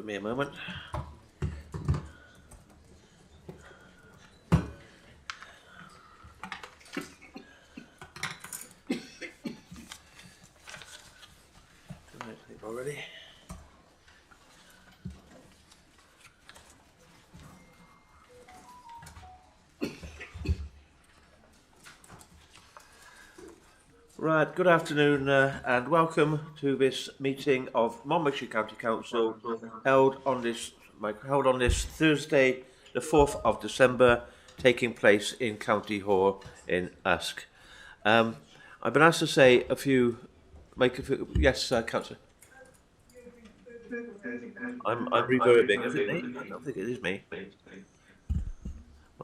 with me a moment. Already. Right, good afternoon and welcome to this meeting of Monmouthshire County Council held on this Thursday, the 4th of December, taking place in County Hall in Usk. I've been asked to say yes, Councillor. I'm reverbing, is it me? I don't think it is me.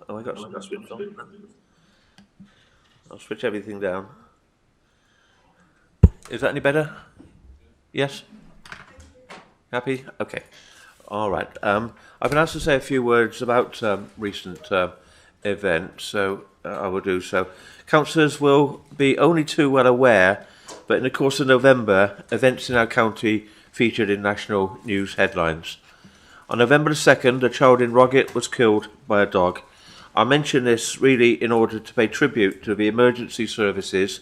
Oh, I got some switch on. I'll switch everything down. Is that any better? Yes? Happy? Okay. All right. I've been asked to say a few words about recent events, so I will do so. Councillors will be only too well aware, but in the course of November, events in our county featured in national news headlines. On November the 2nd, a child in Roggett was killed by a dog. I mention this really in order to pay tribute to the emergency services,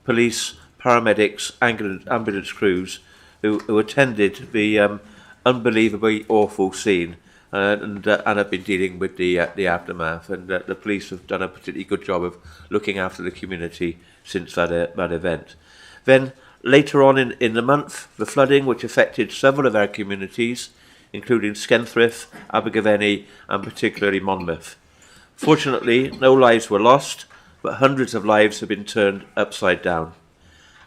police, paramedics, ambulance crews who attended the unbelievably awful scene and have been dealing with the aftermath. And the police have done a particularly good job of looking after the community since that event. Then later on in the month, the flooding which affected several of our communities, including Skenthriff, Abergavenny and particularly Monmouth. Fortunately, no lives were lost, but hundreds of lives have been turned upside down.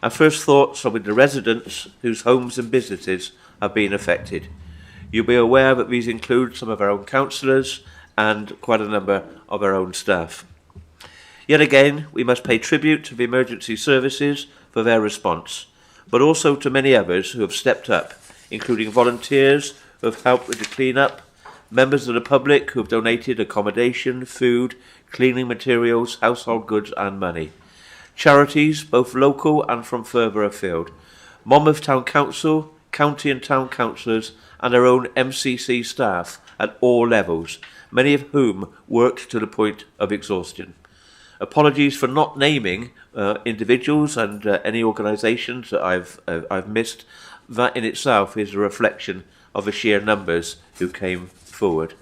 Our first thoughts are with the residents whose homes and businesses have been affected. You'll be aware that these include some of our own councillors and quite a number of our own staff. Yet again, we must pay tribute to the emergency services for their response, but also to many others who have stepped up, including volunteers who have helped with the clean-up, members of the public who have donated accommodation, food, cleaning materials, household goods and money. Charities, both local and from further afield. Monmouth Town Council, county and town councillors and our own MCC staff at all levels, many of whom worked to the point of exhaustion. Apologies for not naming individuals and any organisations that I've missed. That in itself is a reflection of the sheer numbers who came forward.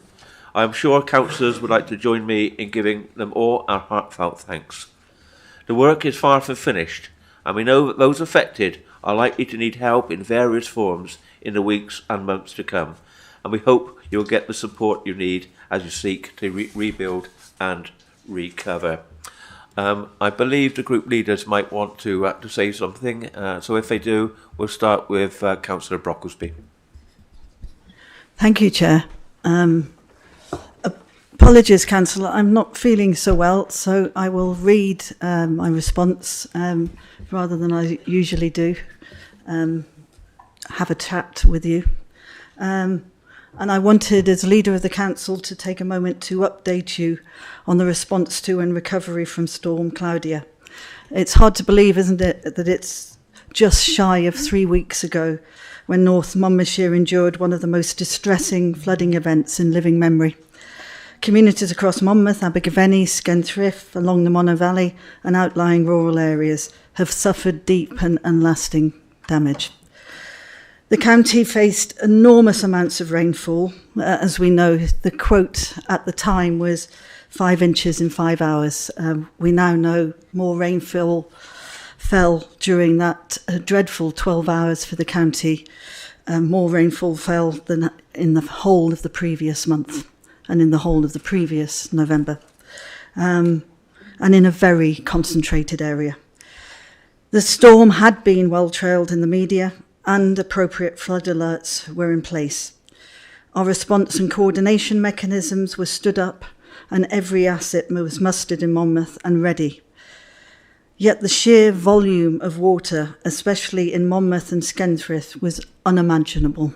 I am sure councillors would like to join me in giving them all our heartfelt thanks. The work is far from finished, and we know that those affected are likely to need help in various forms in the weeks and months to come, and we hope you will get the support you need as you seek to rebuild and recover. I believe the group leaders might want to say something, so if they do, we'll start with Councillor Brocklesby. Thank you, Chair. Apologies, Councillor, I'm not feeling so well, so I will read my response rather than I usually do. Have a chat with you. And I wanted, as leader of the council, to take a moment to update you on the response to and recovery from Storm Claudia. It's hard to believe, isn't it, that it's just shy of 3 weeks ago when North Monmouthshire endured one of the most distressing flooding events in living memory. Communities across Monmouth, Abergavenny, Skenthriff, along the Monnow Valley and outlying rural areas have suffered deep and lasting damage. The county faced enormous amounts of rainfall. As we know, the quote at the time was 5 inches in 5 hours. We now know more rainfall fell during that dreadful 12 hours for the county. More rainfall fell than in the whole of the previous month and in the whole of the previous November, and in a very concentrated area. The storm had been well trailed in the media and appropriate flood alerts were in place. Our response and coordination mechanisms were stood up and every asset was mustered in Monmouth and ready. Yet the sheer volume of water, especially in Monmouth and Skenthriff, was unimaginable.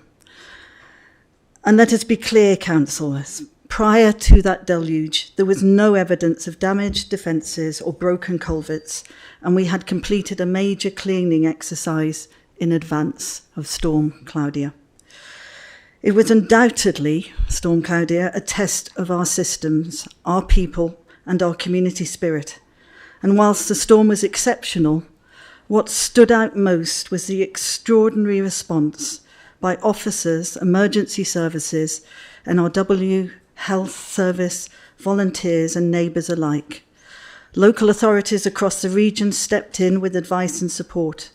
And let us be clear, councillors, prior to that deluge, there was no evidence of damaged defences or broken culverts, and we had completed a major cleaning exercise in advance of Storm Claudia. It was undoubtedly, Storm Claudia, a test of our systems, our people, and our community spirit. And whilst the storm was exceptional, what stood out most was the extraordinary response by officers, emergency services, NRW, health service, volunteers and neighbours alike. Local authorities across the region stepped in with advice and support.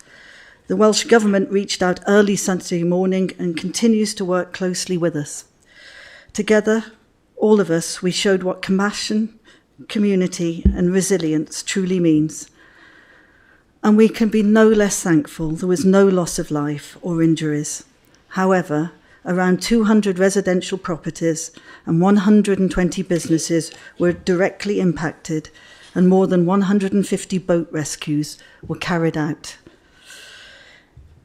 The Welsh Government reached out early Saturday morning and continues to work closely with us. Together, all of us, we showed what compassion, community and resilience truly means. And we can be no less thankful there was no loss of life or injuries. However, around 200 residential properties and 120 businesses were directly impacted, and more than 150 boat rescues were carried out.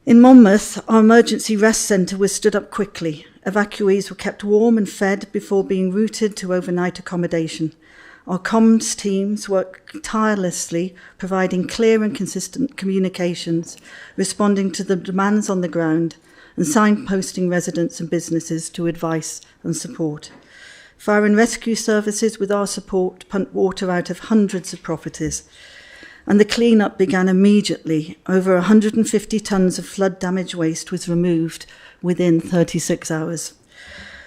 In Monmouth, our emergency rest centre was stood up quickly. Evacuees were kept warm and fed before being routed to overnight accommodation. Our comms teams worked tirelessly, providing clear and consistent communications, responding to the demands on the ground, and signposting residents and businesses to advice and support. Fire and rescue services, with our support, pumped water out of hundreds of properties, and the clean-up began immediately. Over 150 tonnes of flood-damaged waste was removed within 36 hours.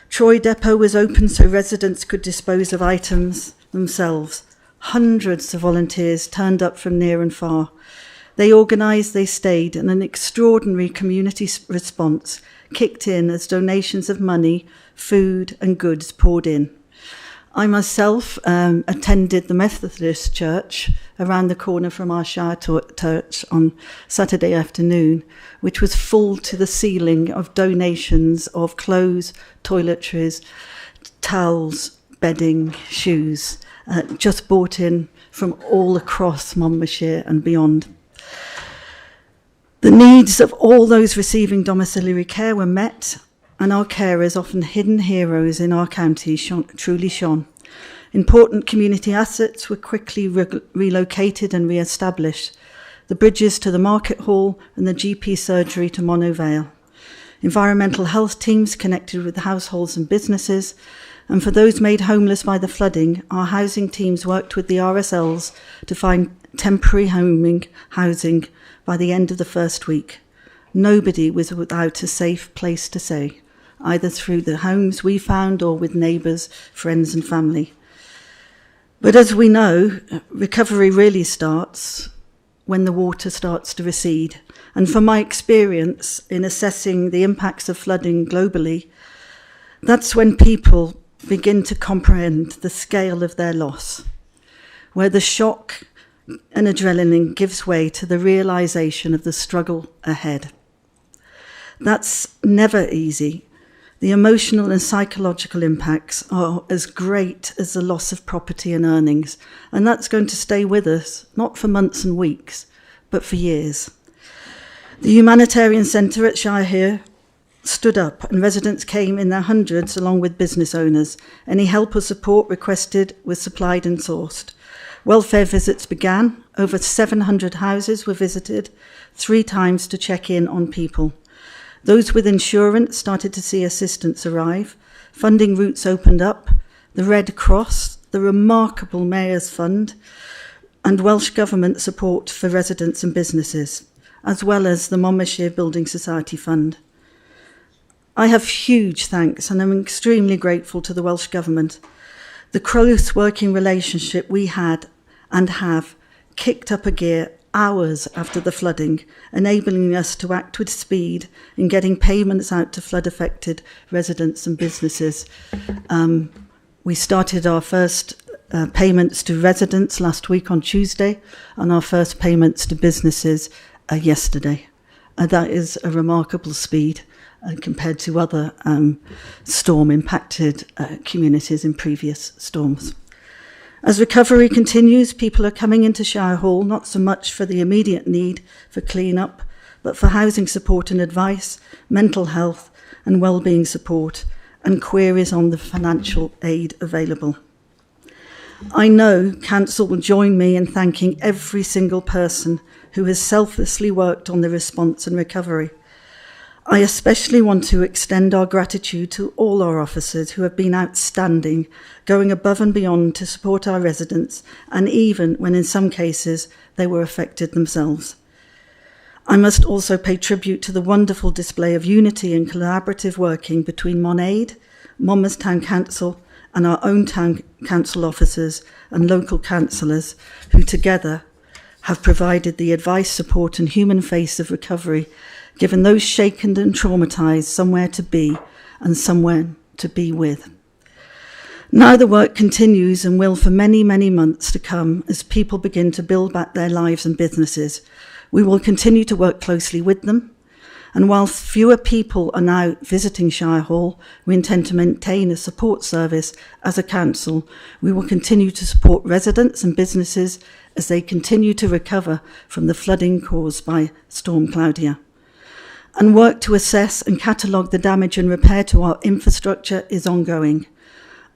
Troy Depot was open so residents could dispose of items themselves. Hundreds of volunteers turned up from near and far. They organised, they stayed, and an extraordinary community response kicked in as donations of money, food and goods poured in. I myself attended the Methodist Church around the corner from our Shire Church on Saturday afternoon, which was full to the ceiling of donations of clothes, toiletries, towels, bedding, shoes, just brought in from all across Monmouthshire and beyond. The needs of all those receiving domiciliary care were met, and our carers, often hidden heroes in our county, truly shone. Important community assets were quickly relocated and re-established. The bridges to the Market Hall and the GP surgery to Monnow Vale. Environmental health teams connected with households and businesses, and for those made homeless by the flooding, our housing teams worked with the RSLs to find temporary housing by the end of the first week. Nobody was without a safe place to stay, either through the homes we found or with neighbours, friends and family. But as we know, recovery really starts when the water starts to recede. And from my experience in assessing the impacts of flooding globally, that's when people begin to comprehend the scale of their loss, where the shock and adrenaline gives way to the realisation of the struggle ahead. That's never easy. The emotional and psychological impacts are as great as the loss of property and earnings, and that's going to stay with us, not for months and weeks, but for years. The humanitarian centre at Shire here stood up, and residents came in their hundreds along with business owners. Any help or support requested was supplied and sourced. Welfare visits began. Over 700 houses were visited 3 times to check in on people. Those with insurance started to see assistance arrive. Funding routes opened up. The Red Cross, the remarkable Mayor's Fund, and Welsh Government support for residents and businesses, as well as the Monmouthshire Building Society Fund. I have huge thanks, and I'm extremely grateful to the Welsh Government. The close working relationship we had and have kicked up a gear hours after the flooding, enabling us to act with speed in getting payments out to flood-affected residents and businesses. We started our first payments to residents last week on Tuesday, and our first payments to businesses yesterday. That is a remarkable speed compared to other storm-impacted communities in previous storms. As recovery continues, people are coming into Shire Hall, not so much for the immediate need for clean-up, but for housing support and advice, mental health and well-being support, and queries on the financial aid available. I know Council will join me in thanking every single person who has selflessly worked on the response and recovery. I especially want to extend our gratitude to all our officers who have been outstanding, going above and beyond to support our residents, and even when in some cases they were affected themselves. I must also pay tribute to the wonderful display of unity and collaborative working between Monaid, Monmouth Town Council, and our own town council officers and local councillors who together have provided the advice, support and human face of recovery, given those shaken and traumatised somewhere to be and somewhere to be with. Now the work continues and will for many, many months to come as people begin to build back their lives and businesses. We will continue to work closely with them. And while fewer people are now visiting Shire Hall, we intend to maintain a support service as a council. We will continue to support residents and businesses as they continue to recover from the flooding caused by Storm Claudia. And work to assess and catalogue the damage and repair to our infrastructure is ongoing.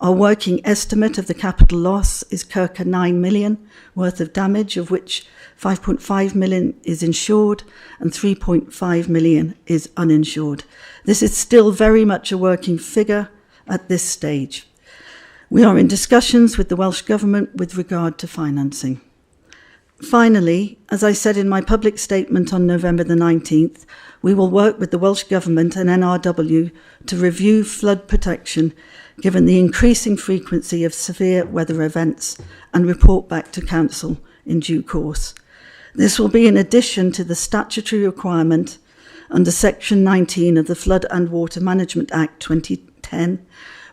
Our working estimate of the capital loss is circa 9 million worth of damage, of which 5.5 million is insured and 3.5 million is uninsured. This is still very much a working figure at this stage. We are in discussions with the Welsh Government with regard to financing. Finally, as I said in my public statement on November the 19th, we will work with the Welsh Government and NRW to review flood protection given the increasing frequency of severe weather events and report back to Council in due course. This will be in addition to the statutory requirement under Section 19 of the Flood and Water Management Act 2010,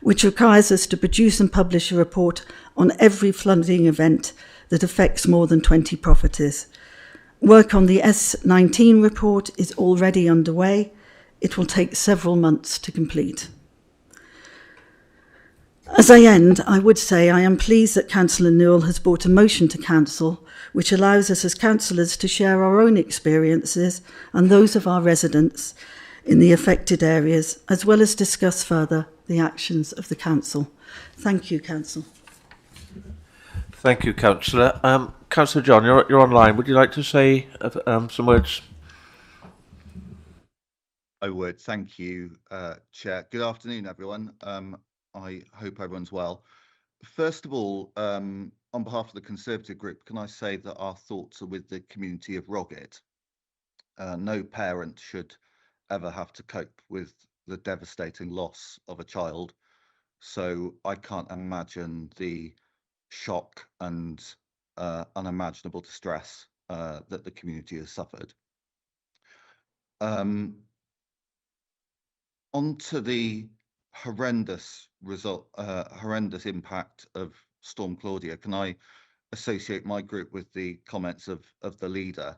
which requires us to produce and publish a report on every flooding event that affects more than 20 properties. Work on the S19 report is already underway. It will take several months to complete. As I end, I would say I am pleased that Councillor Newell has brought a motion to Council which allows us as councillors to share our own experiences and those of our residents in the affected areas, as well as discuss further the actions of the Council. Thank you, Council. Thank you, Councillor. Councillor John, you're online. Would you like to say some words? I would. Thank you, Chair. Good afternoon, everyone. I hope everyone's well. First of all, on behalf of the Conservative Group, can I say that our thoughts are with the community of Roggett. No parent should ever have to cope with the devastating loss of a child. So I can't imagine the shock and unimaginable distress that the community has suffered. On to the horrendous impact of Storm Claudia. Can I associate my group with the comments of the leader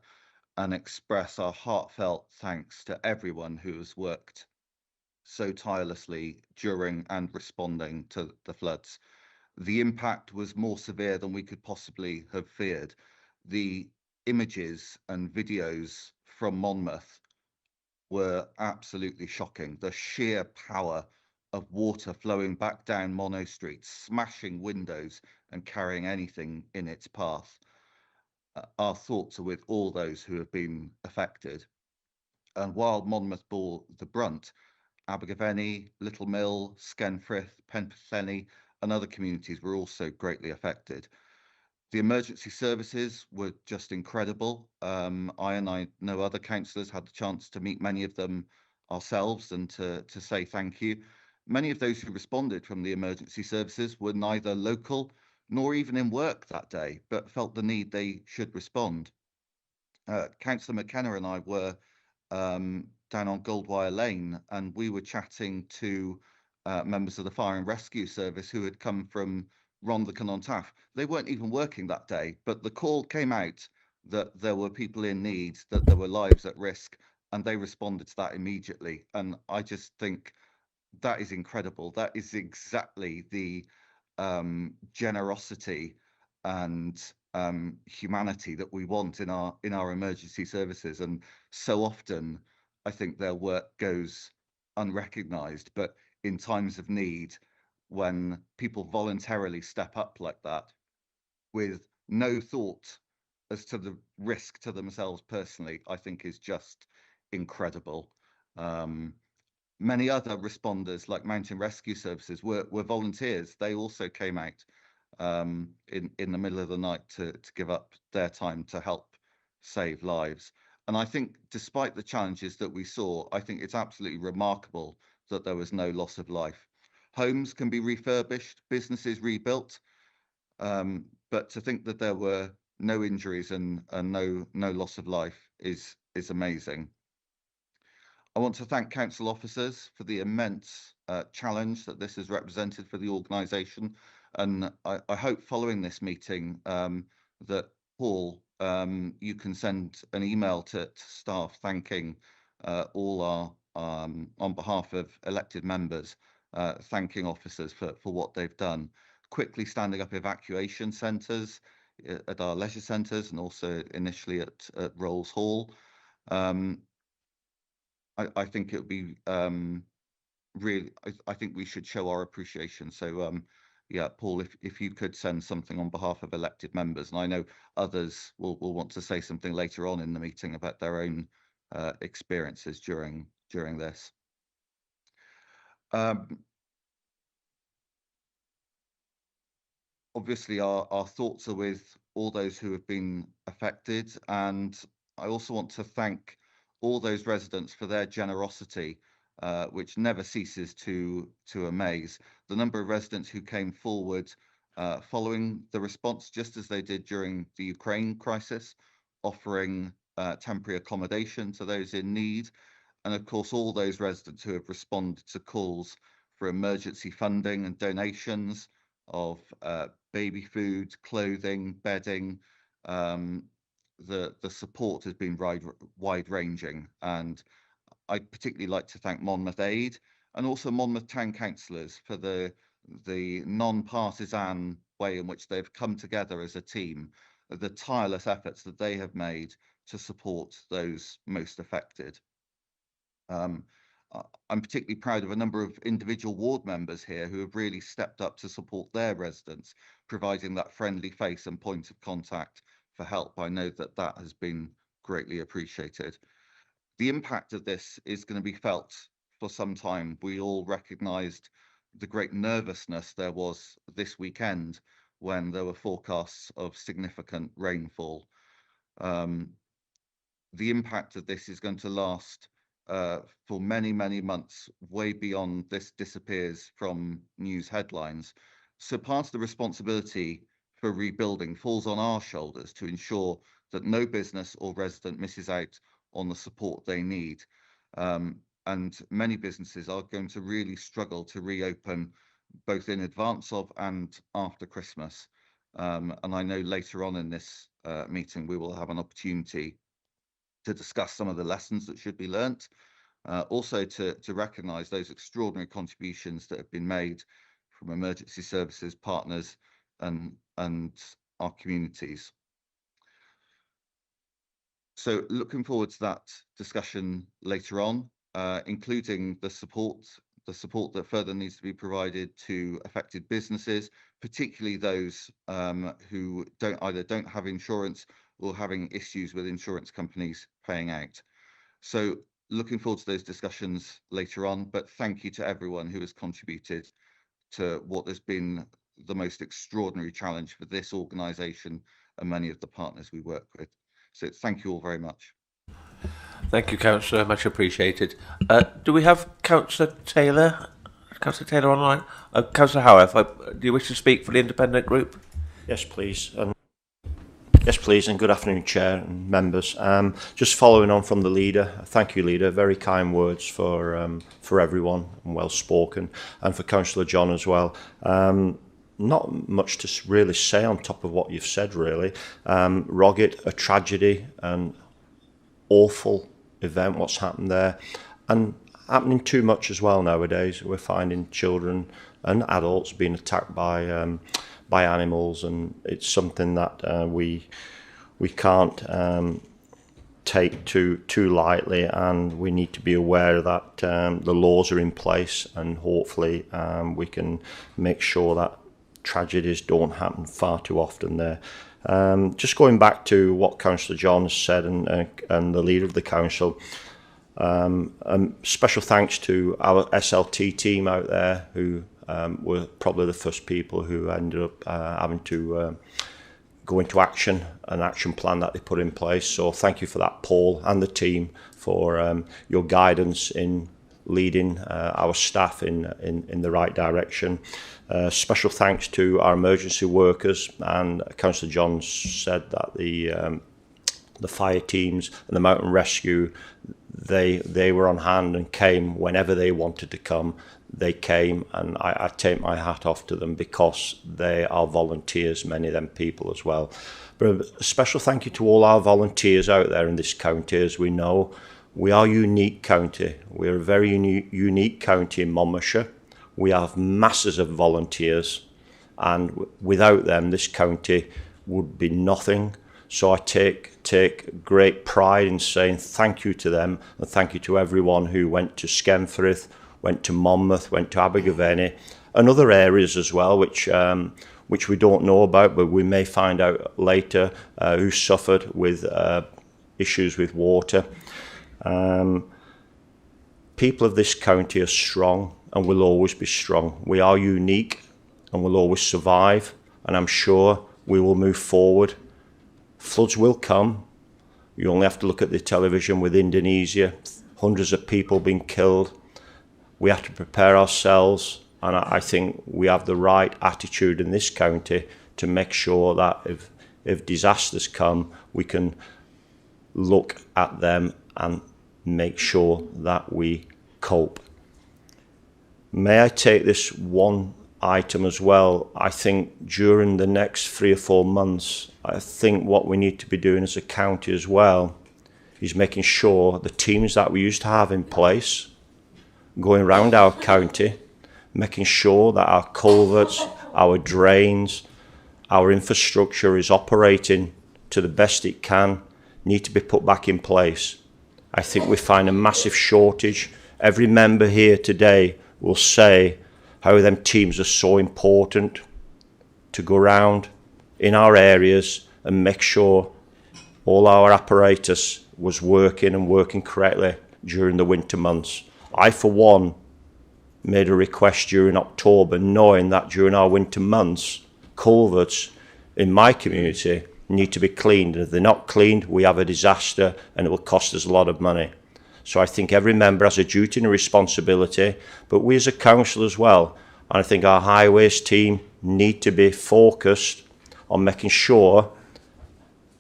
and express our heartfelt thanks to everyone who has worked so tirelessly during and responding to the floods. The impact was more severe than we could possibly have feared. The images and videos from Monmouth were absolutely shocking. The sheer power of water flowing back down Mono Street, smashing windows and carrying anything in its path. Our thoughts are with all those who have been affected. And while Monmouth bore the brunt, Abergavenny, Little Mill, Skenfrith, Penpetheny and other communities were also greatly affected. The emergency services were just incredible. I know other councillors had the chance to meet many of them ourselves and to say thank you. Many of those who responded from the emergency services were neither local nor even in work that day, but felt the need they should respond. Councillor McKenna and I were down on Goldwire Lane, and we were chatting to members of the Fire and Rescue Service who had come from Rhondda-Cynon-Taf. They weren't even working that day, but the call came out that there were people in need, that there were lives at risk, and they responded to that immediately. And I just think that is incredible. That is exactly the generosity and humanity that we want in our emergency services. And so often I think their work goes unrecognised, but in times of need, when people voluntarily step up like that with no thought as to the risk to themselves personally, I think is just incredible. Many other responders, like Mountain Rescue Services, were volunteers. They also came out in the middle of the night to give up their time to help save lives. And I think, despite the challenges that we saw, I think it's absolutely remarkable that there was no loss of life. Homes can be refurbished, businesses rebuilt, but to think that there were no injuries and no loss of life is amazing. I want to thank council officers for the immense challenge that this has represented for the organisation, and I hope following this meeting that Paul, you can send an email to staff thanking all our on behalf of elected members, thanking officers for what they've done, quickly standing up evacuation centres at our leisure centres and also initially at Rolls Hall. I think it would be really, I think we should show our appreciation. So yeah, Paul, if you could send something on behalf of elected members, and I know others will want to say something later on in the meeting about their own experiences during this. Obviously, our thoughts are with all those who have been affected, and I also want to thank all those residents for their generosity, which never ceases to amaze. The number of residents who came forward following the response, just as they did during the Ukraine crisis, offering temporary accommodation to those in need, and of course all those residents who have responded to calls for emergency funding and donations of baby food, clothing, bedding. The support has been wide-ranging, and I'd particularly like to thank Monmouth Aid and also Monmouth Town Councillors for the non-partisan way in which they've come together as a team, the tireless efforts that they have made to support those most affected. I'm particularly proud of a number of individual ward members here who have really stepped up to support their residents, providing that friendly face and point of contact for help. I know that has been greatly appreciated. The impact of this is going to be felt for some time. We all recognised the great nervousness there was this weekend when there were forecasts of significant rainfall. The impact of this is going to last for many, many months, way beyond this disappears from news headlines. So part of the responsibility for rebuilding falls on our shoulders to ensure that no business or resident misses out on the support they need. And many businesses are going to really struggle to reopen both in advance of and after Christmas. And I know later on in this meeting, we will have an opportunity to discuss some of the lessons that should be learnt, also to recognise those extraordinary contributions that have been made from emergency services, partners, and our communities. So looking forward to that discussion later on, including the support that further needs to be provided to affected businesses, particularly those who don't have insurance or having issues with insurance companies paying out. So looking forward to those discussions later on, but thank you to everyone who has contributed to what has been the most extraordinary challenge for this organisation and many of the partners we work with. So thank you all very much. Thank you, Councillor. Much appreciated. Do we have Councillor Taylor? Councillor Taylor online? Councillor Howarth, do you wish to speak for the independent group? Yes, please. Yes, please, and good afternoon, Chair and members. Just following on from the leader, thank you, leader. Very kind words for everyone, and well spoken, and for Councillor John as well. Not much to really say on top of what you've said, really. Roggett, a tragedy, an awful event, what's happened there, and happening too much as well nowadays. We're finding children and adults being attacked by animals, and it's something that we can't take too lightly, and we need to be aware that the laws are in place, and hopefully we can make sure that tragedies don't happen far too often there. Just going back to what Councillor John has said and the leader of the council, Special thanks to our SLT team out there who were probably the first people who ended up having to go into action, an action plan that they put in place. So thank you for that, Paul, and the team for your guidance in leading our staff in the right direction. Special thanks to our emergency workers, and Councillor Johns said that the fire teams and the mountain rescue, they were on hand and came whenever they wanted to come. They came, and I take my hat off to them because they are volunteers, many of them people as well. But a special thank you to all our volunteers out there in this county. As we know, we are a unique county. We're a very unique county in Monmouthshire. We have masses of volunteers, and without them, this county would be nothing. So I take great pride in saying thank you to them, and thank you to everyone who went to Skenfrith, went to Monmouth, went to Abergavenny, and other areas as well, which we don't know about, but we may find out later, who suffered with issues with water. People of this county are strong and will always be strong. We are unique and will always survive, and I'm sure we will move forward. Floods will come. You only have to look at the television with Indonesia, hundreds of people being killed. We have to prepare ourselves, and I think we have the right attitude in this county to make sure that if disasters come, we can look at them and make sure that we cope. May I take this one item as well? I think during the next 3 or 4 months, I think what we need to be doing as a county as well is making sure the teams that we used to have in place, going around our county, making sure that our culverts, our drains, our infrastructure is operating to the best it can, need to be put back in place. I think we find a massive shortage. Every member here today will say how them teams are so important to go around in our areas and make sure all our apparatus was working and working correctly during the winter months. I, for one, made a request during October, knowing that during our winter months, culverts in my community need to be cleaned. And if they're not cleaned, we have a disaster and it will cost us a lot of money. So I think every member has a duty and a responsibility, but we as a council as well. And I think our highways team need to be focused on making sure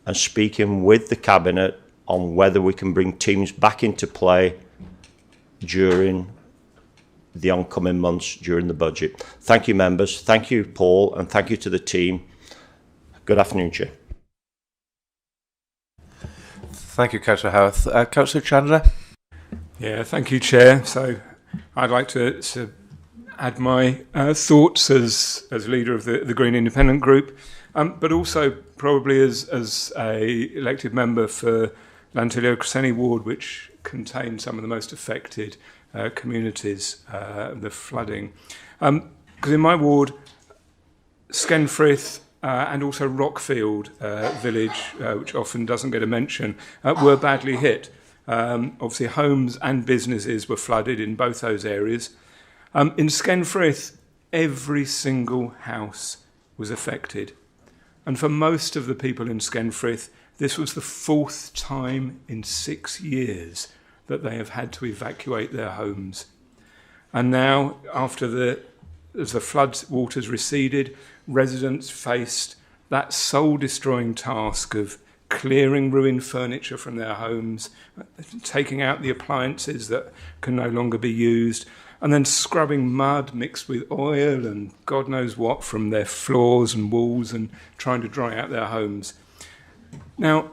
and speaking with the Cabinet on whether we can bring teams back into play during the oncoming months during the budget. Thank you, members. Thank you, Paul, and thank you to the team. Good afternoon, Chair. Thank you, Councillor Howarth. Councillor Chandler? Yeah, thank you, Chair. So I'd like to add my thoughts as leader of the Green Independent Group, but also probably as a elected member for Llantylia Cresceni Ward, which contains some of the most affected communities, the flooding. Because in my ward, Skenfrith and also Rockfield village, which often doesn't get a mention, were badly hit. Obviously, homes and businesses were flooded in both those areas. In Skenfrith, every single house was affected. And for most of the people in Skenfrith, this was the 4th time in 6 years that they have had to evacuate their homes. And now, as the flood waters receded, residents faced that soul-destroying task of clearing ruined furniture from their homes, taking out the appliances that can no longer be used, and then scrubbing mud mixed with oil and God knows what from their floors and walls and trying to dry out their homes. Now,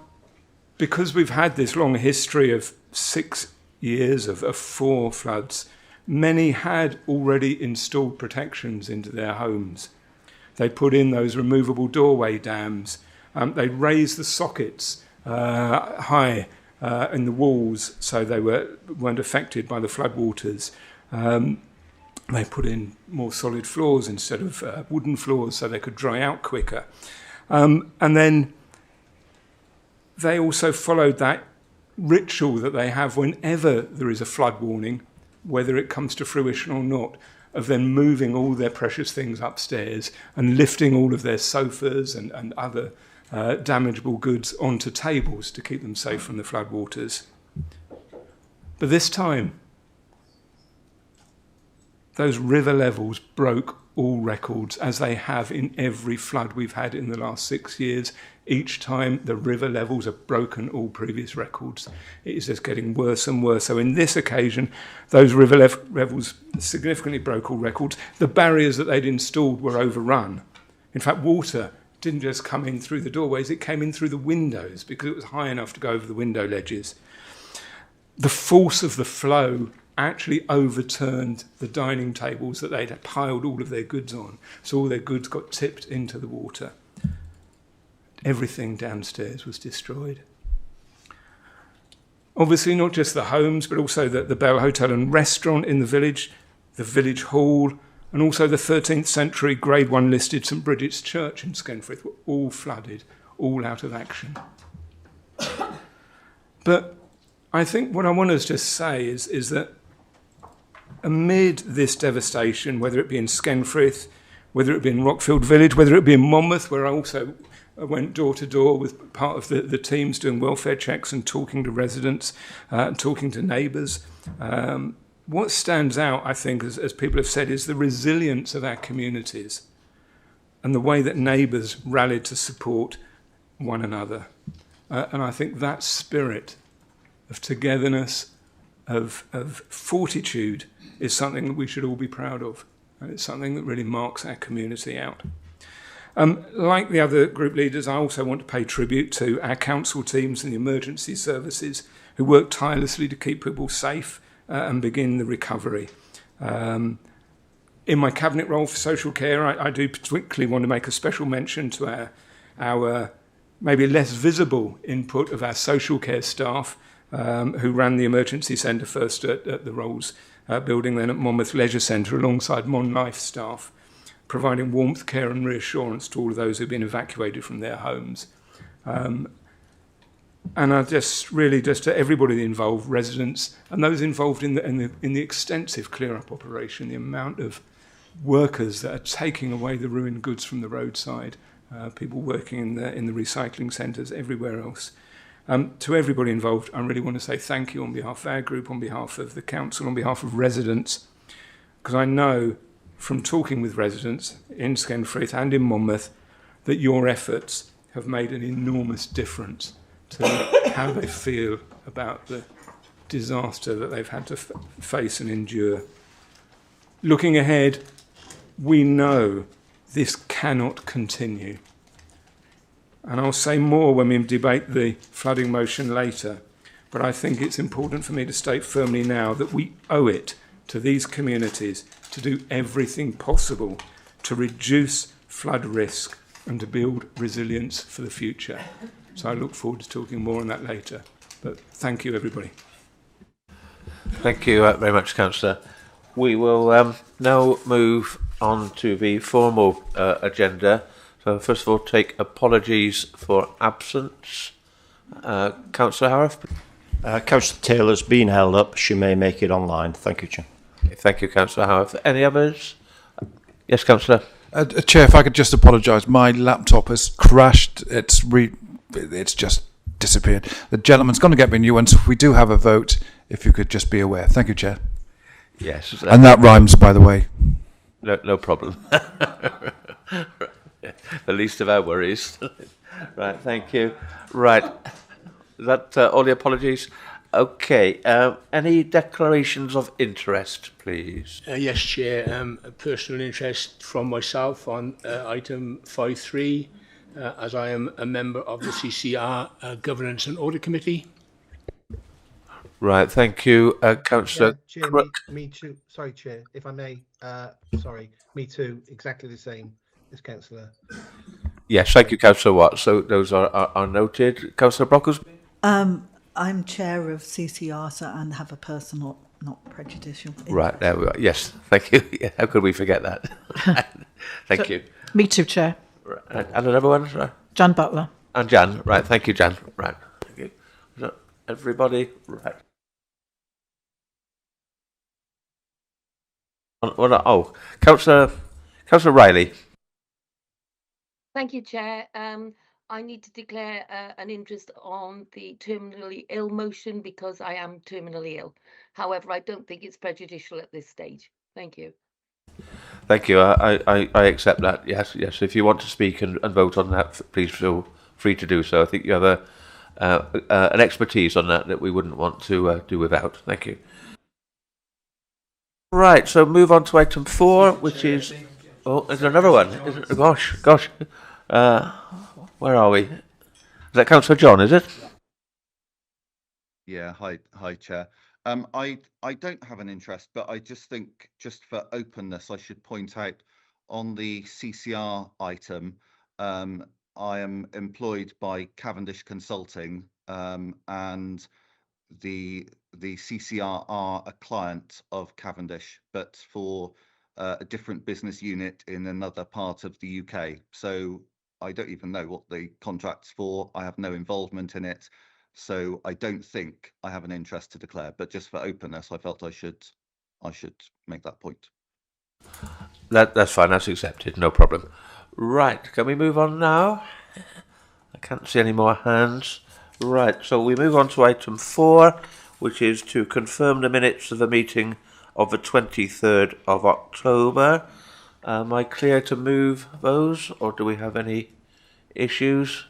because we've had this long history of 6 years of 4 floods, many had already installed protections into their homes. They put in those removable doorway dams. They raised the sockets high in the walls so they weren't affected by the floodwaters. They put in more solid floors instead of wooden floors so they could dry out quicker. And then they also followed that ritual that they have whenever there is a flood warning, whether it comes to fruition or not, of then moving all their precious things upstairs and lifting all of their sofas and other damageable goods onto tables to keep them safe from the floodwaters. But this time, those river levels broke all records, as they have in every flood we've had in the last 6 years. Each time the river levels have broken all previous records. It is just getting worse and worse. So in this occasion, those river levels significantly broke all records. The barriers that they'd installed were overrun. In fact, water didn't just come in through the doorways, it came in through the windows because it was high enough to go over the window ledges. The force of the flow actually overturned the dining tables that they'd piled all of their goods on. So all their goods got tipped into the water. Everything downstairs was destroyed. Obviously, not just the homes, but also the Bell Hotel and Restaurant in the village hall, and also the 13th century Grade 1 listed St Bridget's Church in Skenfrith were all flooded, all out of action. But I think what I want to just say is that amid this devastation, whether it be in Skenfrith, whether it be in Rockfield Village, whether it be in Monmouth, where I also went door to door with part of the teams doing welfare checks and talking to residents, talking to neighbours. What stands out, I think, as people have said, is the resilience of our communities and the way that neighbours rallied to support one another. And I think that spirit of togetherness, of fortitude, is something that we should all be proud of. And it's something that really marks our community out. Like the other group leaders, I also want to pay tribute to our council teams and the emergency services who work tirelessly to keep people safe and begin the recovery. In my cabinet role for social care, I do particularly want to make a special mention to our maybe less visible input of our social care staff who ran the emergency centre first at the Rolls building, then at Monmouth Leisure Centre alongside Mon Life staff, providing warmth, care and reassurance to all of those who've been evacuated from their homes. And I just to everybody involved, residents and those involved in the extensive clear-up operation, the amount of workers that are taking away the ruined goods from the roadside, people working in the recycling centres, everywhere else. To everybody involved, I really want to say thank you on behalf of our group, on behalf of the council, on behalf of residents, because I know from talking with residents in Skenfrith and in Monmouth that your efforts have made an enormous difference to how they feel about the disaster that they've had to face and endure. Looking ahead, we know this cannot continue. And I'll say more when we debate the flooding motion later, but I think it's important for me to state firmly now that we owe it to these communities to do everything possible to reduce flood risk and to build resilience for the future. So I look forward to talking more on that later. But thank you, everybody. Thank you very much, Councillor. We will now move on to the formal agenda. So first of all, take apologies for absence. Councillor Howarth? Councillor Taylor's been held up. She may make it online. Thank you, Chair. Thank you, Councillor Howarth. Any others? Yes, Councillor. Chair, if I could just apologise. My laptop has crashed. It's just disappeared. The gentleman's going to get me a new one, so if we do have a vote, if you could just be aware. Thank you, Chair. Yes. And that rhymes, by the way. No problem. The least of our worries. Right, thank you. Right. Is that all the apologies? Okay. Any declarations of interest, please? Yes, Chair. A personal interest from myself on item 5.3, as I am a member of the CCR Governance and Audit Committee. Right, thank you, Councillor. Chair, me too. Sorry, Chair, if I may. Me too. Exactly the same as Councillor. Yes, thank you, Councillor Watt. So those are noted. Councillor Brocklesby? I'm chair of CCR and have a personal, not prejudicial. Right, there we are. Yes, thank you. Yeah, how could we forget that? Thank you. Me too, Chair. Right. And another one? Right. Jan Butler. And Jan. Right, thank you, Jan. Right, thank you. So, Everybody? Right. Oh, Councillor Riley. Thank you, Chair. I need to declare an interest on the terminally ill motion because I am terminally ill. However, I don't think it's prejudicial at this stage. Thank you. Thank you. I accept that. Yes, yes. If you want to speak and vote on that, please feel free to do so. I think you have an expertise on that we wouldn't want to do without. Thank you. Right, so move on to item 4, which is... Oh, there's another one. Gosh. Where are we? Is that Councillor John, is it? Yeah, hi, Chair. I don't have an interest, but I just think, just for openness, I should point out on the CCR item, I am employed by Cavendish Consulting, and the CCR are a client of Cavendish, but for a different business unit in another part of the UK. So I don't even know what the contract's for. I have no involvement in it. So I don't think I have an interest to declare, but just for openness, I felt I should make that point. That's fine. That's accepted. No problem. Right. Can we move on now? I can't see any more hands. Right. So we move on to item 4, which is to confirm the minutes of the meeting of the 23rd of October. Am I clear to move those, or do we have any issues?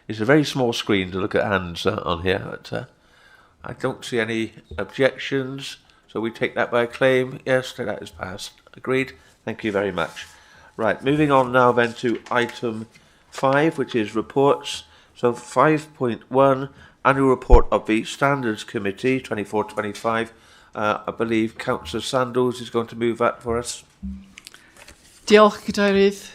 It's a very small screen to look at hands on here, but I don't see any objections, so we take that by acclaim. Yes, that is passed. Agreed. Thank you very much. Right, moving on now then to item 5, which is reports. So 5.1, Annual Report of the Standards Committee, 24-25. I believe Councillor Sandals is going to move that for us. Diolch, Cadeirydd.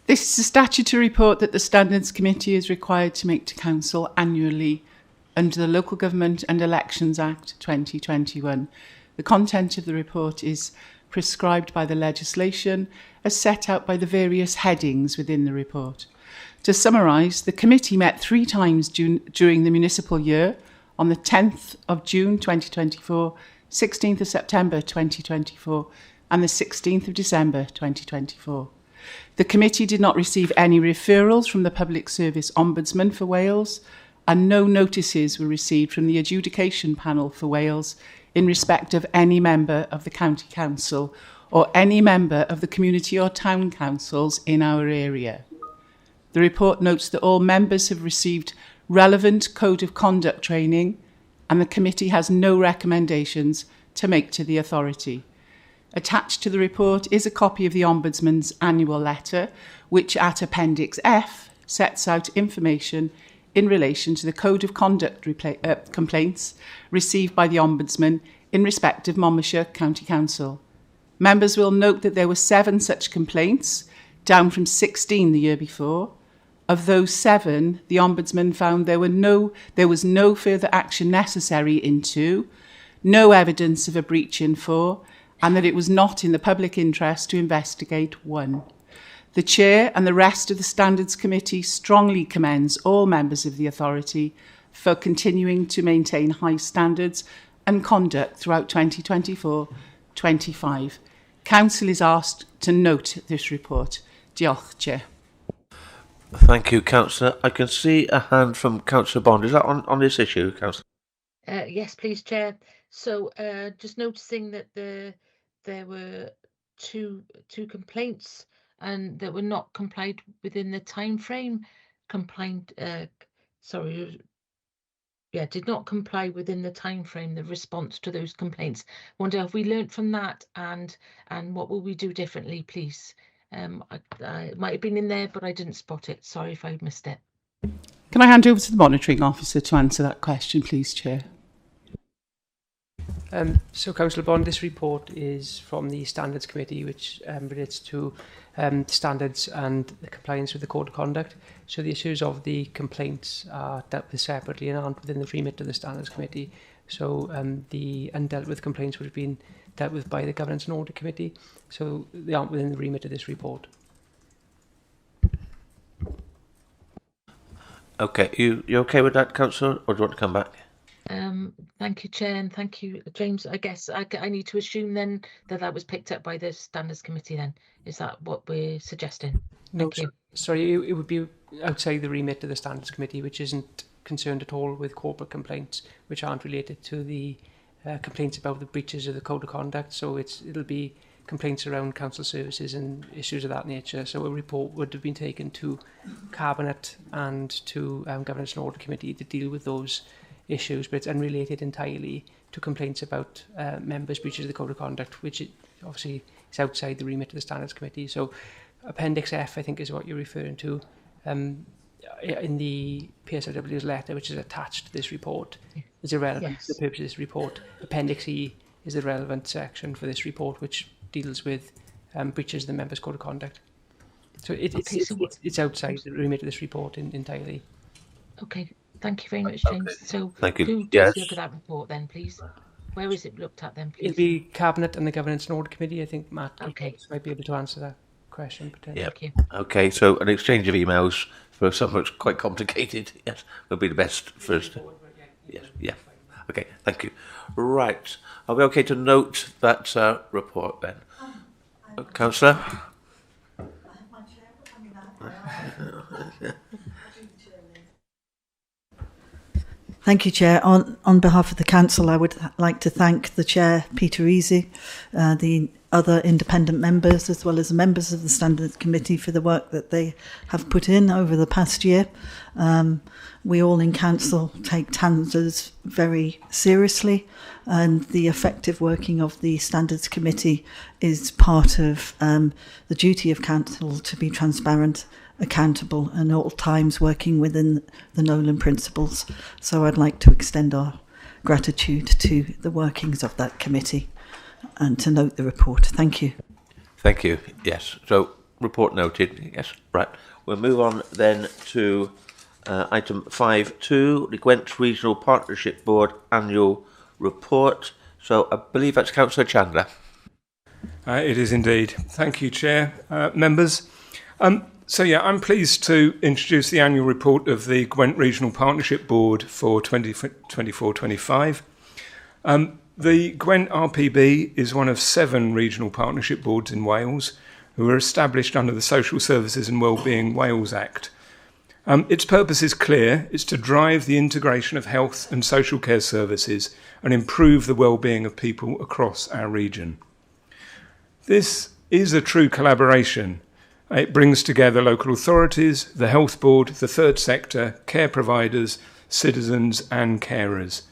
This is a statutory report that the Standards Committee is required to make to Council annually under the Local Government and Elections Act 2021. The content of the report is prescribed by the legislation as set out by the various headings within the report. To summarise, the committee met 3 times during the municipal year on the 10th of June 2024, 16th of September 2024 and the 16th of December 2024. The committee did not receive any referrals from the Public Service Ombudsman for Wales, and no notices were received from the Adjudication Panel for Wales in respect of any member of the County Council or any member of the community or town councils in our area. The report notes that all members have received relevant Code of Conduct training, and the committee has no recommendations to make to the authority. Attached to the report is a copy of the Ombudsman's annual letter, which at Appendix F sets out information in relation to the Code of Conduct complaints received by the Ombudsman in respect of Monmouthshire County Council. Members will note that there were 7 such complaints, down from 16 the year before. Of those 7, the Ombudsman found there was no further action necessary in 2, no evidence of a breach in 4, and that it was not in the public interest to investigate 1. The Chair and the rest of the Standards Committee strongly commends all members of the authority for continuing to maintain high standards and conduct throughout 2024-25. Council is asked to note this report. Diolch, Chair. Thank you, Councillor. I can see a hand from Councillor Bond. Is that on this issue, Councillor? Yes, please, Chair. So just noticing that there were two complaints and that were not complied within the time frame. Did not comply within the time frame, the response to those complaints. Wonder have we learnt from that, and what will we do differently, please? I might have been in there, but I didn't spot it. Sorry if I missed it. Can I hand over to the monitoring officer to answer that question, please, Chair? So, Councillor Bond, this report is from the Standards Committee, which relates to standards and the compliance with the Code of Conduct. So the issues of the complaints are dealt with separately and aren't within the remit of the Standards Committee. So the undealt with complaints would have been dealt with by the Governance and Audit Committee. So they aren't within the remit of this report. Okay, you okay with that, Councillor, or do you want to come back? Thank you, Chair, and thank you, James. I guess I need to assume then that that was picked up by the Standards Committee then. Is that what we're suggesting? Thank you. Sorry, it would be outside the remit of the Standards Committee, which isn't concerned at all with corporate complaints, which aren't related to the complaints about the breaches of the Code of Conduct. So it'll be complaints around council services and issues of that nature. So a report would have been taken to Cabinet and to Governance and Order Committee to deal with those issues, but it's unrelated entirely to complaints about members' breaches of the Code of Conduct, which obviously is outside the remit of the Standards Committee. So Appendix F, I think, is what you're referring to in the PSRW's letter, which is attached to this report, is irrelevant to the purpose of this report. Appendix E is the relevant section for this report, which deals with breaches of the members' Code of Conduct. So it's outside the remit of this report entirely. Okay. Thank you very much, James. So thank you. Who does look at that report then, please? Where is it looked at then, please? It'll be Cabinet and the Governance and Order Committee. I think Matt might be able to answer that question potentially. Thank you. Okay, so an exchange of emails for something that's quite complicated, yes, would be the best first. Yes, yeah. Okay, thank you. Right. Are we okay to note that report then? Councillor? Thank you, Chair. On behalf of the Council, I would like to thank the Chair, Peter Easy, the other independent members, as well as the members of the Standards Committee for the work that they have put in over the past year. We all in Council take standards very seriously, and the effective working of the Standards Committee is part of the duty of Council to be transparent, accountable, and at all times working within the Nolan principles. So I'd like to extend our gratitude to the workings of that committee and to note the report. Thank you. Thank you. Yes. So report noted. Yes. Right. We'll move on then to item 5.2, the Gwent Regional Partnership Board Annual Report. So I believe that's Councillor Chandler. It is indeed. Thank you, Chair. Members. So yeah, I'm pleased to introduce the annual report of the Gwent Regional Partnership Board for 2024-25. The Gwent RPB is one of 7 regional partnership boards in Wales who are established under the Social Services and Wellbeing Wales Act. Its purpose is clear. It's to drive the integration of health and social care services and improve the well-being of people across our region. This is a true collaboration. It brings together local authorities, the health board, the third sector, care providers, citizens and carers.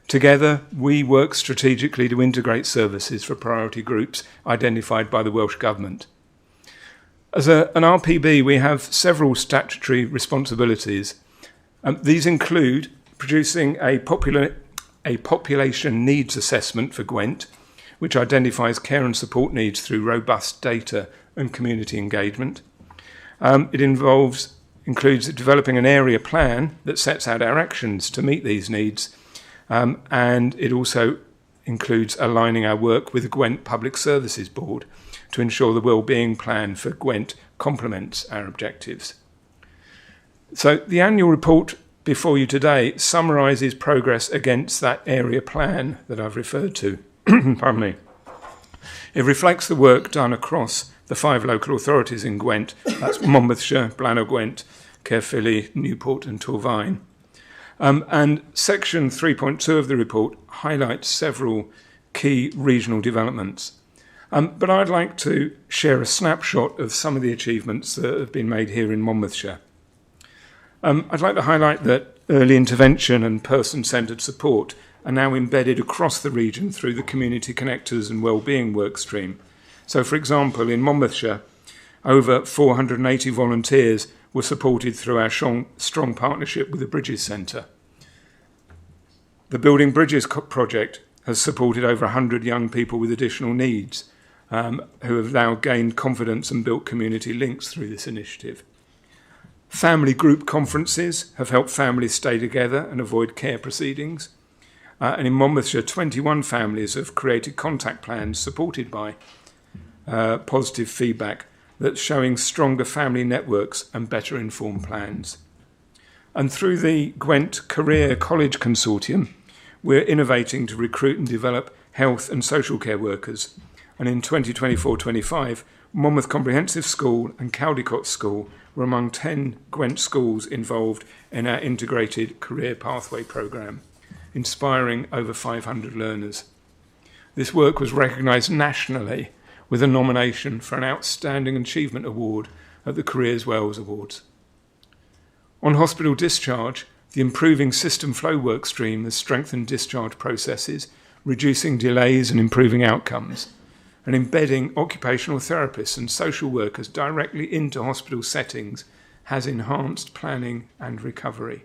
Together, we work strategically to integrate services for priority groups identified by the Welsh Government. As an RPB, we have several statutory responsibilities. These include producing a population needs assessment for Gwent, which identifies care and support needs through robust data and community engagement. It includes developing an area plan that sets out our actions to meet these needs, and it also includes aligning our work with the Gwent Public Services Board to ensure the wellbeing plan for Gwent complements our objectives. So the annual report before you today summarises progress against that area plan that I've referred to. Pardon me. It reflects the work done across the 5 local authorities in Gwent. That's Monmouthshire, Blaenau Gwent, Caerphilly, Newport and Torfaen. And section 3.2 of the report highlights several key regional developments. But I'd like to share a snapshot of some of the achievements that have been made here in Monmouthshire. I'd like to highlight that early intervention and person-centred support are now embedded across the region through the Community Connectors and Wellbeing Workstream. So, for example, in Monmouthshire, over 480 volunteers were supported through our strong partnership with the Bridges Centre. The Building Bridges project has supported over 100 young people with additional needs, who have now gained confidence and built community links through this initiative. Family group conferences have helped families stay together and avoid care proceedings. And in Monmouthshire, 21 families have created contact plans supported by positive feedback that's showing stronger family networks and better informed plans. And through the Gwent Career College Consortium, we're innovating to recruit and develop health and social care workers. And in 2024-25, Monmouth Comprehensive School and Caldicott School were among 10 Gwent schools involved in our integrated career pathway programme, inspiring over 500 learners. This work was recognised nationally with a nomination for an Outstanding Achievement Award at the Careers Wales Awards. On hospital discharge, the Improving System Flow work stream has strengthened discharge processes, reducing delays and improving outcomes, and embedding occupational therapists and social workers directly into hospital settings has enhanced planning and recovery.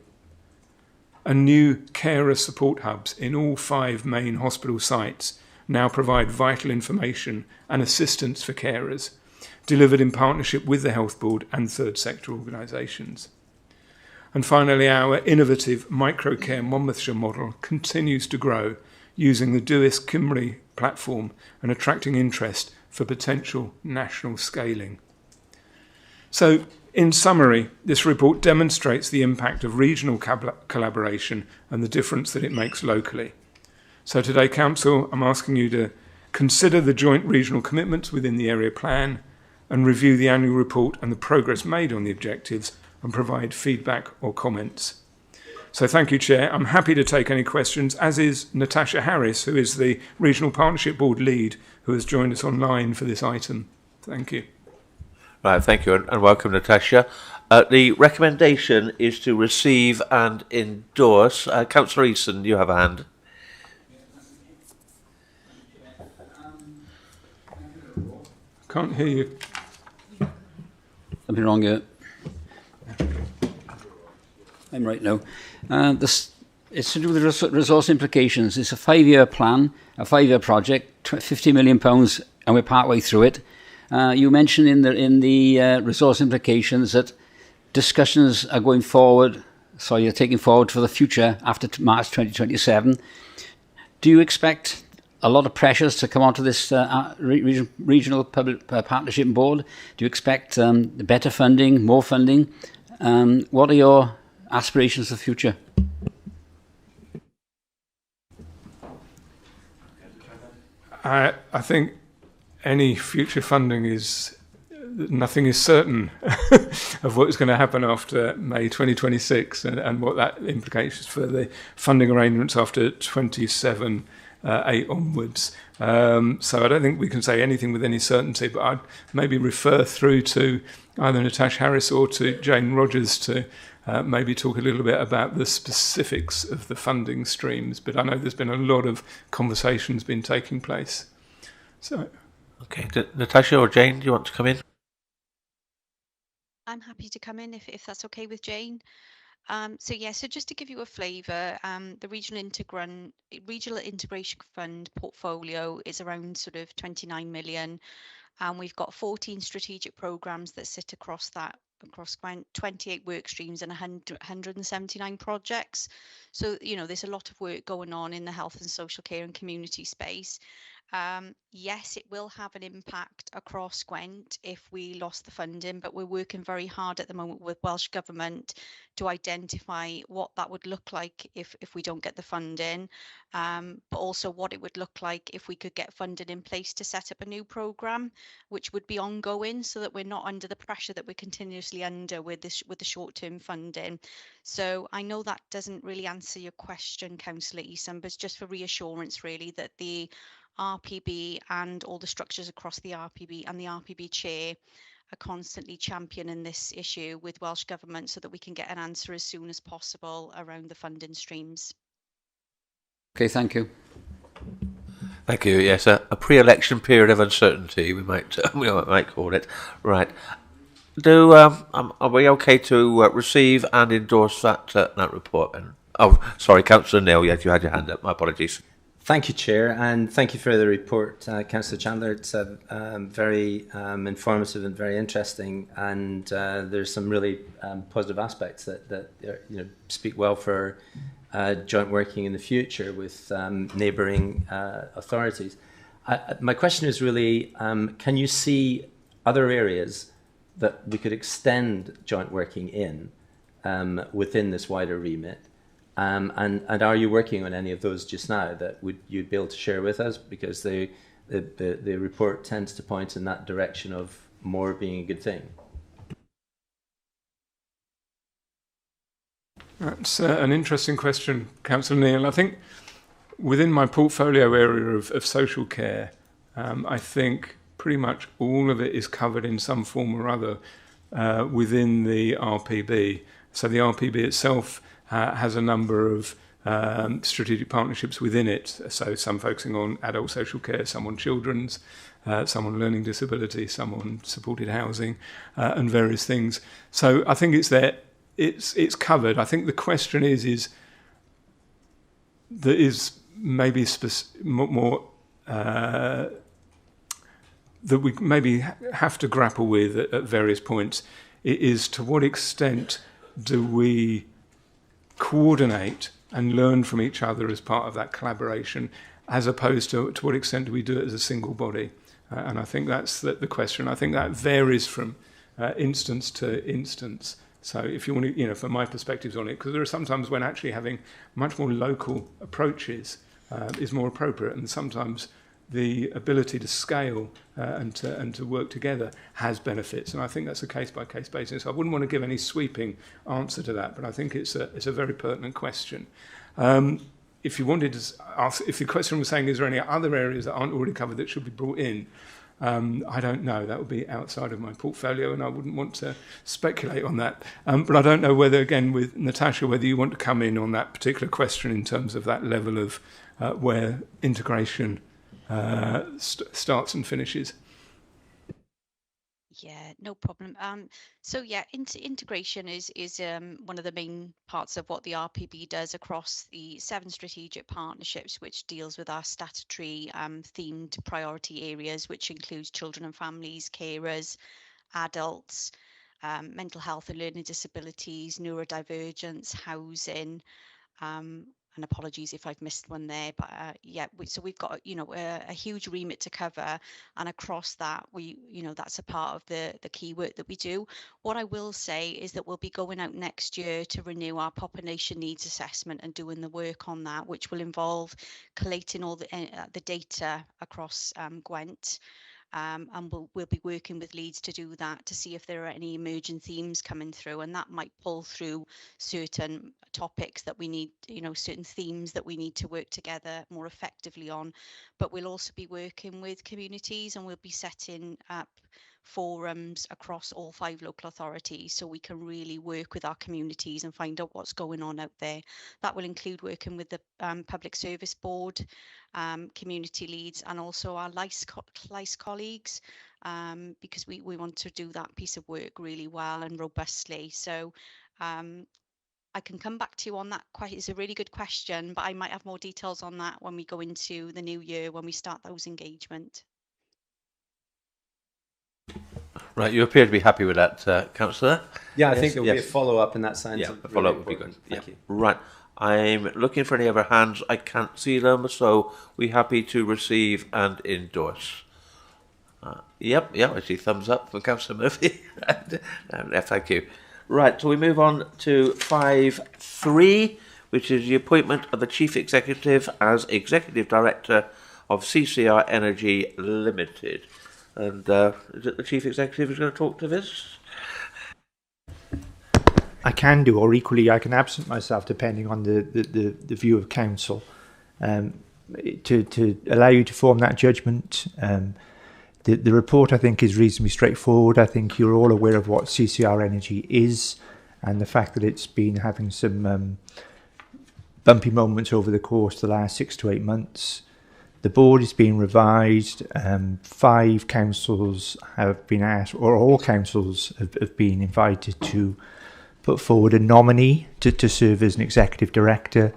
And new carer support hubs in all 5 main hospital sites now provide vital information and assistance for carers, delivered in partnership with the Health Board and third sector organisations. And finally, our innovative Microcare Monmouthshire model continues to grow, using the Duis Cymru platform and attracting interest for potential national scaling. So, in summary, this report demonstrates the impact of regional collaboration and the difference that it makes locally. So today, Council, I'm asking you to consider the joint regional commitments within the area plan and review the annual report and the progress made on the objectives and provide feedback or comments. So thank you, Chair. I'm happy to take any questions, as is Natasha Harris, who is the Regional Partnership Board lead, who has joined us online for this item. Thank you. Right, thank you, and welcome, Natasha. The recommendation is to receive and endorse. Councillor Easton, you have a hand. Can't hear you. Something wrong here. I'm right now. It's to do with the resource implications. It's a 5-year plan, a 5-year project, £50 million, and we're partway through it. You mentioned in the resource implications that discussions are going forward, so you're taking forward for the future after March 2027. Do you expect a lot of pressures to come onto this regional public partnership board? Do you expect better funding, more funding? What are your aspirations for the future? I think any future funding nothing is certain of what's going to happen after May 2026 and what that implications for the funding arrangements after 27/8 onwards. So I don't think we can say anything with any certainty, but I'd maybe refer through to either Natasha Harris or to Jane Rogers to maybe talk a little bit about the specifics of the funding streams. But I know there's been a lot of conversations been taking place. So, okay, Natasha or Jane, do you want to come in? I'm happy to come in if that's okay with Jane. So just to give you a flavour, the Regional Integration Fund portfolio is around sort of 29 million, and we've got 14 strategic programmes that sit across 28 work streams and 179 projects. So, there's a lot of work going on in the health and social care and community space. Yes, it will have an impact across Gwent if we lost the funding, but we're working very hard at the moment with Welsh Government to identify what that would look like if we don't get the funding, but also what it would look like if we could get funding in place to set up a new programme, which would be ongoing, so that we're not under the pressure that we're continuously under with the short-term funding. So I know that doesn't really answer your question, Councillor Easton, but it's just for reassurance really that the RPB and all the structures across the RPB and the RPB chair are constantly championing this issue with Welsh Government so that we can get an answer as soon as possible around the funding streams. Okay, thank you. Thank you. Yes, a pre-election period of uncertainty, we might call it. Right. Are we okay to receive and endorse that report? Oh, sorry, Councillor Neil. Yes, you had your hand up. My apologies. Thank you, Chair, and thank you for the report, Councillor Chandler. It's very informative and very interesting, and there's some really positive aspects that speak well for joint working in the future with neighbouring authorities. My question is really, can you see other areas that we could extend joint working in within this wider remit? And are you working on any of those just now that you'd be able to share with us? Because the report tends to point in that direction of more being a good thing. That's an interesting question, Councillor Neil. I think within my portfolio area of social care, I think pretty much all of it is covered in some form or other within the RPB. So the RPB itself has a number of strategic partnerships within it. So some focusing on adult social care, some on children's, some on learning disability, some on supported housing, and various things. So I think it's there. It's covered. I think the question is there is maybe more that we maybe have to grapple with at various points. It is to what extent do we coordinate and learn from each other as part of that collaboration, as opposed to what extent do we do it as a single body? And I think that's the question. I think that varies from instance to instance. So if you want to, from my perspectives on it, because there are sometimes when actually having much more local approaches is more appropriate, and sometimes the ability to scale and to work together has benefits, and I think that's a case-by-case basis. I wouldn't want to give any sweeping answer to that, but I think it's a very pertinent question. If you wanted to ask, if the question was saying, is there any other areas that aren't already covered that should be brought in? I don't know. That would be outside of my portfolio, and I wouldn't want to speculate on that. But I don't know whether, again, with Natasha, whether you want to come in on that particular question in terms of that level of where integration starts and finishes. Yeah, no problem. So yeah, integration is one of the main parts of what the RPB does across the 7 strategic partnerships, which deals with our statutory themed priority areas, which includes children and families, carers, adults, mental health and learning disabilities, neurodivergence, housing, and apologies if I've missed one there, but yeah, so we've got a huge remit to cover, and across that that's a part of the key work that we do. What I will say is that we'll be going out next year to renew our population needs assessment and doing the work on that, which will involve collating all the data across Gwent. And we'll be working with Leeds to do that, to see if there are any emerging themes coming through, and that might pull through certain topics that we need, certain themes that we need to work together more effectively on. But we'll also be working with communities, and we'll be setting up forums across all 5 local authorities, so we can really work with our communities and find out what's going on out there. That will include working with the Public Service Board, community leads, and also our LICE colleagues, because we want to do that piece of work really well and robustly. So I can come back to you on that. It's a really good question, but I might have more details on that when we go into the new year, when we start those engagement. Right, you appear to be happy with that, Councillor. Yeah, I think there will be a follow-up in that sense. Yeah, a follow-up would be good. Thank you. Right, I'm looking for any other hands. I can't see them, so we're happy to receive and endorse. Yep, I see thumbs up for Councillor Murphy. Thank you. Right, so we move on to 5.3, which is the appointment of the Chief Executive as Executive Director of CCR Energy Limited. And is it the Chief Executive who's going to talk to this? I can do, or equally I can absent myself depending on the view of Council. To allow you to form that judgment, the report I think is reasonably straightforward. I think you're all aware of what CCR Energy is, and the fact that it's been having some bumpy moments over the course of the last 6 to 8 months. The board is being revised. 5 councils have been asked, or all councils have been invited to put forward a nominee to serve as an executive director.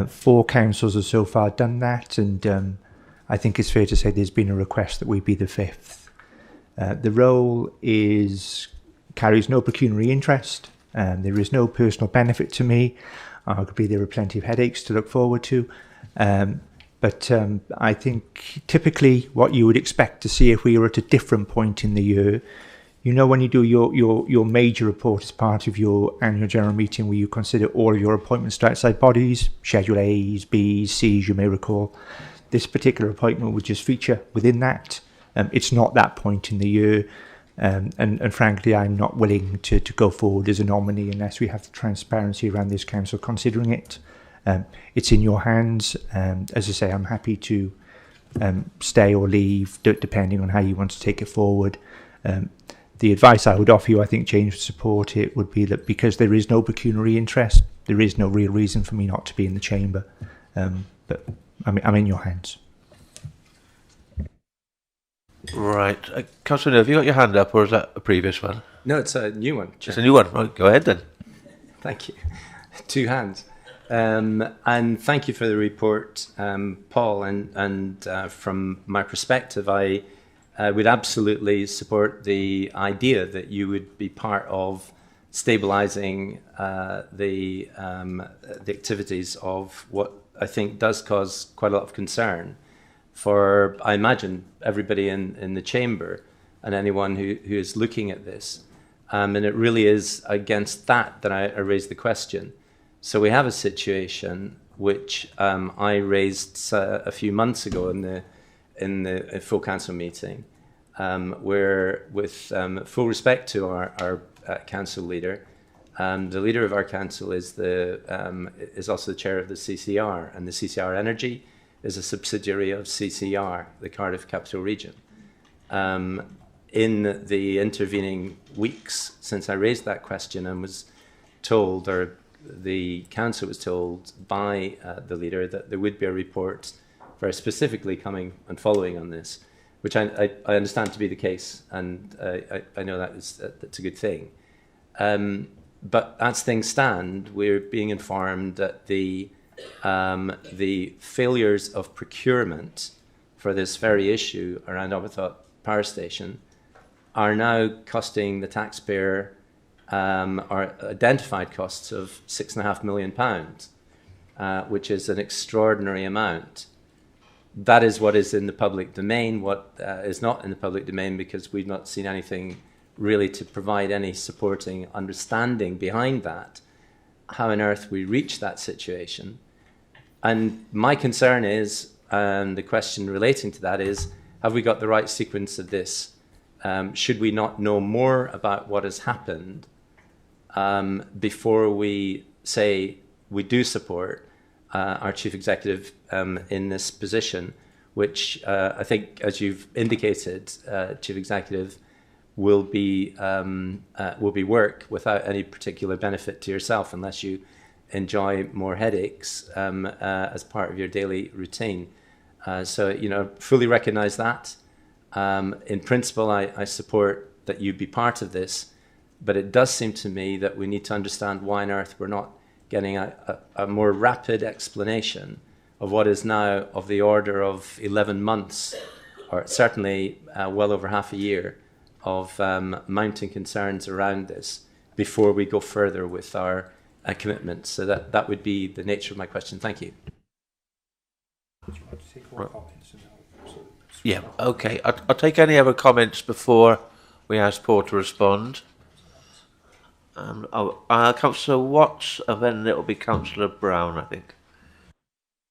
4 councils have so far done that, and I think it's fair to say there's been a request that we be the 5th. The role carries no pecuniary interest, and there is no personal benefit to me. Arguably, there are plenty of headaches to look forward to. But I think typically what you would expect to see if we were at a different point in the year, You know, when you do your major report as part of your annual general meeting, where you consider all of your appointments to outside bodies, Schedule A's, B's, C's, you may recall, this particular appointment would just feature within that. It's not that point in the year, and frankly, I'm not willing to go forward as a nominee unless we have the transparency around this council considering it. It's in your hands. As I say, I'm happy to stay or leave, depending on how you want to take it forward. The advice I would offer you, I think James would support it, would be that because there is no pecuniary interest, there is no real reason for me not to be in the chamber. But I'm in your hands. Right. Councillor, have you got your hand up, or is that a previous one? No, it's a new one. Chair. It's a new one. Right, go ahead then. Thank you. 2 hands. And thank you for the report, Paul. And from my perspective, I would absolutely support the idea that you would be part of stabilising the activities of what I think does cause quite a lot of concern for, I imagine, everybody in the chamber and anyone who is looking at this. And it really is against that I raised the question. So we have a situation which I raised a few months ago in the full council meeting, where, with full respect to our council leader, the leader of our council is also the chair of the CCR, and the CCR Energy is a subsidiary of CCR, the Cardiff Capital Region. In the intervening weeks since I raised that question and was told, or the council was told by the leader, that there would be a report very specifically coming and following on this, which I understand to be the case, and I know that's a good thing. But as things stand, we're being informed that the failures of procurement for this very issue around Aberthaw Power Station are now costing the taxpayer are identified costs of £6.5 million, which is an extraordinary amount. That is what is in the public domain. What is not in the public domain, because we've not seen anything really to provide any supporting understanding behind that, how on earth we reach that situation. And my concern is, and the question relating to that is, have we got the right sequence of this? Should we not know more about what has happened before we say we do support our chief executive in this position, which I think, as you've indicated, chief executive, will be work without any particular benefit to yourself, unless you enjoy more headaches as part of your daily routine. So, fully recognise that. In principle, I support that you be part of this, but it does seem to me that we need to understand why on earth we're not getting a more rapid explanation of what is now of the order of 11 months, or certainly well over half a year, of mounting concerns around this before we go further with our commitments. So that would be the nature of my question. Thank you. Yeah, okay. I'll take any other comments before we ask Paul to respond. Councillor Watts, and then it'll be Councillor Brown, I think.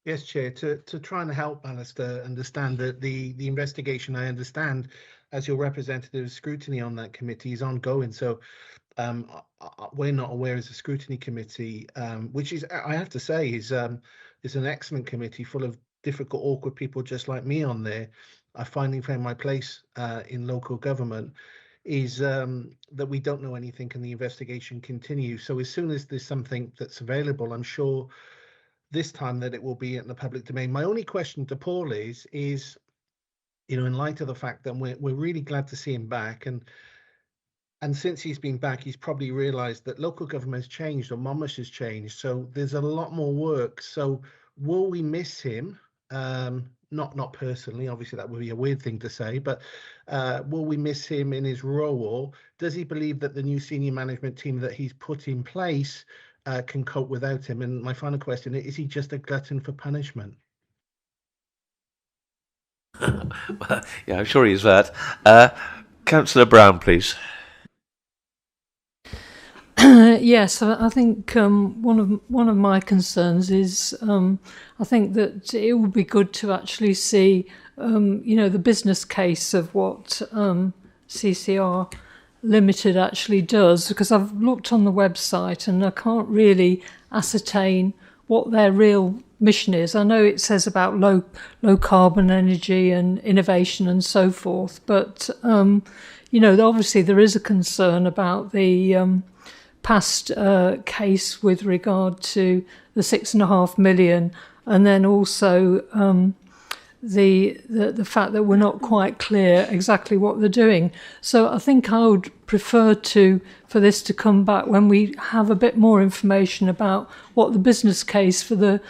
Yes, Chair. To try and help Alistair understand that the investigation, I understand, as your representative, scrutiny on that committee is ongoing. So we're not aware as a scrutiny committee, which is, I have to say, is an excellent committee full of difficult, awkward people just like me on there. I finally found my place in local government. Is that we don't know anything and the investigation continues. So as soon as there's something that's available, I'm sure this time that it will be in the public domain. My only question to Paul is in light of the fact that we're really glad to see him back, and since he's been back, he's probably realised that local government has changed, or Monmouth has changed. So there's a lot more work. So will we miss him? Not personally, obviously that would be a weird thing to say, but will we miss him in his role, or does he believe that the new senior management team that he's put in place can cope without him? And my final question, is he just a glutton for punishment? Well, yeah, I'm sure he's that. Councillor Brown, please. Yes, I think one of my concerns is I think that it would be good to actually see the business case of what CCR Limited actually does, because I've looked on the website and I can't really ascertain what their real mission is. I know it says about low carbon energy and innovation and so forth, but obviously there is a concern about the past case with regard to the 6.5 million, and then also the fact that we're not quite clear exactly what they're doing. So I think I would prefer for this to come back when we have a bit more information about what the business case for the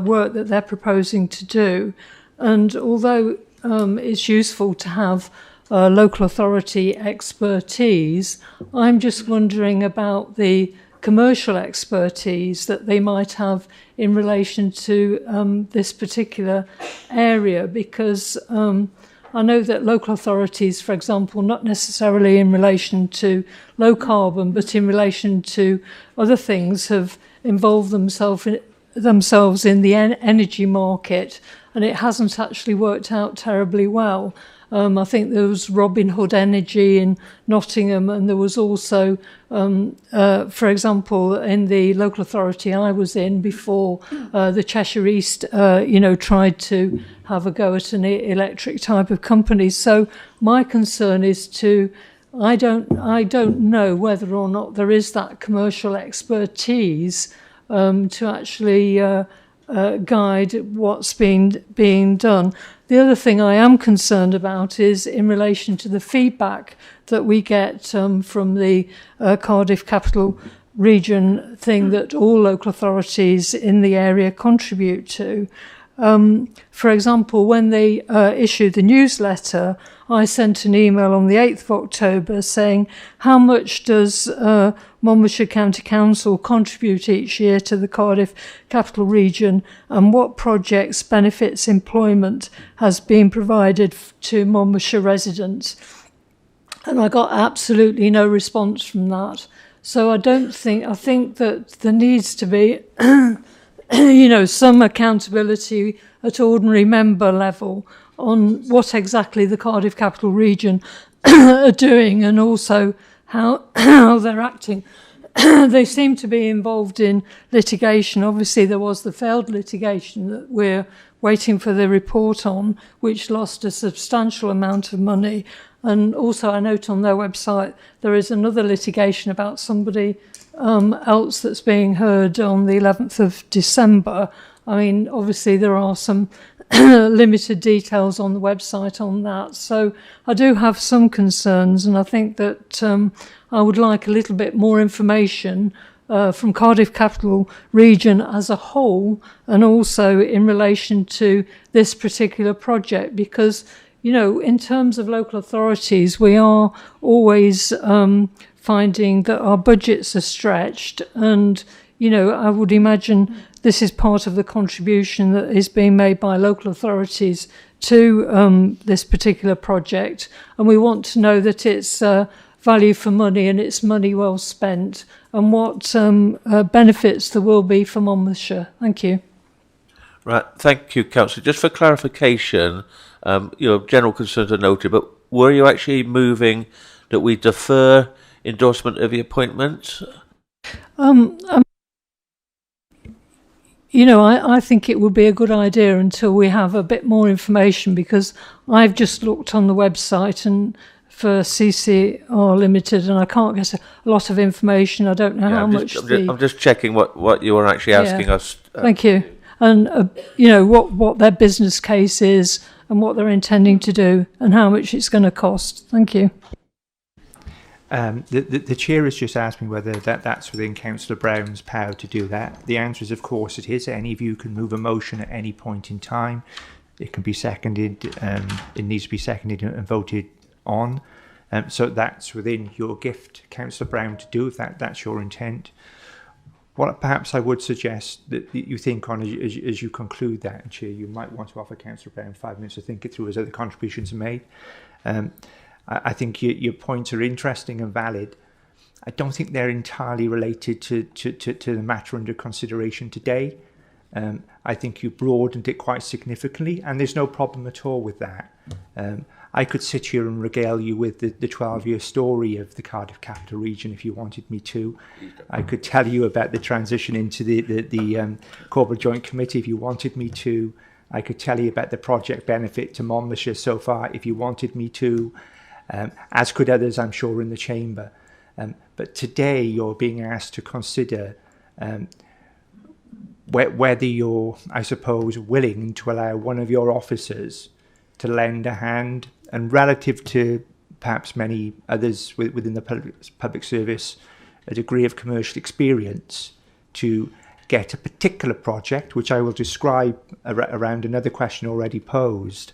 work that they're proposing to do. And although it's useful to have local authority expertise, I'm just wondering about the commercial expertise that they might have in relation to this particular area, because I know that local authorities, for example, not necessarily in relation to low carbon, but in relation to other things, have involved themselves in the energy market, and it hasn't actually worked out terribly well. I think there was Robin Hood Energy in Nottingham, and there was also, for example, in the local authority I was in before, the Cheshire East, tried to have a go at an electric type of company. So my concern is I don't know whether or not there is that commercial expertise to actually guide what's being done. The other thing I am concerned about is in relation to the feedback that we get from the Cardiff Capital Region thing that all local authorities in the area contribute to. For example, when they issued the newsletter, I sent an email on the 8th of October saying, how much does Monmouthshire County Council contribute each year to the Cardiff Capital Region, and what projects, benefits, employment has been provided to Monmouthshire residents? And I got absolutely no response from that. So I think that there needs to be some accountability at ordinary member level on what exactly the Cardiff Capital Region are doing, and also how they're acting. They seem to be involved in litigation. Obviously, there was the failed litigation that we're waiting for the report on, which lost a substantial amount of money. And also, I note on their website there is another litigation about somebody else that's being heard on the 11th of December. I mean, obviously there are some limited details on the website on that. So I do have some concerns, and I think that I would like a little bit more information from Cardiff Capital Region as a whole, and also in relation to this particular project, because, in terms of local authorities, we are always finding that our budgets are stretched, and I would imagine this is part of the contribution that is being made by local authorities to this particular project, and we want to know that it's value for money and it's money well spent, and what benefits there will be for Monmouthshire. Thank you. Right, thank you, Councillor. Just for clarification, general concerns are noted, but were you actually moving that we defer endorsement of the appointment? I think it would be a good idea until we have a bit more information, because I've just looked on the website and for CCR Limited, and I can't get a lot of information. I don't know how much. I'm just checking what you were actually asking us. Thank you. And what their business case is, and what they're intending to do, and how much it's going to cost. Thank you. The chair has just asked me whether that's within Councillor Brown's power to do that. The answer is, of course, it is. Any of you can move a motion at any point in time. It can be seconded. It needs to be seconded and voted on. So that's within your gift, Councillor Brown, to do if that's your intent. What perhaps I would suggest that you think on as you conclude that, Chair, you might want to offer Councillor Brown 5 minutes to think it through as other contributions are made. I think your points are interesting and valid. I don't think they're entirely related to the matter under consideration today. I think you broadened it quite significantly, and there's no problem at all with that. I could sit here and regale you with the 12-year story of the Cardiff Capital Region if you wanted me to. I could tell you about the transition into the Corporate Joint Committee if you wanted me to. I could tell you about the project benefit to Monmouthshire so far if you wanted me to, as could others, I'm sure, in the Chamber. But today you're being asked to consider whether you're, I suppose, willing to allow one of your officers to lend a hand, and relative to perhaps many others within the public service, a degree of commercial experience to get a particular project, which I will describe around another question already posed,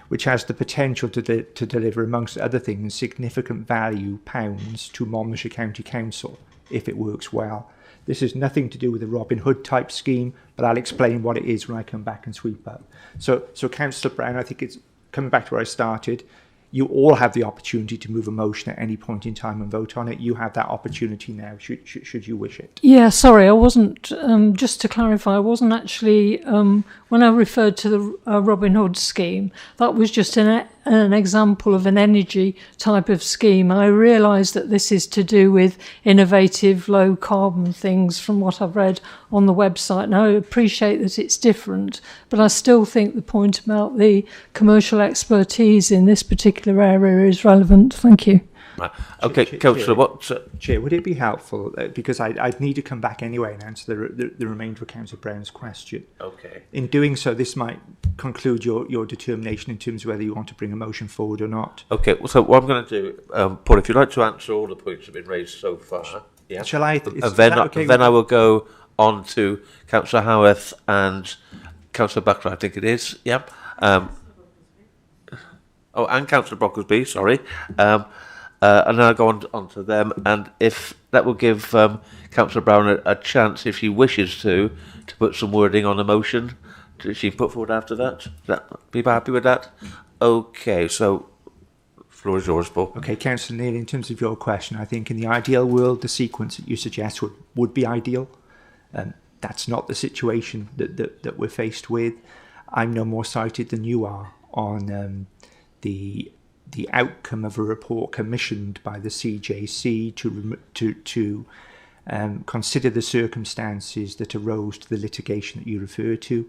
which has the potential to deliver, amongst other things, significant value, pounds, to Monmouthshire County Council, if it works well. This is nothing to do with a Robin Hood type scheme, but I'll explain what it is when I come back and sweep up. So Councillor Brown, I think it's coming back to where I started. You all have the opportunity to move a motion at any point in time and vote on it. You have that opportunity now, should you wish it. Yeah, sorry, I wasn't, just to clarify, I wasn't actually, when I referred to the Robin Hood scheme, that was just an example of an energy type of scheme. I realise that this is to do with innovative, low carbon things from what I've read on the website. And I appreciate that it's different, but I still think the point about the commercial expertise in this particular area is relevant. Thank you. Right. Okay, Councillor, what... Chair, would it be helpful, because I'd need to come back anyway and answer the remainder of Councillor Brown's question. Okay. In doing so, this might conclude your determination in terms of whether you want to bring a motion forward or not. Okay, well, so what I'm going to do, Paul, if you'd like to answer all the points that have been raised so far, yeah. Shall I? Then I will go on to Councillor Howarth and Councillor Buckler, I think it is, yeah. And Councillor Brocklesby, sorry. And then I'll go on to them, and if that will give Councillor Brown a chance, if she wishes to put some wording on a motion, to she put forward after that. Be happy with that? Okay, so floor is yours, Paul. Okay, Councillor Neal, in terms of your question, I think in the ideal world, the sequence that you suggest would be ideal. That's not the situation that we're faced with. I'm no more cited than you are on the outcome of a report commissioned by the CJC to consider the circumstances that arose to the litigation that you refer to.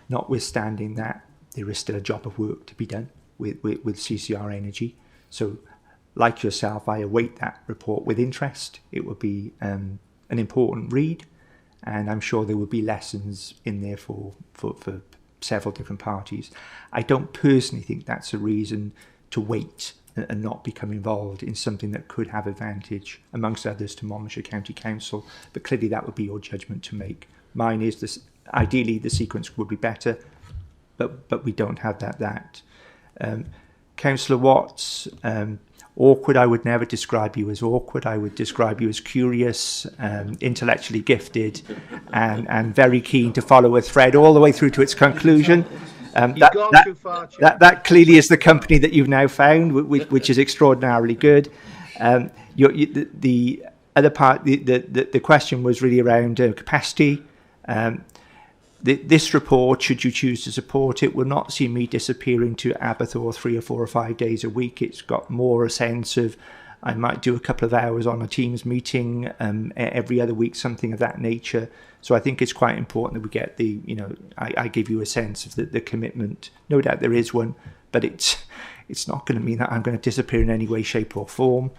Notwithstanding that, there is still a job of work to be done with CCR Energy. So, like yourself, I await that report with interest. It will be an important read, and I'm sure there will be lessons in there for several different parties. I don't personally think that's a reason to wait and not become involved in something that could have advantage, amongst others, to Monmouthshire County Council. But clearly that would be your judgment to make. Mine is this: ideally the sequence would be better, but we don't have that. Councillor Watts, awkward, I would never describe you as awkward. I would describe you as curious, intellectually gifted, and very keen to follow a thread all the way through to its conclusion. That clearly is the company that you've now found, which is extraordinarily good. The other part, the question was really around capacity. This report, should you choose to support it, will not see me disappearing to Aberthaw 3 or 4 or 5 days a week. It's got more a sense of I might do a couple of hours on a Teams meeting every other week, something of that nature. So I think it's quite important that we get I give you a sense of the commitment. No doubt there is one, but it's not going to mean that I'm going to disappear in any way, shape or form.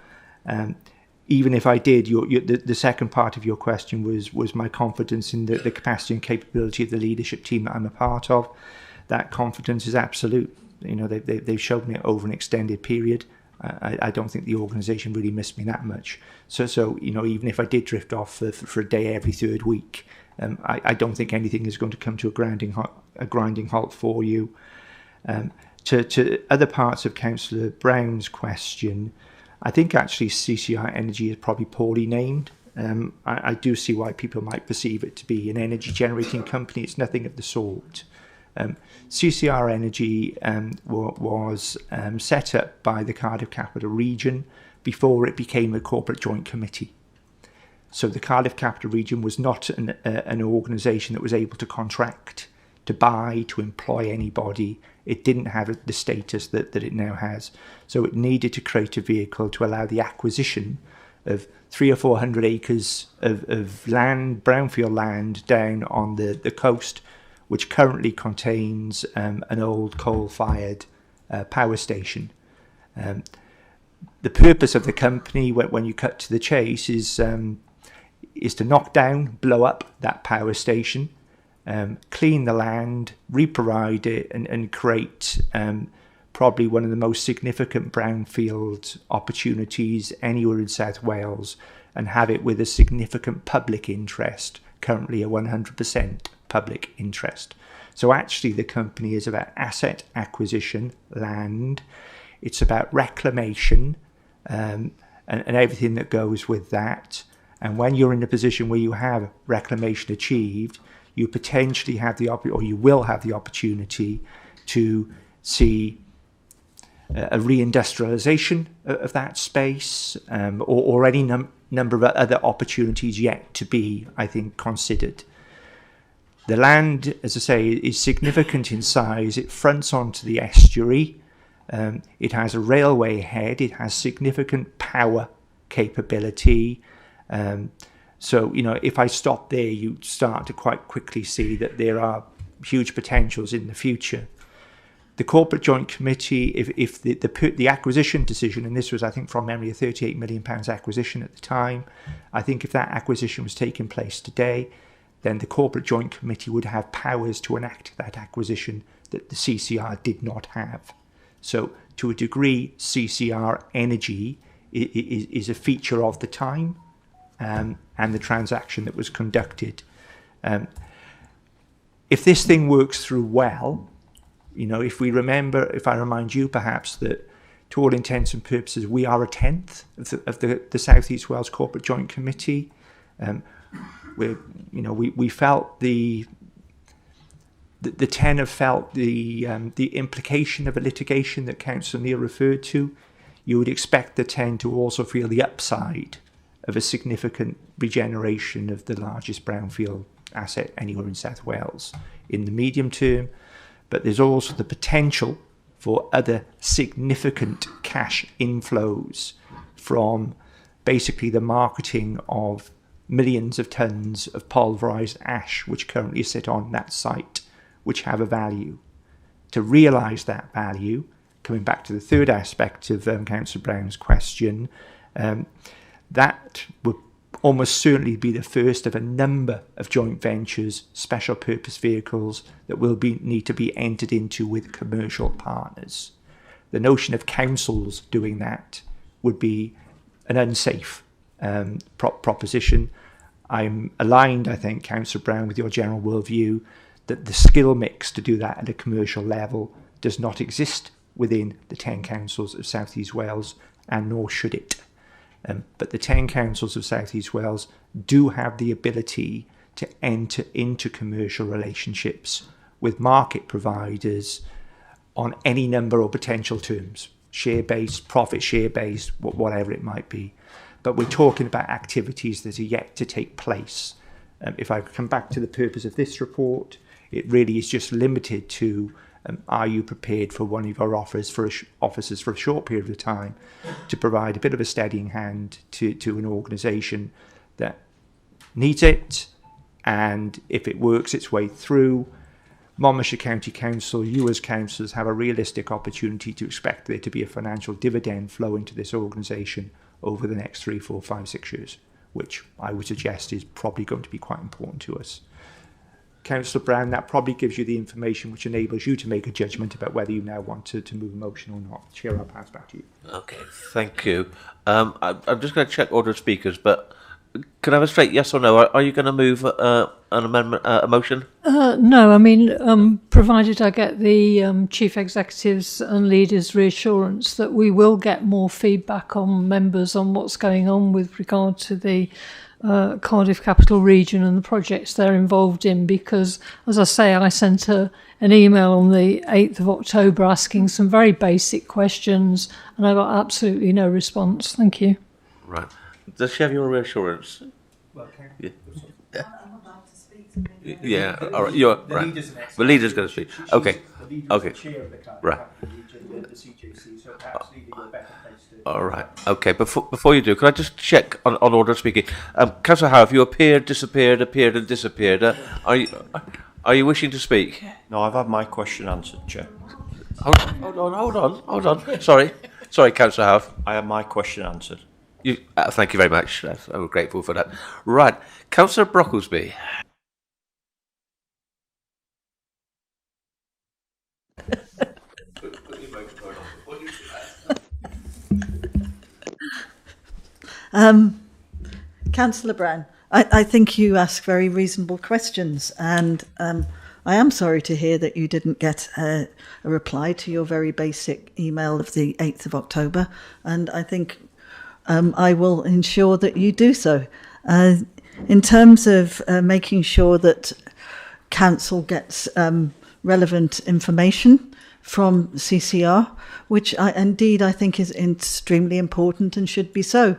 Even if I did, the second part of your question was my confidence in the capacity and capability of the leadership team that I'm a part of. That confidence is absolute. They've showed me over an extended period. I don't think the organisation really missed me that much. So even if I did drift off for a day every third week, I don't think anything is going to come to a grinding halt for you. To other parts of Councillor Brown's question, I think actually CCR Energy is probably poorly named. I do see why people might perceive it to be an energy generating company. It's nothing of the sort. CCR Energy was set up by the Cardiff Capital Region before it became a corporate joint committee. So the Cardiff Capital Region was not an organisation that was able to contract, to buy, to employ anybody. It didn't have the status that it now has. So it needed to create a vehicle to allow the acquisition of 300 or 400 acres of land, brownfield land, down on the coast, which currently contains an old coal-fired power station. The purpose of the company, when you cut to the chase, is to knock down, blow up that power station, clean the land, reprovide it, and create probably one of the most significant brownfield opportunities anywhere in South Wales, and have it with a significant public interest, currently a 100% public interest. So actually the company is about asset acquisition, land, it's about reclamation, and everything that goes with that. And when you're in a position where you have reclamation achieved, you potentially have you will have the opportunity to see a reindustrialization of that space, or any number of other opportunities yet to be, I think, considered. The land, as I say, is significant in size. It fronts onto the estuary. It has a railway head. It has significant power capability. So, if I stop there, you start to quite quickly see that there are huge potentials in the future. The Corporate Joint Committee, if the acquisition decision, and this was, I think, from memory, a £38 million acquisition at the time, I think if that acquisition was taking place today, then the Corporate Joint Committee would have powers to enact that acquisition that the CCR did not have. So, to a degree, CCR Energy is a feature of the time and the transaction that was conducted. If this thing works through well, if I remind you perhaps that to all intents and purposes, we are a tenth of the South East Wales Corporate Joint Committee. We felt the TEN have felt the implication of a litigation that Councillor Neil referred to. You would expect the TEN to also feel the upside of a significant regeneration of the largest brownfield asset anywhere in South Wales in the medium term. But there's also the potential for other significant cash inflows from basically the marketing of millions of tons of pulverised ash which currently sit on that site, which have a value. To realise that value, coming back to the third aspect of Councillor Brown's question, that would almost certainly be the first of a number of joint ventures, special purpose vehicles that will need to be entered into with commercial partners. The notion of councils doing that would be an unsafe proposition. I'm aligned, I think, Councillor Brown, with your general worldview that the skill mix to do that at a commercial level does not exist within the 10 councils of South East Wales, and nor should it. But the 10 councils of South East Wales do have the ability to enter into commercial relationships with market providers on any number of potential terms, share-based, profit share-based, whatever it might be. But we're talking about activities that are yet to take place. If I come back to the purpose of this report, it really is just limited to are you prepared for one of our officers for a short period of time to provide a bit of a steadying hand to an organisation that needs it, and if it works its way through, Monmouthshire County Council, you as councillors have a realistic opportunity to expect there to be a financial dividend flow into this organisation over the next 3, 4, 5, 6 years, which I would suggest is probably going to be quite important to us. Councillor Brown, that probably gives you the information which enables you to make a judgment about whether you now want to move a motion or not. Chair, I'll pass back to you. Okay, thank you. I'm just going to check order of speakers, but can I have a straight yes or no? Are you going to move an amendment, a motion? No, I mean, provided I get the Chief Executives and Leaders' reassurance that we will get more feedback on members on what's going on with regard to the Cardiff Capital Region and the projects they're involved in, because, as I say, I sent an email on the 8th of October asking some very basic questions, and I got absolutely no response. Thank you. Right. Does she have your reassurance? Well, yeah. I'm about to speak to me. Yeah, all right. You're right. The leader's going to speak. Okay. Okay. Right. So perhaps Leader, you're better placed to... All right. Okay. Before you do, can I just check on order of speaking? Councillor Howe, you appeared, disappeared, appeared, and disappeared. Are you wishing to speak? No, I've had my question answered, Chair. Hold on. Sorry, Councillor Howe. I have my question answered. Thank you very much. I'm grateful for that. Right, Councillor Brocklesby. Councillor Brown, I think you ask very reasonable questions, and I am sorry to hear that you didn't get a reply to your very basic email of the 8th of October, and I think I will ensure that you do so. In terms of making sure that Council gets relevant information from CCR, which I think is extremely important and should be so.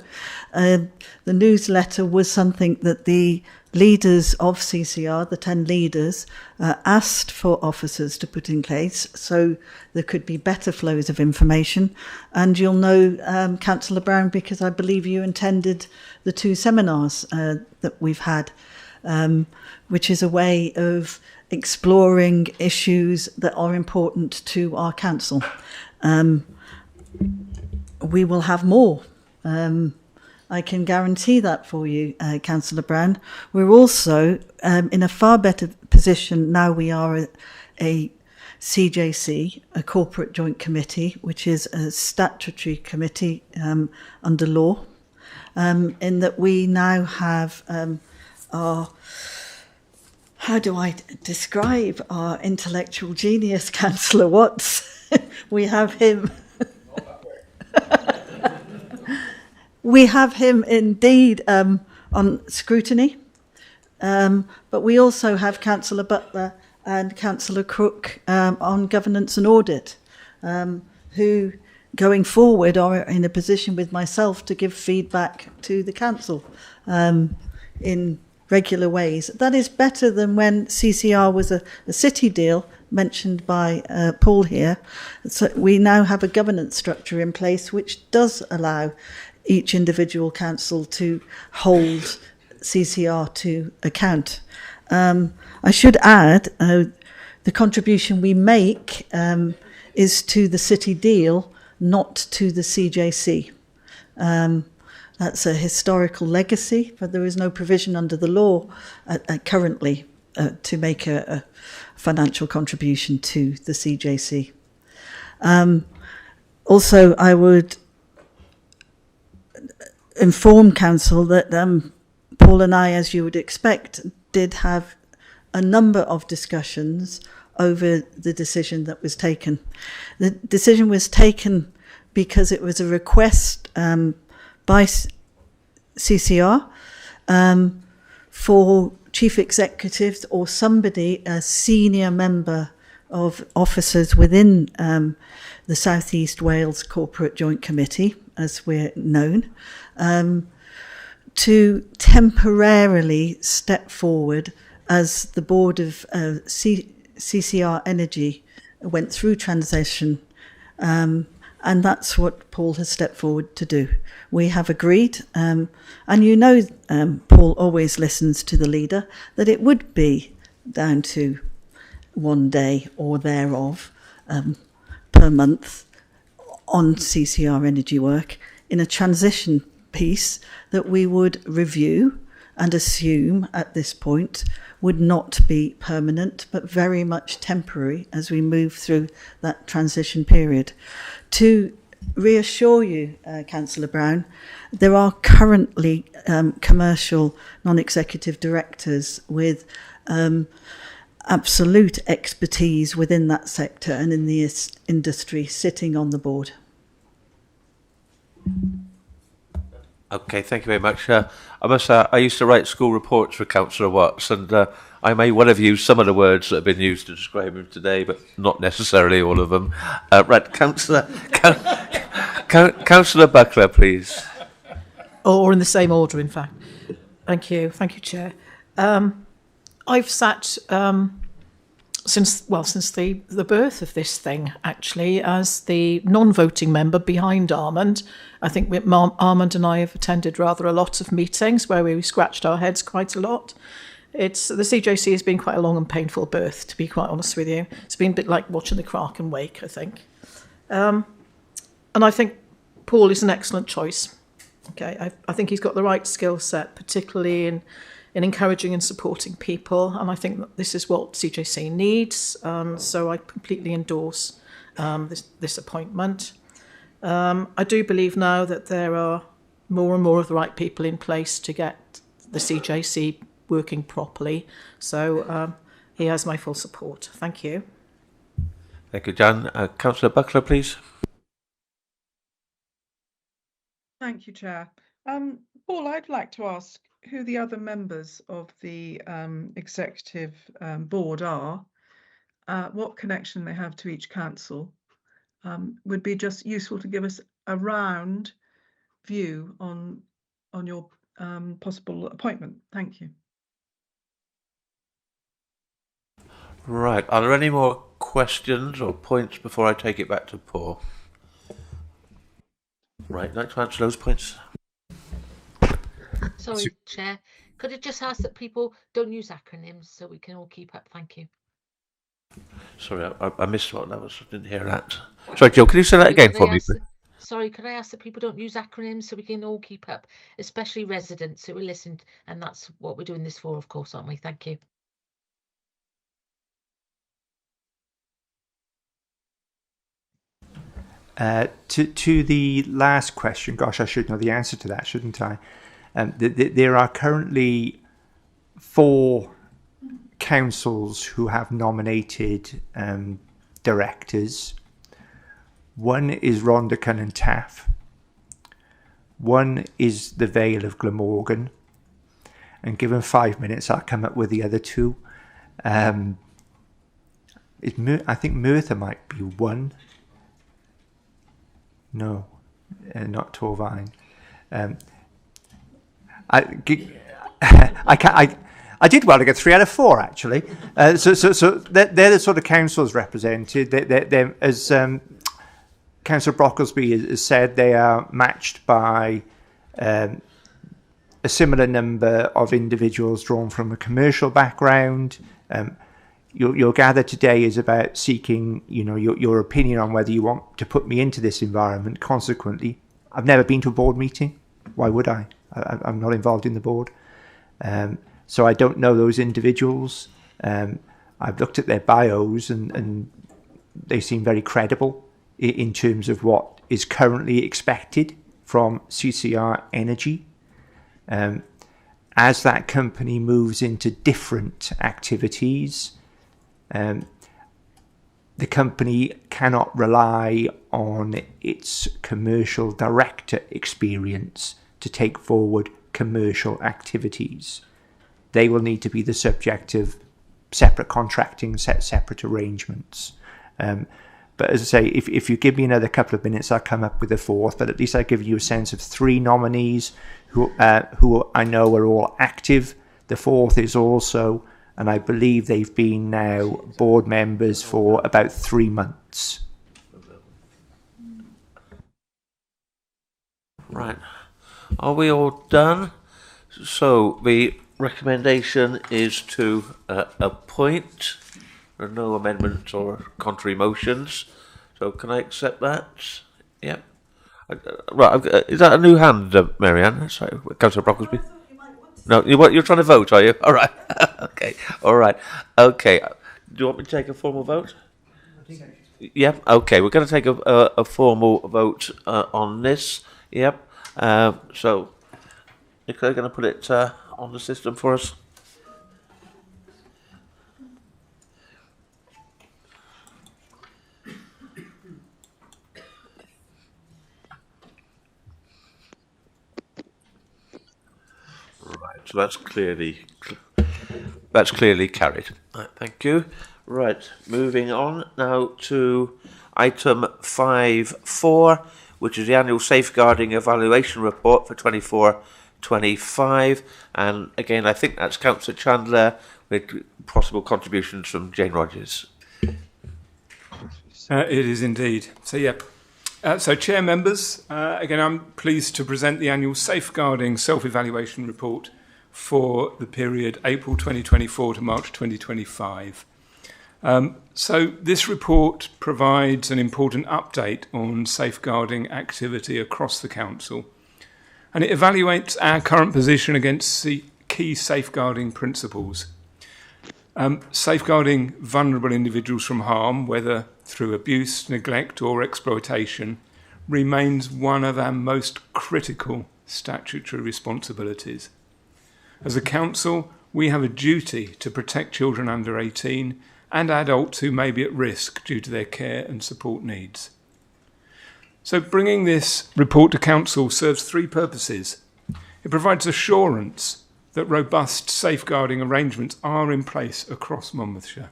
The newsletter was something that the leaders of CCR, the 10 leaders, asked for officers to put in place so there could be better flows of information. And you'll know, Councillor Brown, because I believe you attended the 2 seminars that we've had, which is a way of exploring issues that are important to our council. We will have more. I can guarantee that for you, Councillor Brown. We're also in a far better position now. We are a CJC, a corporate joint committee, which is a statutory committee under law, in that we now have our... How do I describe our intellectual genius, Councillor Watts? We have him. We have him indeed on scrutiny, but we also have Councillor Butler and Councillor Crook on governance and audit, who going forward are in a position with myself to give feedback to the council in regular ways. That is better than when CCR was a city deal mentioned by Paul here. So we now have a governance structure in place which does allow each individual council to hold CCR to account. I should add the contribution we make is to the city deal, not to the CJC. That's a historical legacy, but there is no provision under the law currently to make a financial contribution to the CJC. Also, I would inform Council that Paul and I, as you would expect, did have a number of discussions over the decision that was taken. The decision was taken because it was a request by CCR for chief executives or somebody, a senior member of officers within the South East Wales Corporate Joint Committee, as we're known, to temporarily step forward as the board of CCR Energy went through transition. And that's what Paul has stepped forward to do. We have agreed, and you know Paul always listens to the leader, that it would be down to 1 day or thereof per month on CCR Energy work in a transition piece that we would review and assume at this point would not be permanent, but very much temporary as we move through that transition period. To reassure you, Councillor Brown, there are currently commercial non-executive directors with absolute expertise within that sector and in the industry sitting on the board. Okay, thank you very much. I must say, I used to write school reports for Councillor Watts, and I may well have used some of the words that have been used to describe him today, but not necessarily all of them. Right, Councillor Buckler, please. Or in the same order, in fact. Thank you, Chair. I've sat since the birth of this thing, actually, as the non-voting member behind Armand. I think Armand and I have attended rather a lot of meetings where we scratched our heads quite a lot. The CJC has been quite a long and painful birth, to be quite honest with you. It's been a bit like watching the Kraken wake, I think. And I think Paul is an excellent choice. Okay, I think he's got the right skill set, particularly in encouraging and supporting people, and I think that this is what CJC needs. So I completely endorse this appointment. I do believe now that there are more and more of the right people in place to get the CJC working properly. So he has my full support. Thank you. Thank you, Jan. Councillor Buckler, please. Thank you, Chair. Paul, I'd like to ask who the other members of the executive board are, what connection they have to each council. Would be just useful to give us a round view on your possible appointment. Thank you. Right. Are there any more questions or points before I take it back to Paul? Right. Like to answer those points. Sorry, Chair. Could I just ask that people don't use acronyms so we can all keep up? Thank you. Sorry, I missed what that was. I didn't hear that. Sorry, Joe, can you say that again for me, please? Sorry, could I ask that people don't use acronyms so we can all keep up, especially residents who will listen, and that's what we're doing this for, of course, aren't we? Thank you. To the last question, gosh, I should know the answer to that, shouldn't I? There are currently 4 councils who have nominated directors. One is Rhondda and Taff. One is the Vale of Glamorgan. And given 5 minutes, I'll come up with the other 2. I think Merthyr might be one. No, not Torvine. I did well to get 3 out of 4 actually. So they're the sort of councils represented. They're, as Councillor Brocklesby has said, they are matched by a similar number of individuals drawn from a commercial background. Your gather today is about seeking, your opinion on whether you want to put me into this environment. Consequently, I've never been to a board meeting. Why would I? I'm not involved in the board. So I don't know those individuals. I've looked at their bios and they seem very credible in terms of what is currently expected from CCR Energy. As that company moves into different activities, the company cannot rely on its commercial director experience to take forward commercial activities. They will need to be the subject of separate contracting, separate arrangements. But as I say, if you give me another couple of minutes, I'll come up with a 4th, but at least I give you a sense of 3 nominees who I know are all active. The 4th is also, and I believe they've been now board members for about 3 months. Right. Are we all done? So the recommendation is to appoint. There are no amendments or contrary motions. So can I accept that? Yep. Right. Is that a new hand, Marianne? Sorry, Councillor Brocklesby. No, you're trying to vote, are you? All right. Okay. All right. Okay. Do you want me to take a formal vote? Yep. Okay. We're going to take a formal vote on this. Yep. So, Nicola, going to put it on the system for us. so that's clearly carried. Right, thank you. Right, moving on now to item 5.4, which is the annual safeguarding evaluation report for 24-25, and again I think that's Councillor Chandler with possible contributions from Jane Rogers. It is indeed. So, yep. So, Chair members, again, I'm pleased to present the annual safeguarding self-evaluation report for the period April 2024 to March 2025. So, this report provides an important update on safeguarding activity across the Council, and it evaluates our current position against the key safeguarding principles. Safeguarding vulnerable individuals from harm, whether through abuse, neglect or exploitation, remains one of our most critical statutory responsibilities. As a council, we have a duty to protect children under 18 and adults who may be at risk due to their care and support needs. So bringing this report to council serves three purposes. It provides assurance that robust safeguarding arrangements are in place across Monmouthshire.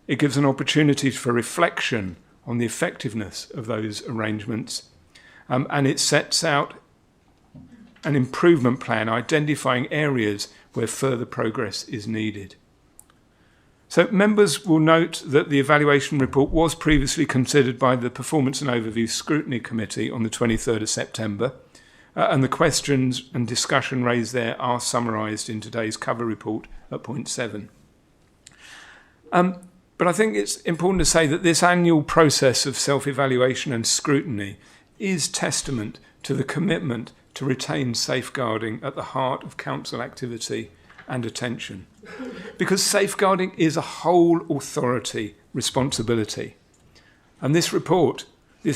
It gives an opportunity for reflection on the effectiveness of those arrangements, and it sets out an improvement plan identifying areas where further progress is needed. So members will note that the evaluation report was previously considered by the Performance and Overview Scrutiny Committee on the 23rd of September, and the questions and discussion raised there are summarised in today's cover report at point 7. But I think it's important to say that this annual process of self-evaluation and scrutiny is testament to the commitment to retain safeguarding at the heart of council activity and attention. Because safeguarding is a whole authority responsibility. And this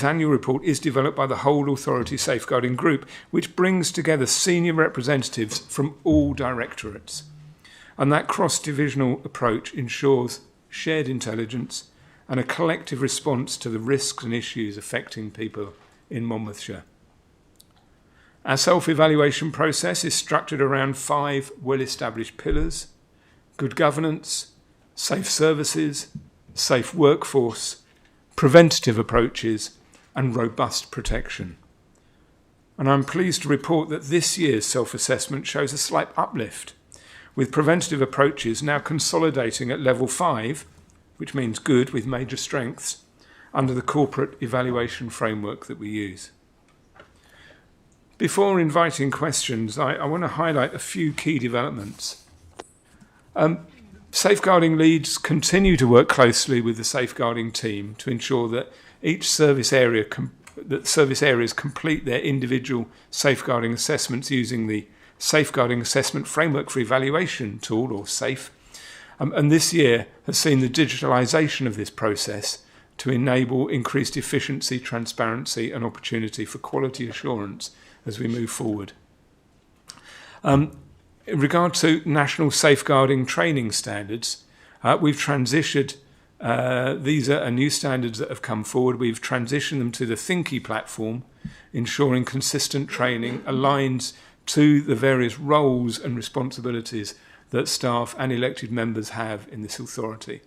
annual report, is developed by the whole authority safeguarding group, which brings together senior representatives from all directorates. And that cross-divisional approach ensures shared intelligence and a collective response to the risks and issues affecting people in Monmouthshire. Our self-evaluation process is structured around 5 well-established pillars: good governance, safe services, safe workforce, preventative approaches, and robust protection. And I'm pleased to report that this year's self-assessment shows a slight uplift, with preventative approaches now consolidating at level 5, which means good with major strengths, under the corporate evaluation framework that we use. Before inviting questions, I want to highlight a few key developments. Safeguarding leads continue to work closely with the safeguarding team to ensure that each service areas complete their individual safeguarding assessments using the Safeguarding Assessment Framework for Evaluation tool, or SAFE, and this year has seen the digitalisation of this process to enable increased efficiency, transparency and opportunity for quality assurance as we move forward. In regard to national safeguarding training standards, we've transitioned, these are new standards that have come forward, we've transitioned them to the Thinky platform, ensuring consistent training aligns to the various roles and responsibilities that staff and elected members have in this authority.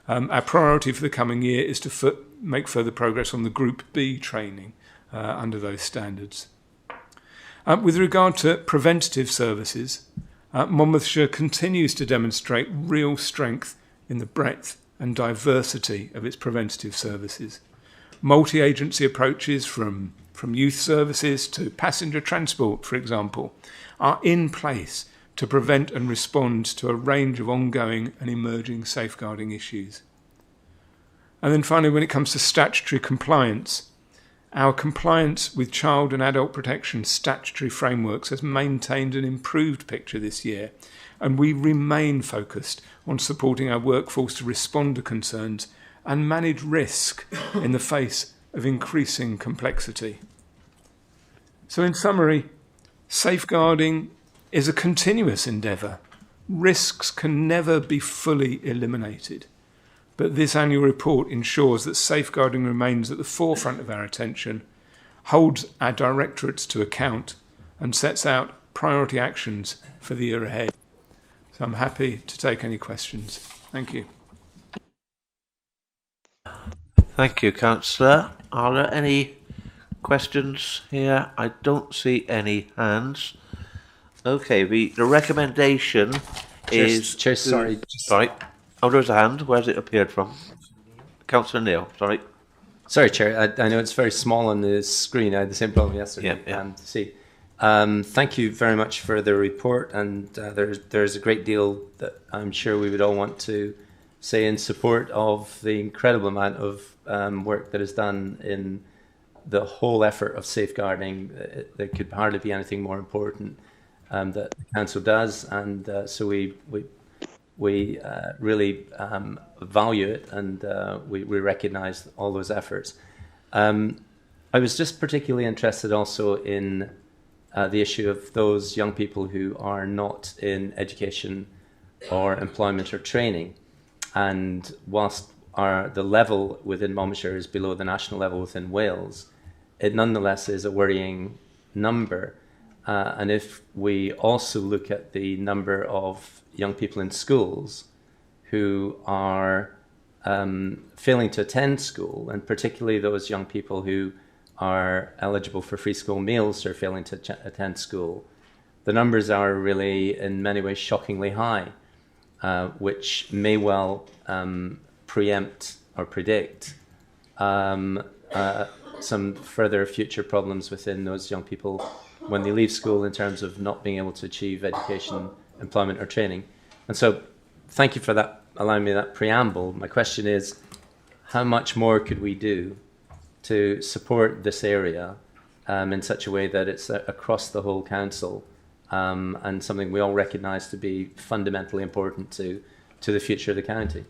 Our priority for the coming year is to make further progress on the Group B training under those standards. With regard to preventative services, Monmouthshire continues to demonstrate real strength in the breadth and diversity of its preventative services. Multi-agency approaches from youth services to passenger transport, for example, are in place to prevent and respond to a range of ongoing and emerging safeguarding issues. And then finally, when it comes to statutory compliance, our compliance with child and adult protection statutory frameworks has maintained an improved picture this year, and we remain focused on supporting our workforce to respond to concerns and manage risk in the face of increasing complexity. So in summary, safeguarding is a continuous endeavour. Risks can never be fully eliminated, but this annual report ensures that safeguarding remains at the forefront of our attention, holds our directorates to account, and sets out priority actions for the year ahead. So I'm happy to take any questions. Thank you. Thank you, Councillor. Are there any questions here? I don't see any hands. Okay, the recommendation is... Chair, sorry. Sorry. Oh, there's a hand. Where's it appeared from? Councillor Neil, sorry. Sorry, Chair. I know it's very small on the screen. I had the same problem yesterday. Yeah. See. Thank you very much for the report, and there's a great deal that I'm sure we would all want to say in support of the incredible amount of work that is done in the whole effort of safeguarding. There could hardly be anything more important that the council does, and so we really value it, and we recognise all those efforts. I was just particularly interested also in the issue of those young people who are not in education or employment or training. And whilst the level within Monmouthshire is below the national level within Wales, it nonetheless is a worrying number. And if we also look at the number of young people in schools who are failing to attend school, and particularly those young people who are eligible for free school meals or failing to attend school, the numbers are really in many ways shockingly high, which may well preempt or predict some further future problems within those young people when they leave school in terms of not being able to achieve education, employment or training. And so thank you for that, allowing me that preamble. My question is, how much more could we do to support this area in such a way that it's across the whole council and something we all recognise to be fundamentally important to the future of the county?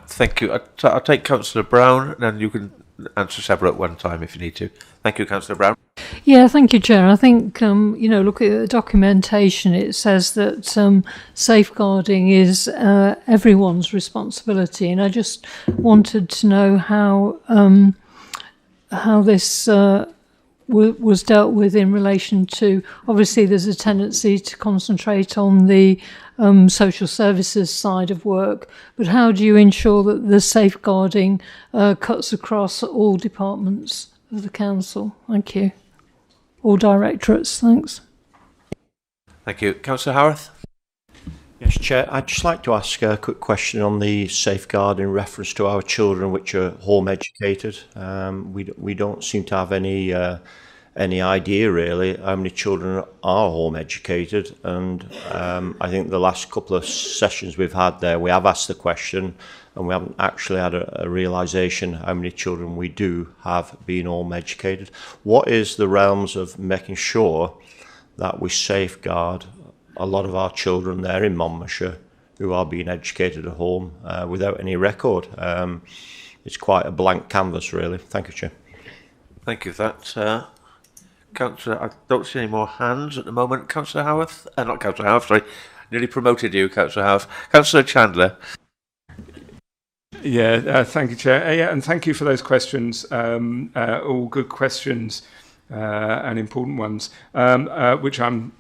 Thank you. I'll take Councillor Brown, and then you can answer several at one time if you need to. Thank you, Councillor Brown. Yeah, thank you, Chair. I think, look at the documentation. It says that safeguarding is everyone's responsibility, and I just wanted to know how this was dealt with in relation to, obviously there's a tendency to concentrate on the social services side of work, but how do you ensure that the safeguarding cuts across all departments of the council? Thank you. All directorates, thanks. Thank you. Councillor Howarth? Yes, Chair. I'd just like to ask a quick question on the safeguard in reference to our children which are home educated. We don't seem to have any idea really how many children are home educated, and I think the last couple of sessions we've had there, we have asked the question and we haven't actually had a realisation how many children we do have being home educated. What is the realms of making sure that we safeguard a lot of our children there in Monmouthshire who are being educated at home without any record? It's quite a blank canvas really. Thank you, Chair. Thank you for that. Councillor, I don't see any more hands at the moment. Councillor Howarth? Not Councillor Howarth, sorry. Nearly promoted you, Councillor Howarth. Councillor Chandler. Yeah, thank you, Chair. Yeah, and thank you for those questions. All good questions and important ones, which I'm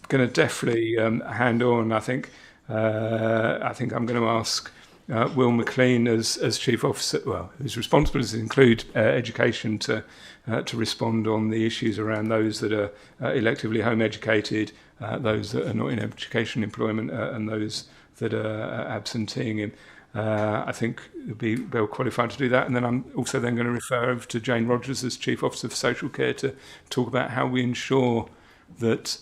going to definitely hand on. I think I'm going to ask Will McLean as Chief Officer, well, whose responsibilities include education, to respond on the issues around those that are electively home educated, those that are not in education employment, and those that are absenteeing him. I think he'll be well qualified to do that. And then I'm also then going to refer over to Jane Rogers as Chief Officer for Social Care to talk about how we ensure that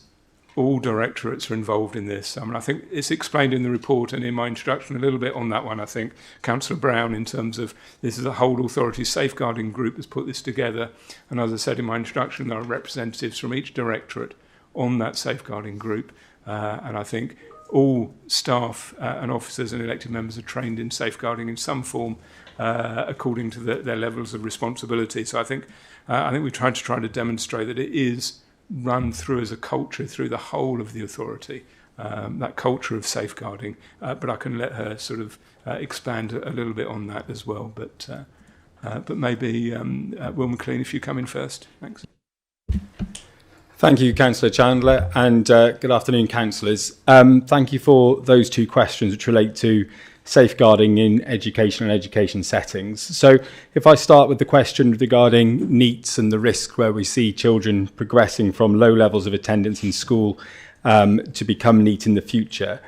all directorates are involved in this. I mean, I think it's explained in the report and in my introduction a little bit on that one. I think Councillor Brown, in terms of this is a whole authority safeguarding group that's put this together. And as I said in my introduction, there are representatives from each directorate on that safeguarding group. And I think all staff and officers and elected members are trained in safeguarding in some form according to their levels of responsibility. So I think we've tried to demonstrate that it is run through as a culture through the whole of the authority, that culture of safeguarding. But I can let her sort of expand a little bit on that as well. But maybe Will McLean, if you come in first. Thanks. Thank you, Councillor Chandler, and good afternoon, councillors. Thank you for those two questions which relate to safeguarding in education and education settings. So if I start with the question regarding NEETs and the risk where we see children progressing from low levels of attendance in school to become NEET in the future,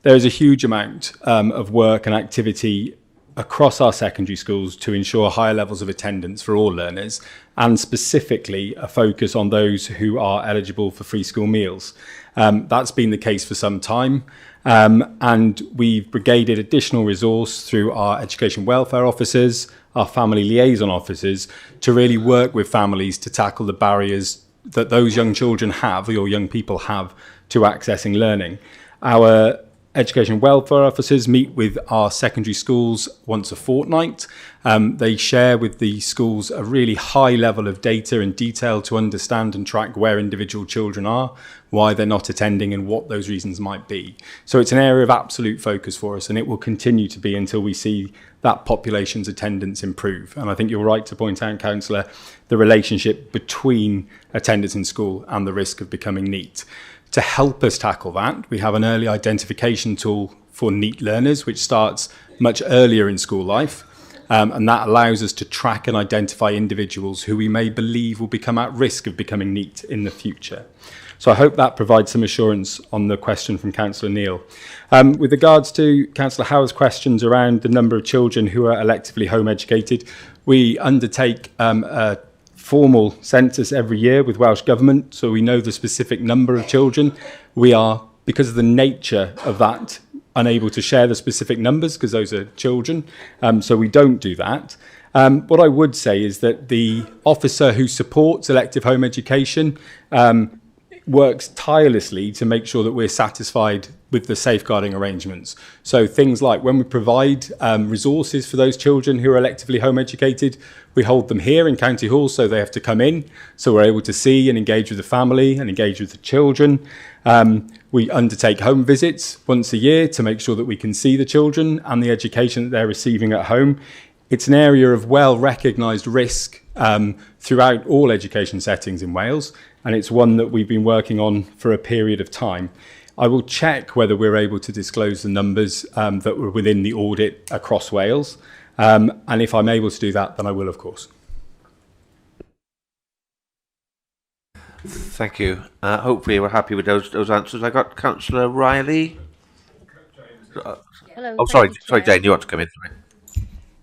there is a huge amount of work and activity across our secondary schools to ensure higher levels of attendance for all learners, and specifically a focus on those who are eligible for free school meals. That's been the case for some time, and we've brigaded additional resource through our education welfare officers, our family liaison officers, to really work with families to tackle the barriers that those young children have, or young people have, to accessing learning. Our education welfare officers meet with our secondary schools once a fortnight. They share with the schools a really high level of data and detail to understand and track where individual children are, why they're not attending, and what those reasons might be. So it's an area of absolute focus for us, and it will continue to be until we see that population's attendance improve. And I think you're right to point out, Councillor, the relationship between attendance in school and the risk of becoming NEET. To help us tackle that, we have an early identification tool for NEET learners, which starts much earlier in school life. And that allows us to track and identify individuals who we may believe will become at risk of becoming NEET in the future. So I hope that provides some assurance on the question from Councillor Neil. With regards to Councillor Howard's questions around the number of children who are electively home educated, we undertake a formal census every year with Welsh Government, so we know the specific number of children. We are, because of the nature of that, unable to share the specific numbers because those are children, so we don't do that. What I would say is that the officer who supports elective home education works tirelessly to make sure that we're satisfied with the safeguarding arrangements. So things like when we provide resources for those children who are electively home educated, we hold them here in County Hall, so they have to come in, so we're able to see and engage with the family and engage with the children. We undertake home visits once a year to make sure that we can see the children and the education that they're receiving at home. It's an area of well-recognised risk throughout all education settings in Wales, and it's one that we've been working on for a period of time. I will check whether we're able to disclose the numbers that were within the audit across Wales, and if I'm able to do that, then I will, of course. Thank you. Hopefully we're happy with those answers. I got Councillor Riley. Hello. Oh, sorry, Jane, you want to come in? Sorry.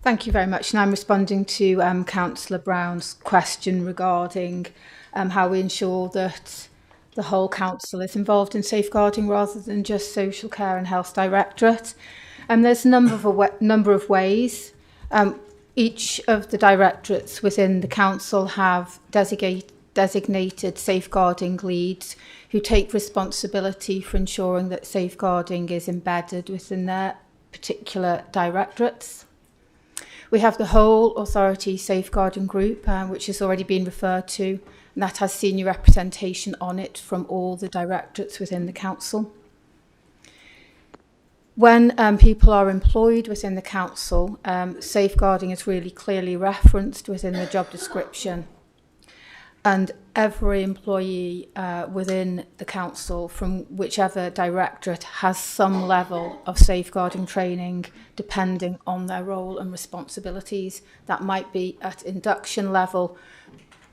Thank you very much. And I'm responding to Councillor Brown's question regarding how we ensure that the whole council is involved in safeguarding rather than just social care and health directorate. There's a number of ways. Each of the directorates within the council have designated safeguarding leads who take responsibility for ensuring that safeguarding is embedded within their particular directorates. We have the whole authority safeguarding group, which has already been referred to, and that has senior representation on it from all the directorates within the council. When people are employed within the council, safeguarding is really clearly referenced within the job description. And every employee within the council from whichever directorate has some level of safeguarding training depending on their role and responsibilities. That might be at induction level,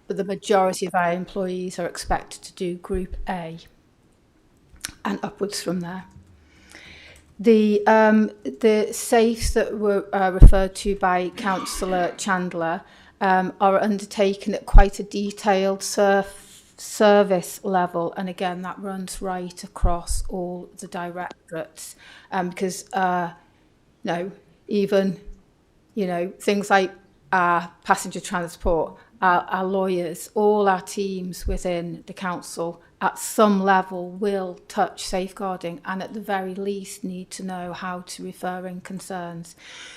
but the majority of our employees are expected to do Group A and upwards from there. The safes that were referred to by Councillor Chandler are undertaken at quite a detailed service level, and again that runs right across all the directorates, because even things like our passenger transport, our lawyers, all our teams within the council at some level will touch safeguarding, and at the very least need to know how to refer in concerns.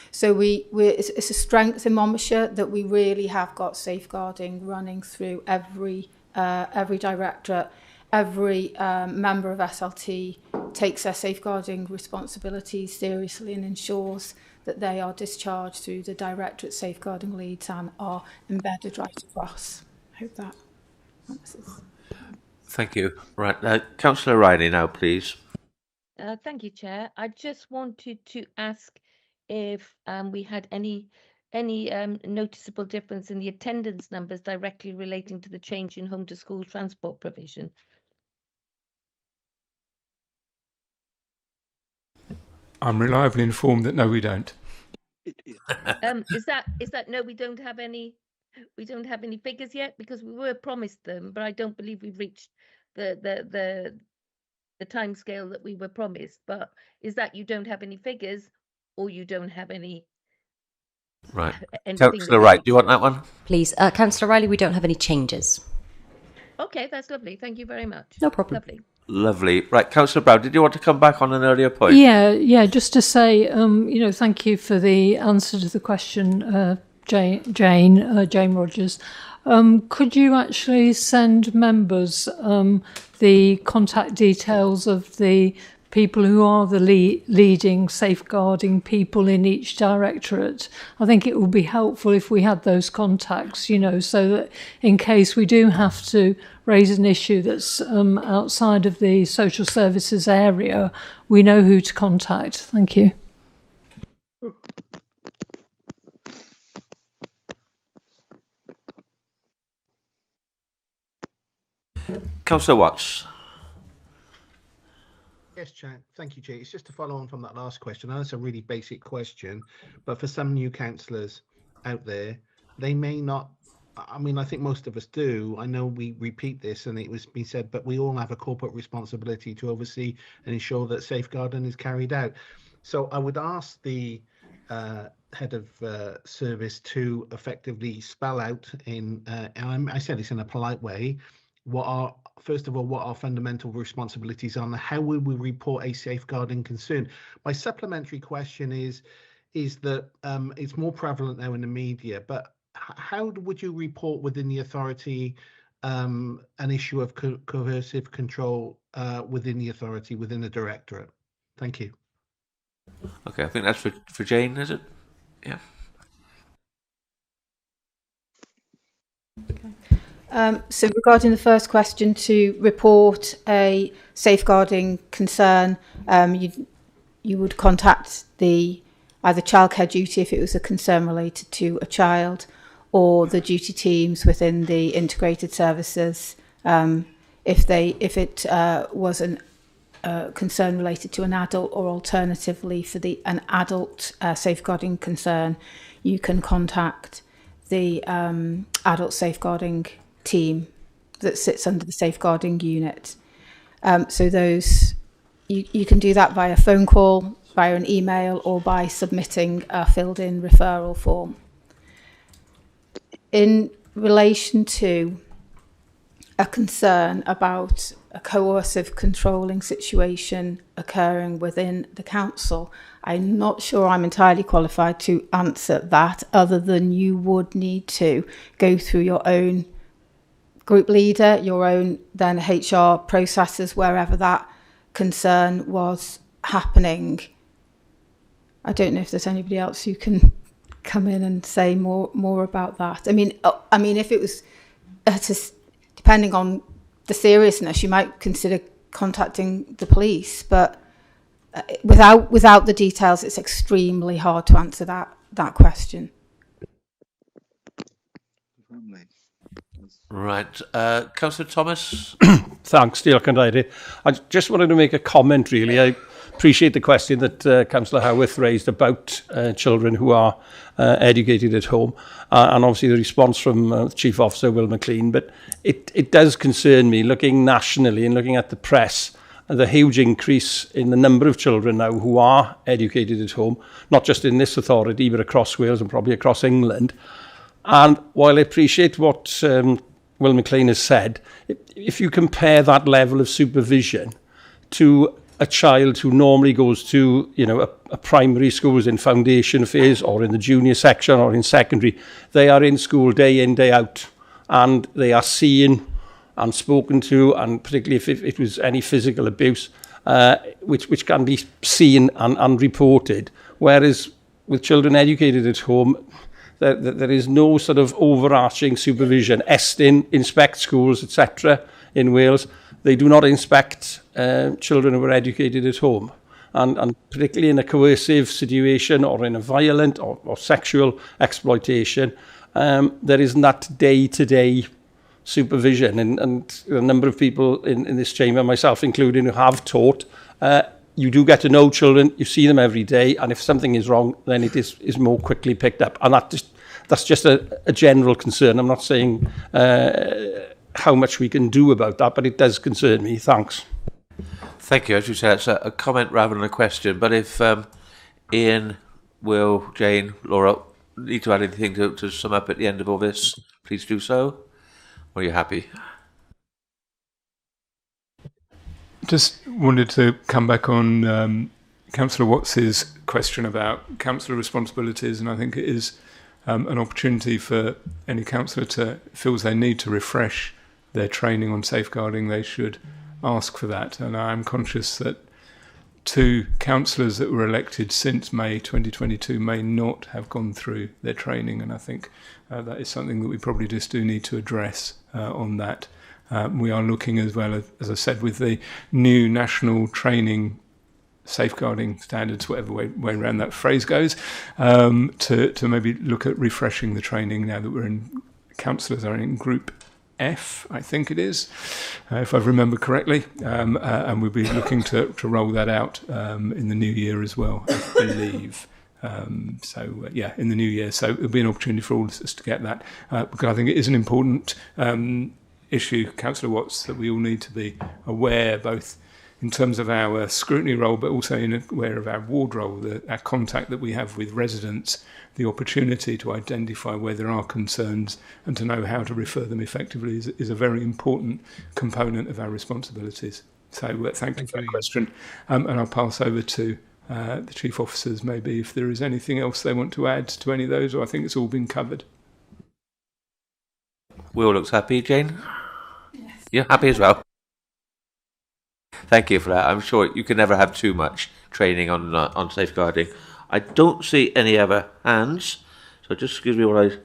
So it's a strength in Monmouthshire that we really have got safeguarding running through every directorate. Every member of SLT takes their safeguarding responsibilities seriously and ensures that they are discharged through the directorate safeguarding leads and are embedded right across. I hope that answers. Thank you. Right, Councillor Riley now, please. Thank you, Chair. I just wanted to ask if we had any noticeable difference in the attendance numbers directly relating to the change in home to school transport provision. I'm reliably informed that no, we don't. Is that no? We don't have any figures yet, because we were promised them, but I don't believe we've reached the timescale that we were promised. But is that you don't have any figures, or you don't have any? Right, anything Councillor Wright, do you want that one? Please, Councillor Riley, we don't have any changes. Okay, that's lovely. Thank you very much. No problem. Lovely. Lovely. Right, Councillor Brown, did you want to come back on an earlier point? Yeah, just to say, thank you for the answer to the question, Jane Rogers. Could you actually send members the contact details of the people who are the leading safeguarding people in each directorate? I think it would be helpful if we had those contacts, so that in case we do have to raise an issue that's outside of the social services area, we know who to contact. Thank you. Councillor Watts. Yes, Chair. Thank you, Chair. It's just to follow on from that last question. I know it's a really basic question, but for some new councillors out there, they may not. I mean, I think most of us do. I know we repeat this, and it was been said, but we all have a corporate responsibility to oversee and ensure that safeguarding is carried out. So I would ask the head of service to effectively spell out and I said this in a polite way, first of all, what our fundamental responsibilities are and how will we report a safeguarding concern. My supplementary question is that it's more prevalent now in the media, but how would you report within the authority an issue of coercive control within the authority, within the directorate? Thank you. Okay, I think that's for Jane, is it? Yeah. So regarding the first question, to report a safeguarding concern, you would contact either childcare duty if it was a concern related to a child, or the duty teams within the integrated services if it was a concern related to an adult, or alternatively for an adult safeguarding concern, you can contact the adult safeguarding team that sits under the safeguarding unit. So those you can do that via phone call, via an email, or by submitting a filled in referral form. In relation to a concern about a coercive controlling situation occurring within the council, I'm not sure I'm entirely qualified to answer that, other than you would need to go through your own group leader, your own then HR processes wherever that concern was happening. I don't know if there's anybody else who can come in and say more about that. I mean, if it was depending on the seriousness, you might consider contacting the police, but without the details, it's extremely hard to answer that question. Right, Councillor Thomas. Thanks, Diolch yn Fawr. I just wanted to make a comment, really. I appreciate the question that Councillor Howarth raised about children who are educated at home, and obviously the response from Chief Officer Will McLean. But it does concern me, looking nationally and looking at the press, the huge increase in the number of children now who are educated at home, not just in this authority, but across Wales and probably across England. And while I appreciate what Will McLean has said, if you compare that level of supervision to a child who normally goes to, a primary school in foundation phase or in the junior section or in secondary, they are in school day in, day out, and they are seen and spoken to, and particularly if it was any physical abuse, which can be seen and reported. Whereas with children educated at home, there is no sort of overarching supervision. Estyn inspects schools, etc. in Wales, they do not inspect children who are educated at home. And particularly in a coercive situation or in a violent or sexual exploitation, there isn't that day-to-day supervision. And a number of people in this chamber, myself including, who have taught, you do get to know children, you see them every day, and if something is wrong, then it is more quickly picked up. And that's just a general concern. I'm not saying how much we can do about that, but it does concern me. Thanks. Thank you. As you said, it's a comment rather than a question. But if Ian, Will, Jane, Laura need to add anything to sum up at the end of all this, please do so. Or are you happy? Just wanted to come back on Councillor Watts's question about councillor responsibilities, and I think it is an opportunity for any councillor to feels they need to refresh their training on safeguarding. They should ask for that, and I'm conscious that 2 councillors that were elected since May 2022 may not have gone through their training, and I think that is something that we probably just do need to address on that. We are looking as well, as I said, with the new national training safeguarding standards, whatever way around that phrase goes, to maybe look at refreshing the training now that we're in, councillors are in Group F, I think it is, if I remember correctly, and we'll be looking to roll that out in the new year as well, I believe. Yeah, in the new year. So it'll be an opportunity for all of us to get that, because I think it is an important issue, Councillor Watts, that we all need to be aware, both in terms of our scrutiny role, but also aware of our ward role, our contact that we have with residents, the opportunity to identify where there are concerns and to know how to refer them effectively is a very important component of our responsibilities. So thank you for that question. And I'll pass over to the chief officers, maybe if there is anything else they want to add to any of those, or I think it's all been covered. Will looks happy. Jane? Yes. You're happy as well? Thank you for that. I'm sure you can never have too much training on safeguarding. I don't see any other hands, so just excuse me while I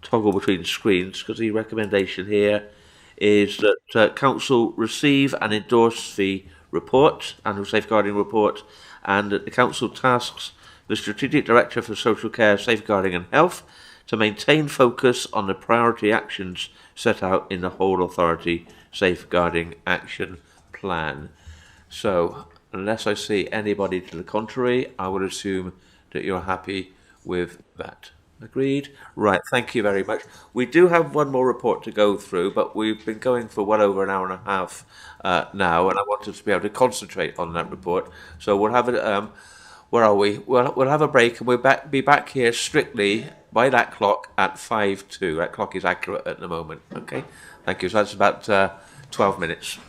toggle between screens, because the recommendation here is that Council receive and endorse the report, annual safeguarding report, and that the Council tasks the Strategic Director for Social Care, Safeguarding and Health to maintain focus on the priority actions set out in the Whole Authority Safeguarding Action Plan. So, unless I see anybody to the contrary, I would assume that you're happy with that. Agreed? Right, thank you very much. We do have one more report to go through, but we've been going for well over an hour and a half now, and I wanted to be able to concentrate on that report. So we'll have it, where are we? We'll have a break, and we'll be back here strictly by that clock at 5:02. That clock is accurate at the moment. Okay, thank you. So that's about 12 minutes.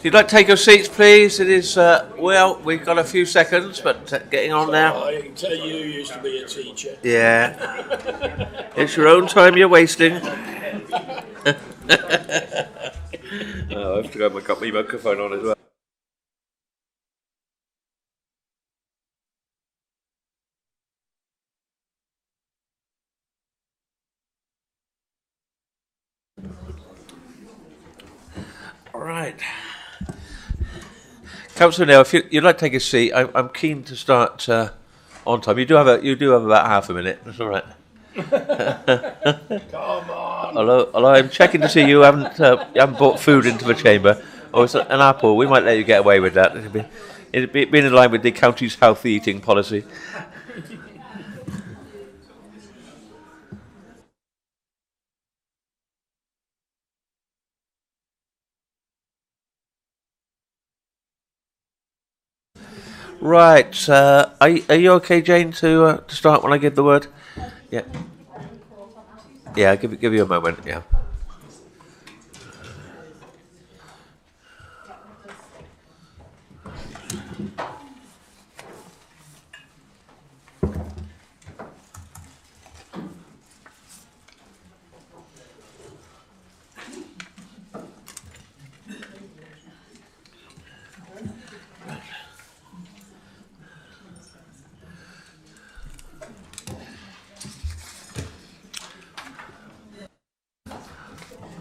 If you'd like to take your seats, please. It is, well, we've got a few seconds, but getting on now. I can tell you used to be a teacher. Yeah. It's your own time you're wasting. Oh, I have to go and got my microphone on as well. All right. Councillor Neil, if you'd like to take a seat, I'm keen to start on time. You do have about half a minute. That's all right. Come on. Although I'm checking to see you haven't brought food into the chamber, or it's an apple. We might let you get away with that. It'd be in line with the county's healthy eating policy. Right, are you okay, Jane, to start when I give the word? Yeah. Yeah, I'll give you a moment, yeah.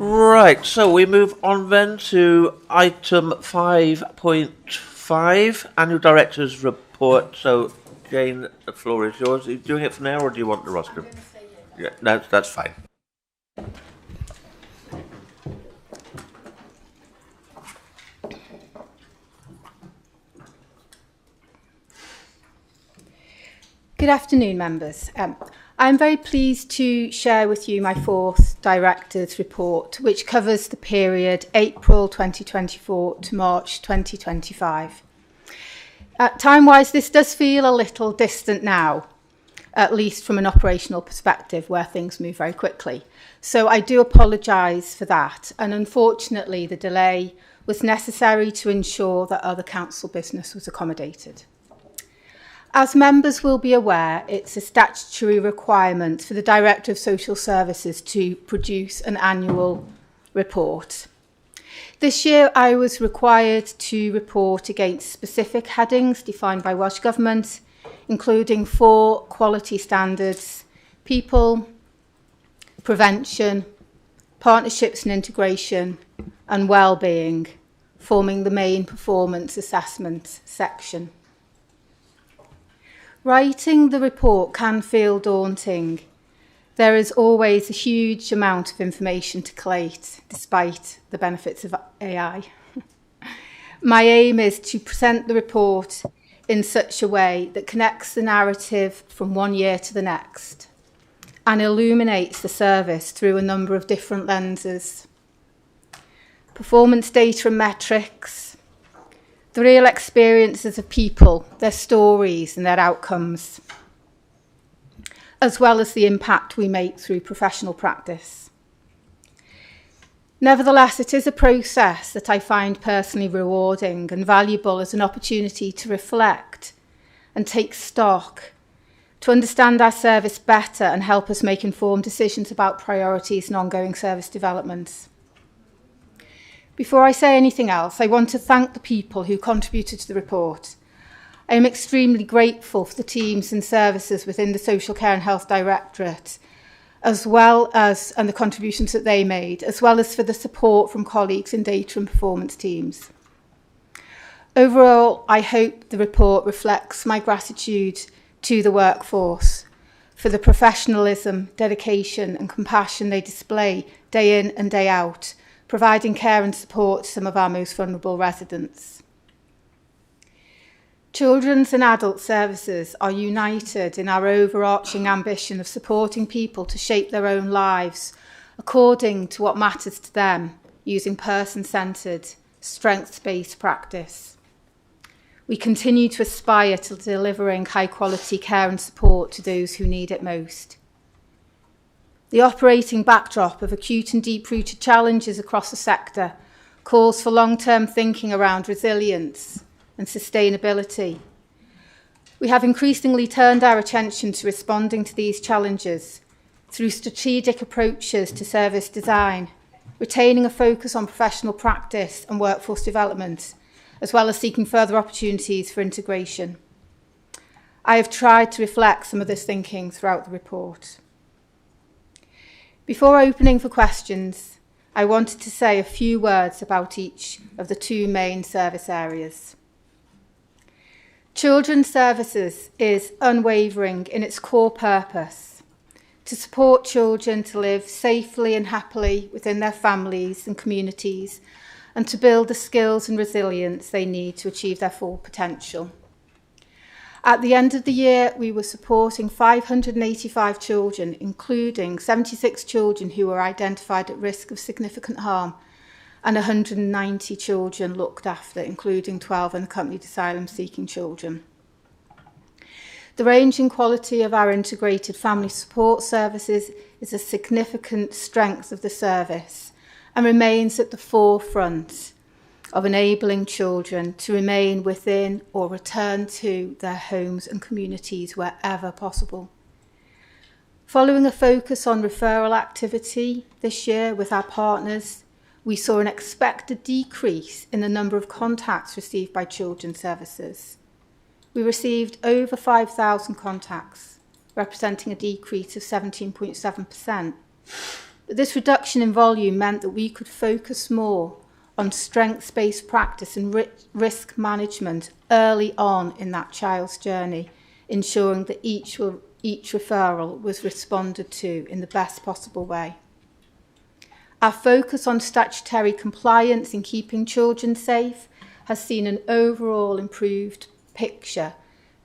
Right, so we move on then to item 5.5, Annual Director's Report. So, Jane, the floor is yours. Are you doing it for now, or do you want the rostrum? Yeah, that's fine. Good afternoon, members. I'm very pleased to share with you my fourth Director's Report, which covers the period April 2024 to March 2025. Time-wise, this does feel a little distant now, at least from an operational perspective where things move very quickly. So I do apologise for that, and unfortunately the delay was necessary to ensure that other council business was accommodated. As members will be aware, it's a statutory requirement for the Director of Social Services to produce an annual report. This year I was required to report against specific headings defined by Welsh Government, including 4 quality standards: people, prevention, partnerships and integration, and well-being, forming the main performance assessment section. Writing the report can feel daunting. There is always a huge amount of information to collate, despite the benefits of AI. My aim is to present the report in such a way that connects the narrative from one year to the next and illuminates the service through a number of different lenses. Performance data and metrics, the real experiences of people, their stories and their outcomes, as well as the impact we make through professional practice. Nevertheless, it is a process that I find personally rewarding and valuable as an opportunity to reflect and take stock, to understand our service better and help us make informed decisions about priorities and ongoing service developments. Before I say anything else, I want to thank the people who contributed to the report. I am extremely grateful for the teams and services within the Social Care and Health Directorate, and the contributions that they made, as well as for the support from colleagues in data and performance teams. Overall, I hope the report reflects my gratitude to the workforce for the professionalism, dedication and compassion they display day in and day out, providing care and support to some of our most vulnerable residents. Children's and adult services are united in our overarching ambition of supporting people to shape their own lives according to what matters to them, using person-centred, strengths-based practice. We continue to aspire to delivering high-quality care and support to those who need it most. The operating backdrop of acute and deep-rooted challenges across the sector calls for long-term thinking around resilience and sustainability. We have increasingly turned our attention to responding to these challenges through strategic approaches to service design, retaining a focus on professional practice and workforce development, as well as seeking further opportunities for integration. I have tried to reflect some of this thinking throughout the report. Before opening for questions, I wanted to say a few words about each of the two main service areas. Children's Services is unwavering in its core purpose to support children to live safely and happily within their families and communities, and to build the skills and resilience they need to achieve their full potential. At the end of the year, we were supporting 585 children, including 76 children who were identified at risk of significant harm, and 190 children looked after, including 12 unaccompanied asylum-seeking children. The range and quality of our integrated family support services is a significant strength of the service and remains at the forefront of enabling children to remain within or return to their homes and communities wherever possible. Following a focus on referral activity this year with our partners, we saw an expected decrease in the number of contacts received by Children's Services. We received over 5,000 contacts, representing a decrease of 17.7%. But this reduction in volume meant that we could focus more on strengths-based practice and risk management early on in that child's journey, ensuring that each referral was responded to in the best possible way. Our focus on statutory compliance in keeping children safe has seen an overall improved picture,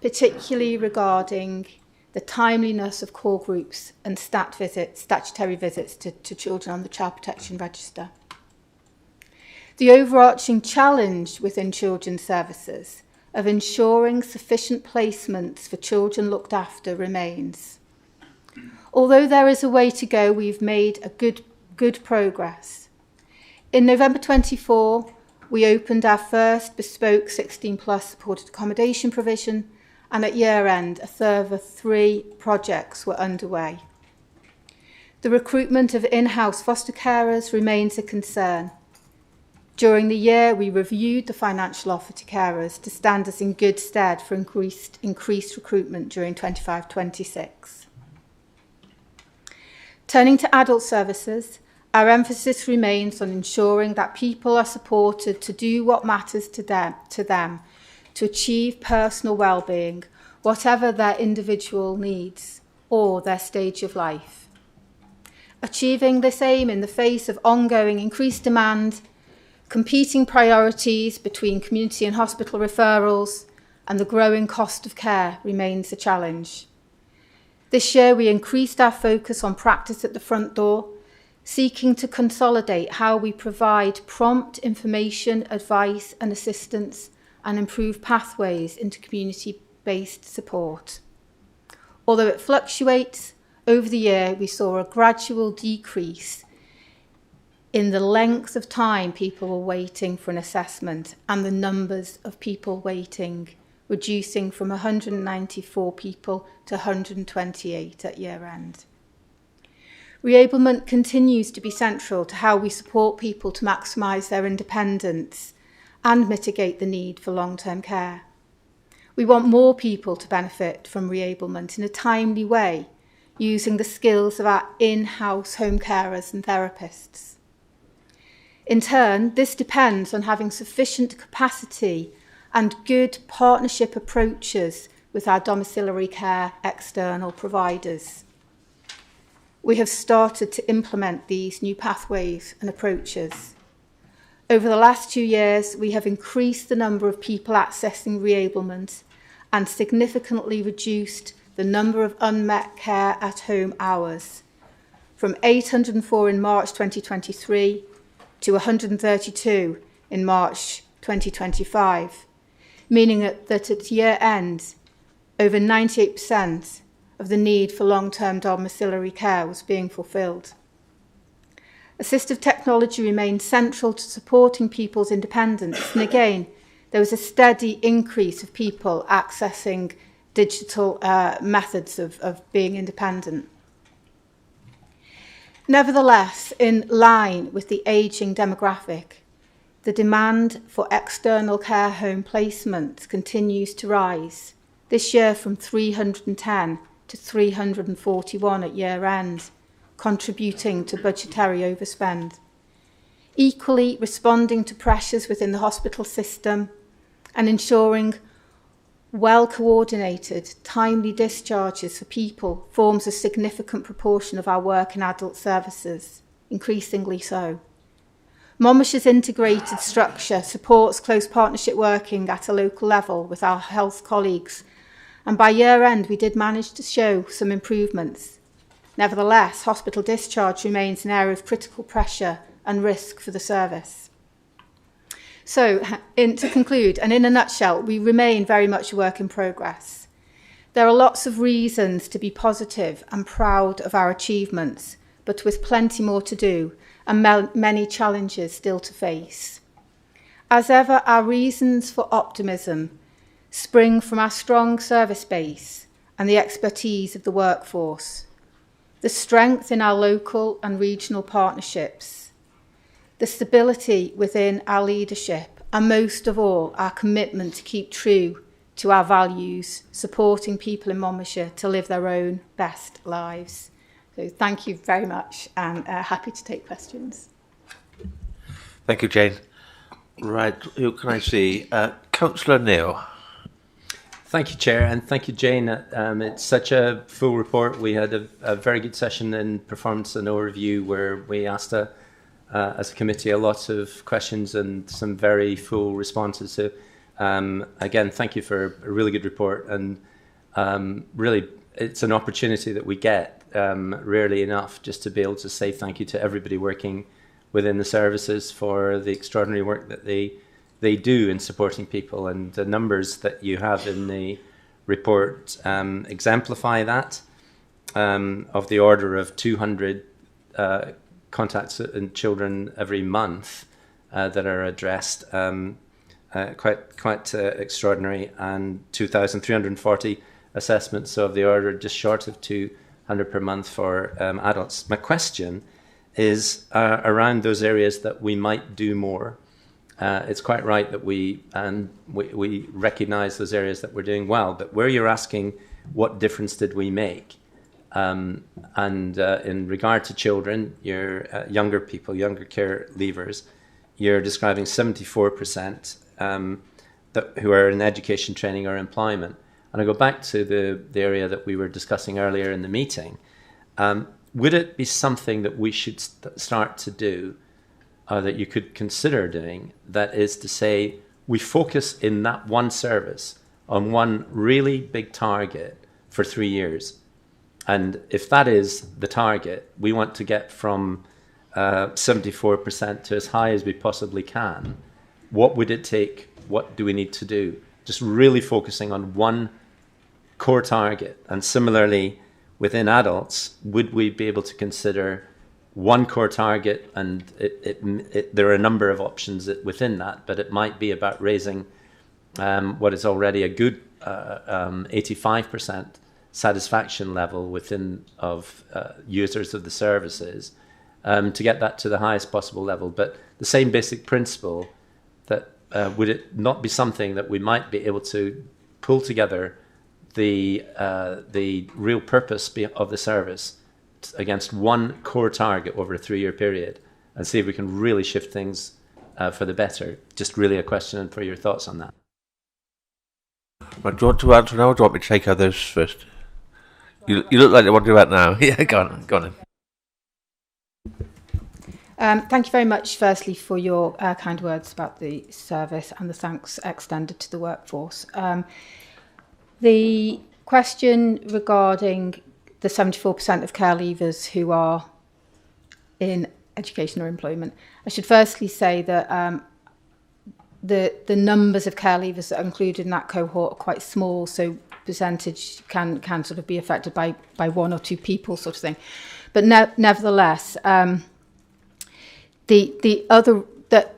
particularly regarding the timeliness of call groups and statutory visits to children on the Child Protection Register. The overarching challenge within Children's Services of ensuring sufficient placements for children looked after remains. Although there is a way to go, we've made a good progress. In November 24, we opened our first bespoke 16+ supported accommodation provision, and at year end, a further 3 projects were underway. The recruitment of in-house foster carers remains a concern. During the year, we reviewed the financial offer to carers to stand us in good stead for increased recruitment during 25-26. Turning to adult services, our emphasis remains on ensuring that people are supported to do what matters to them, to achieve personal well-being, whatever their individual needs or their stage of life. Achieving this aim in the face of ongoing increased demand, competing priorities between community and hospital referrals, and the growing cost of care remains a challenge. This year, we increased our focus on practice at the front door, seeking to consolidate how we provide prompt information, advice and assistance, and improve pathways into community-based support. Although it fluctuates, over the year we saw a gradual decrease in the length of time people were waiting for an assessment and the numbers of people waiting, reducing from 194 people to 128 at year end. Reablement continues to be central to how we support people to maximise their independence and mitigate the need for long-term care. We want more people to benefit from reablement in a timely way, using the skills of our in-house home carers and therapists. In turn, this depends on having sufficient capacity and good partnership approaches with our domiciliary care external providers. We have started to implement these new pathways and approaches. Over the last 2 years, we have increased the number of people accessing reablement and significantly reduced the number of unmet care at home hours from 804 in March 2023 to 132 in March 2025, meaning that at year end, over 98% of the need for long-term domiciliary care was being fulfilled. Assistive technology remained central to supporting people's independence. And again, there was a steady increase of people accessing digital methods of being independent. Nevertheless, in line with the ageing demographic, the demand for external care home placements continues to rise, this year from 310 to 341 at year end, contributing to budgetary overspend. Equally, responding to pressures within the hospital system and ensuring well-coordinated, timely discharges for people forms a significant proportion of our work in adult services, increasingly so. Monmouthshire's integrated structure supports close partnership working at a local level with our health colleagues, and by year end we did manage to show some improvements. Nevertheless, hospital discharge remains an area of critical pressure and risk for the service. So, to conclude, and in a nutshell, we remain very much a work in progress. There are lots of reasons to be positive and proud of our achievements, but with plenty more to do and many challenges still to face. As ever, our reasons for optimism spring from our strong service base and the expertise of the workforce, the strength in our local and regional partnerships, the stability within our leadership, and most of all, our commitment to keep true to our values, supporting people in Monmouthshire to live their own best lives. So thank you very much, and happy to take questions. Thank you, Jane. Right, who can I see? Councillor Neil. Thank you, Chair, and thank you, Jane. It's such a full report. We had a very good session in performance and overview where we asked, as a committee, a lot of questions and some very full responses. So, again, thank you for a really good report. And really, it's an opportunity that we get rarely enough, just to be able to say thank you to everybody working within the services for the extraordinary work that they do in supporting people, and the numbers that you have in the report exemplify that, of the order of 200 contacts in children every month that are addressed, quite extraordinary, and 2,340 assessments of the order just short of 200 per month for adults. My question is around those areas that we might do more. It's quite right that we recognise those areas that we're doing well, but where you're asking what difference did we make, and in regard to children, your younger people, younger care leavers, you're describing 74% who are in education, training or employment. And I go back to the area that we were discussing earlier in the meeting. Would it be something that we should start to do, that you could consider doing, that is to say, we focus in that one service on one really big target for 3 years. And if that is the target, we want to get from 74% to as high as we possibly can. What would it take? What do we need to do? Just really focusing on one core target. And similarly, within adults, would we be able to consider one core target, and there are a number of options within that, but it might be about raising what is already a good 85% satisfaction level within of users of the services, to get that to the highest possible level. But the same basic principle, that would it not be something that we might be able to pull together the real purpose of the service against one core target over a 3-year period, and see if we can really shift things for the better? Just really a question for your thoughts on that. Right, do you want to answer now, or do you want me to take others first? You look like you want to do that now. Yeah, go on. Thank you very much, firstly, for your kind words about the service and the thanks extended to the workforce. The question regarding the 74% of care leavers who are in education or employment, I should firstly say that the numbers of care leavers that are included in that cohort are quite small, so percentage can sort of be affected by 1 or 2 people, sort of thing. But nevertheless, The other that,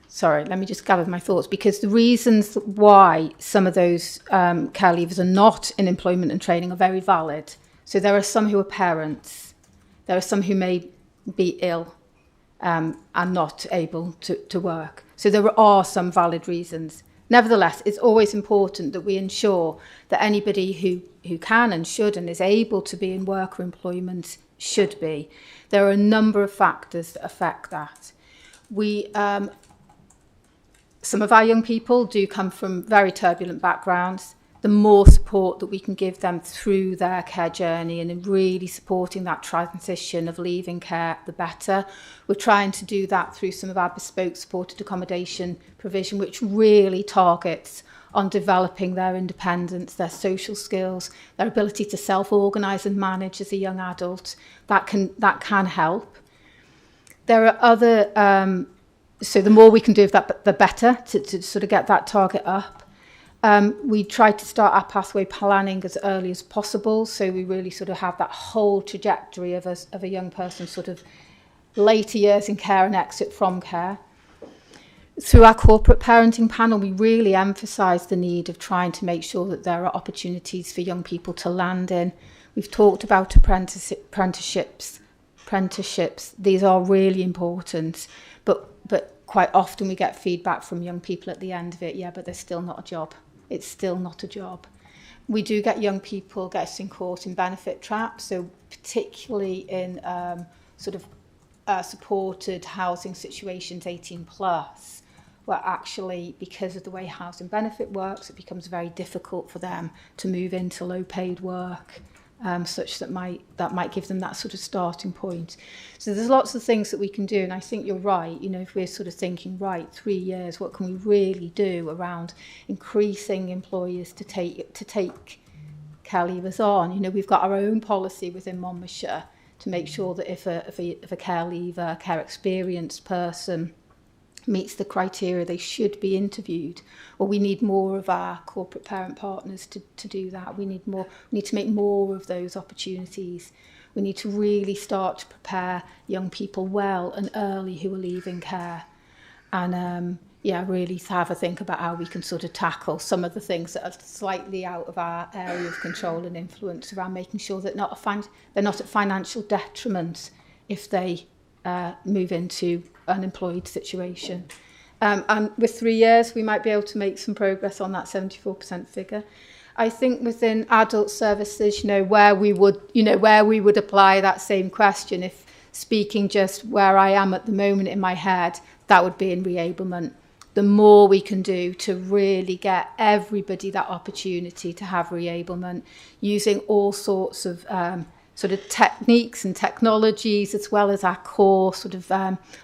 sorry, let me just gather my thoughts, because the reasons why some of those care leavers are not in employment and training are very valid. So there are some who are parents, there are some who may be ill and not able to work. So there are some valid reasons. Nevertheless, it's always important that we ensure that anybody who can and should and is able to be in work or employment should be. There are a number of factors that affect that. Some of our young people do come from very turbulent backgrounds. The more support that we can give them through their care journey and in really supporting that transition of leaving care, the better. We're trying to do that through some of our bespoke supported accommodation provision, which really targets on developing their independence, their social skills, their ability to self-organise and manage as a young adult. That can help. There are other, so the more we can do of that, the better, to sort of get that target up. We try to start our pathway planning as early as possible, so we really sort of have that whole trajectory of a young person, sort of later years in care and exit from care. Through our corporate parenting panel, we really emphasise the need of trying to make sure that there are opportunities for young people to land in. We've talked about apprenticeships. These are really important, but quite often we get feedback from young people at the end of it, yeah, but there's still not a job. It's still not a job. We do get young people getting caught in benefit traps, so particularly in sort of supported housing situations 18 plus, where actually, because of the way housing benefit works, it becomes very difficult for them to move into low paid work, such that might give them that sort of starting point. So there's lots of things that we can do, and I think you're right. You know, if we're sort of thinking, right, 3 years, what can we really do around increasing employers to take care leavers on? You know, we've got our own policy within Monmouthshire to make sure that if a care leaver, a care experienced person meets the criteria, they should be interviewed. Or we need more of our corporate parent partners to do that. We need to make more of those opportunities. We need to really start to prepare young people well and early who are leaving care. And really have a think about how we can sort of tackle some of the things that are slightly out of our area of control and influence, around making sure that they're not at financial detriment if they move into an employed situation. And with 3 years, we might be able to make some progress on that 74% figure. I think within adult services, where we would apply that same question, if speaking just where I am at the moment in my head, that would be in reablement. The more we can do to really get everybody that opportunity to have reablement, using all sorts of sort of techniques and technologies, as well as our core sort of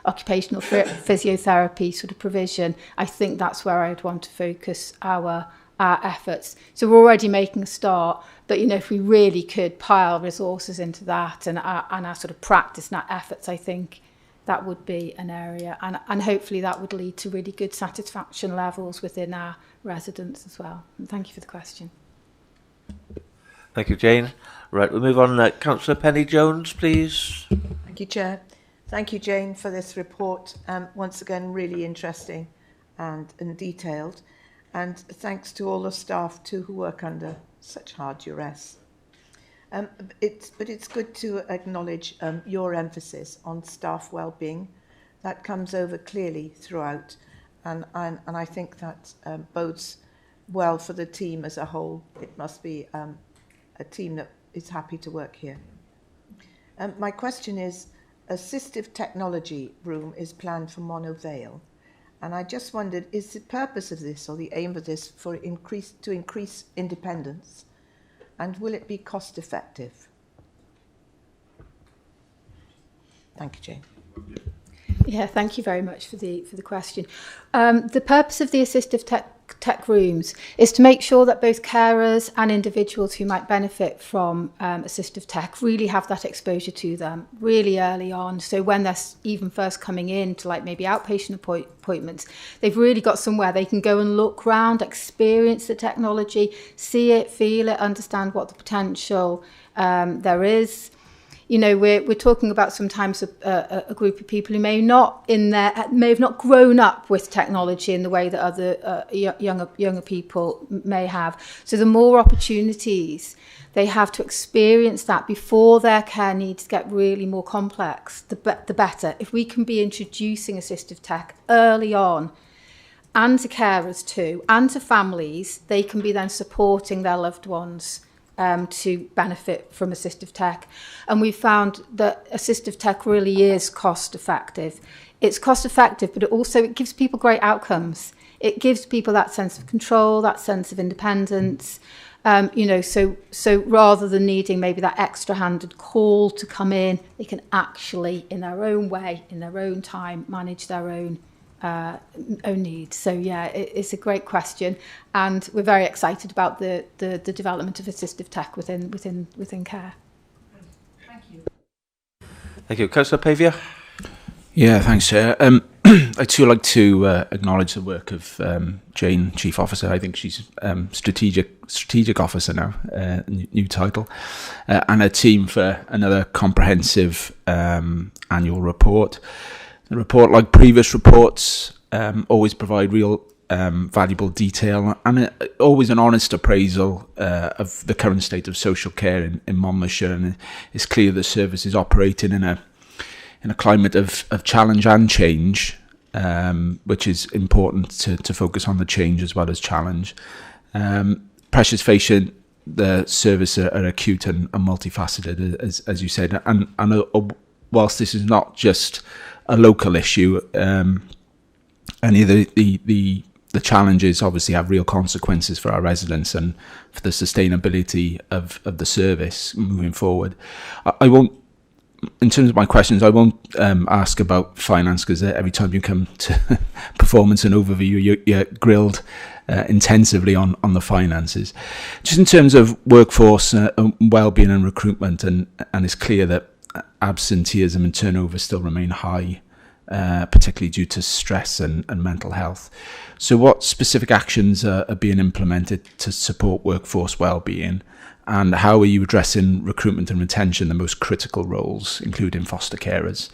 occupational physiotherapy sort of provision, I think that's where I'd want to focus our efforts. So we're already making a start, but if we really could pile resources into that and our sort of practice and our efforts, I think that would be an area, and hopefully that would lead to really good satisfaction levels within our residents as well. And thank you for the question. Thank you, Jane. Right, we'll move on. Councillor Penny Jones, please. Thank you, Chair. Thank you, Jane, for this report. Once again, really interesting and detailed. And thanks to all the staff too who work under such hard duress. But it's good to acknowledge your emphasis on staff well-being. That comes over clearly throughout, and I think that bodes well for the team as a whole. It must be a team that is happy to work here. My question is, assistive technology room is planned for Mono Vale, and I just wondered, is the purpose of this or the aim of this to increase independence? And will it be cost effective? Thank you, Jane. Yeah, thank you very much for the question. The purpose of the assistive tech rooms is to make sure that both carers and individuals who might benefit from assistive tech really have that exposure to them really early on. So when they're even first coming in to like maybe outpatient appointments, they've really got somewhere they can go and look around, experience the technology, see it, feel it, understand what the potential there is. you know, we're talking about sometimes a group of people who may have not grown up with technology in the way that other younger people may have. So the more opportunities they have to experience that before their care needs get really more complex, the better. If we can be introducing assistive tech early on, and to carers too, and to families, they can be then supporting their loved ones to benefit from assistive tech. And we've found that assistive tech really is cost effective. It's cost effective, but it gives people great outcomes. It gives people that sense of control, that sense of independence. You know, so rather than needing maybe that extra-handed call to come in, they can actually, in their own way, in their own time, manage their own needs. So yeah, it's a great question, and we're very excited about the development of assistive tech within care. Thank you, Councillor Pavia. Yeah, thanks, Chair. I'd too like to acknowledge the work of Jane, Chief Officer. I think she's strategic officer now, new title, and her team for another comprehensive annual report. The report, like previous reports, always provide real valuable detail and always an honest appraisal of the current state of social care in Monmouthshire. And it's clear the service is operating in a climate of challenge and change, which is important to focus on the change as well as challenge. Pressures facing the service are acute and multifaceted, as you said. And whilst this is not just a local issue, any of the challenges obviously have real consequences for our residents and for the sustainability of the service moving forward. I won't, in terms of my questions, I won't ask about finance, because every time you come to performance and overview, you're grilled intensively on the finances. Just in terms of workforce well-being and recruitment, and it's clear that absenteeism and turnover still remain high, particularly due to stress and mental health. So what specific actions are being implemented to support workforce well-being, and how are you addressing recruitment and retention, the most critical roles, including foster carers?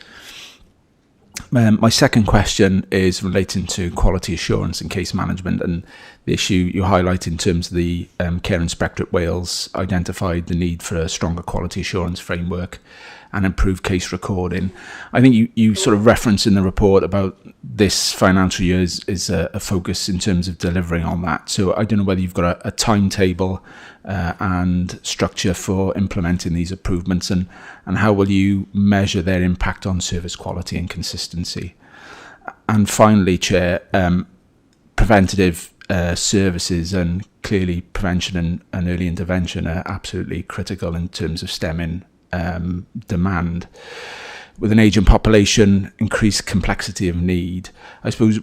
My second question is relating to quality assurance and case management, and the issue you highlight in terms of the Care Inspectorate Wales identified the need for a stronger quality assurance framework and improved case recording. I think you sort of reference in the report about this financial year is a focus in terms of delivering on that. So I don't know whether you've got a timetable and structure for implementing these improvements, and how will you measure their impact on service quality and consistency? And finally, Chair, preventative services, and clearly prevention and early intervention are absolutely critical in terms of stemming demand. With an ageing population, increased complexity of need, I suppose,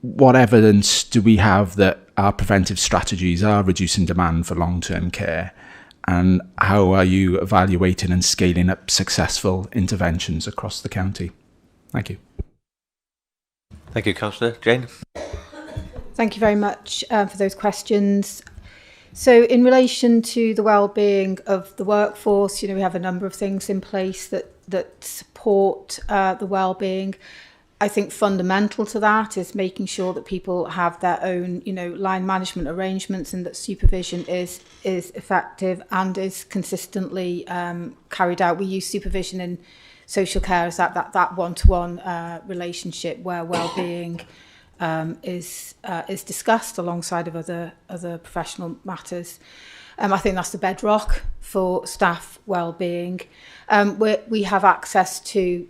what evidence do we have that our preventive strategies are reducing demand for long-term care? And how are you evaluating and scaling up successful interventions across the county? Thank you. Thank you, Councillor. Jane? Thank you very much for those questions. So in relation to the well-being of the workforce, we have a number of things in place that support the well-being. I think fundamental to that is making sure that people have their own, line management arrangements, and that supervision is effective and is consistently carried out. We use supervision in social care as that one-to-one relationship where well-being is discussed alongside of other professional matters. I think that's the bedrock for staff well-being. We have access to,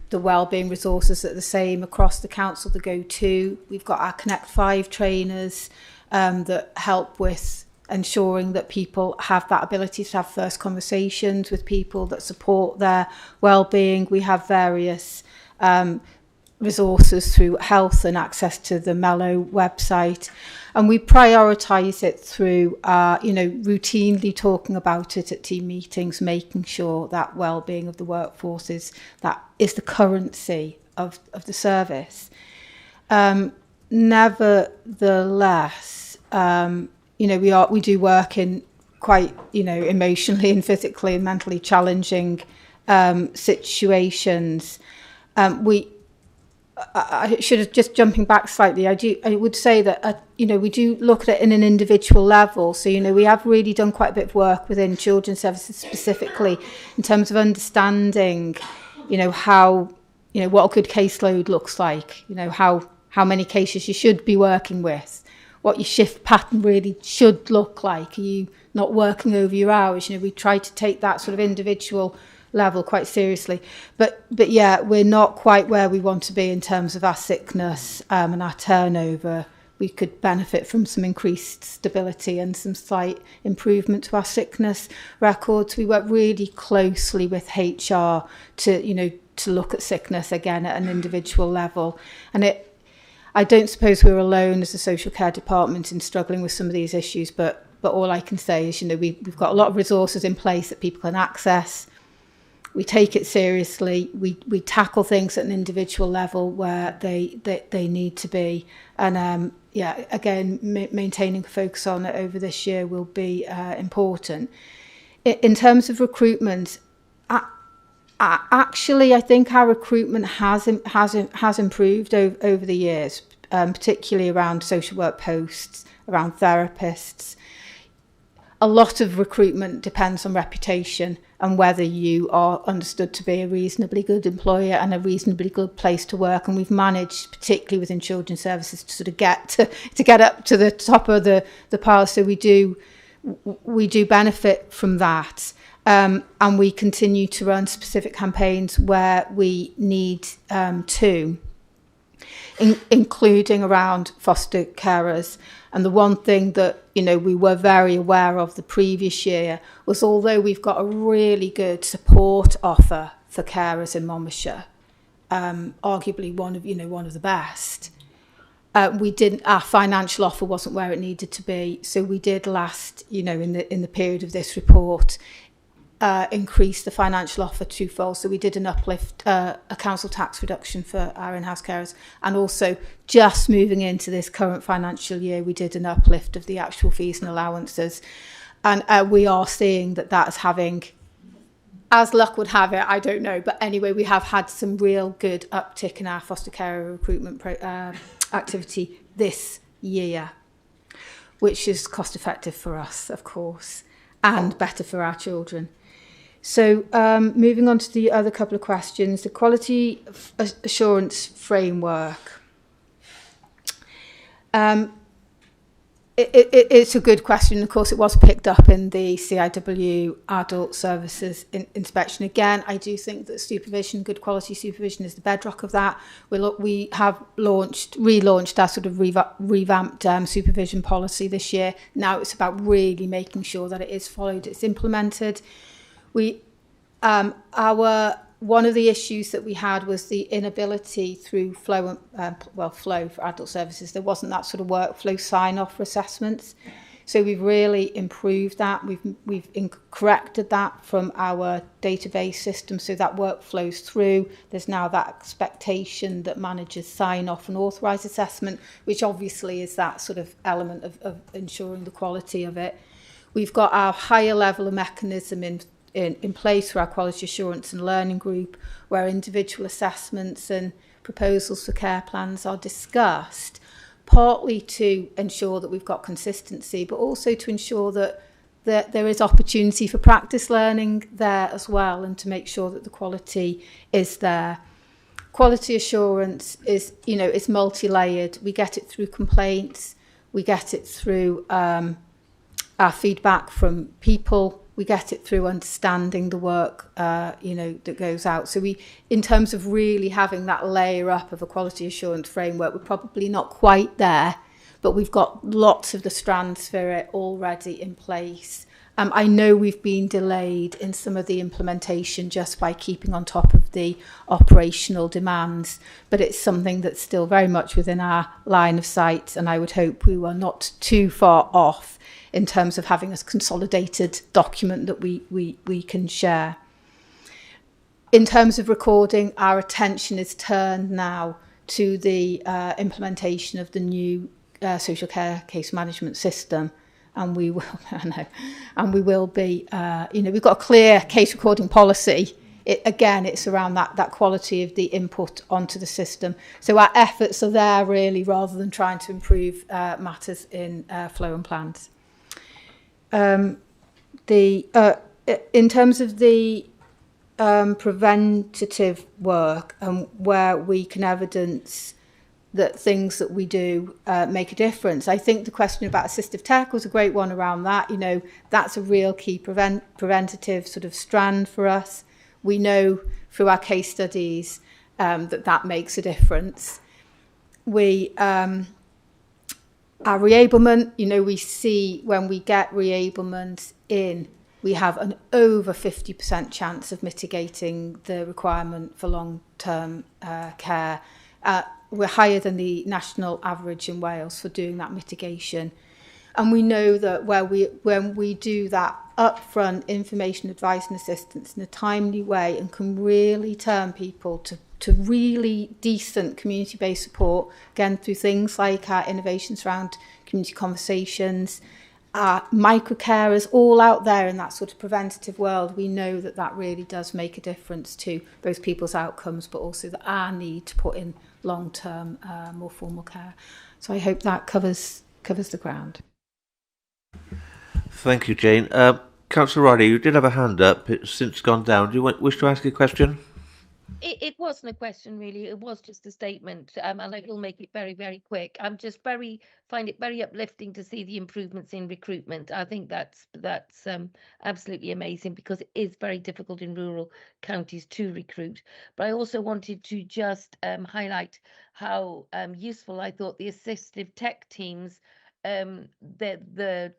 the wellbeing resources that are the same across the council, the go-to. We've got our Connect 5 trainers that help with ensuring that people have that ability to have first conversations with people that support their well-being. We have various resources through health and access to the Mellow website, and we prioritise it through routinely talking about it at team meetings, making sure that well-being of the workforce is the currency of the service. Nevertheless, we do work in quite emotionally and physically and mentally challenging situations. I should have just jumping back slightly. I would say that we do look at it in an individual level. So we have really done quite a bit of work within children's services specifically in terms of understanding, how what a good caseload looks like. How many cases you should be working with, what your shift pattern really should look like. Are you not working over your hours? We try to take that sort of individual level quite seriously, but yeah, we're not quite where we want to be in terms of our sickness and our turnover. We could benefit from some increased stability and some slight improvement to our sickness records. We work really closely with HR to look at sickness again at an individual level, and I don't suppose we're alone as a social care department in struggling with some of these issues, but all I can say is we've got a lot of resources in place that people can access. We take it seriously. We tackle things at an individual level where they need to be. And again, maintaining a focus on it over this year will be important. In terms of recruitment, actually, I think our recruitment has improved over the years, particularly around social work posts, around therapists. A lot of recruitment depends on reputation and whether you are understood to be a reasonably good employer and a reasonably good place to work. And we've managed, particularly within children's services, to sort of get up to the top of the pile. So we do benefit from that. And we continue to run specific campaigns where we need to, including around foster carers. And the one thing that we were very aware of the previous year was, although we've got a really good support offer for carers in Monmouthshire, arguably one of the best, our financial offer wasn't where it needed to be. So we did last, in the period of this report, increase the financial offer twofold. So we did an uplift, a council tax reduction for our in-house carers, and also just moving into this current financial year, we did an uplift of the actual fees and allowances. And we are seeing that is having, as luck would have it, I don't know, but anyway, we have had some real good uptick in our foster care recruitment activity this year, which is cost effective for us, of course, and better for our children. So moving on to the other couple of questions, the quality assurance framework. It's a good question. Of course, it was picked up in the CIW adult services inspection. Again, I do think that supervision, good quality supervision, is the bedrock of that. We have relaunched our sort of revamped supervision policy this year. Now it's about really making sure that it is followed, it's implemented. One of the issues that we had was the inability through Flow for adult services. There wasn't that sort of workflow sign-off for assessments. So we've really improved that. We've corrected that from our database system, so that work flows through. There's now that expectation that managers sign off and authorise assessment, which obviously is that sort of element of ensuring the quality of it. We've got our higher level of mechanism in place for our quality assurance and learning group, where individual assessments and proposals for care plans are discussed, partly to ensure that we've got consistency, but also to ensure that there is opportunity for practice learning there as well, and to make sure that the quality is there. Quality assurance is, it's multi-layered. We get it through complaints, we get it through our feedback from people, we get it through understanding the work, that goes out. So in terms of really having that layer up of a quality assurance framework, we're probably not quite there, but we've got lots of the strands for it already in place. I know we've been delayed in some of the implementation just by keeping on top of the operational demands, but it's something that's still very much within our line of sight, and I would hope we were not too far off in terms of having a consolidated document that we can share. In terms of recording, our attention is turned now to the implementation of the new social care case management system, and we will be, we've got a clear case recording policy it's around that quality of the input onto the system. So our efforts are there really, rather than trying to improve matters in flow and plans. In terms of the preventative work and where we can evidence that things that we do make a difference, I think the question about assistive tech was a great one around that. You know, that's a real key preventative sort of strand for us. We know through our case studies that makes a difference. Our reablement, you know, we see when we get reablement in, we have an over 50% chance of mitigating the requirement for long-term care. We're higher than the national average in Wales for doing that mitigation. And we know that when we do that upfront information, advice and assistance in a timely way and can really turn people to really decent community-based support, again, through things like our innovations around community conversations, micro-carers, all out there in that sort of preventative world, we know that really does make a difference to both people's outcomes, but also our need to put in long-term, more formal care. So I hope that covers the ground. Thank you, Jane. Councillor Riley, you did have a hand up. It's since gone down. Do you wish to ask a question? It wasn't a question really, it was just a statement, and I will make it very, very quick. I'm just find it very uplifting to see the improvements in recruitment. I think that's absolutely amazing, because it is very difficult in rural counties to recruit. But I also wanted to just highlight how useful I thought the assistive tech teams, the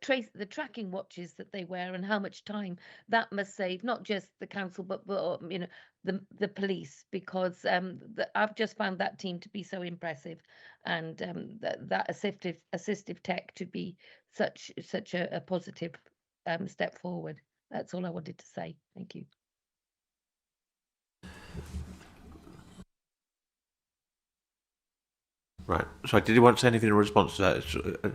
tracking watches that they wear, and how much time that must save not just the council but you know, the police, because I've just found that team to be so impressive, and that assistive tech to be such a positive step forward. That's all I wanted to say. Thank you. Right. Sorry, did you want to say anything in response to that?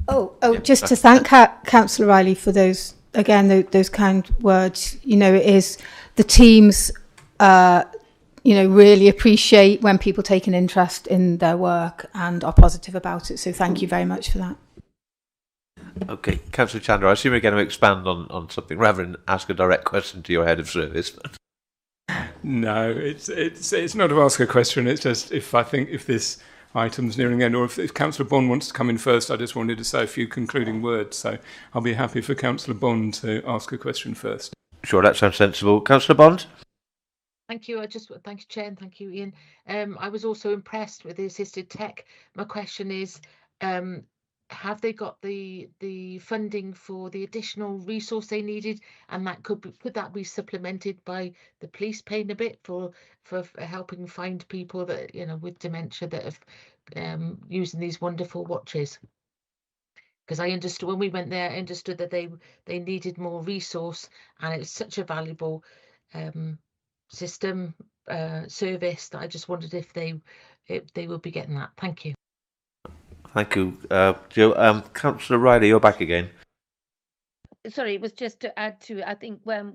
Yeah. Just to thank Councillor Riley for those kind words. You know, it is the teams, you know, really appreciate when people take an interest in their work and are positive about it. So thank you very much for that. Okay, Councillor Chandler, I assume you're going to expand on something rather than ask a direct question to your head of service. No, it's not to ask a question. It's just if this item's nearing the end, or if Councillor Bond wants to come in first, I just wanted to say a few concluding words. So I'll be happy for Councillor Bond to ask a question first. Sure, that sounds sensible. Councillor Bond? Thank you. Thank you, Chair, and thank you, Ian. I was also impressed with the assisted tech. My question is, have they got the funding for the additional resource they needed, and that could that be supplemented by the police paying a bit for helping find people that, you know, with dementia that have using these wonderful watches? Because I understood when we went there, I understood that they needed more resource, and it's such a valuable system service that I just wondered if they would be getting that. Thank you. Thank you, Joe. Councillor Riley, you're back again. Sorry, it was just to add to, I think when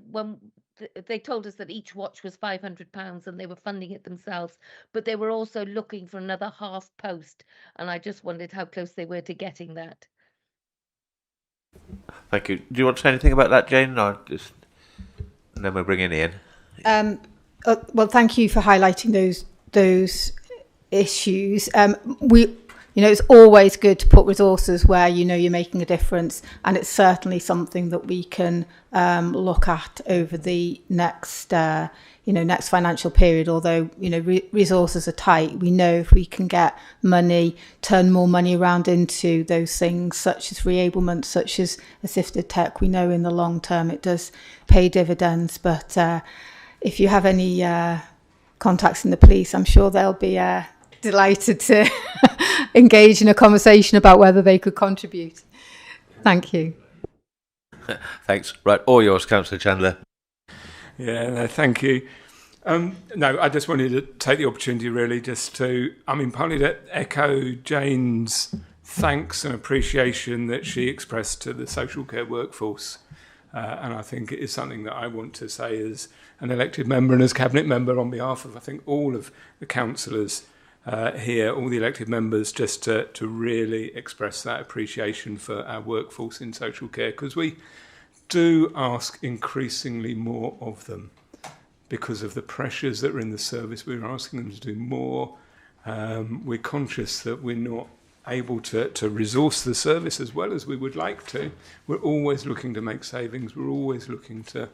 they told us that each watch was £500 and they were funding it themselves, but they were also looking for another half post, and I just wondered how close they were to getting that. Thank you. Do you want to say anything about that, Jane? Or just, and then we'll bring in Ian. Well, thank you for highlighting those issues. You know, it's always good to put resources where you know you're making a difference, and it's certainly something that we can look at over the next financial period. Although, you know, resources are tight, we know if we can get turn more money around into those things such as reablement, such as assisted tech, we know in the long term it does pay dividends. But if you have any contacts in the police, I'm sure they'll be delighted to engage in a conversation about whether they could contribute. Thank you. Thanks. Right, all yours, Councillor Chandler. Yeah, no, thank you. No, I just wanted to take the opportunity really just to, partly to echo Jane's thanks and appreciation that she expressed to the social care workforce. And I think it is something that I want to say as an elected member and as cabinet member on behalf of, I think, all of the councillors here, all the elected members, just to really express that appreciation for our workforce in social care, because we do ask increasingly more of them because of the pressures that are in the service. We're asking them to do more. We're conscious that we're not able to resource the service as well as we would like to. We're always looking to make savings. We're always looking to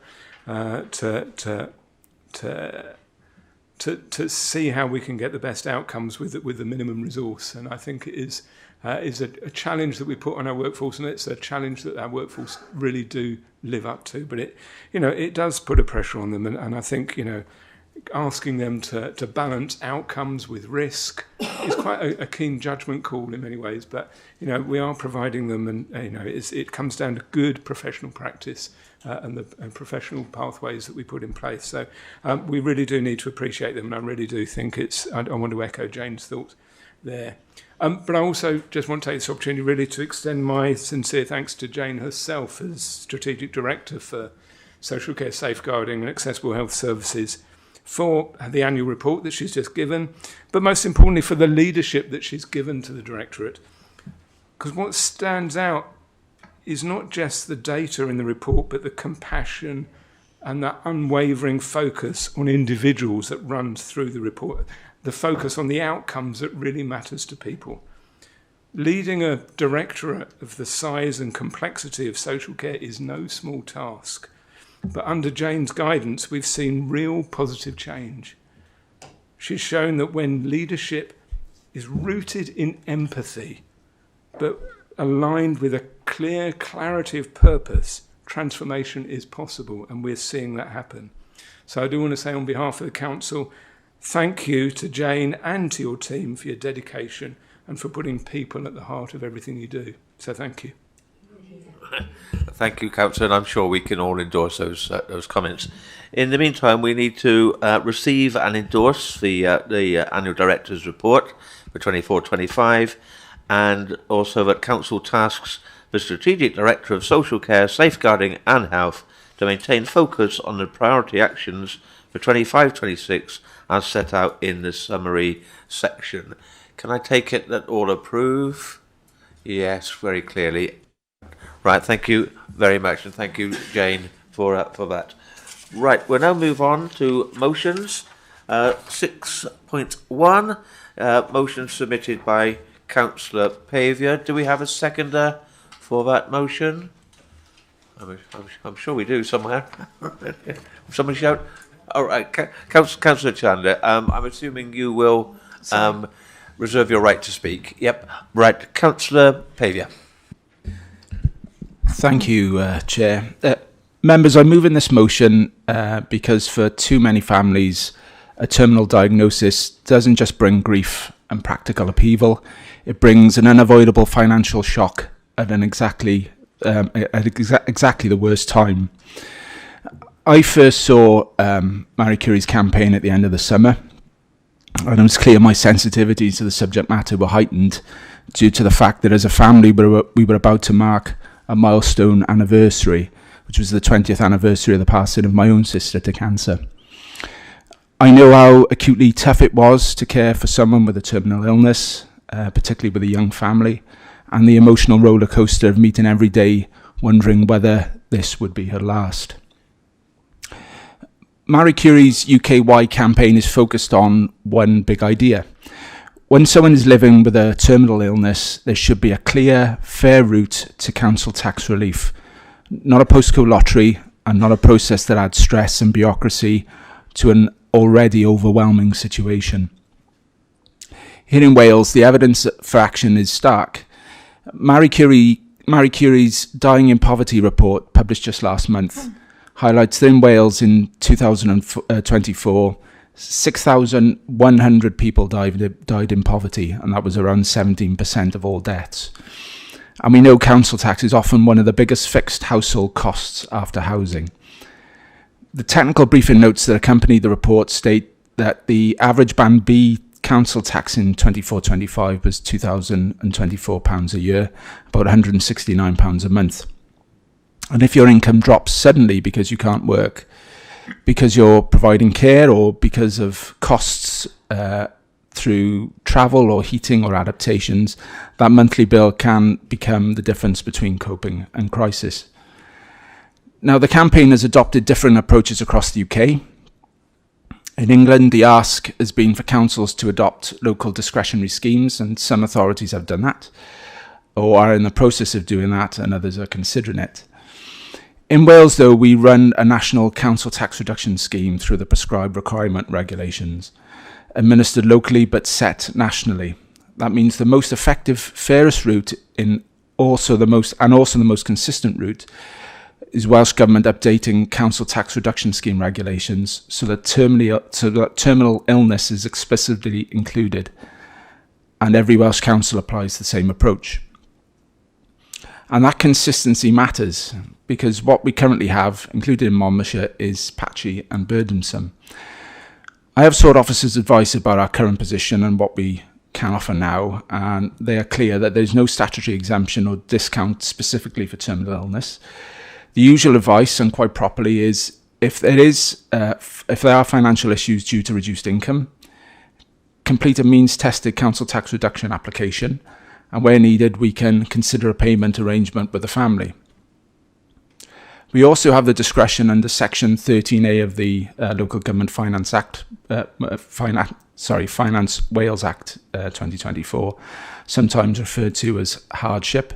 see how we can get the best outcomes with the minimum resource. And I think it is a challenge that we put on our workforce, and it's a challenge that our workforce really do live up to. But it does put a pressure on them, and I think asking them to balance outcomes with risk is quite a keen judgment call in many ways. But we are providing them, and it comes down to good professional practice and professional pathways that we put in place. So we really do need to appreciate them, and I really do think I want to echo Jane's thoughts there. But I also just want to take this opportunity really to extend my sincere thanks to Jane herself as Strategic Director for Social Care Safeguarding and Accessible Health Services, for the annual report that she's just given, but most importantly for the leadership that she's given to the Directorate. Because what stands out is not just the data in the report, but the compassion and that unwavering focus on individuals that runs through the report, the focus on the outcomes that really matters to people. Leading a directorate of the size and complexity of social care is no small task. But under Jane's guidance, we've seen real positive change. She's shown that when leadership is rooted in empathy, but aligned with a clear clarity of purpose, transformation is possible, and we're seeing that happen. So I do want to say on behalf of the Council, thank you to Jane and to your team for your dedication and for putting people at the heart of everything you do. So thank you. Thank you, Councillor, and I'm sure we can all endorse those comments. In the meantime, we need to receive and endorse the Annual Director's Report for 24-25, and also that Council tasks the Strategic Director of Social Care, Safeguarding and Health to maintain focus on the priority actions for 25-26 as set out in the summary section. Can I take it that all approve? Yes, very clearly. Right, thank you very much, and thank you, Jane, for that. Right, we'll now move on to motions. 6.1, motion submitted by Councillor Pavia. Do we have a seconder for that motion? I'm sure we do somewhere. Somebody shout. All right, Councillor Chandler, I'm assuming you will reserve your right to speak. Yep, right. Councillor Pavia. Thank you, Chair. Members, I move in this motion because for too many families, a terminal diagnosis doesn't just bring grief and practical upheaval, it brings an unavoidable financial shock at exactly the worst time. I first saw Marie Curie's campaign at the end of the summer, and it was clear my sensitivities to the subject matter were heightened due to the fact that as a family we were about to mark a milestone anniversary, which was the 20th anniversary of the passing of my own sister to cancer. I know how acutely tough it was to care for someone with a terminal illness, particularly with a young family, and the emotional roller coaster of meeting every day, wondering whether this would be her last. Marie Curie's UK-wide campaign is focused on one big idea. When someone is living with a terminal illness, there should be a clear, fair route to council tax relief, not a postcode lottery and not a process that adds stress and bureaucracy to an already overwhelming situation. Here in Wales, the evidence for action is stark. Marie Curie's Dying in Poverty report, published just last month, highlights that in Wales in 2024, 6,100 people died in poverty, and that was around 17% of all deaths. And we know council tax is often one of the biggest fixed household costs after housing. The technical briefing notes that accompany the report state that the average Band B council tax in 24-25 was £2,024 a year, about £169 a month. And if your income drops suddenly because you can't work, because you're providing care, or because of costs through travel or heating or adaptations, that monthly bill can become the difference between coping and crisis. Now, the campaign has adopted different approaches across the UK. In England, the ask has been for councils to adopt local discretionary schemes, and some authorities have done that, or are in the process of doing that, and others are considering it. In Wales, though, we run a national council tax reduction scheme through the prescribed requirement regulations, administered locally but set nationally. That means the most effective, fairest route also the most consistent route is Welsh Government updating council tax reduction scheme regulations so that terminal illness is explicitly included, and every Welsh council applies the same approach. And that consistency matters, because what we currently have, included in Monmouthshire, is patchy and burdensome. I have sought officers' advice about our current position and what we can offer now, and they are clear that there is no statutory exemption or discount specifically for terminal illness. The usual advice, and quite properly, is if there are financial issues due to reduced income, complete a means-tested council tax reduction application, and where needed, we can consider a payment arrangement with the family. We also have the discretion under Section 13A of the Local Government Finance Act, Finance Wales Act 2024, sometimes referred to as hardship.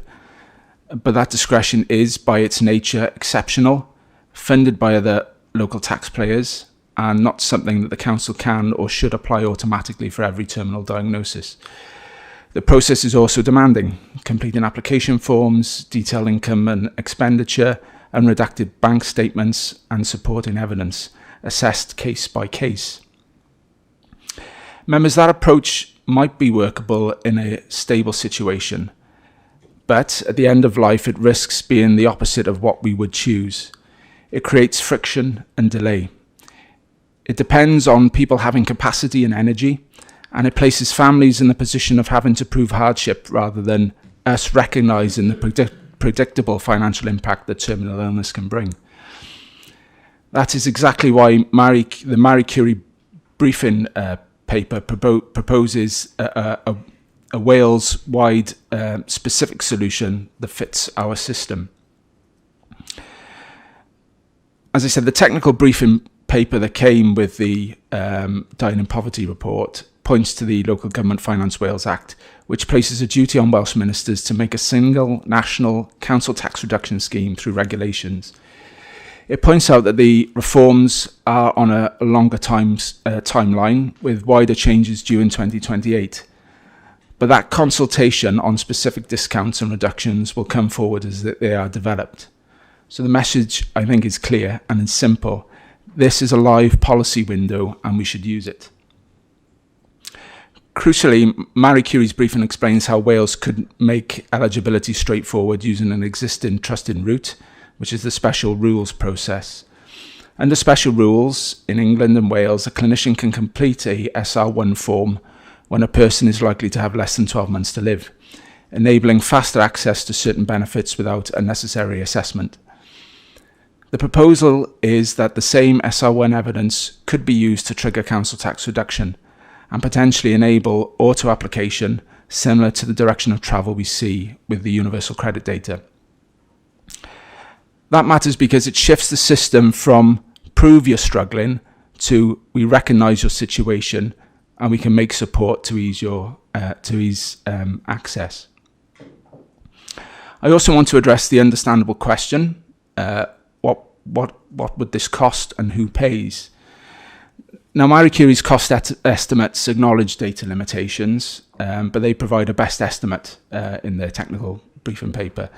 But that discretion is, by its nature, exceptional, funded by other local taxpayers, and not something that the council can or should apply automatically for every terminal diagnosis. The process is also demanding, completing application forms, detailed income and expenditure, unredacted bank statements, and supporting evidence, assessed case by case. Members, that approach might be workable in a stable situation, but at the end of life it risks being the opposite of what we would choose. It creates friction and delay. It depends on people having capacity and energy, and it places families in the position of having to prove hardship rather than us recognising the predictable financial impact that terminal illness can bring. That is exactly why the Marie Curie briefing paper proposes a Wales-wide specific solution that fits our system. As I said, the technical briefing paper that came with the Dying in Poverty report points to the Local Government Finance Wales Act, which places a duty on Welsh ministers to make a single national council tax reduction scheme through regulations. It points out that the reforms are on a longer timeline, with wider changes due in 2028. But that consultation on specific discounts and reductions will come forward as they are developed. So the message, I think, is clear and it's simple. This is a live policy window and we should use it. Crucially, Marie Curie's briefing explains how Wales could make eligibility straightforward using an existing trusted route, which is the special rules process. Under special rules, in England and Wales, a clinician can complete a SR1 form when a person is likely to have less than 12 months to live, enabling faster access to certain benefits without unnecessary assessment. The proposal is that the same SR1 evidence could be used to trigger council tax reduction and potentially enable auto-application similar to the direction of travel we see with the universal credit data. That matters because it shifts the system from prove you're struggling to we recognise your situation and we can make support to ease access. I also want to address the understandable question, what would this cost and who pays? Now, Marie Curie's cost estimates acknowledge data limitations, but they provide a best estimate in their technical briefing paper.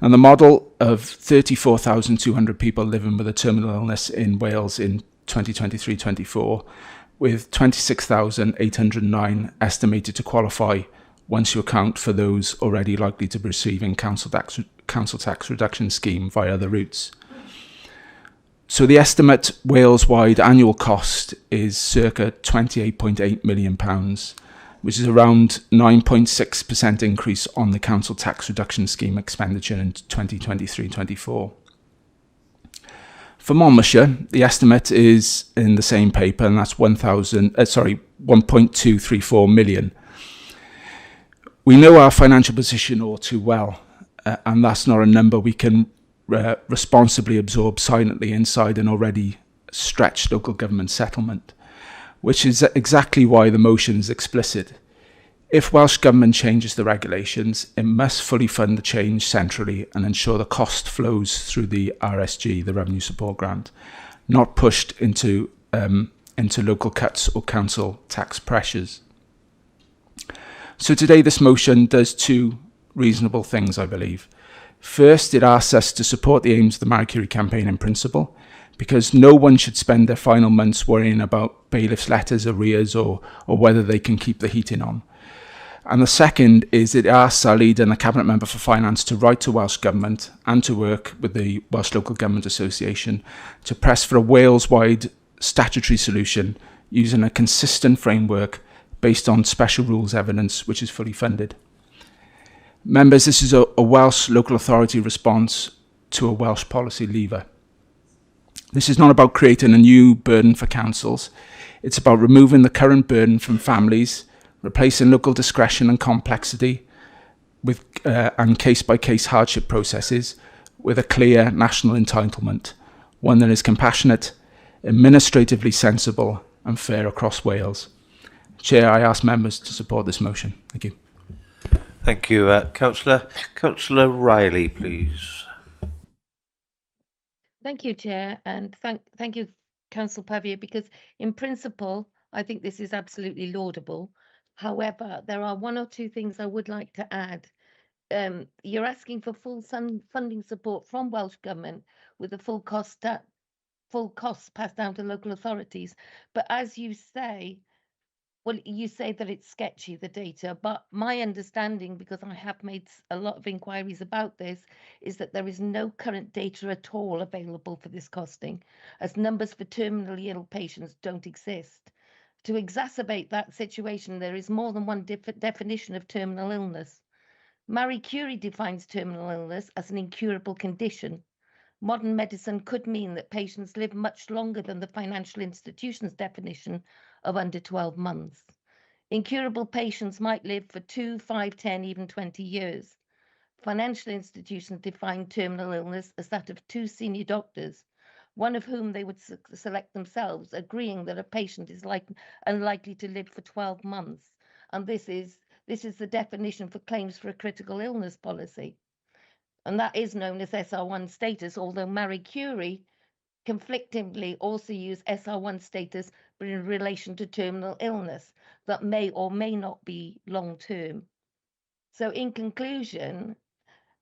And the model of 34,200 people living with a terminal illness in Wales in 2023-24, with 26,809 estimated to qualify once you account for those already likely to be receiving council tax reduction scheme via other routes. So the estimate Wales-wide annual cost is circa £28.8 million, which is around 9.6% increase on the council tax reduction scheme expenditure in 2023-24. For Monmouthshire, the estimate is in the same paper, and that's 1.234 million. We know our financial position all too well, and that's not a number we can responsibly absorb silently inside an already stretched local government settlement, which is exactly why the motion is explicit. If Welsh Government changes the regulations, it must fully fund the change centrally and ensure the cost flows through the RSG, the Revenue Support Grant, not pushed into local cuts or council tax pressures. So today this motion does two reasonable things, I believe. First, it asks us to support the aims of the Marie Curie campaign in principle, because no one should spend their final months worrying about bailiffs' letters, arrears, or whether they can keep the heating on. And the second is it asks our leader and the Cabinet Member for Finance to write to Welsh Government and to work with the Welsh Local Government Association to press for a Wales-wide statutory solution using a consistent framework based on special rules evidence which is fully funded. Members, this is a Welsh local authority response to a Welsh policy lever. This is not about creating a new burden for councils. It's about removing the current burden from families, replacing local discretion and complexity with and case-by-case hardship processes with a clear national entitlement, one that is compassionate, administratively sensible and fair across Wales. Chair, I ask members to support this motion. Thank you. Thank you, Councillor. Councillor Riley, please. Thank you, Chair, and thank you, Councillor Pavia, because in principle, I think this is absolutely laudable. However, there are one or two things I would like to add. You're asking for full funding support from Welsh Government with the full costs passed down to local authorities. But as you say, well, you say that it's sketchy, the data, but my understanding, because I have made a lot of inquiries about this, is that there is no current data at all available for this costing, as numbers for terminally ill patients don't exist. To exacerbate that situation, there is more than one definition of terminal illness. Marie Curie defines terminal illness as an incurable condition. Modern medicine could mean that patients live much longer than the financial institution's definition of under 12 months. Incurable patients might live for 2, 5, 10, even 20 years. Financial institutions define terminal illness as that of 2 senior doctors, one of whom they would select themselves, agreeing that a patient is unlikely to live for 12 months. And this is the definition for claims for a critical illness policy. And that is known as SR1 status, although Marie Curie conflictingly also used SR1 status, but in relation to terminal illness that may or may not be long-term. So in conclusion,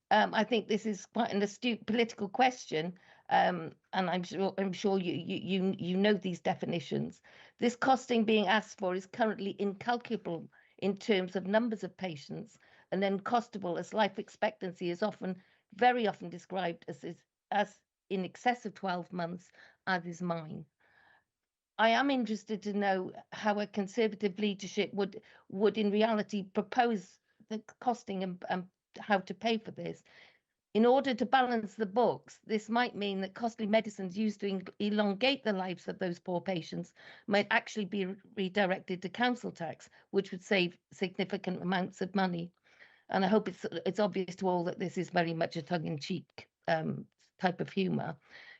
I think this is quite an astute political question, and I'm sure you know these definitions. This costing being asked for is currently incalculable in terms of numbers of patients, and then costable as life expectancy is very often described as in excess of 12 months, as is mine. I am interested to know how a Conservative leadership would in reality propose the costing and how to pay for this. In order to balance the books, this might mean that costly medicines used to elongate the lives of those poor patients might actually be redirected to council tax, which would save significant amounts of money. And I hope it's obvious to all that this is very much a tongue-in-cheek type of humour.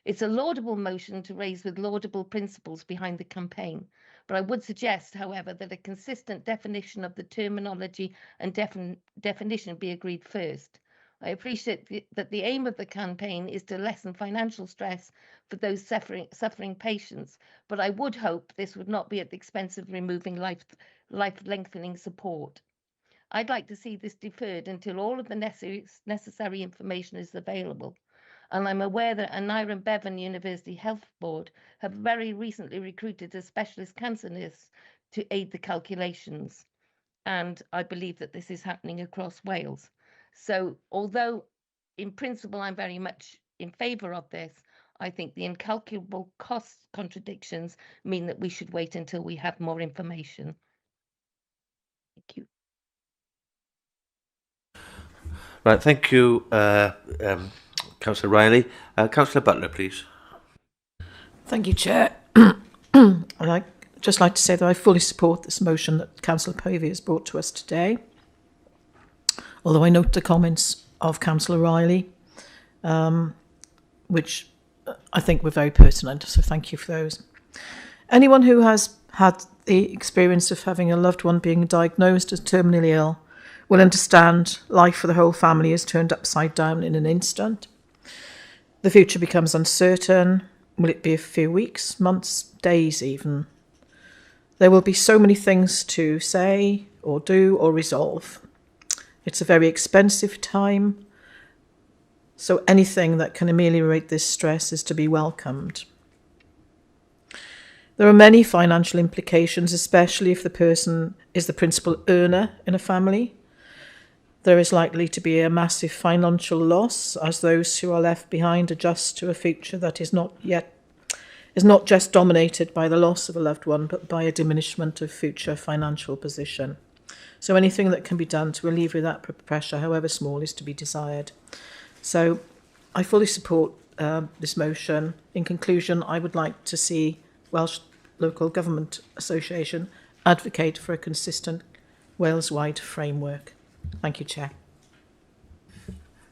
It's a laudable motion to raise with laudable principles behind the campaign, but I would suggest, however, that a consistent definition of the terminology and definition be agreed first. I appreciate that the aim of the campaign is to lessen financial stress for those suffering patients, but I would hope this would not be at the expense of removing life-lengthening support. I'd like to see this deferred until all of the necessary information is available. And I'm aware that Aneurin Bevan University Health Board have very recently recruited a specialist cancer nurse to aid the calculations. And I believe that this is happening across Wales. So although in principle I'm very much in favour of this, I think the incalculable cost contradictions mean that we should wait until we have more information. Thank you. Right, thank you, Councillor Riley. Councillor Butler, please. Thank you, Chair. I'd just like to say that I fully support this motion that Councillor Povey has brought to us today. Although I note the comments of Councillor Riley, which I think were very pertinent, so thank you for those. Anyone who has had the experience of having a loved one being diagnosed as terminally ill will understand life for the whole family is turned upside down in an instant. The future becomes uncertain. Will it be a few weeks, months, days even? There will be so many things to say or do or resolve. It's a very expensive time, so anything that can ameliorate this stress is to be welcomed. There are many financial implications, especially if the person is the principal earner in a family. There is likely to be a massive financial loss as those who are left behind adjust to a future that is not just dominated by the loss of a loved one, but by a diminishment of future financial position. So anything that can be done to alleviate that pressure, however small, is to be desired. So I fully support this motion. In conclusion, I would like to see Welsh Local Government Association advocate for a consistent Wales-wide framework. Thank you, Chair.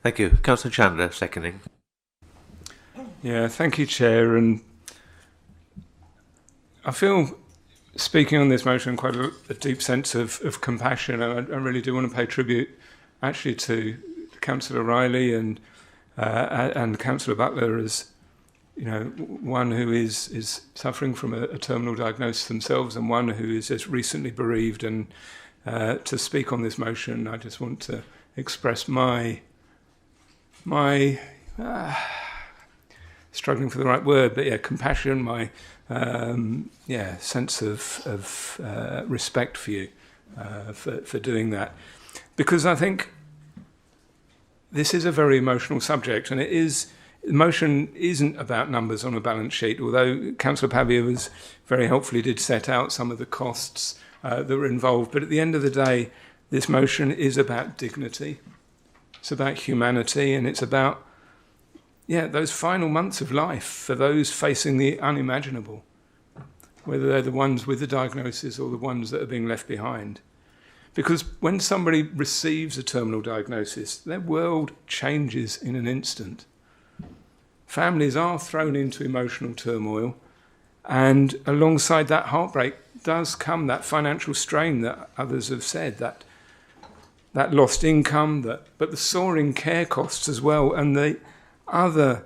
Thank you. Councillor Chandler, seconding. Yeah, thank you, Chair. And I feel, speaking on this motion, quite a deep sense of compassion. I really do want to pay tribute, actually, to Councillor Riley and Councillor Butler as, you know, one who is suffering from a terminal diagnosis themselves and one who is just recently bereaved. And to speak on this motion, I just want to express my struggling for the right word, but yeah, compassion, my sense of respect for you for doing that, because I think this is a very emotional subject, and emotion isn't about numbers on a balance sheet. Although Councillor Pavia was very helpfully did set out some of the costs that were involved, but at the end of the day, this motion is about dignity. It's about humanity, and it's about those final months of life for those facing the unimaginable, whether they're the ones with the diagnosis or the ones that are being left behind. Because when somebody receives a terminal diagnosis, their world changes in an instant. Families are thrown into emotional turmoil, and alongside that heartbreak does come that financial strain that others have said, that lost income, but the soaring care costs as well, and the other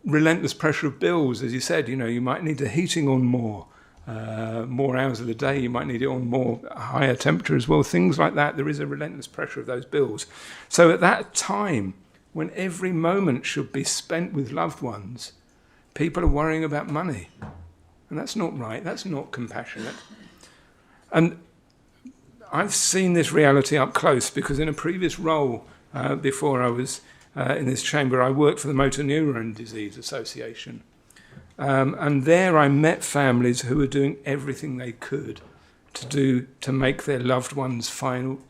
relentless pressure of bills. As you said, you might need the heating on more hours of the day, you might need it on more higher temperature as well, things like that. There is a relentless pressure of those bills. So at that time, when every moment should be spent with loved ones, people are worrying about money. And that's not right, that's not compassionate. And I've seen this reality up close because in a previous role, before I was in this chamber, I worked for the Motor Neurone Disease Association. And there I met families who were doing everything they could to make their loved ones' final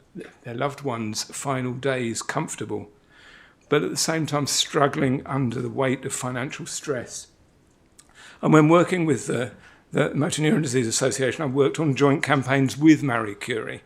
days comfortable, but at the same time struggling under the weight of financial stress. And when working with the Motor Neurone Disease Association, I worked on joint campaigns with Marie Curie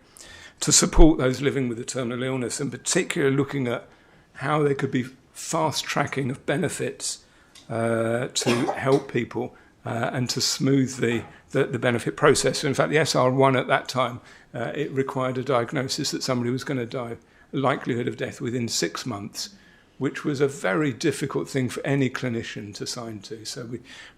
to support those living with a terminal illness, and particularly looking at how there could be fast tracking of benefits to help people and to smooth the benefit process. So in fact, the SR1 at that time, it required a diagnosis that somebody was going to die, likelihood of death within 6 months, which was a very difficult thing for any clinician to sign to. So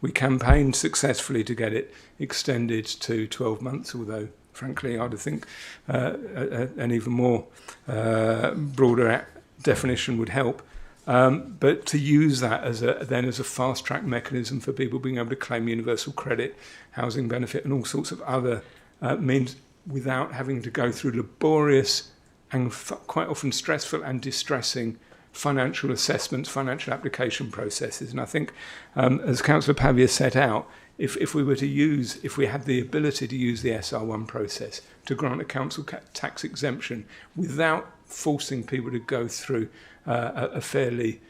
we campaigned successfully to get it extended to 12 months, although frankly, I'd think an even more broader definition would help. But to use that as a fast-track mechanism for people being able to claim universal credit, housing benefit, and all sorts of other means without having to go through laborious and quite often stressful and distressing financial assessments, financial application processes. And I think, as Councillor Pavia set out, if we had the ability to use the SR1 process to grant a council tax exemption without forcing people to go through a fairly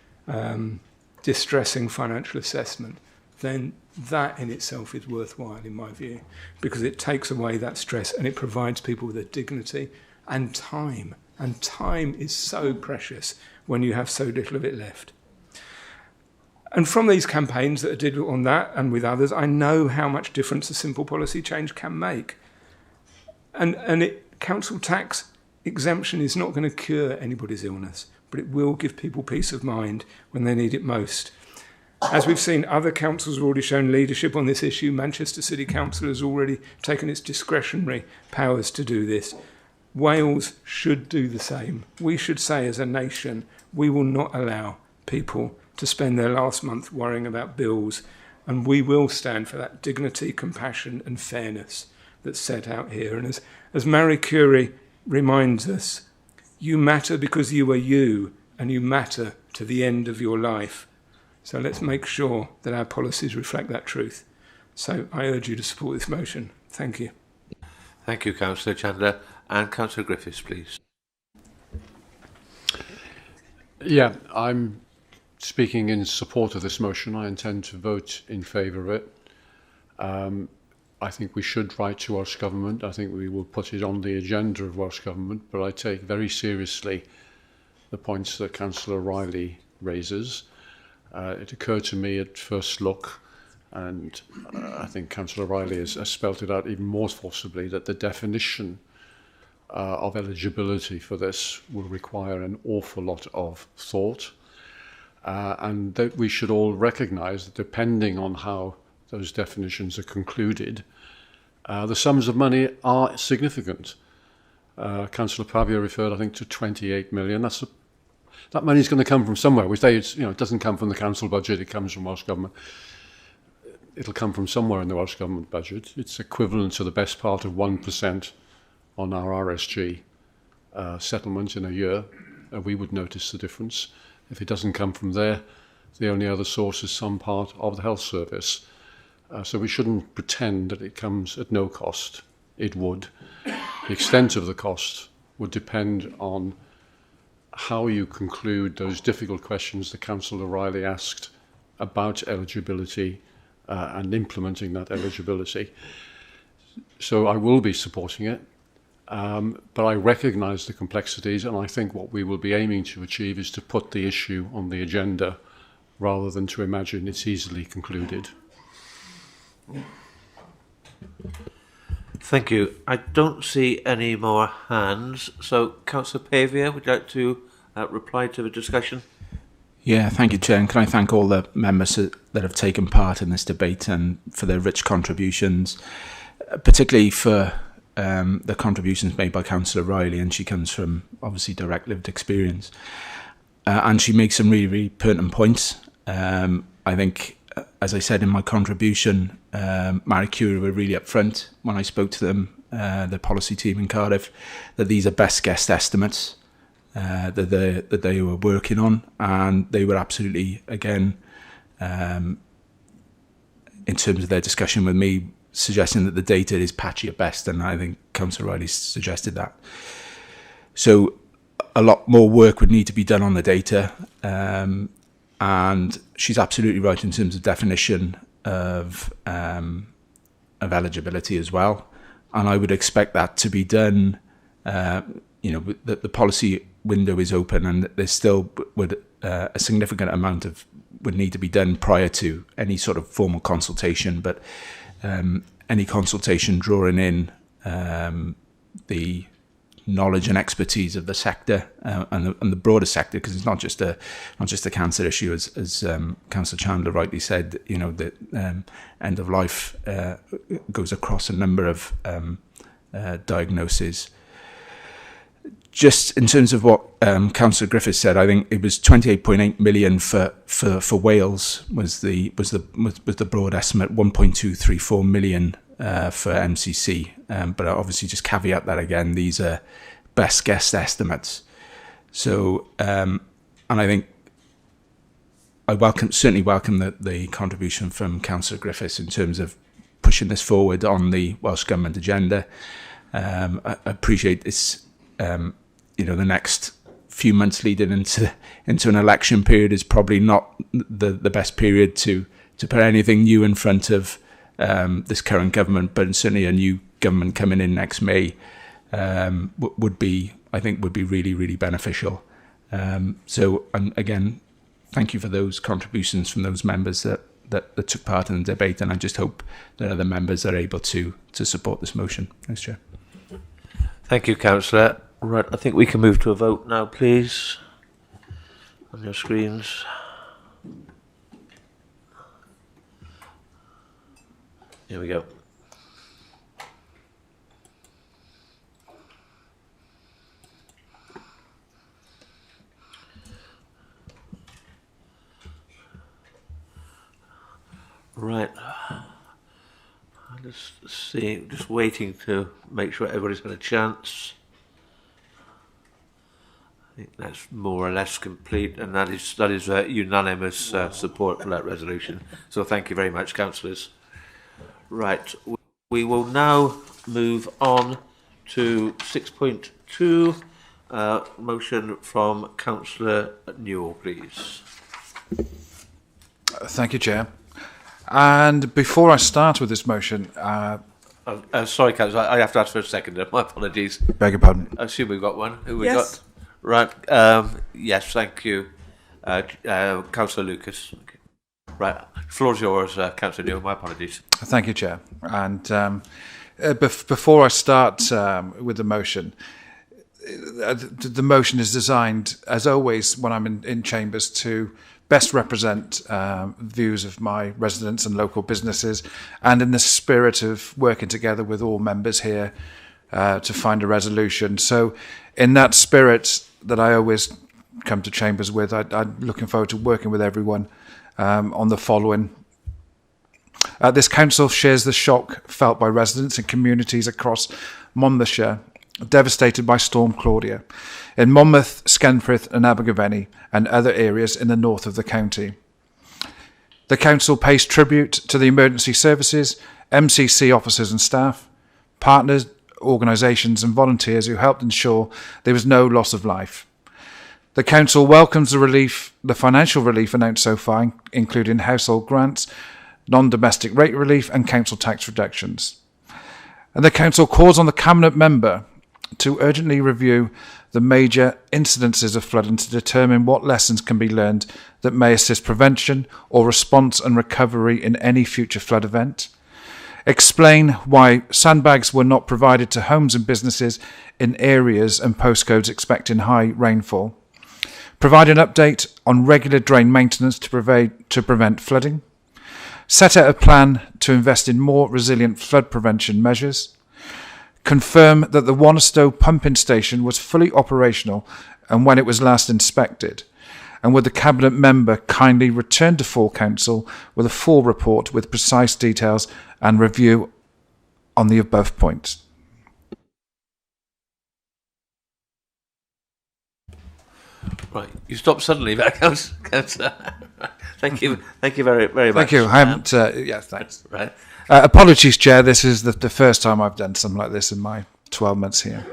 distressing financial assessment, then that in itself is worthwhile in my view, because it takes away that stress and it provides people with a dignity and time. And time is so precious when you have so little of it left. And from these campaigns that I did on that and with others, I know how much difference a simple policy change can make. And council tax exemption is not going to cure anybody's illness, but it will give people peace of mind when they need it most. As we've seen, other councils have already shown leadership on this issue. Manchester City Council has already taken its discretionary powers to do this. Wales should do the same. We should say as a nation, we will not allow people to spend their last month worrying about bills, and we will stand for that dignity, compassion and fairness that's set out here. And as Marie Curie reminds us, you matter because you are you, and you matter to the end of your life. So let's make sure that our policies reflect that truth. So I urge you to support this motion. Thank you. Thank you, Councillor Chandler. And Councillor Griffiths, please. Yeah, I'm speaking in support of this motion. I intend to vote in favour of it. I think we should write to Welsh Government. I think we will put it on the agenda of Welsh Government, but I take very seriously the points that Councillor Riley raises. It occurred to me at first look, and I think Councillor Riley has spelt it out even more forcibly, that the definition of eligibility for this will require an awful lot of thought, and that we should all recognise that depending on how those definitions are concluded, the sums of money are significant. Councillor Pavia referred, I think, to 28 million. That money is going to come from somewhere. We say it doesn't come from the council budget, it comes from Welsh Government. It'll come from somewhere in the Welsh Government budget. It's equivalent to the best part of 1% on our RSG settlement in a year. We would notice the difference. If it doesn't come from there, the only other source is some part of the health service. So we shouldn't pretend that it comes at no cost. It would. The extent of the cost would depend on how you conclude those difficult questions that Councillor Riley asked about eligibility and implementing that eligibility. So I will be supporting it, but I recognise the complexities, and I think what we will be aiming to achieve is to put the issue on the agenda rather than to imagine it's easily concluded. Thank you. I don't see any more hands. So, Councillor Pavia, would you like to reply to the discussion? Yeah, thank you, Chair. And can I thank all the members that have taken part in this debate and for their rich contributions, particularly for the contributions made by Councillor Riley, and she comes from, obviously, direct lived experience. And she makes some really, really pertinent points. I think, as I said in my contribution, Marie Curie were really upfront when I spoke to them, the policy team in Cardiff, that these are best guess estimates that they were working on, and they were absolutely, again, in terms of their discussion with me, suggesting that the data is patchy at best, and I think Councillor Riley suggested that. So a lot more work would need to be done on the data, and she's absolutely right in terms of definition of eligibility as well, and I would expect that to be done. The policy window is open, and there's still a significant amount would need to be done prior to any sort of formal consultation, but any consultation drawing in the knowledge and expertise of the sector and the broader sector, because it's not just a cancer issue, as Councillor Chandler rightly said. The end of life goes across a number of diagnoses. Just in terms of what Councillor Griffiths said, I think it was 28.8 million for Wales was the broad estimate, 1.234 million for MCC. But I obviously just caveat that again, these are best guess estimates. So, and I think I certainly welcome the contribution from Councillor Griffiths in terms of pushing this forward on the Welsh Government agenda. I appreciate this. The next few months leading into an election period is probably not the best period to put anything new in front of this current government, but certainly a new government coming in next May would be really, really beneficial. So again, thank you for those contributions from those members that took part in the debate, and I just hope that other members are able to support this motion. Thanks, Chair. Thank you, Councillor. Right, I think we can move to a vote now, please, on your screens. Here we go. Right. Just waiting to make sure everybody's had a chance. I think that's more or less complete, and that is unanimous support for that resolution. So thank you very much, councillors. Right, we will now move on to 6.2, motion from Councillor Newell, please. Thank you, Chair. And before I start with this motion... sorry, Councillor, I have to ask for a second. My apologies. Beg your pardon. I assume we've got one. Who we Yes. got? Right. Yes, thank you. Councillor Lucas. Okay. Right. Floor's yours, Councillor Newell. My apologies. Thank you, Chair. And before I start with the motion, the motion is designed, as always, when I'm in chambers, to best represent views of my residents and local businesses, and in the spirit of working together with all members here to find a resolution. So in that spirit that I always come to chambers with, I'm looking forward to working with everyone on the following. This council shares the shock felt by residents and communities across Monmouthshire devastated by Storm Claudia in Monmouth, Skenfrith and Abergavenny and other areas in the north of the county. The council pays tribute to the emergency services, MCC officers and staff, partners, organisations and volunteers who helped ensure there was no loss of life. The council welcomes the financial relief announced so far, including household grants, non-domestic rate relief and council tax reductions. And the council calls on the Cabinet member to urgently review the major incidences of flooding to determine what lessons can be learned that may assist prevention or response and recovery in any future flood event. Explain why sandbags were not provided to homes and businesses in areas and postcodes expecting high rainfall. Provide an update on regular drain maintenance to prevent flooding. Set out a plan to invest in more resilient flood prevention measures. Confirm that the Wanstow pumping station was fully operational and when it was last inspected. And would the Cabinet member kindly return to full council with a full report with precise details and review on the above points? Right, you stopped suddenly, Councillor. Thank you very much. Thank you. I haven't. Yeah, thanks. Right. Apologies, Chair. This is the first time I've done something like this in my 12 months here.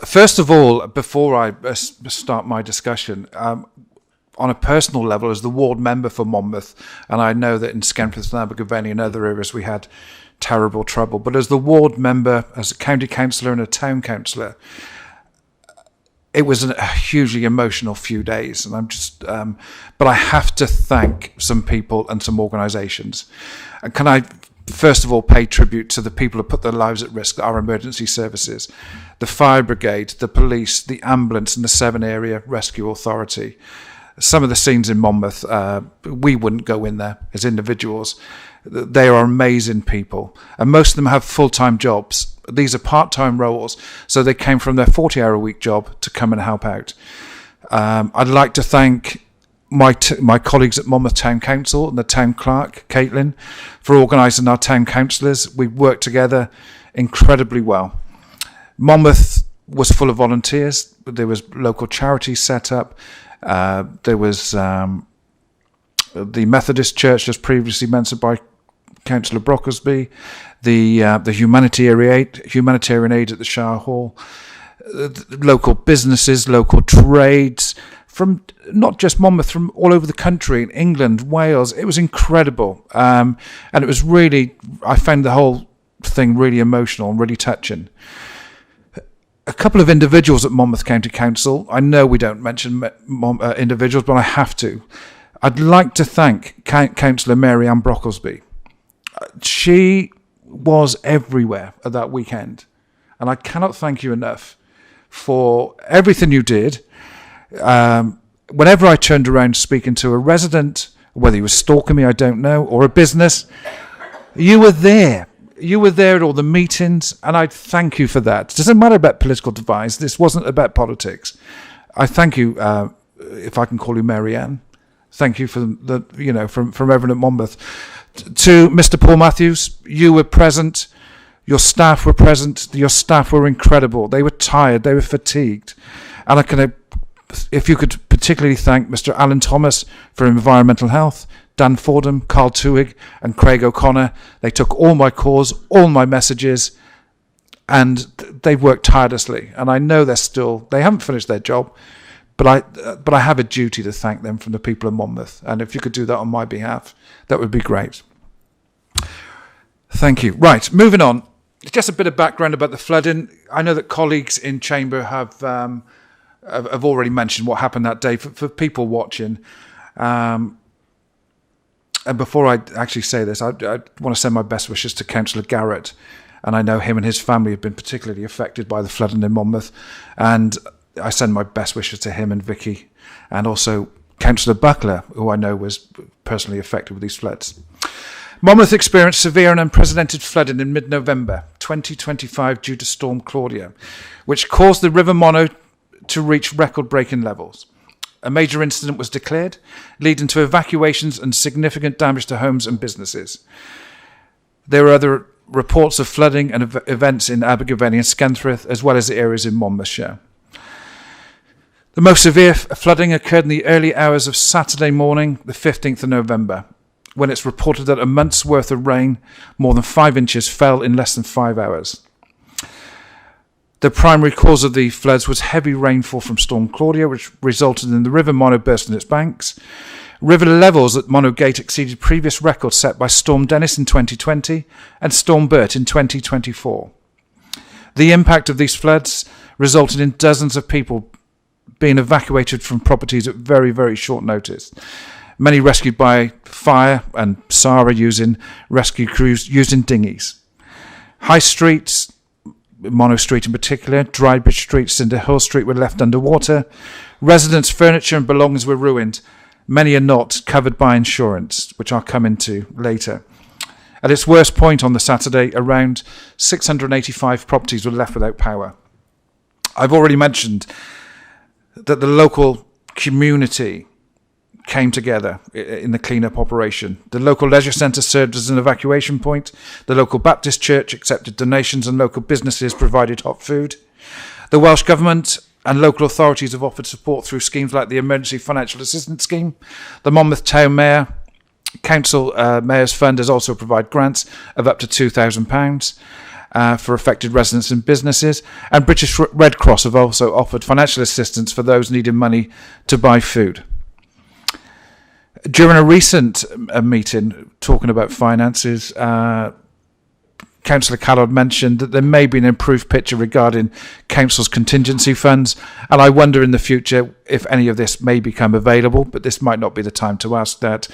First of all, before I start my discussion, on a personal level, as the ward member for Monmouth, and I know that in Skenfrith and Abergavenny and other areas we had terrible trouble, but as the ward member, as a county councillor and a town councillor, it was a hugely emotional few days, and I'm just. But I have to thank some people and some organisations. And can I first of all pay tribute to the people who put their lives at risk, our emergency services, the fire brigade, the police, the ambulance, and the Severn Area Rescue Authority. Some of the scenes in Monmouth, we wouldn't go in there as individuals. They are amazing people, and most of them have full-time jobs. These are part-time roles, so they came from their 40-hour-a-week job to come and help out. I'd like to thank my colleagues at Monmouth Town Council and the Town Clerk, Caitlin, for organising our town councillors. We worked together incredibly well. Monmouth was full of volunteers. There was local charities set up. There was the Methodist Church, as previously mentioned by Councillor Brocklesby, the humanitarian aid at the Shire Hall, local businesses, local trades, from not just Monmouth, from all over the country, in England, Wales. It was incredible. And it was really, I found the whole thing really emotional and really touching. A couple of individuals at Monmouth County Council. I know we don't mention individuals, but I have to. I'd like to thank Councillor Mary Ann Brocklesby. She was everywhere at that weekend, and I cannot thank you enough for everything you did. Whenever I turned around speaking to a resident, whether he was stalking me, I don't know, or a business, you were there. You were there at all the meetings, and I thank you for that. It doesn't matter about political divides. This wasn't about politics. I thank you, if I can call you Mary Ann. Thank you for the, from everyone at Monmouth. To Mr. Paul Matthews, you were present. Your staff were present. Your staff were incredible. They were tired. They were fatigued. And if you could particularly thank Mr. Alan Thomas for environmental health, Dan Fordham, Carl Tewig and Craig O'Connor. They took all my calls, all my messages, and they've worked tirelessly. And I know they haven't finished their job, but I have a duty to thank them from the people of Monmouth. And if you could do that on my behalf, that would be great. Thank you. Right, moving on. Just a bit of background about the flooding. I know that colleagues in Chamber have already mentioned what happened that day. For people watching, and before I actually say this, I want to send my best wishes to Councillor Garrett. And I know him and his family have been particularly affected by the flooding in Monmouth. And I send my best wishes to him and Vicky. And also Councillor Buckler, who I know was personally affected with these floods. Monmouth experienced severe and unprecedented flooding in mid-November 2025 due to Storm Claudia, which caused the River Monnow to reach record-breaking levels. A major incident was declared, leading to evacuations and significant damage to homes and businesses. There were other reports of flooding and events in Abergavenny and Skenthorth, as well as the areas in Monmouthshire. The most severe flooding occurred in the early hours of Saturday morning, the 15th of November, when it's reported that a month's worth of rain, more than 5 inches, fell in less than 5 hours. The primary cause of the floods was heavy rainfall from Storm Claudia, which resulted in the River Monnow bursting its banks. River levels at Monnow Gate exceeded previous records set by Storm Dennis in 2020 and Storm Bert in 2024. The impact of these floods resulted in dozens of people being evacuated from properties at very, very short notice. Many rescued by fire and SARA using rescue crews using dinghies. High streets, Monnow Street in particular, Drybridge Street, Cinder Hill Street were left underwater. Residents' furniture and belongings were ruined. Many are not covered by insurance, which I'll come into later. At its worst point on the Saturday, around 685 properties were left without power. I've already mentioned that the local community came together in the clean-up operation. The local leisure centre served as an evacuation point. The local Baptist church accepted donations and local businesses provided hot food. The Welsh Government and local authorities have offered support through schemes like the Emergency Financial Assistance Scheme. The Monmouth Town Mayor Council Mayor's Fund has also provided grants of up to £2,000 for affected residents and businesses. And British Red Cross have also offered financial assistance for those needing money to buy food. During a recent meeting talking about finances, Councillor Callard mentioned that there may be an improved picture regarding Council's contingency funds, and I wonder in the future if any of this may become available, but this might not be the time to ask that.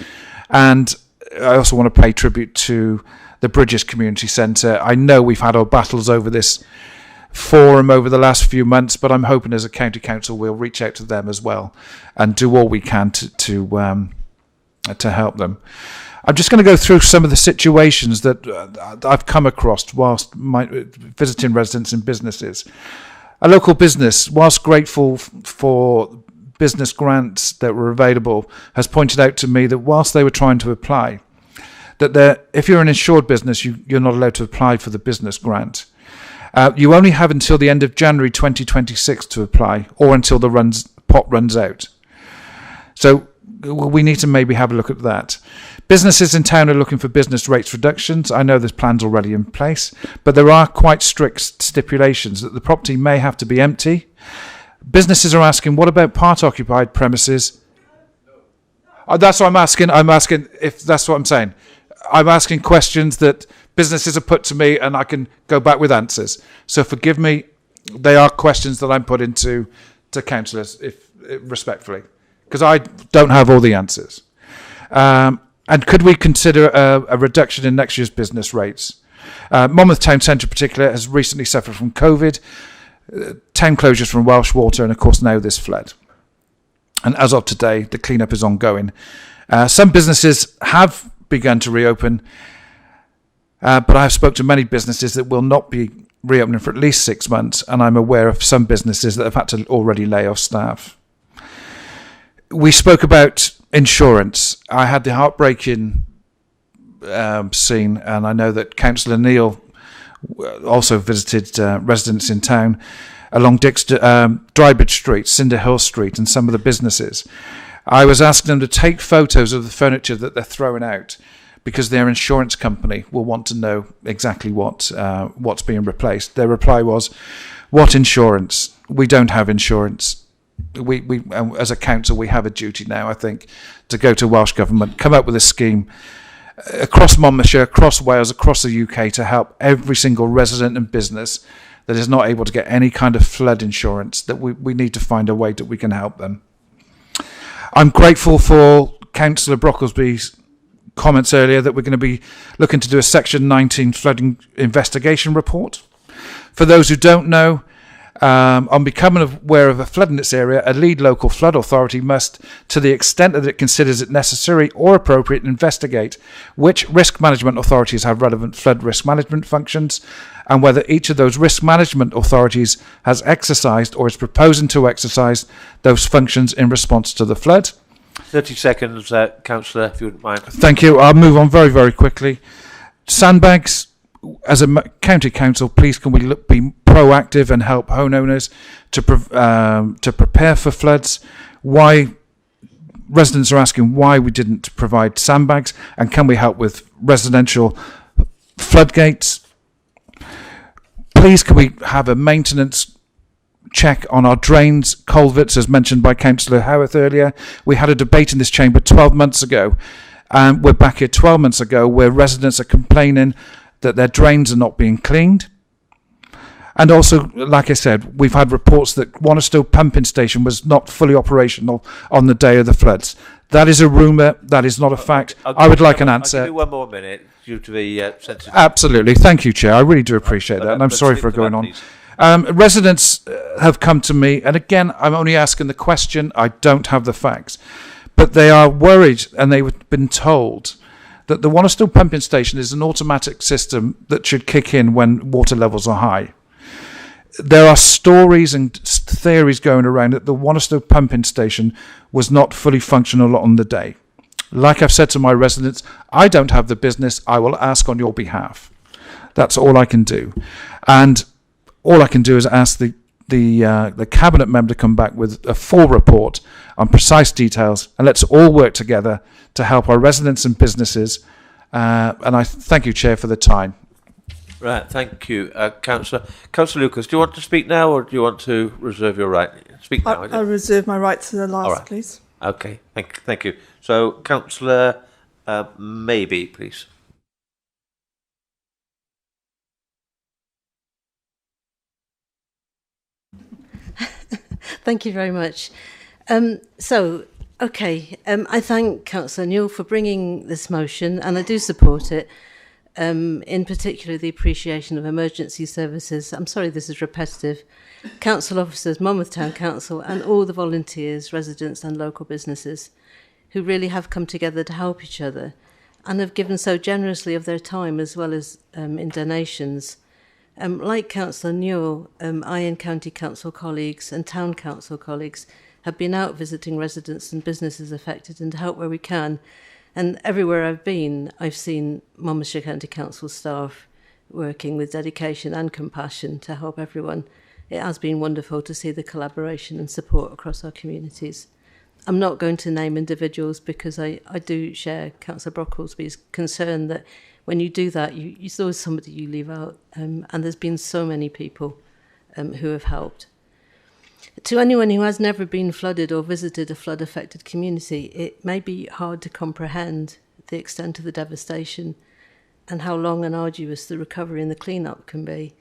And I also want to pay tribute to the Bridges Community Centre. I know we've had our battles over this forum over the last few months, but I'm hoping as a county council we'll reach out to them as well and do all we can to help them. I'm just going to go through some of the situations that I've come across whilst visiting residents and businesses. A local business, whilst grateful for business grants that were available, has pointed out to me that whilst they were trying to apply, that if you're an insured business, you're not allowed to apply for the business grant. You only have until the end of January 2026 to apply, or until the pot runs out. So we need to maybe have a look at that. Businesses in town are looking for business rates reductions. I know there's plans already in place, but there are quite strict stipulations that the property may have to be empty Businesses are asking, what about part-occupied premises? That's what I'm asking. I'm asking if that's what I'm saying. I'm asking questions that businesses have put to me, and I can go back with answers. So forgive me. They are questions that I'm putting to councillors, if respectfully, because I don't have all the answers. And could we consider a reduction in next year's business rates? Monmouth Town Centre in particular has recently suffered from COVID, town closures from Welsh Water, and of course now this flood. And as of today, the clean-up is ongoing. Some businesses have begun to reopen, but I have spoken to many businesses that will not be reopening for at least 6 months, and I'm aware of some businesses that have had to already lay off staff. We spoke about insurance. I had the heartbreaking scene, and I know that Councillor Neil also visited residents in town along Drybridge Street, Cinder Hill Street, and some of the businesses. I was asking them to take photos of the furniture that they're throwing out, because their insurance company will want to know exactly what's being replaced. Their reply was, "What insurance? We don't have insurance. We as a council, we have a duty now, I think, to go to Welsh Government, come up with a scheme across Monmouthshire, across Wales, across the UK, to help every single resident and business that is not able to get any kind of flood insurance, that we need to find a way that we can help them." I'm grateful for Councillor Brocklesby's comments earlier that we're going to be looking to do a Section 19 flooding investigation report. For those who don't know, on becoming aware of a flood in its area, a lead local flood authority must, to the extent that it considers it necessary or appropriate, investigate which risk management authorities have relevant flood risk management functions, and whether each of those risk management authorities has exercised or is proposing to exercise those functions in response to the flood. 30 seconds, Councillor, if you wouldn't mind. Thank you. I'll move on very, very quickly. Sandbags. As a county council, please can we be proactive and help homeowners to prepare for floods? Why residents are asking why we didn't provide sandbags, and can we help with residential floodgates? Please can we have a maintenance check on our drains, culverts, as mentioned by Councillor Howarth earlier. We had a debate in this chamber 12 months ago, and we're back here 12 months ago where residents are complaining that their drains are not being cleaned. And also, like I said, we've had reports that Wannerstow pumping station was not fully operational on the day of the floods. That is a rumour, that is not a fact. I would like an answer. I'll give you 1 more minute due to the sensitive. Absolutely. Thank you, Chair. I really do appreciate that, and I'm sorry for going on. Residents have come to me, and again, I'm only asking the question. I don't have the facts. But they are worried, and they've been told that the Wannerstow pumping station is an automatic system that should kick in when water levels are high. There are stories and theories going around that the Wannerstow pumping station was not fully functional on the day. Like I've said to my residents, I don't have the business. I will ask on your behalf. That's all I can do. And all I can do is ask the cabinet member to come back with a full report on precise details, and let's all work together to help our residents and businesses. And I thank you, Chair, for the time. Right, thank you, Councillor. Councillor Lucas, do you want to speak now, or do you want to reserve your right? Speak now. I'll reserve my right to the last, right. Please. Okay, thank you. So, Councillor Maybe, please. Thank you very much. I thank Councillor Newell for bringing this motion, and I do support it, in particular the appreciation of emergency services. I'm sorry this is repetitive. Council officers, Monmouth Town Council, and all the volunteers, residents and local businesses who really have come together to help each other and have given so generously of their time as well as in donations. Like Councillor Newell, I and County Council colleagues and Town Council colleagues have been out visiting residents and businesses affected and to help where we can. And everywhere I've been, I've seen Monmouthshire County Council staff working with dedication and compassion to help everyone. It has been wonderful to see the collaboration and support across our communities. I'm not going to name individuals because I do share Councillor Brocklesby's concern that when you do that, there's always somebody you leave out, and there's been so many people who have helped. To anyone who has never been flooded or visited a flood-affected community, it may be hard to comprehend the extent of the devastation and how long and arduous the recovery and the clean-up can be,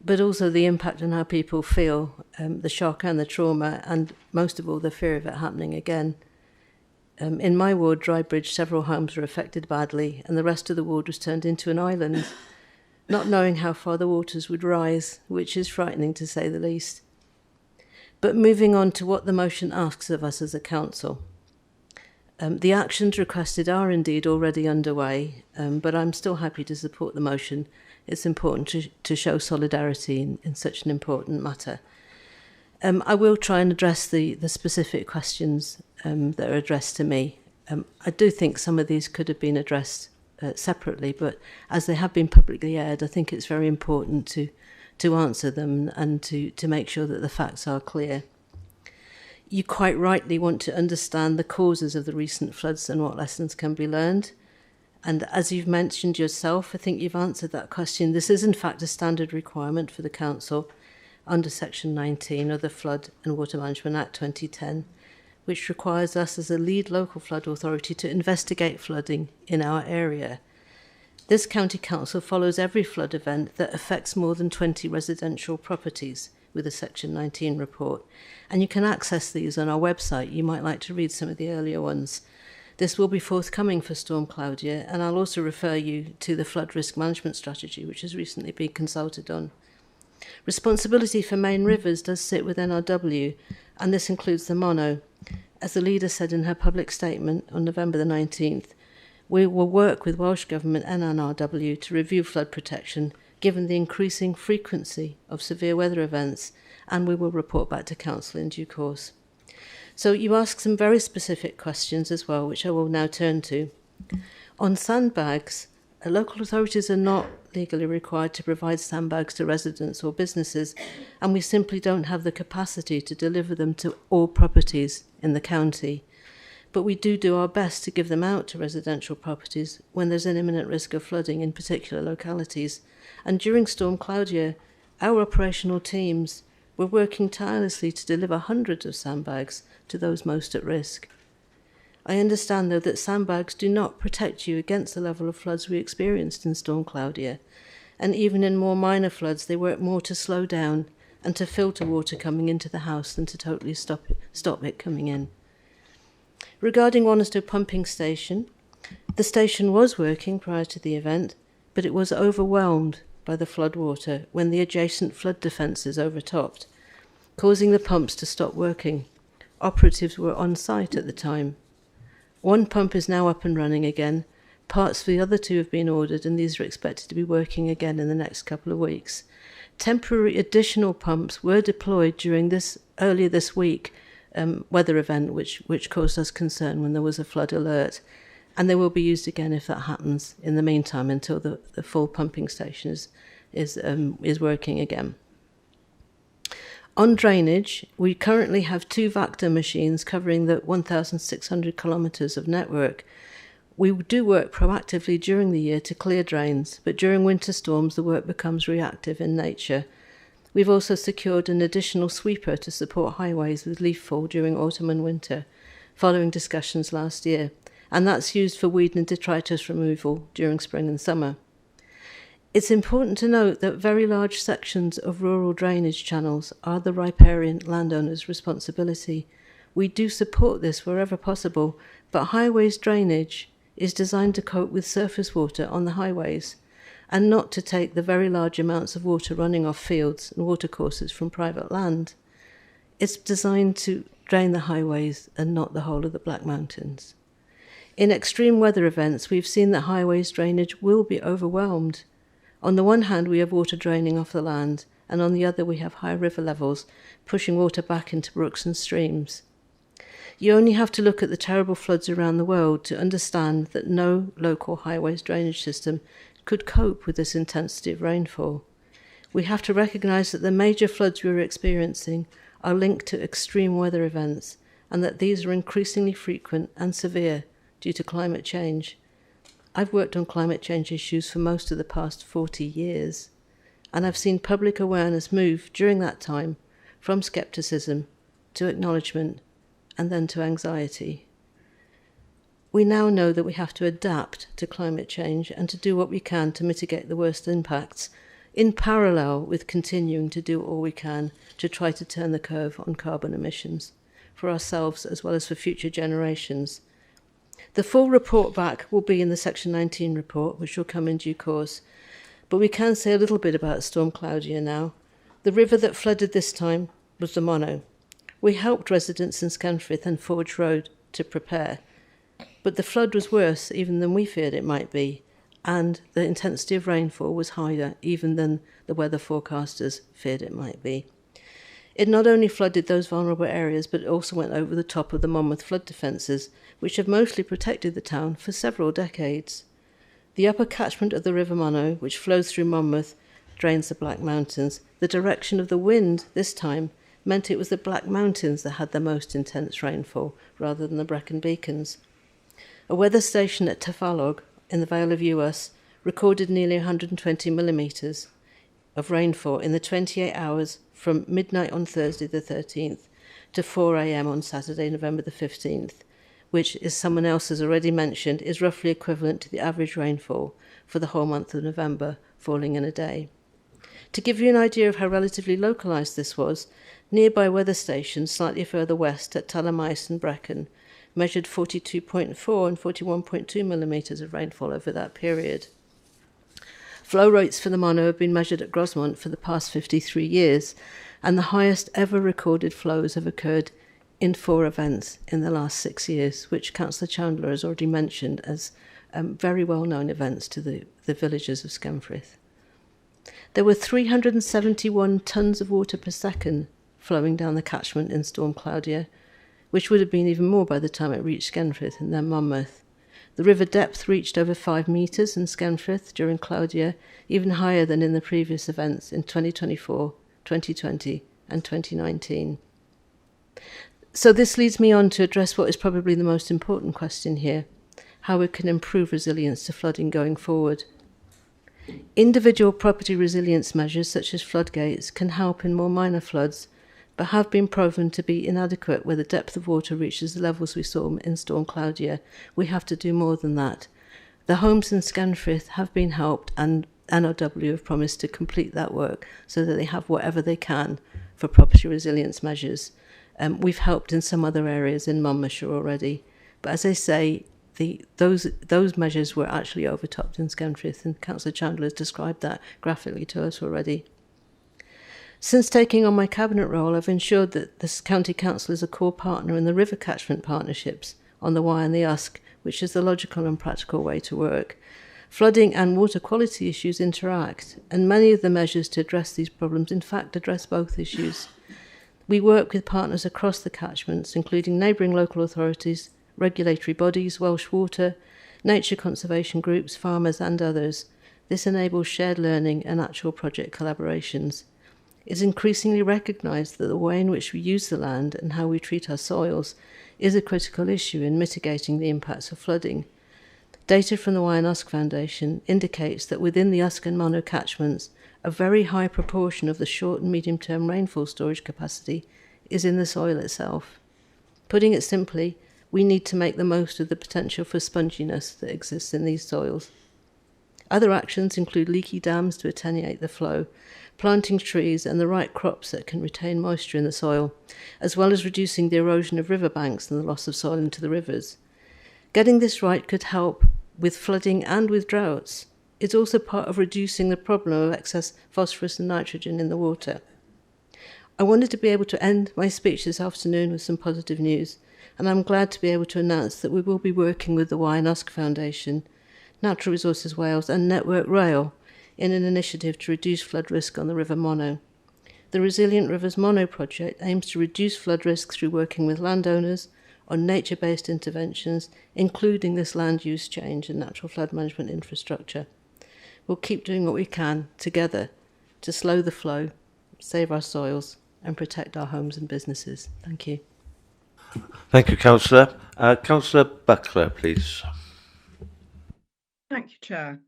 but also the impact on how people feel, the shock and the trauma, and most of all, the fear of it happening again. In my ward, Drybridge, several homes were affected badly, and the rest of the ward was turned into an island, not knowing how far the waters would rise, which is frightening to say the least. But moving on to what the motion asks of us as a council. The actions requested are indeed already underway, but I'm still happy to support the motion. It's important to show solidarity in such an important matter. I will try and address the specific questions that are addressed to me. I do think some of these could have been addressed separately, but as they have been publicly aired, I think it's very important to answer them and to make sure that the facts are clear. You quite rightly want to understand the causes of the recent floods and what lessons can be learned. And as you've mentioned yourself, I think you've answered that question. This is in fact a standard requirement for the Council under Section 19 of the Flood and Water Management Act 2010, which requires us as a lead local flood authority to investigate flooding in our area. This county council follows every flood event that affects more than 20 residential properties with a Section 19 report, and you can access these on our website. You might like to read some of the earlier ones. This will be forthcoming for Storm Claudia, and I'll also refer you to the flood risk management strategy, which has recently been consulted on. Responsibility for main rivers does sit with NRW, and this includes the Mono. As the leader said in her public statement on November the 19th, we will work with Welsh Government and NRW to review flood protection given the increasing frequency of severe weather events, and we will report back to Council in due course. So you ask some very specific questions as well, which I will now turn to. On sandbags, local authorities are not legally required to provide sandbags to residents or businesses, and we simply don't have the capacity to deliver them to all properties in the county. But we do our best to give them out to residential properties when there's an imminent risk of flooding in particular localities. And during Storm Claudia, our operational teams were working tirelessly to deliver hundreds of sandbags to those most at risk. I understand, though, that sandbags do not protect you against the level of floods we experienced in Storm Claudia, and even in more minor floods, they work more to slow down and to filter water coming into the house than to totally stop it coming in. Regarding Wonistow Pumping Station, the station was working prior to the event, but it was overwhelmed by the floodwater when the adjacent flood defences overtopped, causing the pumps to stop working. Operatives were on site at the time. One pump is now up and running again. Parts for the other two have been ordered, and these are expected to be working again in the next couple of weeks. Temporary additional pumps were deployed during earlier this week weather event, which caused us concern when there was a flood alert, and they will be used again if that happens in the meantime until the full pumping station is working again. On drainage, we currently have 2 Vactor machines covering the 1,600 kilometres of network. We do work proactively during the year to clear drains, but during winter storms the work becomes reactive in nature. We've also secured an additional sweeper to support highways with leaf fall during autumn and winter, following discussions last year, and that's used for weed and detritus removal during spring and summer. It's important to note that very large sections of rural drainage channels are the riparian landowner's responsibility. We do support this wherever possible, but highways drainage is designed to cope with surface water on the highways and not to take the very large amounts of water running off fields and watercourses from private land. It's designed to drain the highways and not the whole of the Black Mountains. In extreme weather events, we've seen that highways drainage will be overwhelmed. On the one hand, we have water draining off the land, and on the other we have high river levels, pushing water back into brooks and streams. You only have to look at the terrible floods around the world to understand that no local highways drainage system could cope with this intensity of rainfall. We have to recognise that the major floods we're experiencing are linked to extreme weather events, and that these are increasingly frequent and severe due to climate change. I've worked on climate change issues for most of the past 40 years, and I've seen public awareness move during that time from scepticism to acknowledgement and then to anxiety. We now know that we have to adapt to climate change and to do what we can to mitigate the worst impacts, in parallel with continuing to do all we can to try to turn the curve on carbon emissions for ourselves as well as for future generations. The full report back will be in the Section 19 report, which will come in due course, but we can say a little bit about Storm Claudia now. The river that flooded this time was the Monnow. We helped residents in Scanfrith and Forge Road to prepare, but the flood was worse even than we feared it might be, and the intensity of rainfall was higher even than the weather forecasters feared it might be. It not only flooded those vulnerable areas, but it also went over the top of the Monmouth flood defences, which have mostly protected the town for several decades. The upper catchment of the River Monnow, which flows through Monmouth, drains the Black Mountains. The direction of the wind this time meant it was the Black Mountains that had the most intense rainfall, rather than the Brecon Beacons. A weather station at Tafalog, in the Vale of Uas, recorded nearly 120 millimetres of rainfall in the 28 hours from midnight on Thursday the 13th to 4 a.m. on Saturday, November the 15th, which, as someone else has already mentioned, is roughly equivalent to the average rainfall for the whole month of November falling in a day. To give you an idea of how relatively localised this was, nearby weather stations slightly further west at Tallamais and Brecon measured 42.4 and 41.2 millimetres of rainfall over that period. Flow rates for the Monnow have been measured at Grosmont for the past 53 years, and the highest ever recorded flows have occurred in 4 events in the last 6 years, which Councillor Chandler has already mentioned as very well-known events to the villagers of Scanfrith. There were 371 tonnes of water per second flowing down the catchment in Storm Claudia, which would have been even more by the time it reached Scanfrith and then Monmouth. The river depth reached over 5 metres in Scanfrith during Claudia, even higher than in the previous events in 2024, 2020 and 2019. So this leads me on to address what is probably the most important question here, how we can improve resilience to flooding going forward. Individual property resilience measures such as floodgates can help in more minor floods, but have been proven to be inadequate where the depth of water reaches the levels we saw in Storm Claudia. We have to do more than that. The homes in Scanfrith have been helped, and NRW have promised to complete that work so that they have whatever they can for property resilience measures. We've helped in some other areas in Monmouthshire already, but as I say, those measures were actually overtopped in Scanfrith, and Councillor Chandler has described that graphically to us already. Since taking on my cabinet role, I've ensured that the County Council is a core partner in the river catchment partnerships on the Wye and the Usk, which is the logical and practical way to work. Flooding and water quality issues interact, and many of the measures to address these problems in fact address both issues. We work with partners across the catchments, including neighbouring local authorities, regulatory bodies, Welsh Water, nature conservation groups, farmers and others. This enables shared learning and actual project collaborations. It's increasingly recognised that the way in which we use the land and how we treat our soils is a critical issue in mitigating the impacts of flooding. Data from the Wye and Usk Foundation indicates that within the Usk and Monnow catchments, a very high proportion of the short and medium-term rainfall storage capacity is in the soil itself. Putting it simply, we need to make the most of the potential for sponginess that exists in these soils. Other actions include leaky dams to attenuate the flow, planting trees and the right crops that can retain moisture in the soil, as well as reducing the erosion of riverbanks and the loss of soil into the rivers. Getting this right could help with flooding and with droughts. It's also part of reducing the problem of excess phosphorus and nitrogen in the water. I wanted to be able to end my speech this afternoon with some positive news, and I'm glad to be able to announce that we will be working with the Wye and Usk Foundation, Natural Resources Wales and Network Rail in an initiative to reduce flood risk on the River Monnow. The Resilient Rivers Monnow project aims to reduce flood risk through working with landowners on nature-based interventions, including this land use change and natural flood management infrastructure. We'll keep doing what we can together to slow the flow, save our soils and protect our homes and businesses. Thank you. Thank you, Councillor. Councillor Buckler, please. Thank you, Chair.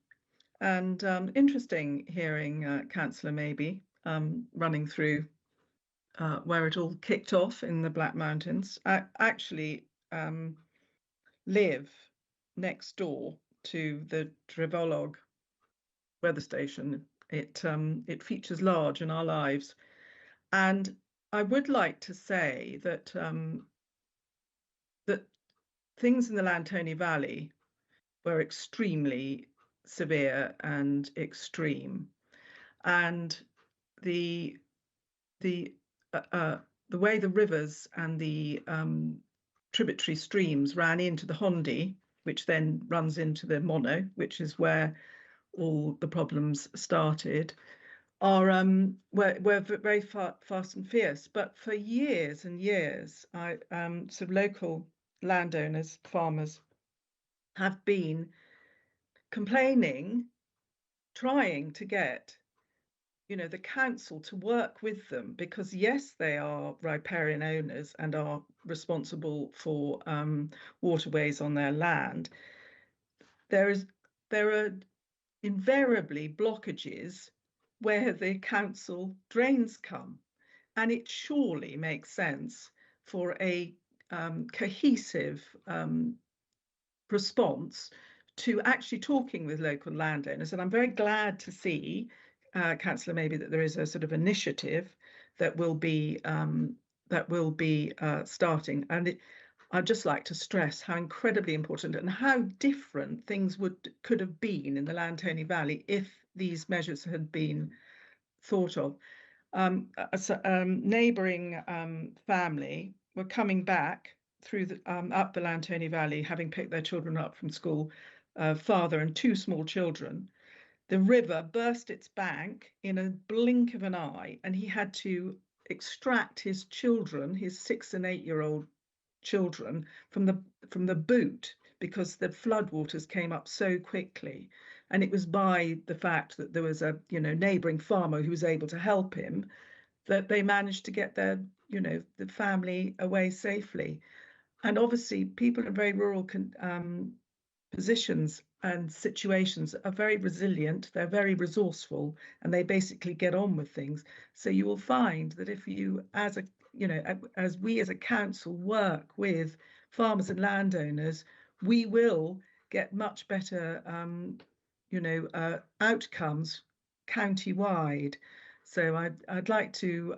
And interesting hearing Councillor Maybe running through where it all kicked off in the Black Mountains, actually live next door to the Trefolog weather station. It features large in our lives, and I would like to say that that things in the Lantoni Valley were extremely severe and extreme, and the way the rivers and the tributary streams ran into the Hondi, which then runs into the Mono, which is where all the problems started, were very fast and fierce. But for years and years, sort of local landowners, farmers, have been complaining, trying to get the council to work with them, because yes, they are riparian owners and are responsible for waterways on their land. There are invariably blockages where the council drains come, and it surely makes sense for a cohesive response to actually talking with local landowners. And I'm very glad to see, Councillor Maybe, that there is a sort of initiative that will be starting. And I'd just like to stress how incredibly important and how different things could have been in the Lantoni Valley if these measures had been thought of. Neighbouring family were coming back through up the Lantoni Valley, having picked their children up from school, father and two small children. The river burst its bank in a blink of an eye, and he had to extract his children, his 6 and 8 year old children, from the boot, because the floodwaters came up so quickly. And it was by the fact that there was a neighbouring farmer who was able to help him that they managed to get their the family away safely. And obviously people in very rural positions and situations are very resilient, they're very resourceful, and they basically get on with things. So you will find that if you, as we as a council work with farmers and landowners, we will get much better outcomes county-wide. So I'd like to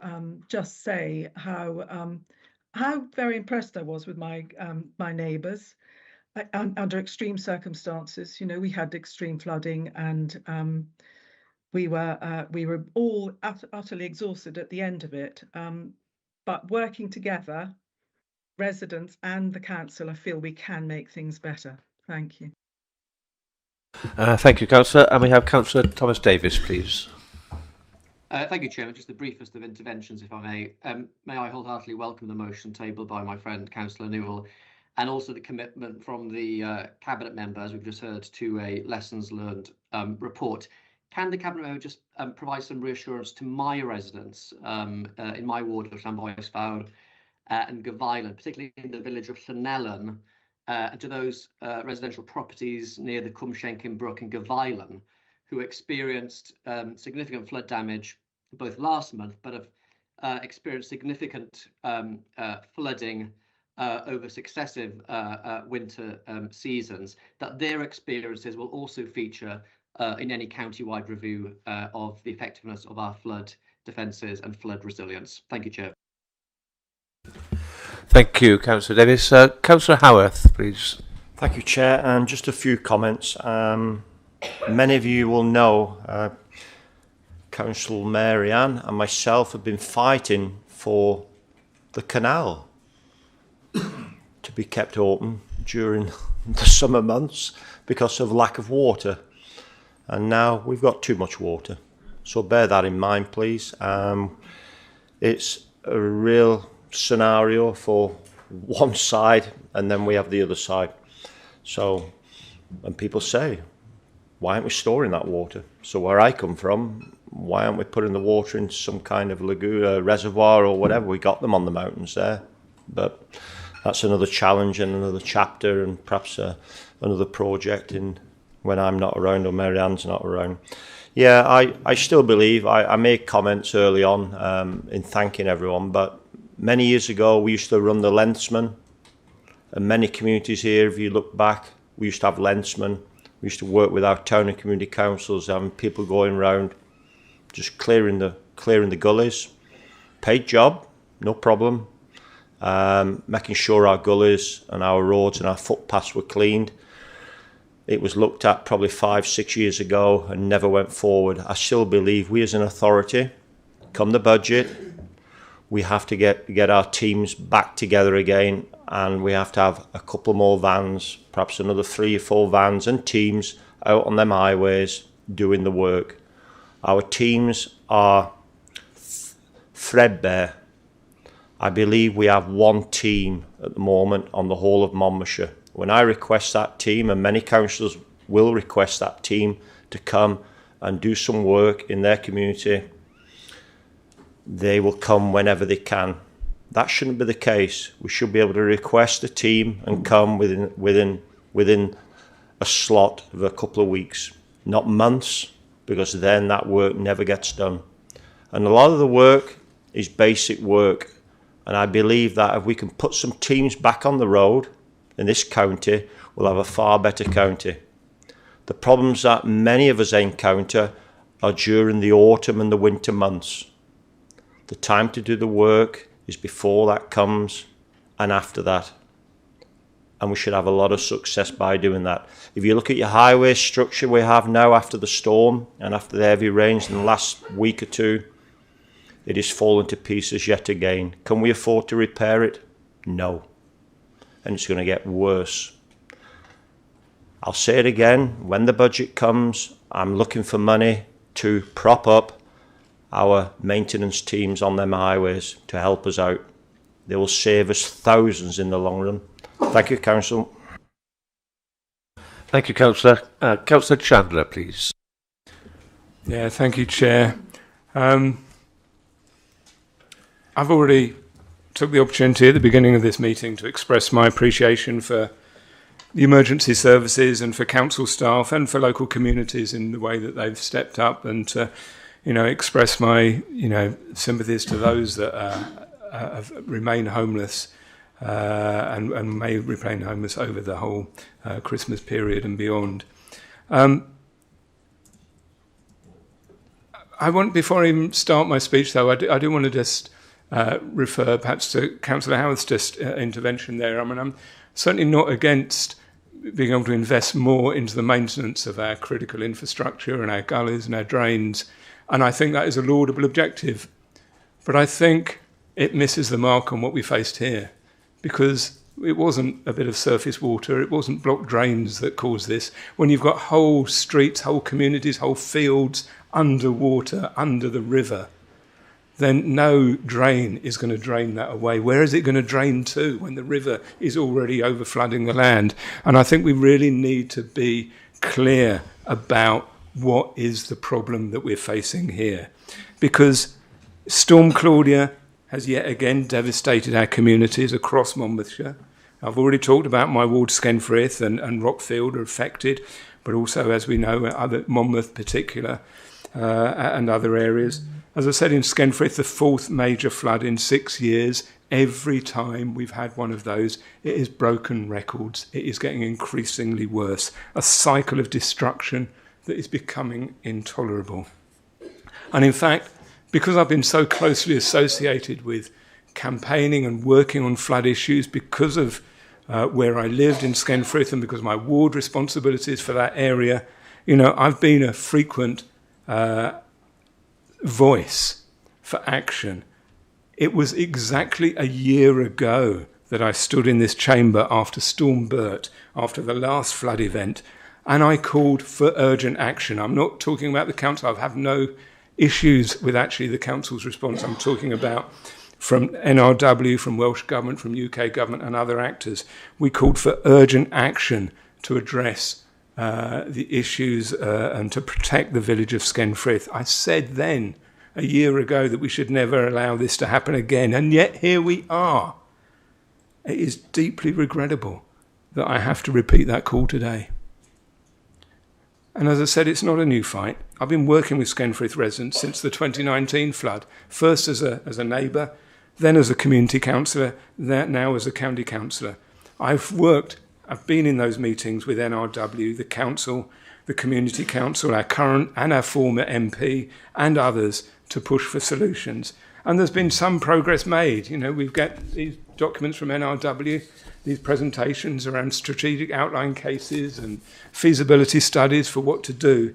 just say how very impressed I was with my neighbours. Under extreme circumstances, we had extreme flooding, and we were all utterly exhausted at the end of it. But working together, residents and the council, I feel we can make things better. Thank you. Thank you, Councillor. And we have Councillor Thomas Davis, please. Thank you, Chairman. Just the briefest of interventions, if I may. May I wholeheartedly welcome the motion tabled by my friend Councillor Newell, and also the commitment from the Cabinet member, as we've just heard, to a lessons learned report. Can the Cabinet member just provide some reassurance to my residents in my ward of Llanboesfawr and Gyfailen, particularly in the village of Llanellan, and to those residential properties near the Cwm Shenkin Brook in Gyfailen, who experienced significant flood damage both last month, but have experienced significant flooding over successive winter seasons, that their experiences will also feature in any county-wide review of the effectiveness of our flood defences and flood resilience. Thank you, Chair. Thank you, Councillor Davis. Councillor Howarth, please. Thank you, Chair. And just a few comments. Many of you will know Councillor Mary Ann and myself have been fighting for the canal to be kept open during the summer months because of lack of water. And now we've got too much water. So bear that in mind, please. It's a real scenario for one side, and then we have the other side. So, and people say, why aren't we storing that water? So where I come from, why aren't we putting the water in some kind of lagoon, reservoir or whatever? We got them on the mountains there. But that's another challenge and another chapter, and perhaps another project in when I'm not around or Mary-Ann's not around. Yeah, I still believe, I made comments early on in thanking everyone, but many years ago we used to run the Lensman, and many communities here, if you look back, we used to have Lensmen. We used to work with our town and community councils, having people going around just clearing the gullies. Paid job, no problem. Making sure our gullies and our roads and our footpaths were cleaned. It was looked at probably 5-6 years ago and never went forward. I still believe we as an authority, come the budget, we have to get our teams back together again, and we have to have a couple more vans, perhaps another 3 or 4 vans and teams out on them highways doing the work. Our teams are threadbare. I believe we have one team at the moment on the whole of Monmouthshire. When I request that team, and many councillors will request that team to come and do some work in their community, they will come whenever they can. That shouldn't be the case. We should be able to request a team and come within a slot of a couple of weeks, not months, because then that work never gets done. And a lot of the work is basic work, and I believe that if we can put some teams back on the road in this county, we'll have a far better county. The problems that many of us encounter are during the autumn and the winter months. The time to do the work is before that comes and after that. And we should have a lot of success by doing that. If you look at your highway structure we have now after the storm and after the heavy rains in the last week or two, it is fallen to pieces yet again. Can we afford to repair it? No. And it's going to get worse. I'll say it again, when the budget comes, I'm looking for money to prop up our maintenance teams on them highways to help us out. They will save us thousands in the long run. Thank you, Council. Thank you, Councillor. Councillor Chandler, please. Yeah, thank you, Chair. I've already took the opportunity at the beginning of this meeting to express my appreciation for the emergency services and for council staff and for local communities in the way that they've stepped up, and to, express my, sympathies to those that remain homeless and may remain homeless over the whole Christmas period and beyond. Before I even start my speech, though, I do want to just refer perhaps to Councillor Howard's intervention there. I mean, I'm certainly not against being able to invest more into the maintenance of our critical infrastructure and our gullies and our drains, and I think that is a laudable objective. But I think it misses the mark on what we faced here, because it wasn't a bit of surface water, it wasn't blocked drains that caused this. When you've got whole streets, whole communities, whole fields underwater, under the river, then no drain is going to drain that away. Where is it going to drain to when the river is already overflooding the land? And I think we really need to be clear about what is the problem that we're facing here. Because Storm Claudia has yet again devastated our communities across Monmouthshire. I've already talked about my ward, Skenfrith and Rockfield are affected, but also, as we know, other Monmouth particular and other areas. As I said, in Skenfrith, the 4th major flood in 6 years. Every time we've had one of those, it is broken records. It is getting increasingly worse. A cycle of destruction that is becoming intolerable. And in fact, because I've been so closely associated with campaigning and working on flood issues, because of where I lived in Skenfrith and because of my ward responsibilities for that area, I've been a frequent voice for action. It was exactly a year ago that I stood in this chamber after Storm Bert, after the last flood event, and I called for urgent action. I'm not talking about the council. I have no issues with actually the council's response. I'm talking about from NRW, from Welsh Government, from UK Government and other actors. We called for urgent action to address the issues and to protect the village of Skenfrith. I said then, a year ago, that we should never allow this to happen again, and yet here we are. It is deeply regrettable that I have to repeat that call today. And as I said, it's not a new fight. I've been working with Skenfrith residents since the 2019 flood, first as a neighbour, then as a community councillor, now as a county councillor. I've been in those meetings with NRW, the council, the community council, our current and our former MP and others to push for solutions. And there's been some progress made. You know, we've got these documents from NRW, these presentations around strategic outline cases and feasibility studies for what to do.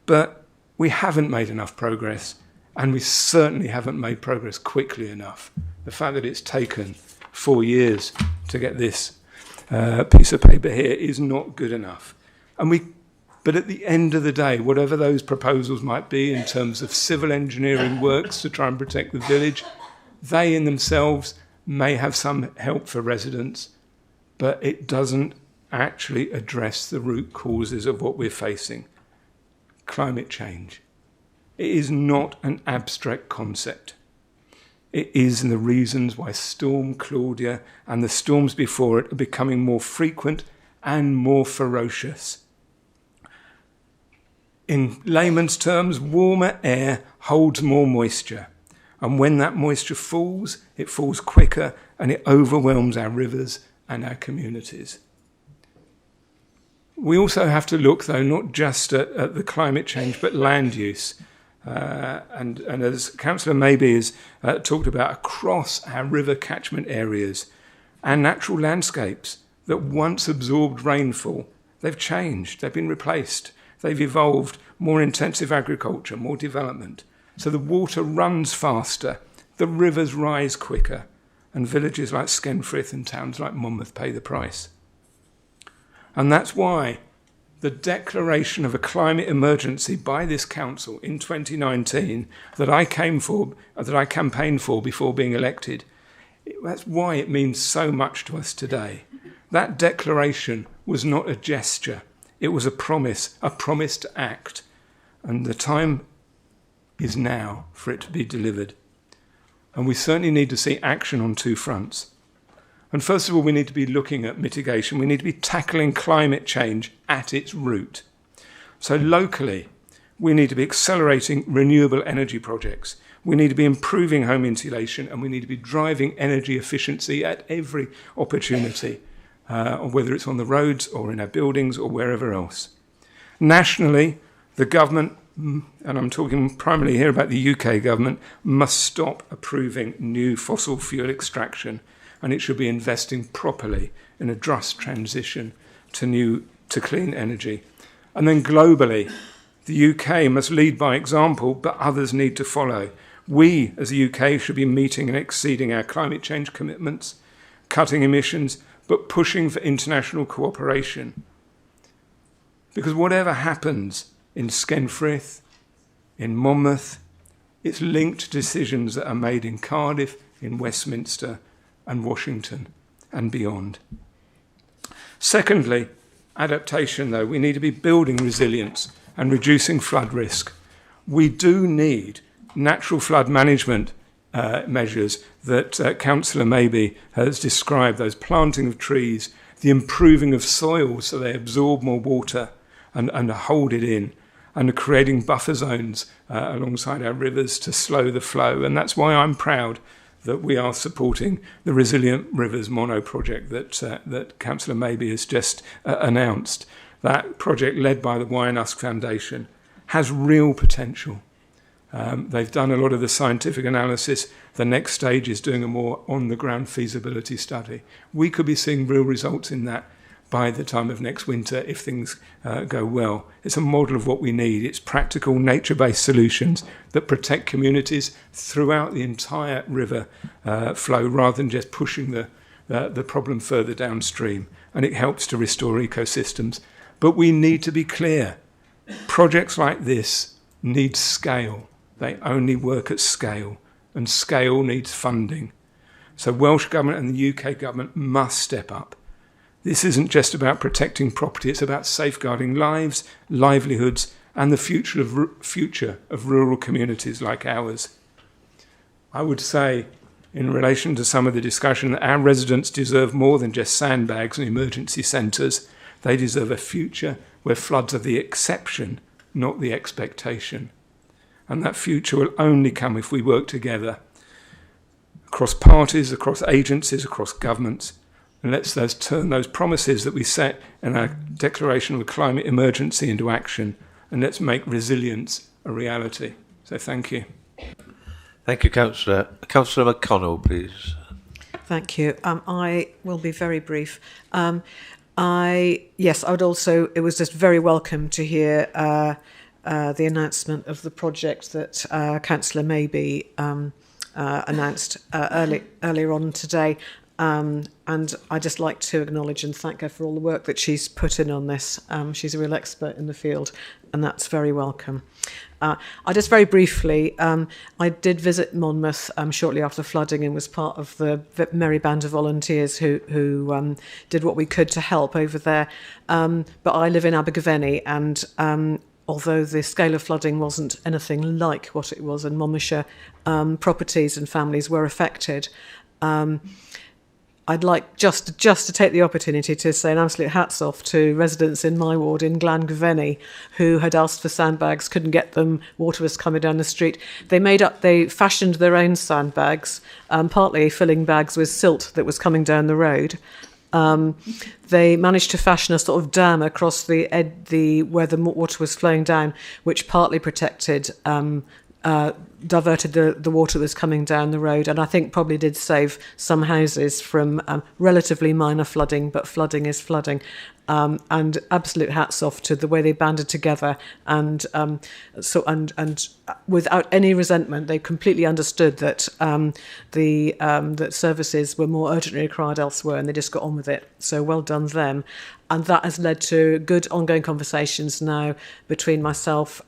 But we haven't made enough progress, and we certainly haven't made progress quickly enough. The fact that it's taken 4 years to get this piece of paper here is not good enough. But at the end of the day, whatever those proposals might be in terms of civil engineering works to try and protect the village, they in themselves may have some help for residents, but it doesn't actually address the root causes of what we're facing. Climate change. It is not an abstract concept. It is the reasons why Storm Claudia and the storms before it are becoming more frequent and more ferocious. In layman's terms, warmer air holds more moisture. And when that moisture falls, it falls quicker and it overwhelms our rivers and our communities. We also have to look, though, not just at the climate change, but land use. And as Councillor Maybe has talked about, across our river catchment areas and natural landscapes that once absorbed rainfall, they've changed, they've been replaced. They've evolved more intensive agriculture, more development. So the water runs faster, the rivers rise quicker, and villages like Skenfrith and towns like Monmouth pay the price. And that's why the declaration of a climate emergency by this council in 2019 that I campaigned for before being elected, that's why it means so much to us today. That declaration was not a gesture. It was a promise to act. And the time is now for it to be delivered. And we certainly need to see action on two fronts. And first of all, we need to be looking at mitigation. We need to be tackling climate change at its root. So locally, we need to be accelerating renewable energy projects. We need to be improving home insulation, and we need to be driving energy efficiency at every opportunity, whether it's on the roads or in our buildings or wherever else. Nationally, the government, and I'm talking primarily here about the UK government, must stop approving new fossil fuel extraction, and it should be investing properly in a just transition to clean energy. And then globally, the UK must lead by example, but others need to follow. We, as the UK, should be meeting and exceeding our climate change commitments, cutting emissions, but pushing for international cooperation. Because whatever happens in Skenfrith, in Monmouth, it's linked to decisions that are made in Cardiff, in Westminster, and Washington, and beyond. Secondly, adaptation, though. We need to be building resilience and reducing flood risk. We do need natural flood management measures that Councillor Maybe has described, those planting of trees, the improving of soils so they absorb more water and hold it in, and creating buffer zones alongside our rivers to slow the flow. And that's why I'm proud that we are supporting the Resilient Rivers Mono project that Councillor Maybe has just announced. That project, led by the Wyanusk Foundation, has real potential. They've done a lot of the scientific analysis. The next stage is doing a more on-the-ground feasibility study. We could be seeing real results in that by the time of next winter if things go well. It's a model of what we need. It's practical, nature-based solutions that protect communities throughout the entire river flow rather than just pushing the problem further downstream. And it helps to restore ecosystems. But we need to be clear. Projects like this need scale. They only work at scale, and scale needs funding. So Welsh Government and the UK Government must step up. This isn't just about protecting property, it's about safeguarding lives, livelihoods, and the future of rural communities like ours. I would say, in relation to some of the discussion, that our residents deserve more than just sandbags and emergency centres. They deserve a future where floods are the exception, not the expectation. And that future will only come if we work together, across parties, across agencies, across governments. And let's turn those promises that we set in our declaration of a climate emergency into action, and let's make resilience a reality. So thank you. Thank you, Councillor. Councillor McConnell, please. Thank you. I will be very brief. I would also, it was just very welcome to hear the announcement of the project that Councillor Maybe announced earlier on today. And I'd just like to acknowledge and thank her for all the work that she's put in on this. She's a real expert in the field, and that's very welcome. I just very briefly, I did visit Monmouth shortly after flooding and was part of the merry band of volunteers who did what we could to help over there. But I live in Abergavenny, and although the scale of flooding wasn't anything like what it was in Monmouthshire, properties and families were affected. I'd like just to take the opportunity to say an absolute hats off to residents in my ward in Glangavenny who had asked for sandbags, couldn't get them, water was coming down the street. They fashioned their own sandbags, partly filling bags with silt that was coming down the road. They managed to fashion a sort of dam across where the water was flowing down, which partly protected diverted the water that was coming down the road, and I think probably did save some houses from relatively minor flooding, but flooding is flooding. And absolute hats off to the way they banded together, and without any resentment, they completely understood that that services were more urgently required elsewhere, and they just got on with it. So well done them, and that has led to good ongoing conversations now between myself,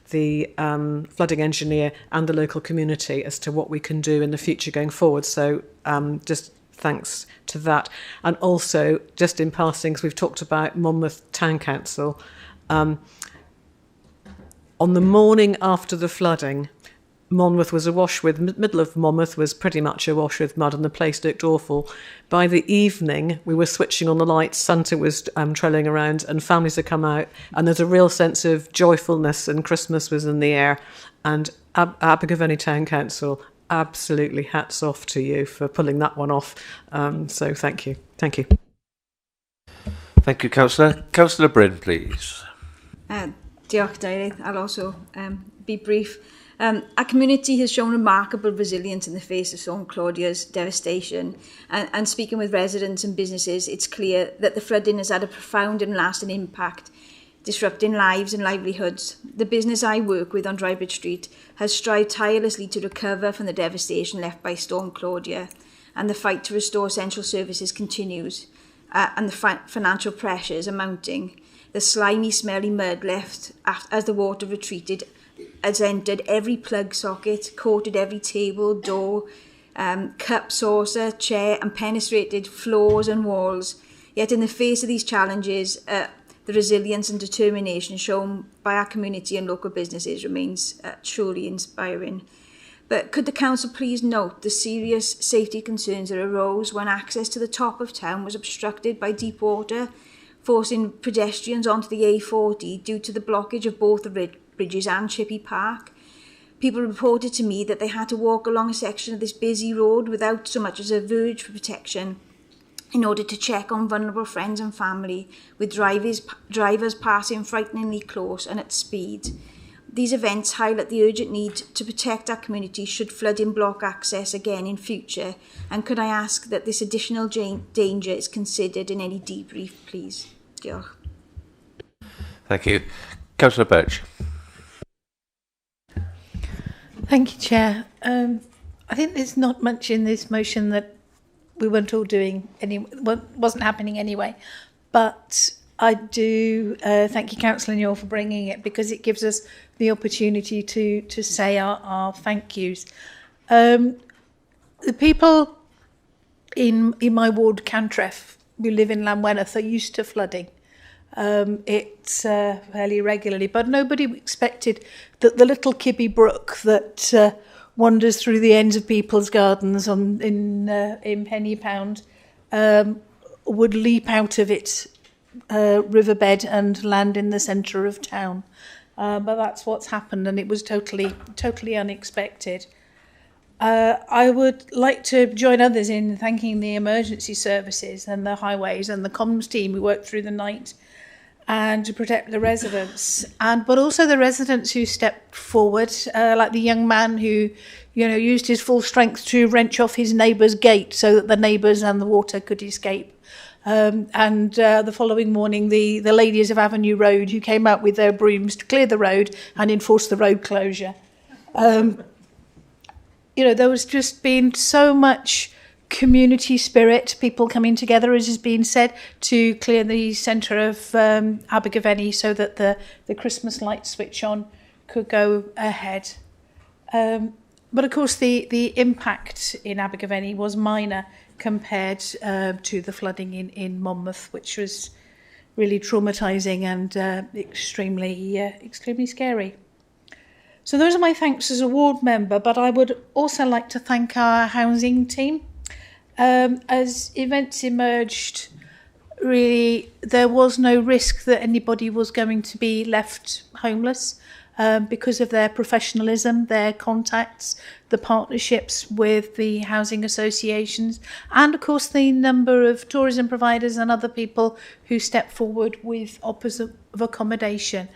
the flooding engineer, and the local community as to what we can do in the future going forward. So just thanks to that. And also, just in passing, because we've talked about Monmouth Town Council, on the morning after the flooding, Monmouth was awash with, middle of Monmouth was pretty much awash with mud, and the place looked awful. By the evening, we were switching on the lights, Santa was trailing around, and families had come out, and there's a real sense of joyfulness, and Christmas was in the air. And Abergavenny Town Council, absolutely hats off to you for pulling that one off. So thank you. Thank you. Thank you, Councillor. Councillor Bryn, please. Diolch, Deirydd. I'll also be brief. Our community has shown remarkable resilience in the face of Storm Claudia's devastation. And speaking with residents and businesses, it's clear that the flooding has had a profound and lasting impact, disrupting lives and livelihoods. The business I work with on Drybridge Street has strived tirelessly to recover from the devastation left by Storm Claudia, and the fight to restore essential services continues, and the financial pressures are mounting. The slimy, smelly mud left as the water retreated has entered every plug socket, coated every table, door, cup, saucer, chair, and penetrated floors and walls. Yet in the face of these challenges, the resilience and determination shown by our community and local businesses remains truly inspiring. But could the council please note the serious safety concerns that arose when access to the top of town was obstructed by deep water, forcing pedestrians onto the A40 due to the blockage of both the bridges and Chippy Park. People reported to me that they had to walk along a section of this busy road without so much as a verge for protection in order to check on vulnerable friends and family, with drivers passing frighteningly close and at speed. These events highlight the urgent need to protect our community should flooding block access again in future. And could I ask that this additional danger is considered in any debrief, please? Diolch. Thank you. Councillor Birch. Thank you, Chair. I think there's not much in this motion that we weren't all doing wasn't happening anyway. But I do thank you, Councillor Newell, for bringing it, because it gives us the opportunity to say our thank yous. The people in my ward, Cantref, who live in Llanwenneth, are used to flooding. It's fairly regularly, but nobody expected that the little Kibby Brook that wanders through the ends of people's gardens in Penny Pound would leap out of it riverbed and land in the centre of town. But that's what's happened, and it was totally unexpected. I would like to join others in thanking the emergency services and the highways and the comms team who worked through the night and to protect the residents, but also the residents who stepped forward, like the young man who, used his full strength to wrench off his neighbour's gate so that the neighbours and the water could escape. And the following morning, the ladies of Avenue Road who came out with their brooms to clear the road and enforce the road closure. There was just been so much community spirit, people coming together, as has been said, to clear the centre of Abergavenny so that the Christmas light switch on could go ahead. But of course, the impact in Abergavenny was minor compared to the flooding in Monmouth, which was really traumatising and extremely scary. So those are my thanks as a ward member, but I would also like to thank our housing team. As events emerged, really, there was no risk that anybody was going to be left homeless because of their professionalism, their contacts, the partnerships with the housing associations, and of course the number of tourism providers and other people who stepped forward with offers of accommodation.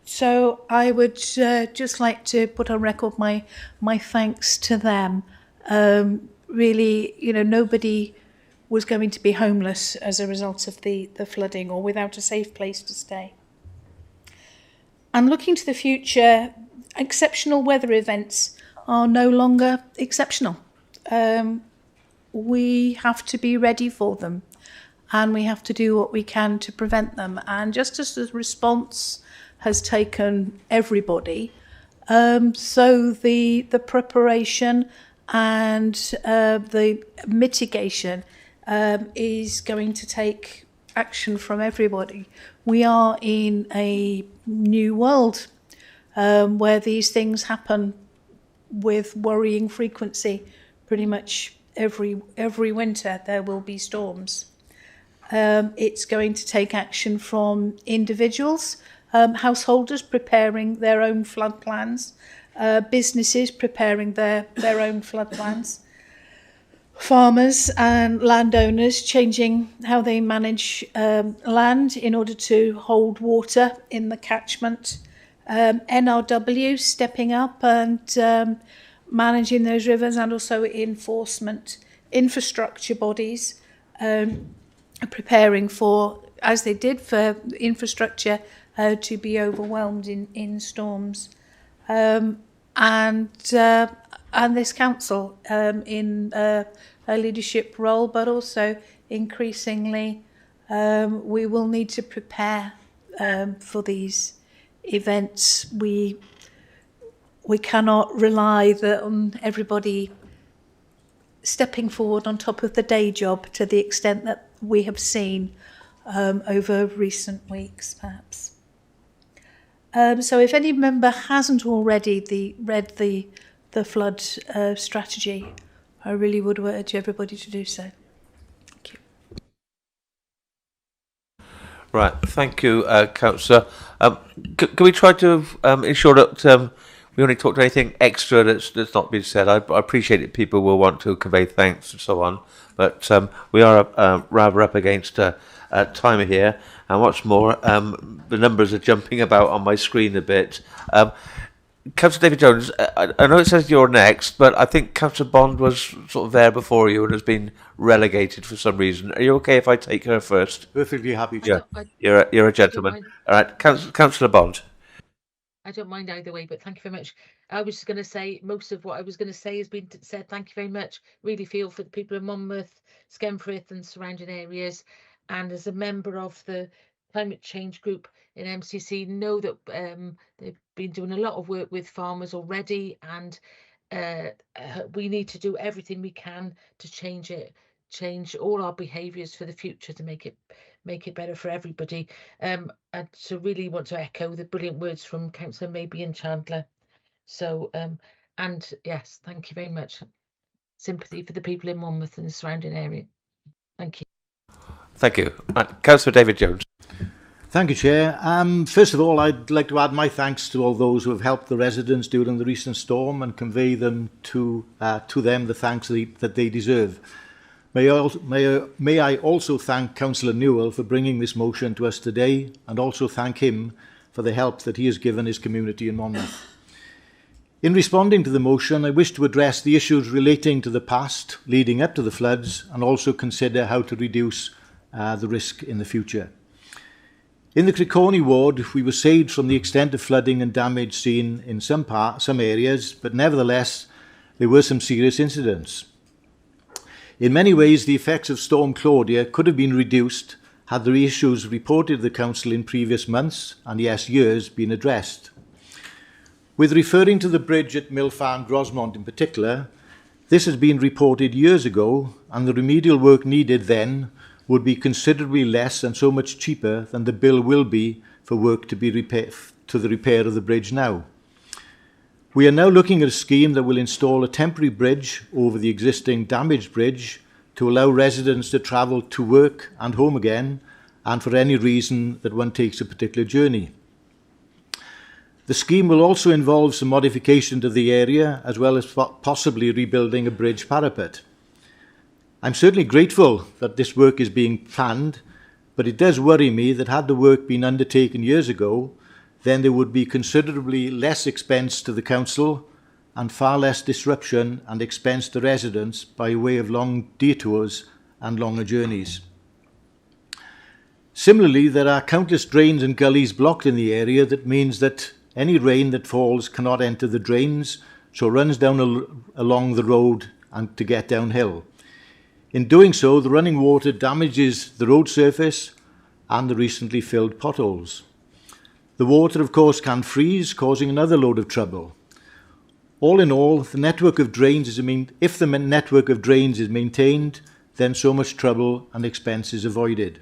So I would just like to put on record my thanks to them. Really, nobody was going to be homeless as a result of the flooding or without a safe place to stay. And looking to the future, exceptional weather events are no longer exceptional. We have to be ready for them, and we have to do what we can to prevent them. And just as the response has taken everybody, so the preparation and the mitigation is going to take action from everybody. We are in a new world where these things happen with worrying frequency. Pretty much every winter there will be storms. It's going to take action from individuals, householders preparing their own flood plans, businesses preparing their own flood plans, farmers and landowners changing how they manage land in order to hold water in the catchment, NRW stepping up and managing those rivers, and also enforcement, infrastructure bodies preparing for, as they did for infrastructure, to be overwhelmed in storms. And this council in a leadership role, but also increasingly we will need to prepare for these events. We cannot rely on everybody stepping forward on top of the day job to the extent that we have seen over recent weeks, perhaps. So if any member hasn't already read the flood strategy, I really would urge everybody to do so. Thank you. Right, thank you, Councillor. Can we try to ensure that we only talk to anything extra that's not been said? I appreciate that people will want to convey thanks and so on, but we are rather up against time here, and what's more, the numbers are jumping about on my screen a bit. Councillor David Jones, I know it says you're next, but I think Councillor Bond was sort of there before you and has been relegated for some reason. Are you okay if I take her first? Perfectly happy. Yeah, you're a gentleman. All right, Councillor Bond. I don't mind either way, but thank you very much. I was just going to say most of what I was going to say has been said. Thank you very much. Really feel for the people of Monmouth, Skenfrith and surrounding areas. And as a member of the climate change group in MCC, know that they've been doing a lot of work with farmers already, and we need to do everything we can to change all our behaviours for the future to make it better for everybody. And so really want to echo the brilliant words from Councillor Maybe and Chandler. So and yes, thank you very much. Sympathy for the people in Monmouth and the surrounding area. Thank you. Thank you. Councillor David Jones. Thank you, Chair. First of all, I'd like to add my thanks to all those who have helped the residents during the recent storm and convey them to them the thanks that they deserve. May I also thank Councillor Newell for bringing this motion to us today, and also thank him for the help that he has given his community in Monmouth. In responding to the motion, I wish to address the issues relating to the past leading up to the floods, and also consider how to reduce the risk in the future. In the Criconi ward, we were saved from the extent of flooding and damage seen in some areas, but nevertheless, there were some serious incidents. In many ways, the effects of Storm Claudia could have been reduced had the issues reported to the Council in previous months, and yes, years, been addressed. With referring to the bridge at Mill Farm Grosmont in particular, this has been reported years ago, and the remedial work needed then would be considerably less and so much cheaper than the bill will be for work to be to the repair of the bridge now. We are now looking at a scheme that will install a temporary bridge over the existing damaged bridge to allow residents to travel to work and home again, and for any reason that one takes a particular journey. The scheme will also involve some modification to the area, as well as possibly rebuilding a bridge parapet. I'm certainly grateful that this work is being planned, but it does worry me that had the work been undertaken years ago, then there would be considerably less expense to the Council and far less disruption and expense to residents by way of long detours and longer journeys. Similarly, there are countless drains and gullies blocked in the area. That means that any rain that falls cannot enter the drains, so runs down along the road and to get downhill. In doing so, the running water damages the road surface and the recently filled potholes. The water, of course, can freeze, causing another load of trouble. All in all, the network of drains if the network of drains is maintained, then so much trouble and expense is avoided.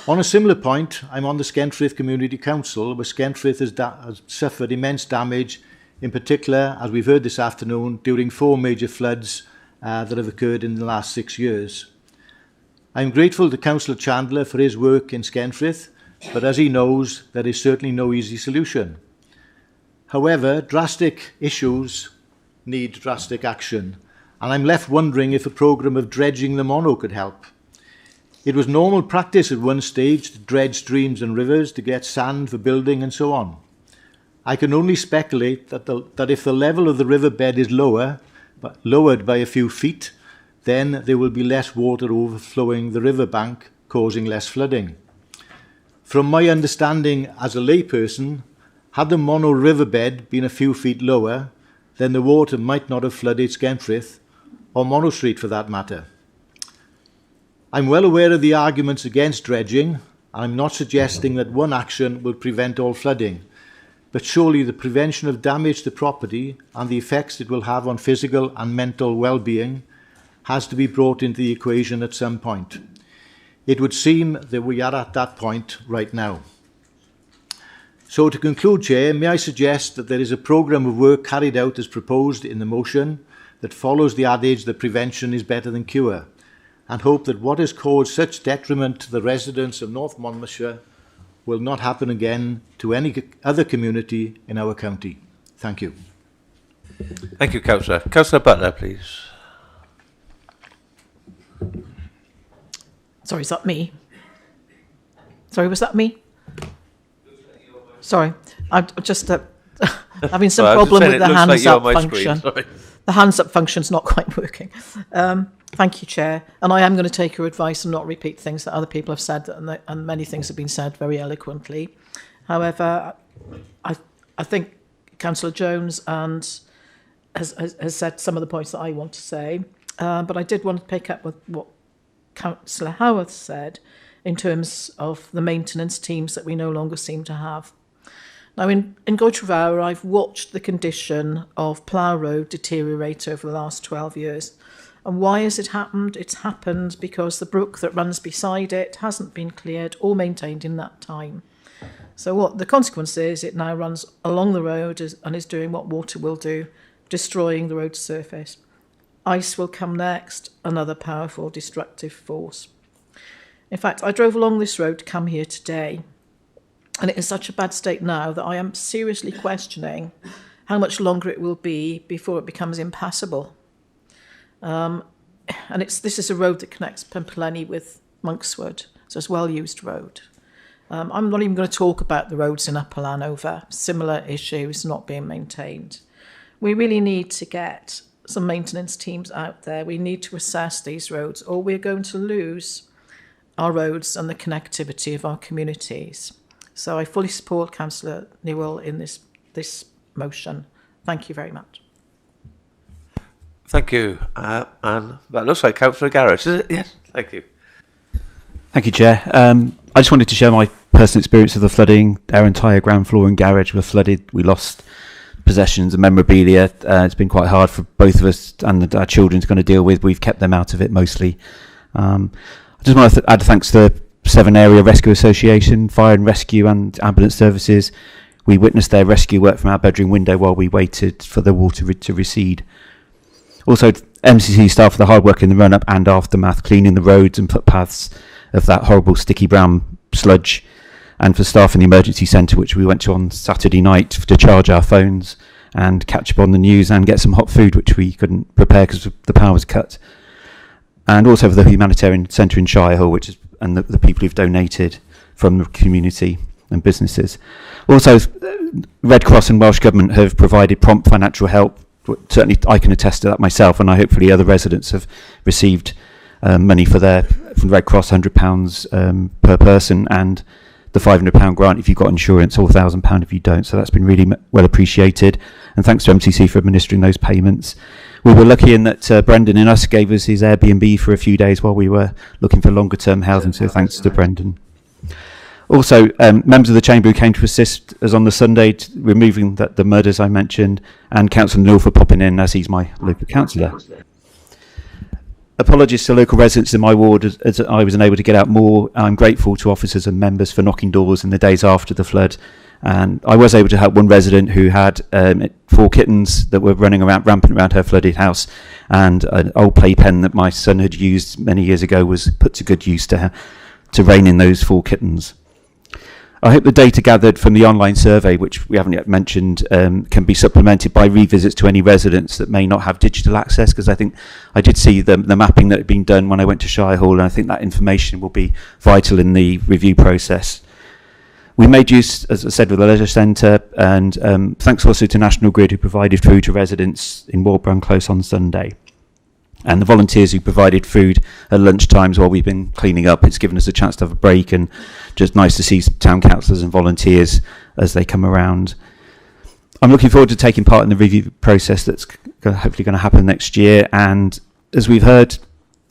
On a similar point, I'm on the Skenfrith Community Council, where Skenfrith has suffered immense damage, in particular, as we've heard this afternoon, during 4 major floods that have occurred in the last 6 years. I'm grateful to Councillor Chandler for his work in Skenfrith, but as he knows, there is certainly no easy solution. However, drastic issues need drastic action, and I'm left wondering if a programme of dredging the Monnow could help. It was normal practice at one stage to dredge streams and rivers to get sand for building and so on. I can only speculate that if the level of the riverbed is lowered by a few feet, then there will be less water overflowing the riverbank, causing less flooding. From my understanding as a layperson, had the Monnow riverbed been a few feet lower, then the water might not have flooded Skenfrith, or Monnow Street for that matter. I'm well aware of the arguments against dredging. I'm not suggesting that one action will prevent all flooding, but surely the prevention of damage to property and the effects it will have on physical and mental well-being has to be brought into the equation at some point. It would seem that we are at that point right now. So to conclude, Chair, may I suggest that there is a programme of work carried out as proposed in the motion that follows the adage that prevention is better than cure, and hope that what has caused such detriment to the residents of North Monmouthshire will not happen again to any other community in our county. Thank you. Thank you, Councillor. Councillor Butler, please. Sorry, is that me? Sorry, was that me? Sorry, I'm just having some problem with the hands up function. The hands up function's not quite working. Thank you, Chair. And I am going to take your advice and not repeat things that other people have said, and many things have been said very eloquently. However, I think Councillor Jones has said some of the points that I want to say, but I did want to pick up with what Councillor Howarth said in terms of the maintenance teams that we no longer seem to have. Now, in Goitrevowr, I've watched the condition of Plough Road deteriorate over the last 12 years. And why has it happened? It's happened because the brook that runs beside it hasn't been cleared or maintained in that time. So what the consequence is, it now runs along the road and is doing what water will do, destroying the road surface. Ice will come next, another powerful destructive force. In fact, I drove along this road to come here today, and it is such a bad state now that I am seriously questioning how much longer it will be before it becomes impassable. And this is a road that connects Penplenny with Monkswood, so it's a well-used road. I'm not even going to talk about the roads in Upper Lanover, similar issues not being maintained. We really need to get some maintenance teams out there. We need to assess these roads, or we're going to lose our roads and the connectivity of our communities. So I fully support Councillor Newell in this motion. Thank you very much. Thank you. And that looks like Councillor Garrett, is it? Yes, thank you. Thank you, Chair. I just wanted to share my personal experience of the flooding. Our entire ground floor and garage were flooded. We lost possessions and memorabilia. It's been quite hard for both of us and our children to kind of deal with. We've kept them out of it mostly. I just want to add thanks to the Severn Area Rescue Association, Fire and Rescue and Ambulance Services. We witnessed their rescue work from our bedroom window while we waited for the water to recede. Also, MCC staff for the hard work in the run-up and aftermath, cleaning the roads and footpaths of that horrible sticky brown sludge, and for staff in the emergency centre, which we went to on Saturday night to charge our phones and catch up on the news and get some hot food, which we couldn't prepare because the power was cut. And also for the humanitarian centre in Shirehill, and the people who've donated from the community and businesses. Also, Red Cross and Welsh Government have provided prompt financial help. Certainly I can attest to that myself, and I hopefully other residents have received money from Red Cross, £100 per person, and the £500 grant if you've got insurance, or £1,000 if you don't. So that's been really well appreciated, and thanks to MCC for administering those payments. We were lucky in that Brendan in us gave us his Airbnb for a few days while we were looking for longer term housing, so thanks to Brendan. Also, members of the Chamber who came to assist us on the Sunday, removing the mud, as I mentioned, and Councillor Newell for popping in, as he's my local councillor. Apologies to local residents in my ward as I was unable to get out more. I'm grateful to officers and members for knocking doors in the days after the flood. And I was able to help one resident who had 4 kittens that were running around, rampant around her flooded house, and an old playpen that my son had used many years ago was put to good use to rein in those 4 kittens. I hope the data gathered from the online survey, which we haven't yet mentioned, can be supplemented by revisits to any residents that may not have digital access, because I think I did see the mapping that had been done when I went to Shirehill, and I think that information will be vital in the review process. We made use, as I said, of the leisure centre, and thanks also to National Grid, who provided food to residents in Waldbrand Close on Sunday. And the volunteers who provided food at lunch times while we've been cleaning up. It's given us a chance to have a break, and just nice to see some town councillors and volunteers as they come around. I'm looking forward to taking part in the review process that's hopefully going to happen next year. And as we've heard,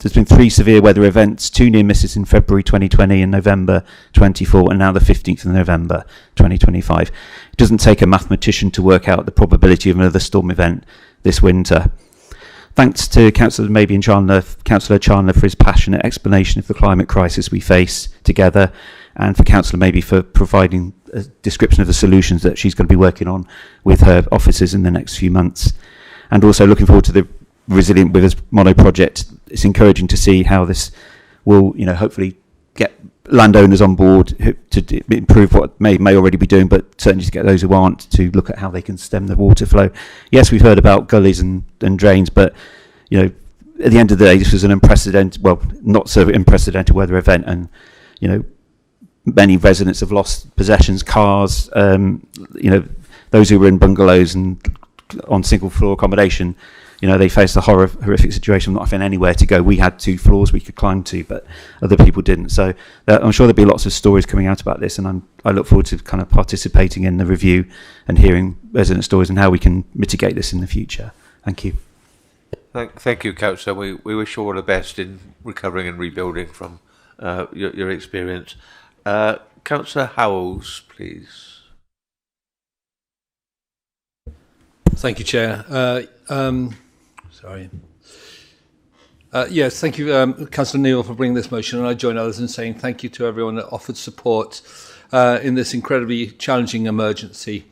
there's been 3 severe weather events, 2 near misses in February 2020 and November 24, and now the 15th of November 2025. It doesn't take a mathematician to work out the probability of another storm event this winter. Thanks to Councillor Maybe and Councillor Chandler for his passionate explanation of the climate crisis we face together, and for Councillor Maybe for providing a description of the solutions that she's going to be working on with her officers in the next few months. And also looking forward to the Resilient With Us Mono project. It's encouraging to see how this will, hopefully get landowners on board to improve what may already be doing, but certainly to get those who aren't to look at how they can stem the water flow. Yes, we've heard about gullies and drains, but at the end of the day, this was an unprecedented, well, not so unprecedented weather event, and many residents have lost possessions, cars, those who were in bungalows and on single floor accommodation. They faced a horrific situation, not having anywhere to go. We had 2 floors we could climb to, but other people didn't. So I'm sure there'll be lots of stories coming out about this, and I look forward to kind of participating in the review and hearing resident stories and how we can mitigate this in the future. Thank you. Thank you, Councillor. We wish you all the best in recovering and rebuilding from your experience. Councillor Howells, please. Thank you, Chair. Yes, thank you, Councillor Newell, for bringing this motion, and I join others in saying thank you to everyone that offered support in this incredibly challenging emergency.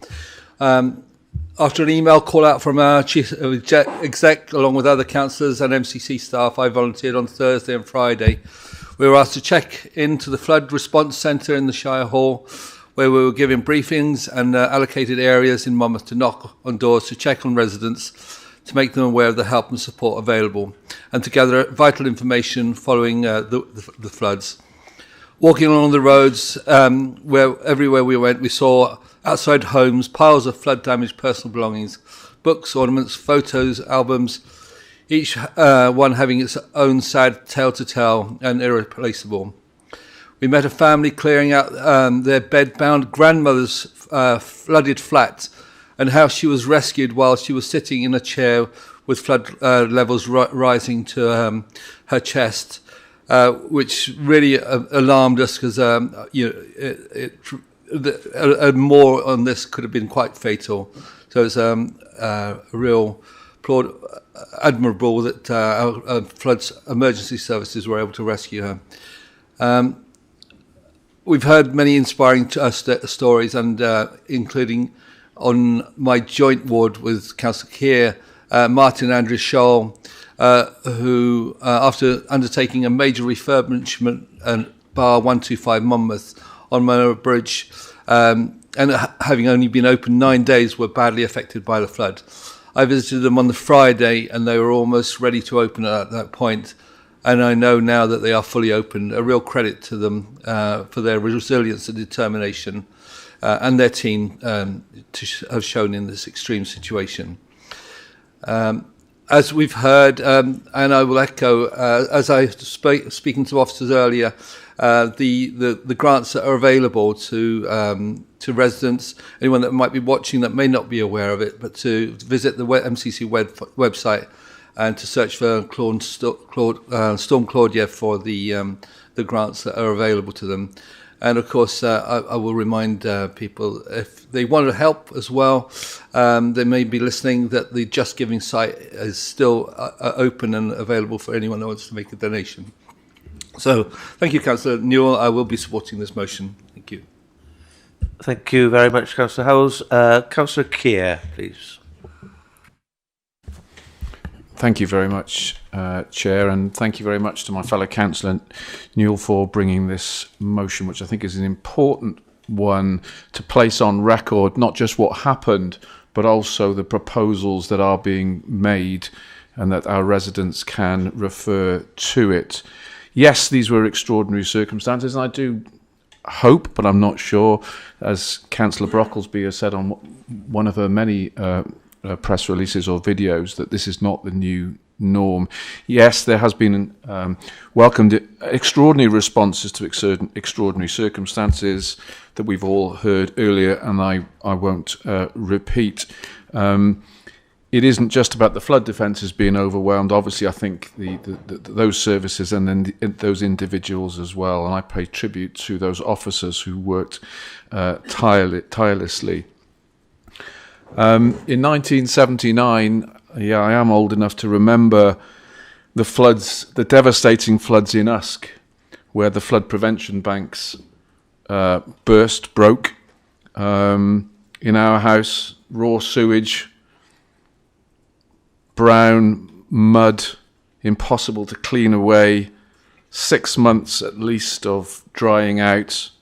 After an email call out from our chief exec, along with other councillors and MCC staff, I volunteered on Thursday and Friday We were asked to check into the flood response centre in the Shire Hall, where we were given briefings and allocated areas in Monmouth to knock on doors to check on residents, to make them aware of the help and support available, and to gather vital information following the floods. Walking along the roads, everywhere we went, we saw outside homes piles of flood-damaged personal belongings, books, ornaments, photos, albums, each one having its own sad tale to tell and irreplaceable. We met a family clearing out their bed-bound grandmother's flooded flat, and how she was rescued while she was sitting in a chair with flood levels rising to her chest, which really alarmed us because more on this could have been quite fatal. So it's a real admirable that our floods emergency services were able to rescue her. We've heard many inspiring stories, and including on my joint ward with Councillor Keir, Martin Andrew Scholl, who, after undertaking a major refurbishment at Bar 125 Monmouth on Manor Bridge, and having only been open 9 days, were badly affected by the flood. I visited them on the Friday, and they were almost ready to open at that point. And I know now that they are fully open. A real credit to them for their resilience and determination, and their team to have shown in this extreme situation. As we've heard, and I will echo, as I speaking to officers earlier, the grants that are available to residents, anyone that might be watching that may not be aware of it, but to visit the MCC website and to search for Storm Claudia for the grants that are available to them. And of course, I will remind people, if they want to help as well, they may be listening, that the Just Giving site is still open and available for anyone that wants to make a donation. So, thank you, Councillor Newell. I will be supporting this motion. Thank you. Thank you very much, Councillor Howells. Councillor Keir, please. Thank you very much, Chair, and thank you very much to my fellow councillor Newell for bringing this motion, which I think is an important one to place on record, not just what happened, but also the proposals that are being made and that our residents can refer to it. Yes, these were extraordinary circumstances, and I do hope, but I'm not sure, as Councillor Brocklesby has said on one of her many press releases or videos, that this is not the new norm. Yes, there has been welcomed extraordinary responses to extraordinary circumstances that we've all heard earlier, and I won't repeat. It isn't just about the flood defences being overwhelmed. Obviously, I think those services and then those individuals as well, and I pay tribute to those officers who worked tirelessly. In 1979, yeah, I am old enough to remember the floods, the devastating floods in Usk, where the flood prevention banks broke. In our house, raw sewage, brown mud, impossible to clean away, 6 months at least of drying out.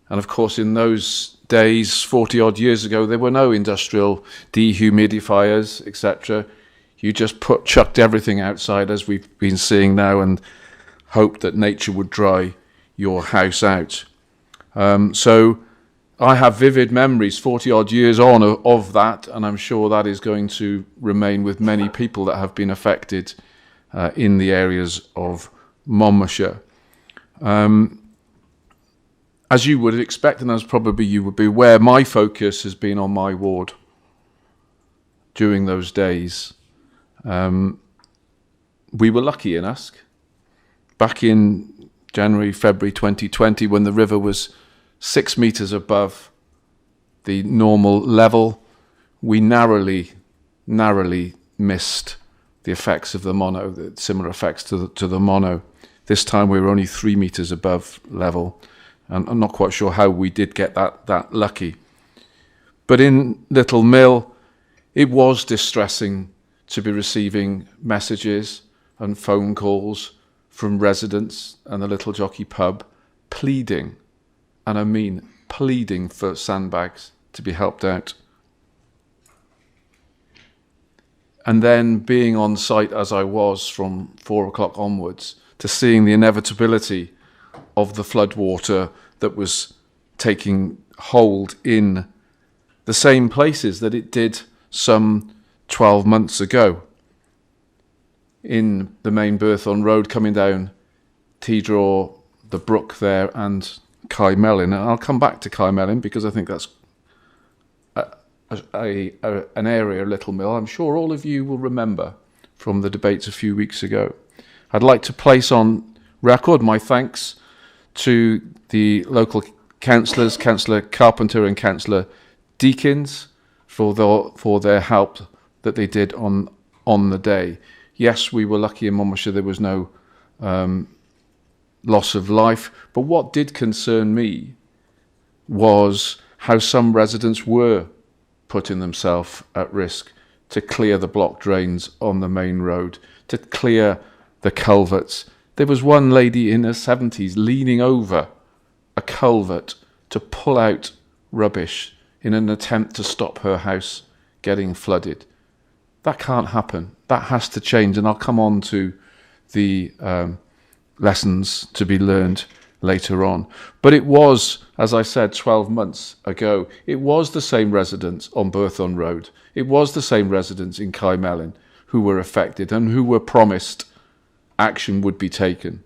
And of course, in those days, 40 odd years ago, there were no industrial dehumidifiers, etc. You just chucked everything outside, as we've been seeing now, and hoped that nature would dry your house out. So I have vivid memories 40 odd years on of that, and I'm sure that is going to remain with many people that have been affected in the areas of Monmouthshire. As you would expect, and as probably you would be aware, my focus has been on my ward during those days. We were lucky in Usk. Back in January, February 2020, when the river was 6 metres above the normal level, we narrowly missed the effects of the mono, the similar effects to the mono. This time we were only 3 metres above level. And I'm not quite sure how we did get that lucky. But in Little Mill, it was distressing to be receiving messages and phone calls from residents and the Little Jockey pub pleading, and I mean pleading, for sandbags to be helped out. And then being on site as I was from 4 o'clock onwards, to seeing the inevitability of the floodwater that was taking hold in the same places that it did some 12 months ago. In the main Berthon Road coming down Tedraw, the brook there, and Cai-Melin. And I'll come back to Cai-Melin because I think that's an area, Little Mill, I'm sure all of you will remember from the debates a few weeks ago. I'd like to place on record my thanks to the local councillors, Councillor Carpenter and Councillor Deakins, for their help that they did on the day. Yes, we were lucky in Monmouthshire there was no loss of life, but what did concern me was how some residents were putting themselves at risk to clear the block drains on the main road, to clear the culverts. There was one lady in her 70s leaning over a culvert to pull out rubbish in an attempt to stop her house getting flooded. That can't happen. That has to change, and I'll come on to the lessons to be learned later on. But it was, as I said, 12 months ago, it was the same residents on Berthon Road, it was the same residents in Cai-Melin who were affected and who were promised action would be taken,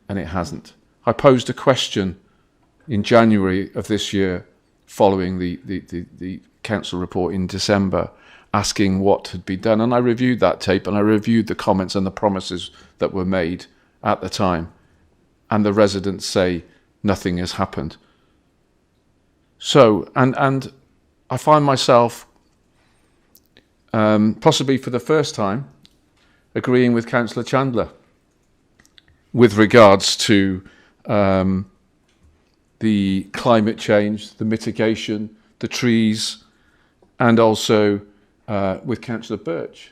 and it hasn't. I posed a question in January of this year, following the council report in December, asking what had been done, and I reviewed that tape and I reviewed the comments and the promises that were made at the time, and the residents say nothing has happened. So, and I find myself, possibly for the first time, agreeing with Councillor Chandler with regards to the climate change, the mitigation, the trees, and also with Councillor Birch.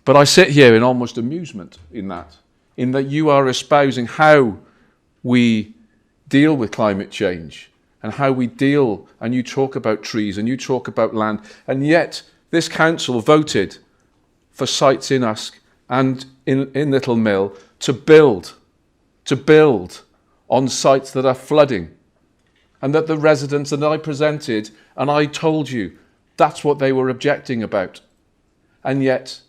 But I sit here in almost amusement in that you are espousing how we deal with climate change and how we deal, and you talk about trees and you talk about land, and yet this council voted for sites in Usk and in Little Mill to build on sites that are flooding, and that the residents that I presented and I told you that's what they were objecting about, and yet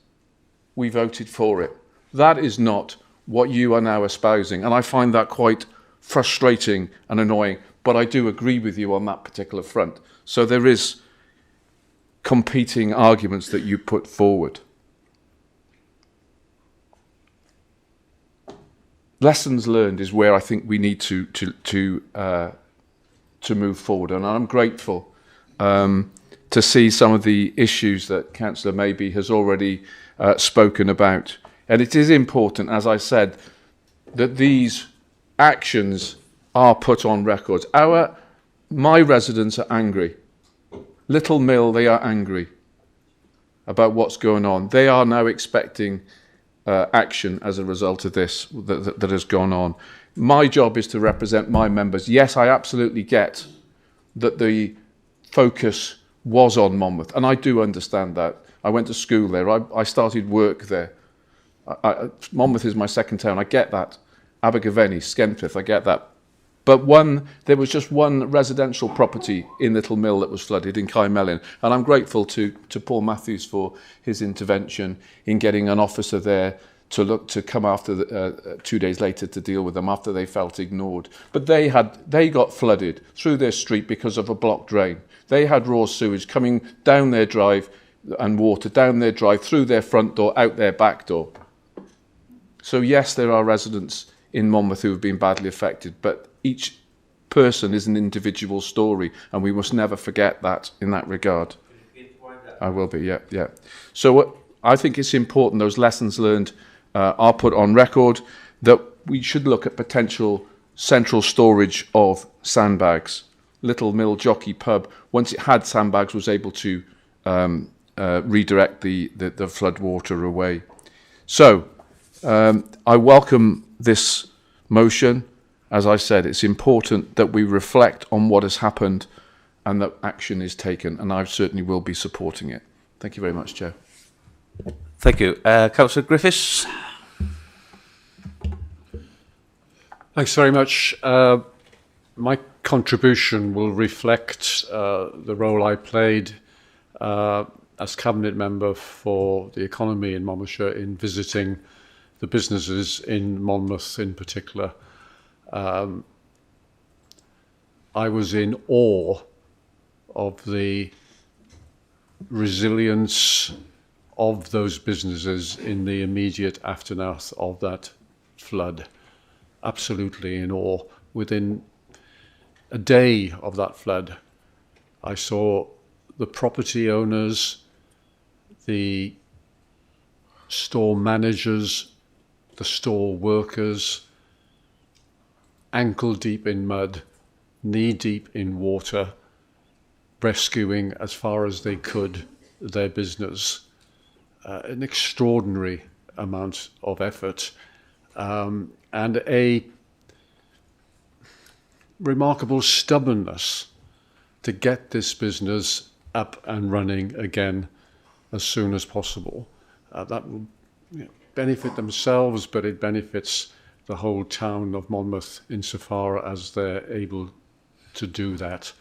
we voted for it. That is not what you are now espousing, and I find that quite frustrating and annoying, but I do agree with you on that particular front. So there is competing arguments that you put forward. Lessons learned is where I think we need to move forward, and I'm grateful to see some of the issues that Councillor Maybe has already spoken about. And it is important, as I said, that these actions are put on record. My residents are angry. Little Mill, they are angry about what's going on. They are now expecting action as a result of this that has gone on. My job is to represent my members. Yes, I absolutely get that the focus was on Monmouth, and I do understand that. I went to school there. I started work there. Monmouth is my second town. I get that. Abergavenny, Skenfrith, I get that. But there was just one residential property in Little Mill that was flooded in Cai-Melin, and I'm grateful to Paul Matthews for his intervention in getting an officer there to come after 2 days later to deal with them after they felt ignored. But they got flooded through their street because of a blocked drain. They had raw sewage coming down their drive and water down their drive, through their front door, out their back door. So yes, there are residents in Monmouth who have been badly affected, but each person is an individual story, and we must never forget that in that regard. I will be, yeah. So I think it's important those lessons learned are put on record, that we should look at potential central storage of sandbags. Little Mill Jockey Pub, once it had sandbags, was able to redirect the flood water away. So I welcome this motion. As I said, it's important that we reflect on what has happened and that action is taken, and I certainly will be supporting it. Thank you very much, Joe. Thank you. Councillor Griffiths. Thanks very much. My contribution will reflect the role I played as Cabinet Member for the economy in Monmouthshire in visiting the businesses in Monmouth in particular. I was in awe of the resilience of those businesses in the immediate aftermath of that flood. Absolutely in awe. Within a day of that flood, I saw the property owners, the store managers, the store workers, ankle deep in mud, knee deep in water, rescuing as far as they could their business. An extraordinary amount of effort and a remarkable stubbornness to get this business up and running again as soon as possible. That will benefit themselves, but it benefits the whole town of Monmouth insofar as they're able to do that.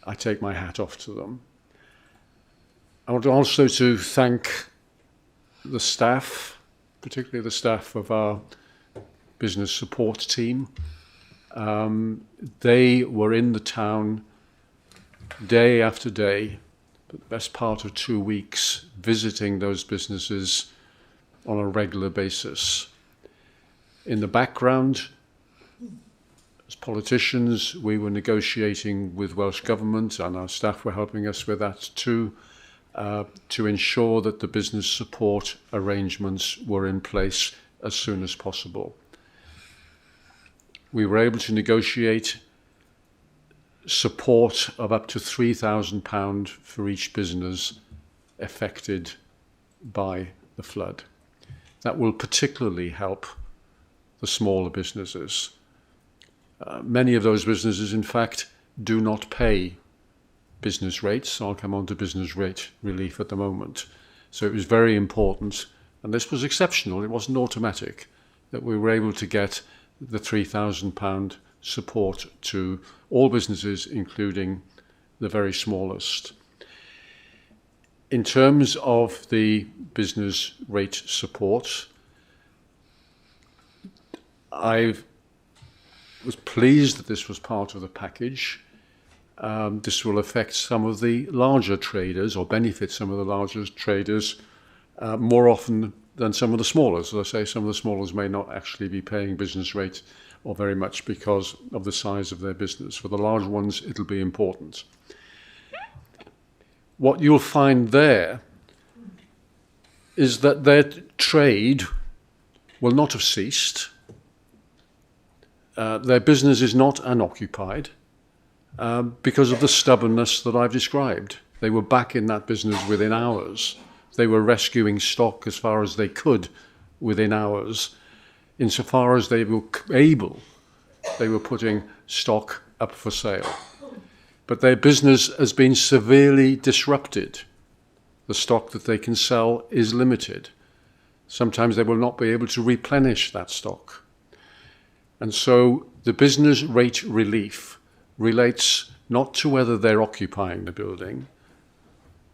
I take my hat off to them. I want also to thank the staff, particularly the staff of our business support team. They were in the town day after day, for the best part of 2 weeks, visiting those businesses on a regular basis. In the background, as politicians, we were negotiating with Welsh Government, and our staff were helping us with that too, to ensure that the business support arrangements were in place as soon as possible. We were able to negotiate support of up to £3,000 for each business affected by the flood. That will particularly help the smaller businesses. Many of those businesses, in fact, do not pay business rates. I'll come on to business rate relief at the moment. So it was very important, and this was exceptional, it wasn't automatic, that we were able to get the £3,000 support to all businesses, including the very smallest. In terms of the business rate support, I was pleased that this was part of the package. This will affect some of the larger traders, or benefit some of the larger traders more often than some of the smaller. As I say, some of the smallers may not actually be paying business rate or very much because of the size of their business. For the large ones, it'll be important. What you'll find there is that their trade will not have ceased. Their business is not unoccupied because of the stubbornness that I've described. They were back in that business within hours. They were rescuing stock as far as they could within hours. Insofar as they were able, they were putting stock up for sale. But their business has been severely disrupted. The stock that they can sell is limited. Sometimes they will not be able to replenish that stock. And so the business rate relief relates not to whether they're occupying the building,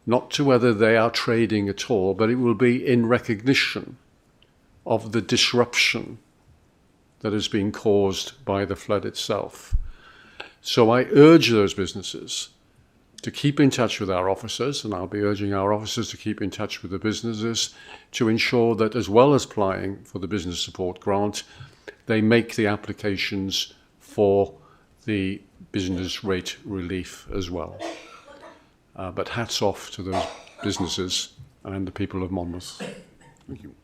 not to whether they are trading at all, but it will be in recognition of the disruption that has been caused by the flood itself. So I urge those businesses to keep in touch with our officers, and I'll be urging our officers to keep in touch with the businesses to ensure that, as well as applying for the business support grant, they make the applications for the business rate relief as well. But hats off to those businesses and the people of Monmouth. Thank you.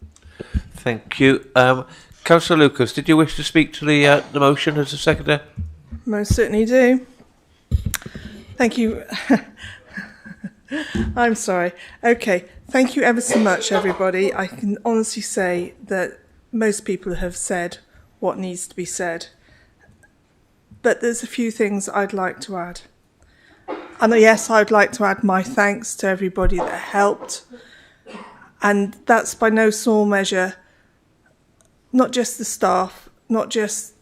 Thank you. Councillor Lucas, did you wish to speak to the motion as a seconder? Most certainly do. Thank you. I'm sorry. Okay. Thank you ever so much, everybody. I can honestly say that most people have said what needs to be said. But there's a few things I'd like to add. And yes, I'd like to add my thanks to everybody that helped. And that's by no small measure, not just the staff, not just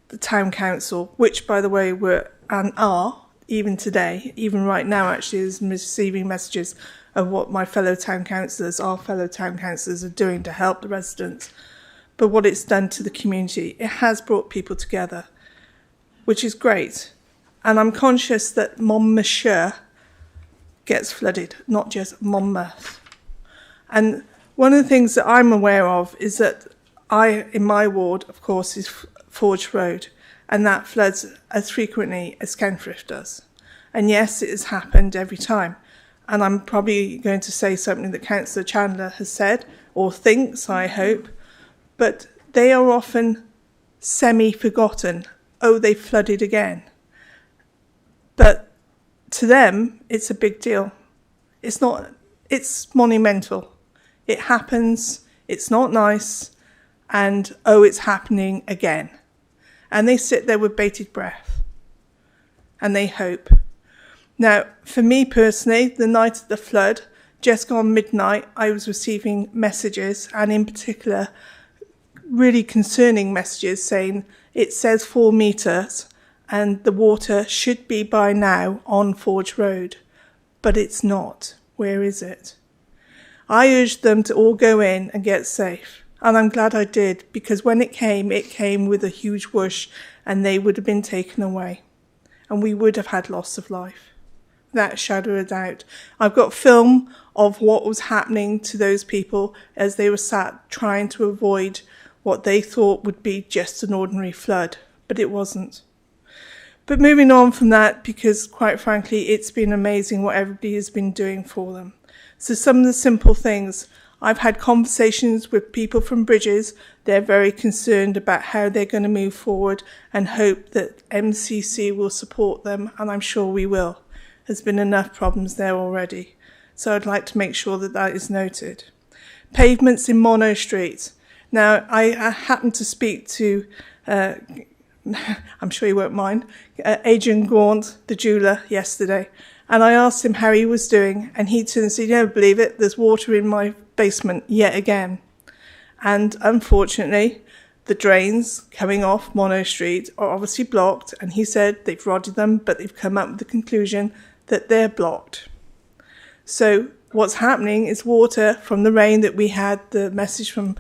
the town council, which, by the way, were and are, even today, even right now, actually, is receiving messages of what my fellow town councillors, our fellow town councillors are doing to help the residents. But what it's done to the community, it has brought people together, which is great. And I'm conscious that Monmouthshire gets flooded, not just Monmouth. And one of the things that I'm aware of is that in my ward, of course, is Forge Road, and that floods as frequently as Kenfriff does. And yes, it has happened every time. And I'm probably going to say something that Councillor Chandler has said, or thinks, I hope, but they are often semi-forgotten. Oh, they flooded again. But to them, it's a big deal. It's monumental. It happens, it's not nice, and oh, it's happening again. And they sit there with bated breath, and they hope. Now, for me personally, the night of the flood, just gone midnight, I was receiving messages, and in particular, really concerning messages saying it says 4 metres and the water should be by now on Forge Road, but it's not. Where is it? I urged them to all go in and get safe, and I'm glad I did, because when it came with a huge whoosh, and they would have been taken away, and we would have had loss of life. That shadow of doubt. I've got film of what was happening to those people as they were sat trying to avoid what they thought would be just an ordinary flood, but it wasn't. But moving on from that, because quite frankly, it's been amazing what everybody has been doing for them. So some of the simple things. I've had conversations with people from Bridges. They're very concerned about how they're going to move forward and hope that MCC will support them, and I'm sure we will. There's been enough problems there already. So I'd like to make sure that that is noted. Pavements in Mono Street. Now, I happened to speak to, I'm sure you won't mind, Adrian Gaunt, the jeweller, yesterday. And I asked him how he was doing, and he turned and said, "You never believe it, there's water in my basement yet again." And unfortunately, the drains coming off Mono Street are obviously blocked, and he said they've rodded them, but they've come up with the conclusion that they're blocked. So what's happening is water from the rain that we had, the message from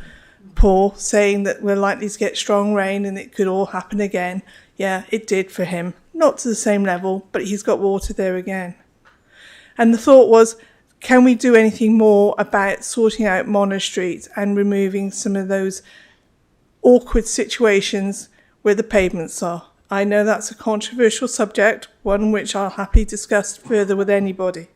Paul saying that we're likely to get strong rain and it could all happen again. Yeah, it did for him. Not to the same level, but he's got water there again. And the thought was, can we do anything more about sorting out Mono Street and removing some of those awkward situations where the pavements are? I know that's a controversial subject, one which I'll happily discuss further with anybody.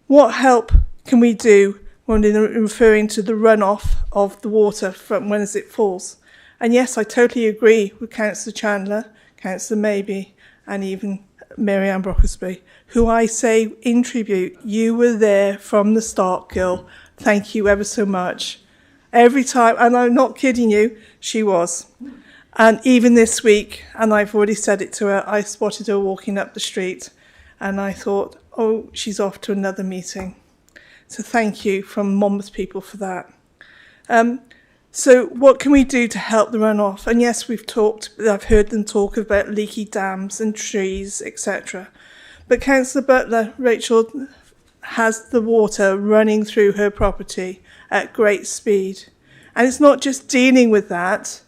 What help can we do when referring to the runoff of the water from when it falls? And yes, I totally agree with Councillor Chandler, Councillor Maybe, and even Mary Ann Brockersby, who I say in tribute, you were there from the start, Gil. Thank you ever so much. Every time, and I'm not kidding you, she was. And even this week, and I've already said it to her, I spotted her walking up the street, and I thought, oh, she's off to another meeting. So thank you from Monmouth people for that. So what can we do to help the runoff? And yes, I've heard them talk about leaky dams and trees, etc. But Councillor Butler, Rachel, has the water running through her property at great speed. And it's not just dealing with that,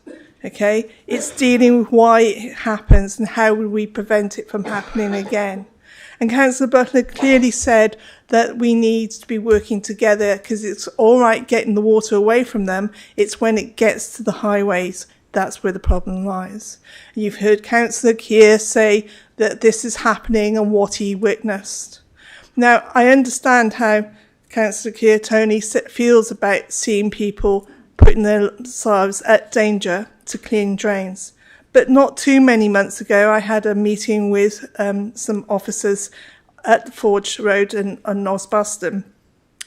okay? It's dealing with why it happens and how would we prevent it from happening again. And Councillor Butler clearly said that we need to be working together because it's all right getting the water away from them. It's when it gets to the highways, that's where the problem lies. And you've heard Councillor Keir say that this is happening and what he witnessed. Now, I understand how Councillor Keir Tony feels about seeing people putting themselves at danger to clean drains. But not too many months ago, I had a meeting with some officers at Forge Road and Osbaston.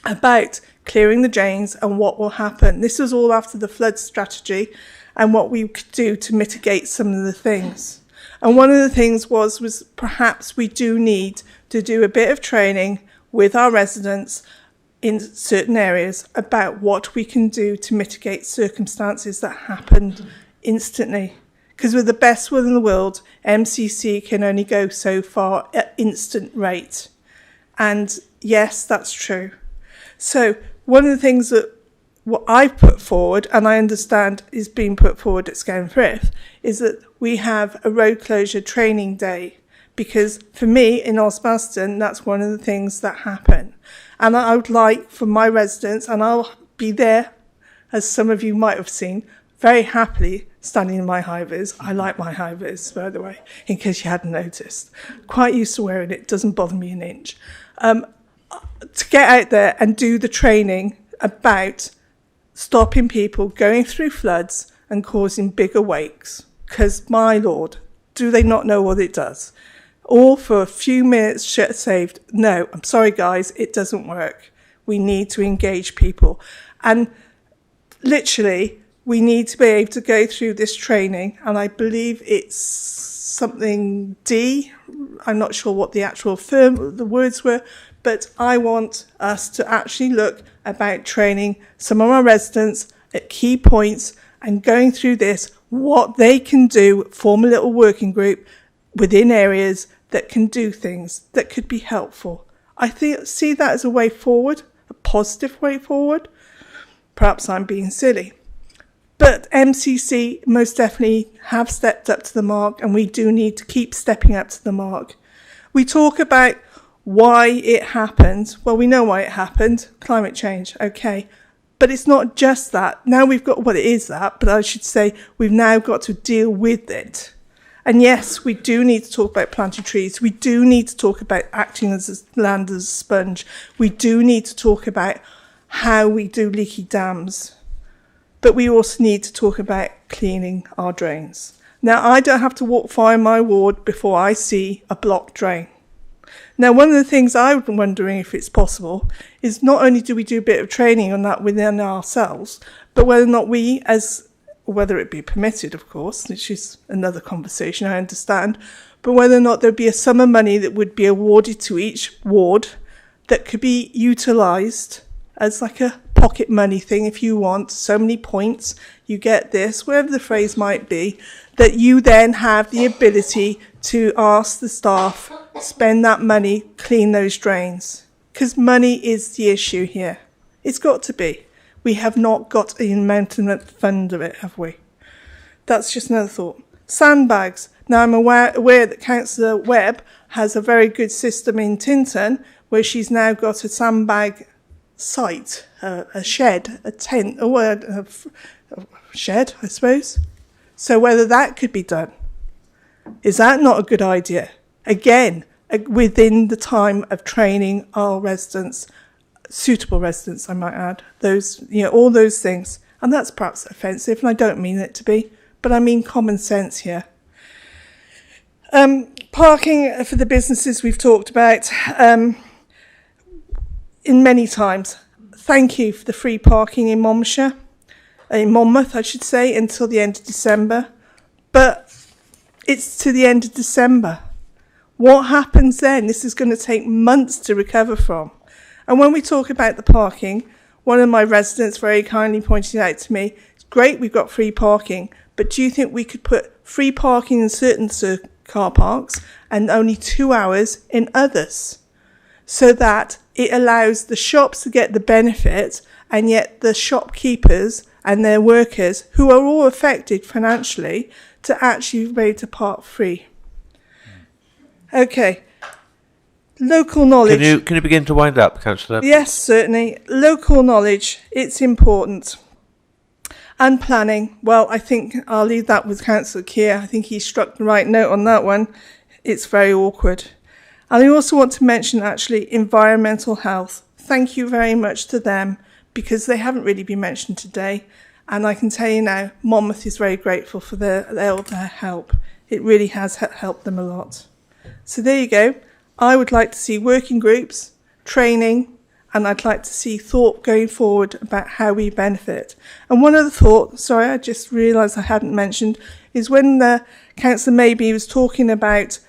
about clearing the drains and what will happen. This was all after the flood strategy and what we could do to mitigate some of the things. And one of the things was perhaps we do need to do a bit of training with our residents in certain areas about what we can do to mitigate circumstances that happened instantly. Because with the best will in the world, MCC can only go so far at instant rate. And yes, that's true. So one of the things that what I've put forward, and I understand is being put forward at Scanfrith, is that we have a road closure training day. Because for me, in Osbaston, that's one of the things that happen. And I would like for my residents, and I'll be there, as some of you might have seen, very happily standing in my high-vis. I like my high-vis, by the way, in case you hadn't noticed. Quite used to wearing it, doesn't bother me an inch. To get out there and do the training about stopping people going through floods and causing bigger wakes. Because, my Lord, do they not know what it does? All for a few minutes saved. No, I'm sorry, guys, it doesn't work. We need to engage people. And literally, we need to be able to go through this training, and I believe it's something D. I'm not sure what the actual the words were, but I want us to actually look about training some of our residents at key points and going through this, what they can do, form a little working group within areas that can do things that could be helpful. I see that as a way forward, a positive way forward. Perhaps I'm being silly. But MCC most definitely have stepped up to the mark, and we do need to keep stepping up to the mark. We talk about why it happened. Well, we know why it happened. Climate change, okay. But it's not just that. Now we've got, well, it is that, but I should say we've now got to deal with it. And yes, we do need to talk about planting trees. We do need to talk about acting as a land as a sponge. We do need to talk about how we do leaky dams. But we also need to talk about cleaning our drains. Now, I don't have to walk far in my ward before I see a blocked drain. Now, one of the things I'm wondering if it's possible is not only do we do a bit of training on that within ourselves, but whether or not we, as whether it be permitted, of course, which is another conversation, I understand, but whether or not there'd be a sum of money that would be awarded to each ward that could be utilised as like a pocket money thing, if you want, so many points, you get this, whatever the phrase might be, that you then have the ability to ask the staff, spend that money, clean those drains. Because money is the issue here. It's got to be. We have not got a mountain fund of it, have we? That's just another thought. Sandbags. Now, I'm aware that Councillor Webb has a very good system in Tinton, where she's now got a sandbag site, a shed, a tent, a shed, I suppose. So whether that could be done, is that not a good idea? Again, within the time of training our residents, suitable residents, I might add, those, all those things. And that's perhaps offensive, and I don't mean it to be, but I mean common sense here. Parking for the businesses we've talked about in many times. Thank you for the free parking in Monmouth, I should say, until the end of December. But it's to the end of December. What happens then? This is going to take months to recover from. And when we talk about the parking, one of my residents very kindly pointed out to me, it's great we've got free parking, but do you think we could put free parking in certain car parks and only 2 hours in others? So that it allows the shops to get the benefit, and yet the shopkeepers and their workers, who are all affected financially, to actually be able to park free. Okay. Local knowledge. Can you begin to wind up, Councillor? Yes, certainly. Local knowledge, it's important. And planning, well, I think I'll leave that with Councillor Keir. I think he struck the right note on that one. It's very awkward. And I also want to mention, actually, environmental health. Thank you very much to them, because they haven't really been mentioned today. And I can tell you now, Monmouth is very grateful for their help. It really has helped them a lot. So there you go. I would like to see working groups, training, and I'd like to see thought going forward about how we benefit. And one other thought, sorry, I just realised I hadn't mentioned, is when Councillor Maybe was talking about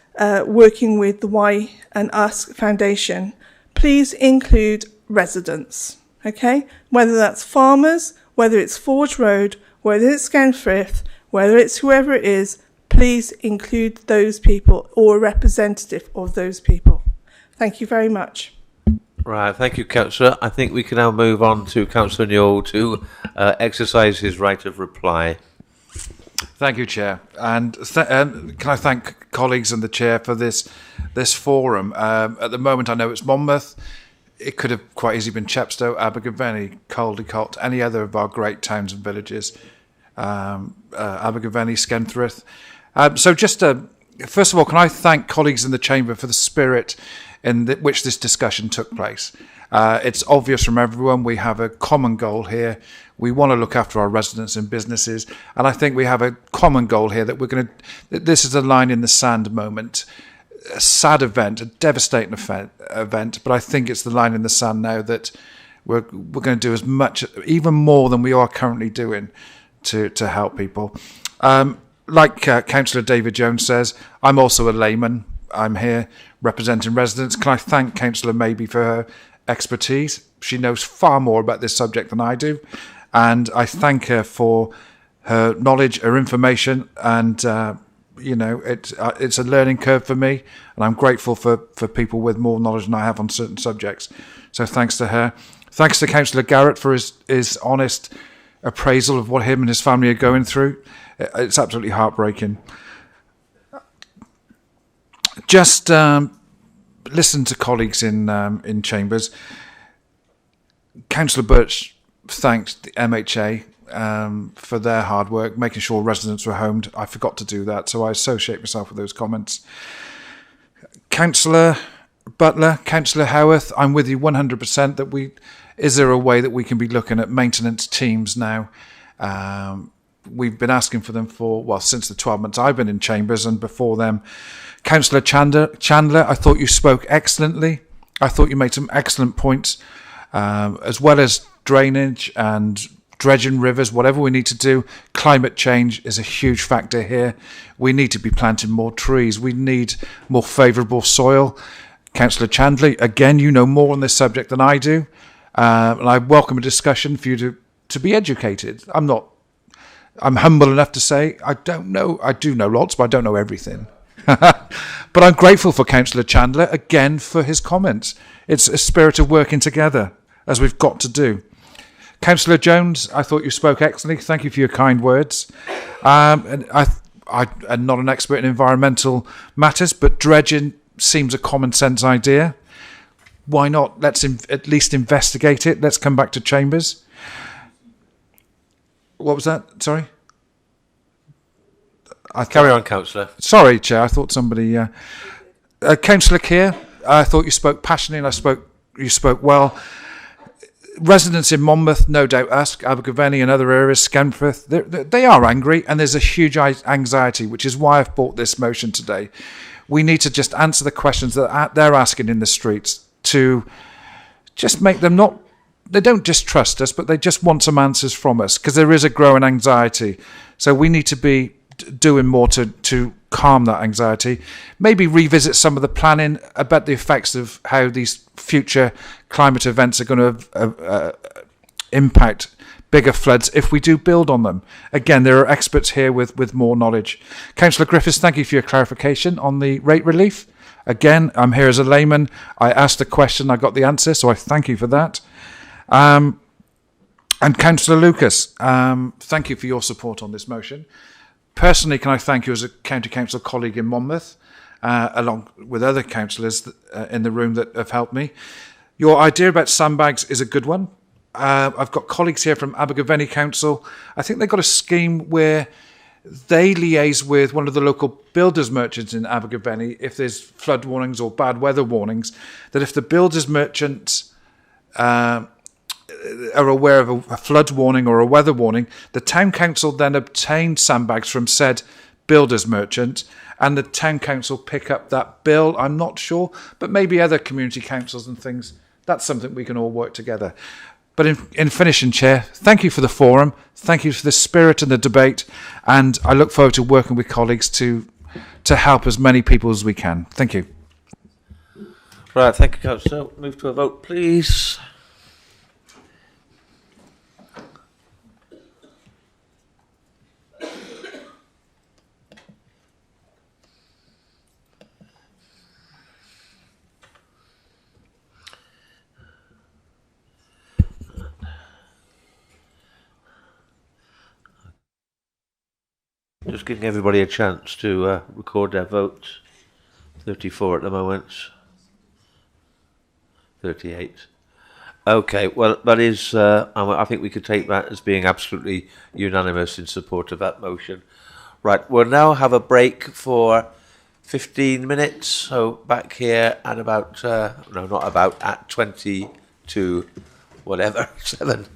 working with the Why and Us Foundation, please include residents, okay? Whether that's farmers, whether it's Forge Road, whether it's Scanfrith, whether it's whoever it is, please include those people or a representative of those people. Thank you very much. Right, thank you, Councillor. I think we can now move on to Councillor Newell to exercise his right of reply. Thank you, Chair. And can I thank colleagues and the Chair for this forum. At the moment, I know it's Monmouth. It could have quite easily been Chepstow, Abergavenny, Caldecott, any other of our great towns and villages, Abergavenny, Skenfrith. So just first of all, can I thank colleagues in the Chamber for the spirit in which this discussion took place. It's obvious from everyone we have a common goal here. We want to look after our residents and businesses, and I think we have a common goal here that this is a line in the sand moment. A sad event, a devastating event, but I think it's the line in the sand now that we're going to do as much, even more than we are currently doing to help people. Like Councillor David Jones says, I'm also a layman. I'm here representing residents. Can I thank Councillor Maybe for her expertise? She knows far more about this subject than I do, and I thank her for her knowledge, her information, and it's a learning curve for me, and I'm grateful for people with more knowledge than I have on certain subjects. So thanks to her. Thanks to Councillor Garrett for his honest appraisal of what him and his family are going through. It's absolutely heartbreaking. Just listen to colleagues in Chambers. Councillor Birch thanked the MHA for their hard work, making sure residents were homed. I forgot to do that, so I associate myself with those comments. Councillor Butler, Councillor Howarth, I'm with you 100% that is there a way that we can be looking at maintenance teams now? We've been asking for them since the 12 months I've been in Chambers, and before them. Councillor Chandler, I thought you spoke excellently. I thought you made some excellent points, as well as drainage and dredging rivers, whatever we need to do. Climate change is a huge factor here. We need to be planting more trees. We need more favourable soil. Councillor Chandler, again, you know more on this subject than I do, and I welcome a discussion for you to be educated. I'm humble enough to say I don't know. I do know lots, but I don't know everything. But I'm grateful for Councillor Chandler, again, for his comments. It's a spirit of working together, as we've got to do. Councillor Jones, I thought you spoke excellently. Thank you for your kind words. And I'm not an expert in environmental matters, but dredging seems a common sense idea. Why not? Let's at least investigate it. Let's come back to Chambers. What was that? Sorry? Carry on, Councillor. Sorry, Chair. I thought somebody... Councillor Keir, I thought you spoke passionately and you spoke well. Residents in Monmouth, no doubt us, Abergavenny and other areas, Scanfrith, they are angry, and there's a huge anxiety, which is why I've brought this motion today. We need to just answer the questions that they're asking in the streets to just make them not... They don't distrust us, but they just want some answers from us, because there is a growing anxiety. So we need to be doing more to calm that anxiety. Maybe revisit some of the planning about the effects of how these future climate events are going to impact bigger floods if we do build on them. Again, there are experts here with more knowledge. Councillor Griffiths, thank you for your clarification on the rate relief. Again, I'm here as a layman. I asked a question, I got the answer, so I thank you for that. And Councillor Lucas, thank you for your support on this motion. Personally, can I thank you as a county council colleague in Monmouth, along with other councillors in the room that have helped me. Your idea about sandbags is a good one. I've got colleagues here from Abergavenny Council. I think they've got a scheme where they liaise with one of the local builders merchants in Abergavenny if there's flood warnings or bad weather warnings, that if the builders merchants are aware of a flood warning or a weather warning, the town council then obtain sandbags from said builder's merchant, and the town council pick up that bill. I'm not sure, but maybe other community councils and things That's something we can all work together. But in finishing, Chair, thank you for the forum. Thank you for the spirit and the debate. And I look forward to working with colleagues to help as many people as we can. Thank you. Right, thank you, Councillor. Move to a vote, please. Just giving everybody a chance to record their votes. 34 at the moment. 38. Okay, well, that is, I think we could take that as being absolutely unanimous in support of that motion. Right, we'll now have a break for 15 minutes. So back here at about, no, not about, at 20 to whatever, 7.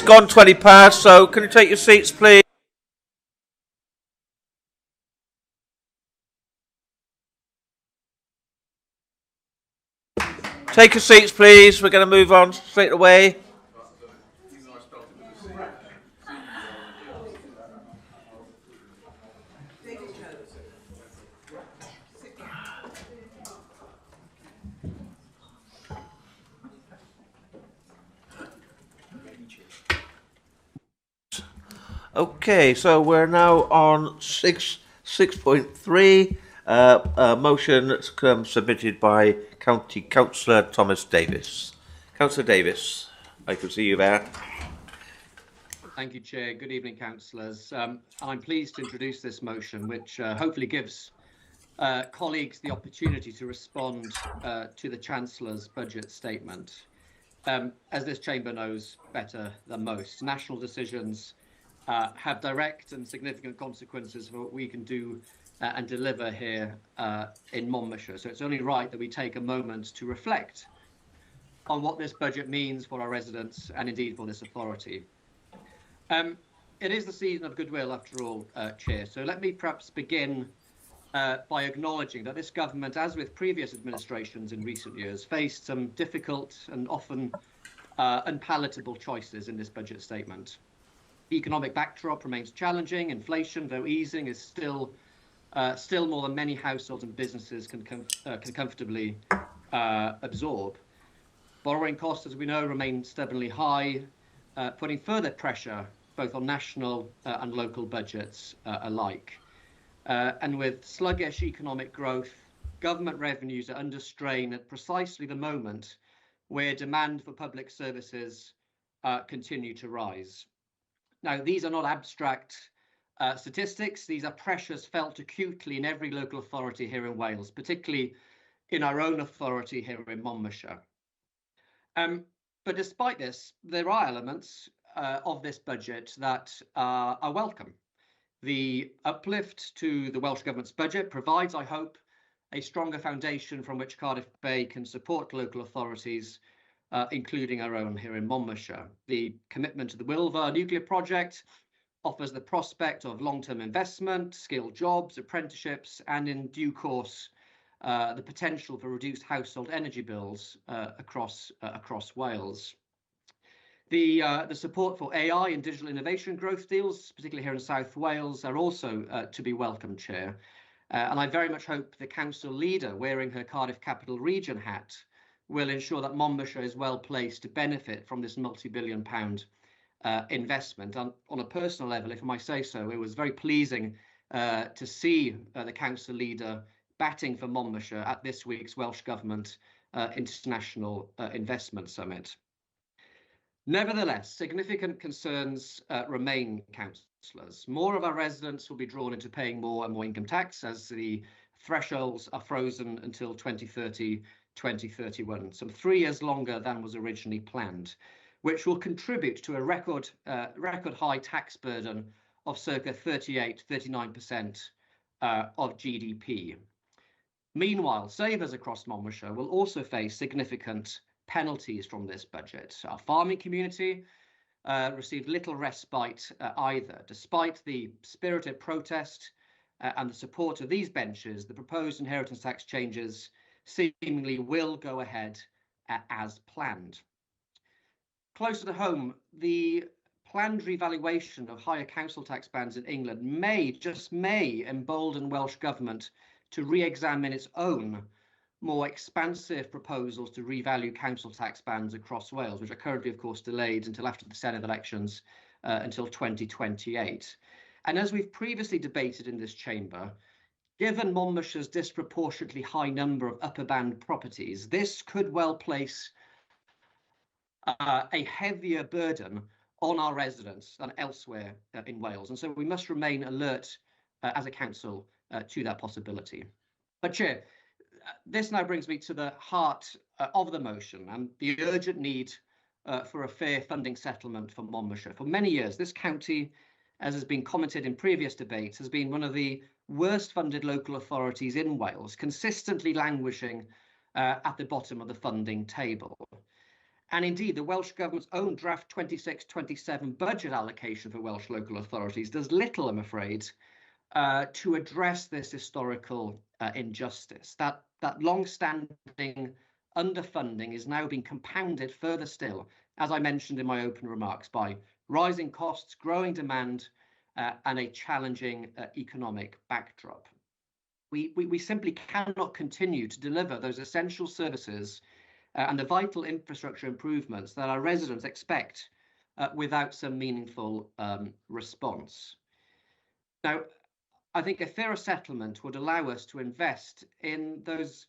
gone 20 past, so can you take your seats, please? Take your seats, please. We're going to move on straight away. Okay, so we're now on 6.3, a motion that's submitted by County Councillor Thomas Davis. Councillor Davis, I can see you there. Thank you, Chair. Good evening, councillors. I'm pleased to introduce this motion, which hopefully gives colleagues the opportunity to respond to the Chancellor's budget statement. As this chamber knows better than most, national decisions have direct and significant consequences for what we can do and deliver here in Monmouthshire. So it's only right that we take a moment to reflect on what this budget means for our residents and indeed for this authority. It is the season of goodwill, after all, Chair. So let me perhaps begin by acknowledging that this government, as with previous administrations in recent years, faced some difficult and often unpalatable choices in this budget statement. The economic backdrop remains challenging. Inflation, though easing, is still more than many households and businesses can comfortably absorb. Borrowing costs, as we know, remain stubbornly high, putting further pressure both on national and local budgets alike. And with sluggish economic growth, government revenues are under strain at precisely the moment where demand for public services continue to rise. Now, these are not abstract statistics. These are pressures felt acutely in every local authority here in Wales, particularly in our own authority here in Monmouthshire. But despite this, there are elements of this budget that are welcome. The uplift to the Welsh Government's budget provides, I hope, a stronger foundation from which Cardiff Bay can support local authorities, including our own here in Monmouthshire. The commitment to the Wilva nuclear project offers the prospect of long-term investment, skilled jobs, apprenticeships, and in due course, the potential for reduced household energy bills across Wales. The support for AI and digital innovation growth deals, particularly here in South Wales, are also to be welcomed, Chair. And I very much hope the council leader, wearing her Cardiff Capital Region hat, will ensure that Monmouthshire is well placed to benefit from this multi-billion-pound investment. And on a personal level, if I might say so, it was very pleasing to see the council leader batting for Monmouthshire at this week's Welsh Government International Investment Summit. Nevertheless, significant concerns remain, councillors. More of our residents will be drawn into paying more and more income tax as the thresholds are frozen until 2030, 2031, some 3 years longer than was originally planned, which will contribute to a record high tax burden of circa 38–39% of GDP. Meanwhile, savers across Monmouthshire will also face significant penalties from this budget. Our farming community received little respite either. Despite the spirited protest and the support of these benches, the proposed inheritance tax changes seemingly will go ahead as planned. Closer to home, the planned revaluation of higher council tax bands in England may, just may, embolden Welsh Government to re-examine its own more expansive proposals to revalue council tax bands across Wales, which are currently, of course, delayed until after the Senedd elections, until 2028. And as we've previously debated in this chamber, given Monmouthshire's disproportionately high number of upper band properties, this could well place a heavier burden on our residents than elsewhere in Wales. And so we must remain alert as a council to that possibility. But Chair, this now brings me to the heart of the motion and the urgent need for a fair funding settlement for Monmouthshire. For many years, this county, as has been commented in previous debates, has been one of the worst funded local authorities in Wales, consistently languishing at the bottom of the funding table. And indeed, the Welsh Government's own draft 26-27 budget allocation for Welsh local authorities does little, I'm afraid, to address this historical injustice. That long-standing underfunding is now being compounded further still, as I mentioned in my opening remarks, by rising costs, growing demand, and a challenging economic backdrop. We simply cannot continue to deliver those essential services and the vital infrastructure improvements that our residents expect without some meaningful response. Now, I think a fairer settlement would allow us to invest in those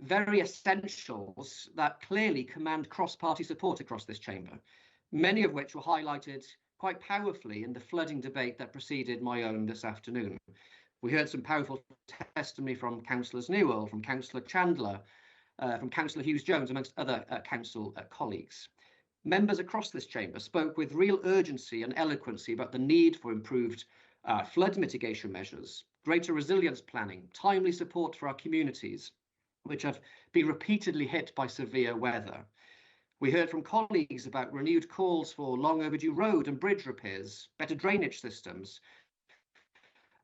very essentials that clearly command cross-party support across this chamber, many of which were highlighted quite powerfully in the flooding debate that preceded my own this afternoon. We heard some powerful testimony from Councillors Newell, from Councillor Chandler, from Councillor Hughes-Jones, amongst other council colleagues. Members across this chamber spoke with real urgency and eloquency about the need for improved flood mitigation measures, greater resilience planning, timely support for our communities, which have been repeatedly hit by severe weather. We heard from colleagues about renewed calls for long overdue road and bridge repairs, better drainage systems,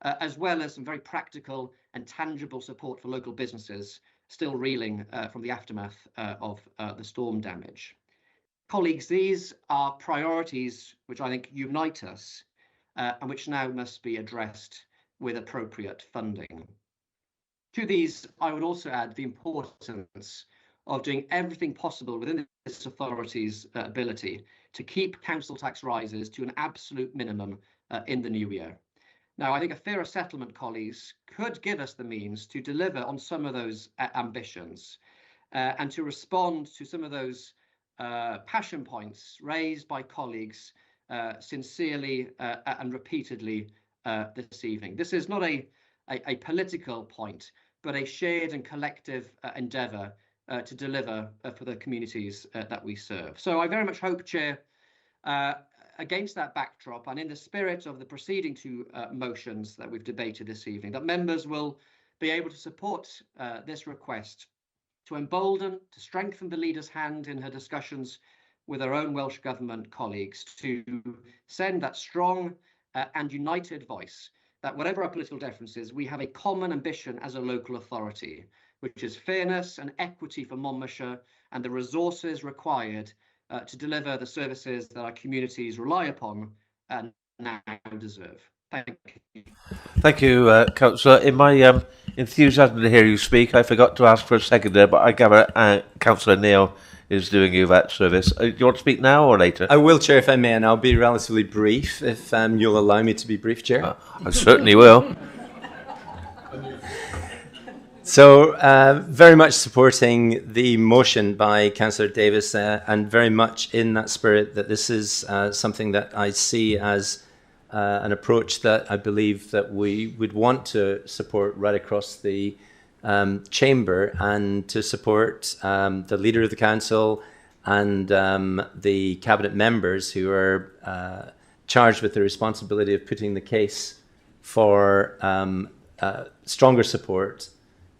as well as some very practical and tangible support for local businesses still reeling from the aftermath of the storm damage. Colleagues, these are priorities which I think unite us and which now must be addressed with appropriate funding. To these, I would also add the importance of doing everything possible within this authority's ability to keep council tax rises to an absolute minimum in the new year. Now, I think a fairer settlement, colleagues, could give us the means to deliver on some of those ambitions and to respond to some of those passion points raised by colleagues sincerely and repeatedly this evening. This is not a political point, but a shared and collective endeavour to deliver for the communities that we serve. So I very much hope, Chair, against that backdrop and in the spirit of the preceding two motions that we've debated this evening, that members will be able to support this request to embolden, to strengthen the leader's hand in her discussions with our own Welsh Government colleagues, to send that strong and united voice that whatever our political differences, we have a common ambition as a local authority, which is fairness and equity for Monmouthshire and the resources required to deliver the services that our communities rely upon and now deserve. Thank you. Thank you, Councillor. In my enthusiasm to hear you speak, I forgot to ask for a seconder, but I gather Councillor Neil is doing you that service. Do you want to speak now or later? I will, Chair, if I may, and I'll be relatively brief, if you'll allow me to be brief, Chair. I certainly will. So, very much supporting the motion by Councillor Davis and very much in that spirit that this is something that I see as an approach that I believe that we would want to support right across the chamber and to support the Leader of the Council and the Cabinet members who are charged with the responsibility of putting the case for stronger support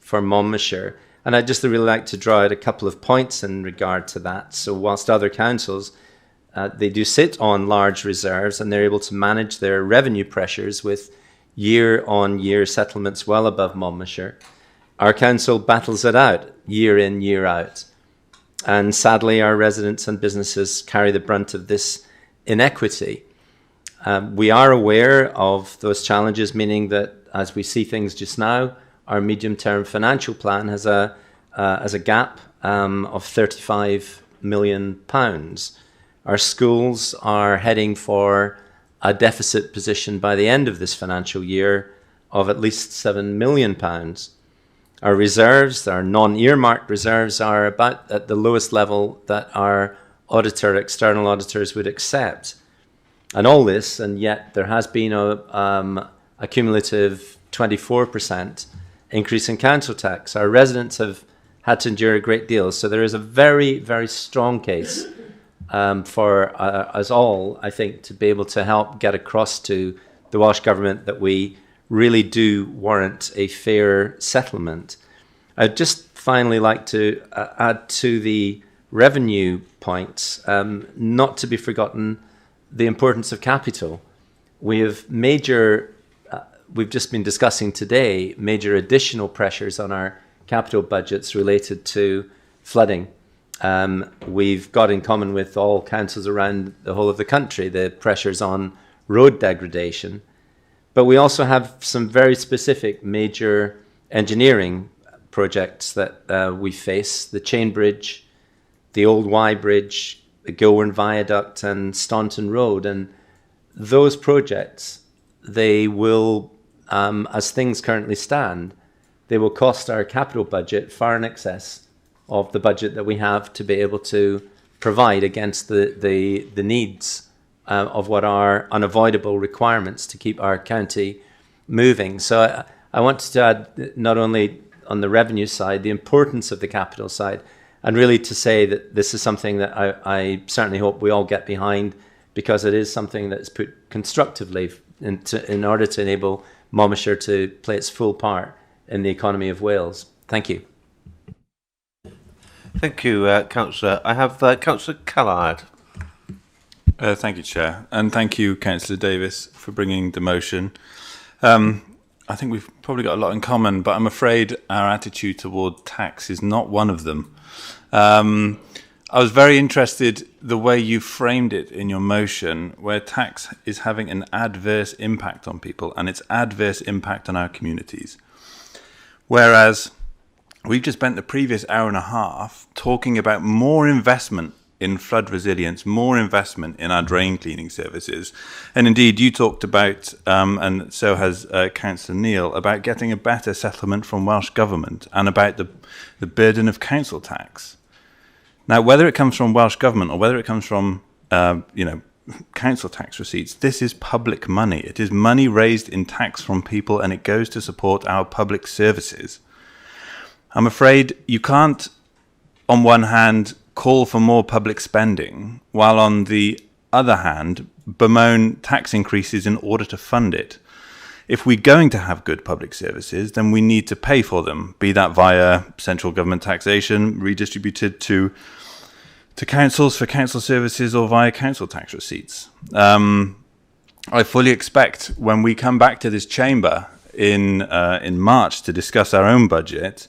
for Monmouthshire. And I'd just really like to draw out a couple of points in regard to that. So whilst other councils, they do sit on large reserves and they're able to manage their revenue pressures with year-on-year settlements well above Monmouthshire, our council battles it out year in, year out. And sadly, our residents and businesses carry the brunt of this inequity. We are aware of those challenges, meaning that as we see things just now, our medium-term financial plan has a gap of £35 million. Our schools are heading for a deficit position by the end of this financial year of at least £7 million. Our reserves, our non-earmarked reserves, are about at the lowest level that our external auditors would accept. And all this, and yet there has been a cumulative 24% increase in council tax. Our residents have had to endure a great deal. So there is a very, very strong case for us all, I think, to be able to help get across to the Welsh Government that we really do warrant a fair settlement. I'd just finally like to add to the revenue points, not to be forgotten, the importance of capital. We have we've just been discussing today, major additional pressures on our capital budgets related to flooding. We've got in common with all councils around the whole of the country the pressures on road degradation. But we also have some very specific major engineering projects that we face: the Chain Bridge, the Old Y Bridge, the Gilwern Viaduct and Staunton Road. And those projects, they will, as things currently stand, they will cost our capital budget far in excess of the budget that we have to be able to provide against the needs of what are unavoidable requirements to keep our county moving. So I wanted to add, not only on the revenue side, the importance of the capital side, and really to say that this is something that I certainly hope we all get behind, because it is something that's put constructively in order to enable Monmouthshire to play its full part in the economy of Wales. Thank you. Thank you, Councillor. I have Councillor Callard. Thank you, Chair. And thank you, Councillor Davis, for bringing the motion. I think we've probably got a lot in common, but I'm afraid our attitude toward tax is not one of them. I was very interested the way you framed it in your motion, where tax is having an adverse impact on people and its adverse impact on our communities. Whereas we've just spent the previous hour and a half talking about more investment in flood resilience, more investment in our drain cleaning services. And indeed, you talked about, and so has Councillor Neil, about getting a better settlement from Welsh Government and about the burden of council tax. Now, whether it comes from Welsh Government or whether it comes from, council tax receipts, this is public money. It is money raised in tax from people, and it goes to support our public services. I'm afraid you can't, on one hand, call for more public spending, while on the other hand, bemoan tax increases in order to fund it. If we're going to have good public services, then we need to pay for them, be that via central government taxation redistributed to councils for council services or via council tax receipts. I fully expect when we come back to this chamber in March to discuss our own budget,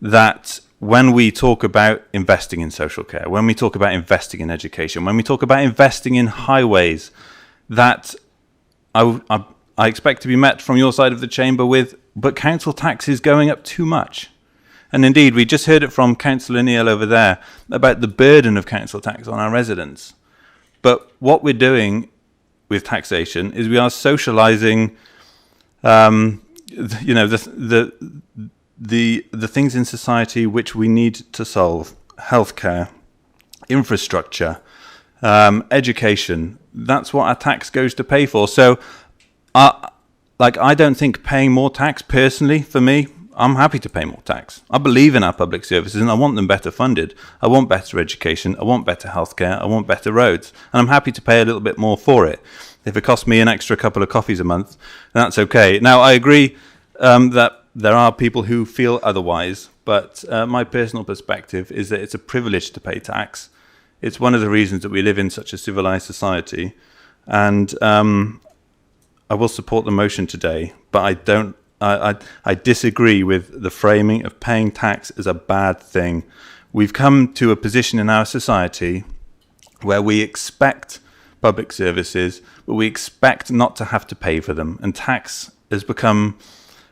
that when we talk about investing in social care, when we talk about investing in education, when we talk about investing in highways, that I expect to be met from your side of the chamber with, but council tax is going up too much. And indeed, we just heard it from Councillor Neil over there about the burden of council tax on our residents. But what we're doing with taxation is we are socialising, the things in society which we need to solve: healthcare, infrastructure, education. That's what our tax goes to pay for. So, I don't think paying more tax, personally, for me, I'm happy to pay more tax. I believe in our public services and I want them better funded. I want better education. I want better healthcare. I want better roads. And I'm happy to pay a little bit more for it. If it costs me an extra couple of coffees a month, that's okay. Now, I agree that there are people who feel otherwise, but my personal perspective is that it's a privilege to pay tax. It's one of the reasons that we live in such a civilized society. And I will support the motion today, but I disagree with the framing of paying tax as a bad thing. We've come to a position in our society where we expect public services, but we expect not to have to pay for them. And tax has become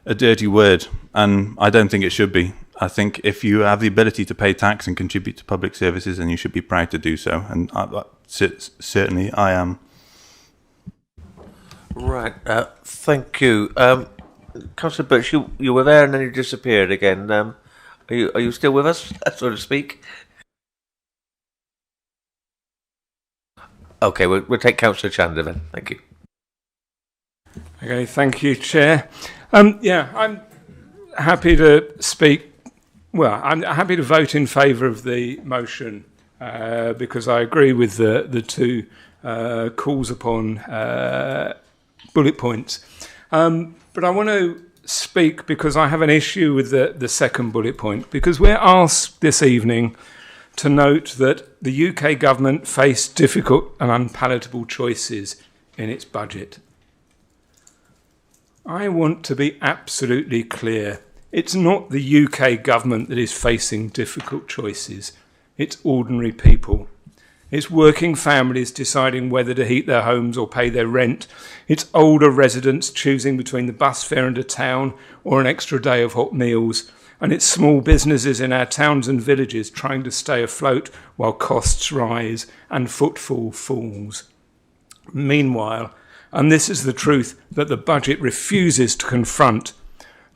a dirty word, and I don't think it should be. I think if you have the ability to pay tax and contribute to public services, then you should be proud to do so, and certainly I am. Right, thank you. Councillor Birch, you were there and then you disappeared again. Are you still with us, so to speak? Okay, we'll take Councillor Chandler then. Thank you. Okay, thank you, Chair. I'm happy to speak. Well, I'm happy to vote in favour of the motion because I agree with the two calls upon bullet points. But I want to speak because I have an issue with the second bullet point, because we're asked this evening to note that the UK government faced difficult and unpalatable choices in its budget. I want to be absolutely clear. It's not the UK government that is facing difficult choices. It's ordinary people. It's working families deciding whether to heat their homes or pay their rent. It's older residents choosing between the bus fare and a town or an extra day of hot meals. And it's small businesses in our towns and villages trying to stay afloat while costs rise and footfall falls. Meanwhile, and this is the truth that the budget refuses to confront,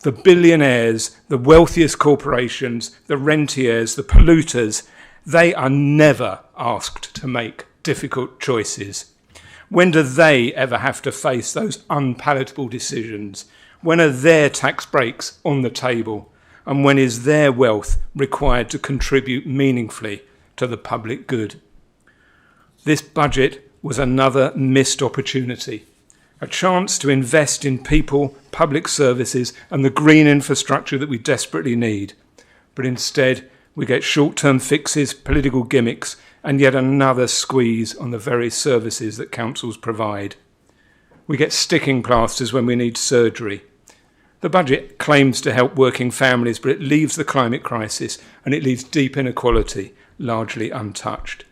the billionaires, the wealthiest corporations, the rentiers, the polluters, they are never asked to make difficult choices. When do they ever have to face those unpalatable decisions? When are their tax breaks on the table? And when is their wealth required to contribute meaningfully to the public good? This budget was another missed opportunity, a chance to invest in people, public services, and the green infrastructure that we desperately need. But instead, we get short-term fixes, political gimmicks, and yet another squeeze on the very services that councils provide. We get sticking plasters when we need surgery. The budget claims to help working families, but it leaves the climate crisis and it leaves deep inequality largely untouched.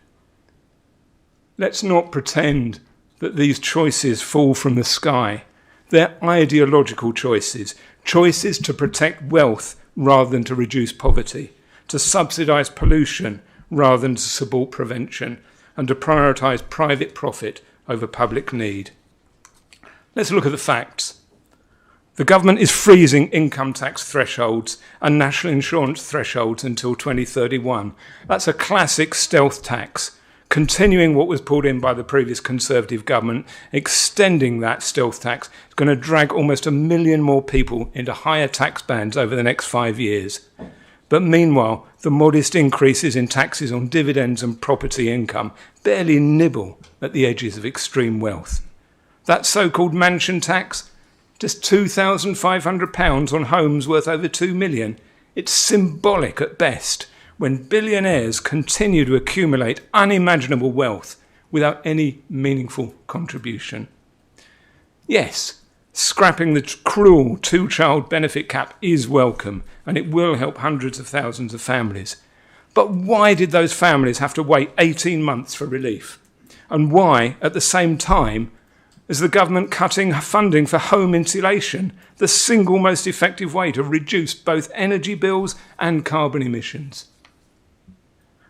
Let's not pretend that these choices fall from the sky. They're ideological choices, choices to protect wealth rather than to reduce poverty, to subsidise pollution rather than to support prevention, and to prioritise private profit over public need. Let's look at the facts. The government is freezing income tax thresholds and national insurance thresholds until 2031. That's a classic stealth tax, continuing what was pulled in by the previous Conservative government. Extending that stealth tax is going to drag almost 1 million more people into higher tax bands over the next 5 years. But meanwhile, the modest increases in taxes on dividends and property income barely nibble at the edges of extreme wealth. That so-called mansion tax, just £2,500 on homes worth over 2 million. It's symbolic at best when billionaires continue to accumulate unimaginable wealth without any meaningful contribution. Yes, scrapping the cruel two-child benefit cap is welcome, and it will help hundreds of thousands of families. But why did those families have to wait 18 months for relief? And why, at the same time, is the government cutting funding for home insulation, the single most effective way to reduce both energy bills and carbon emissions?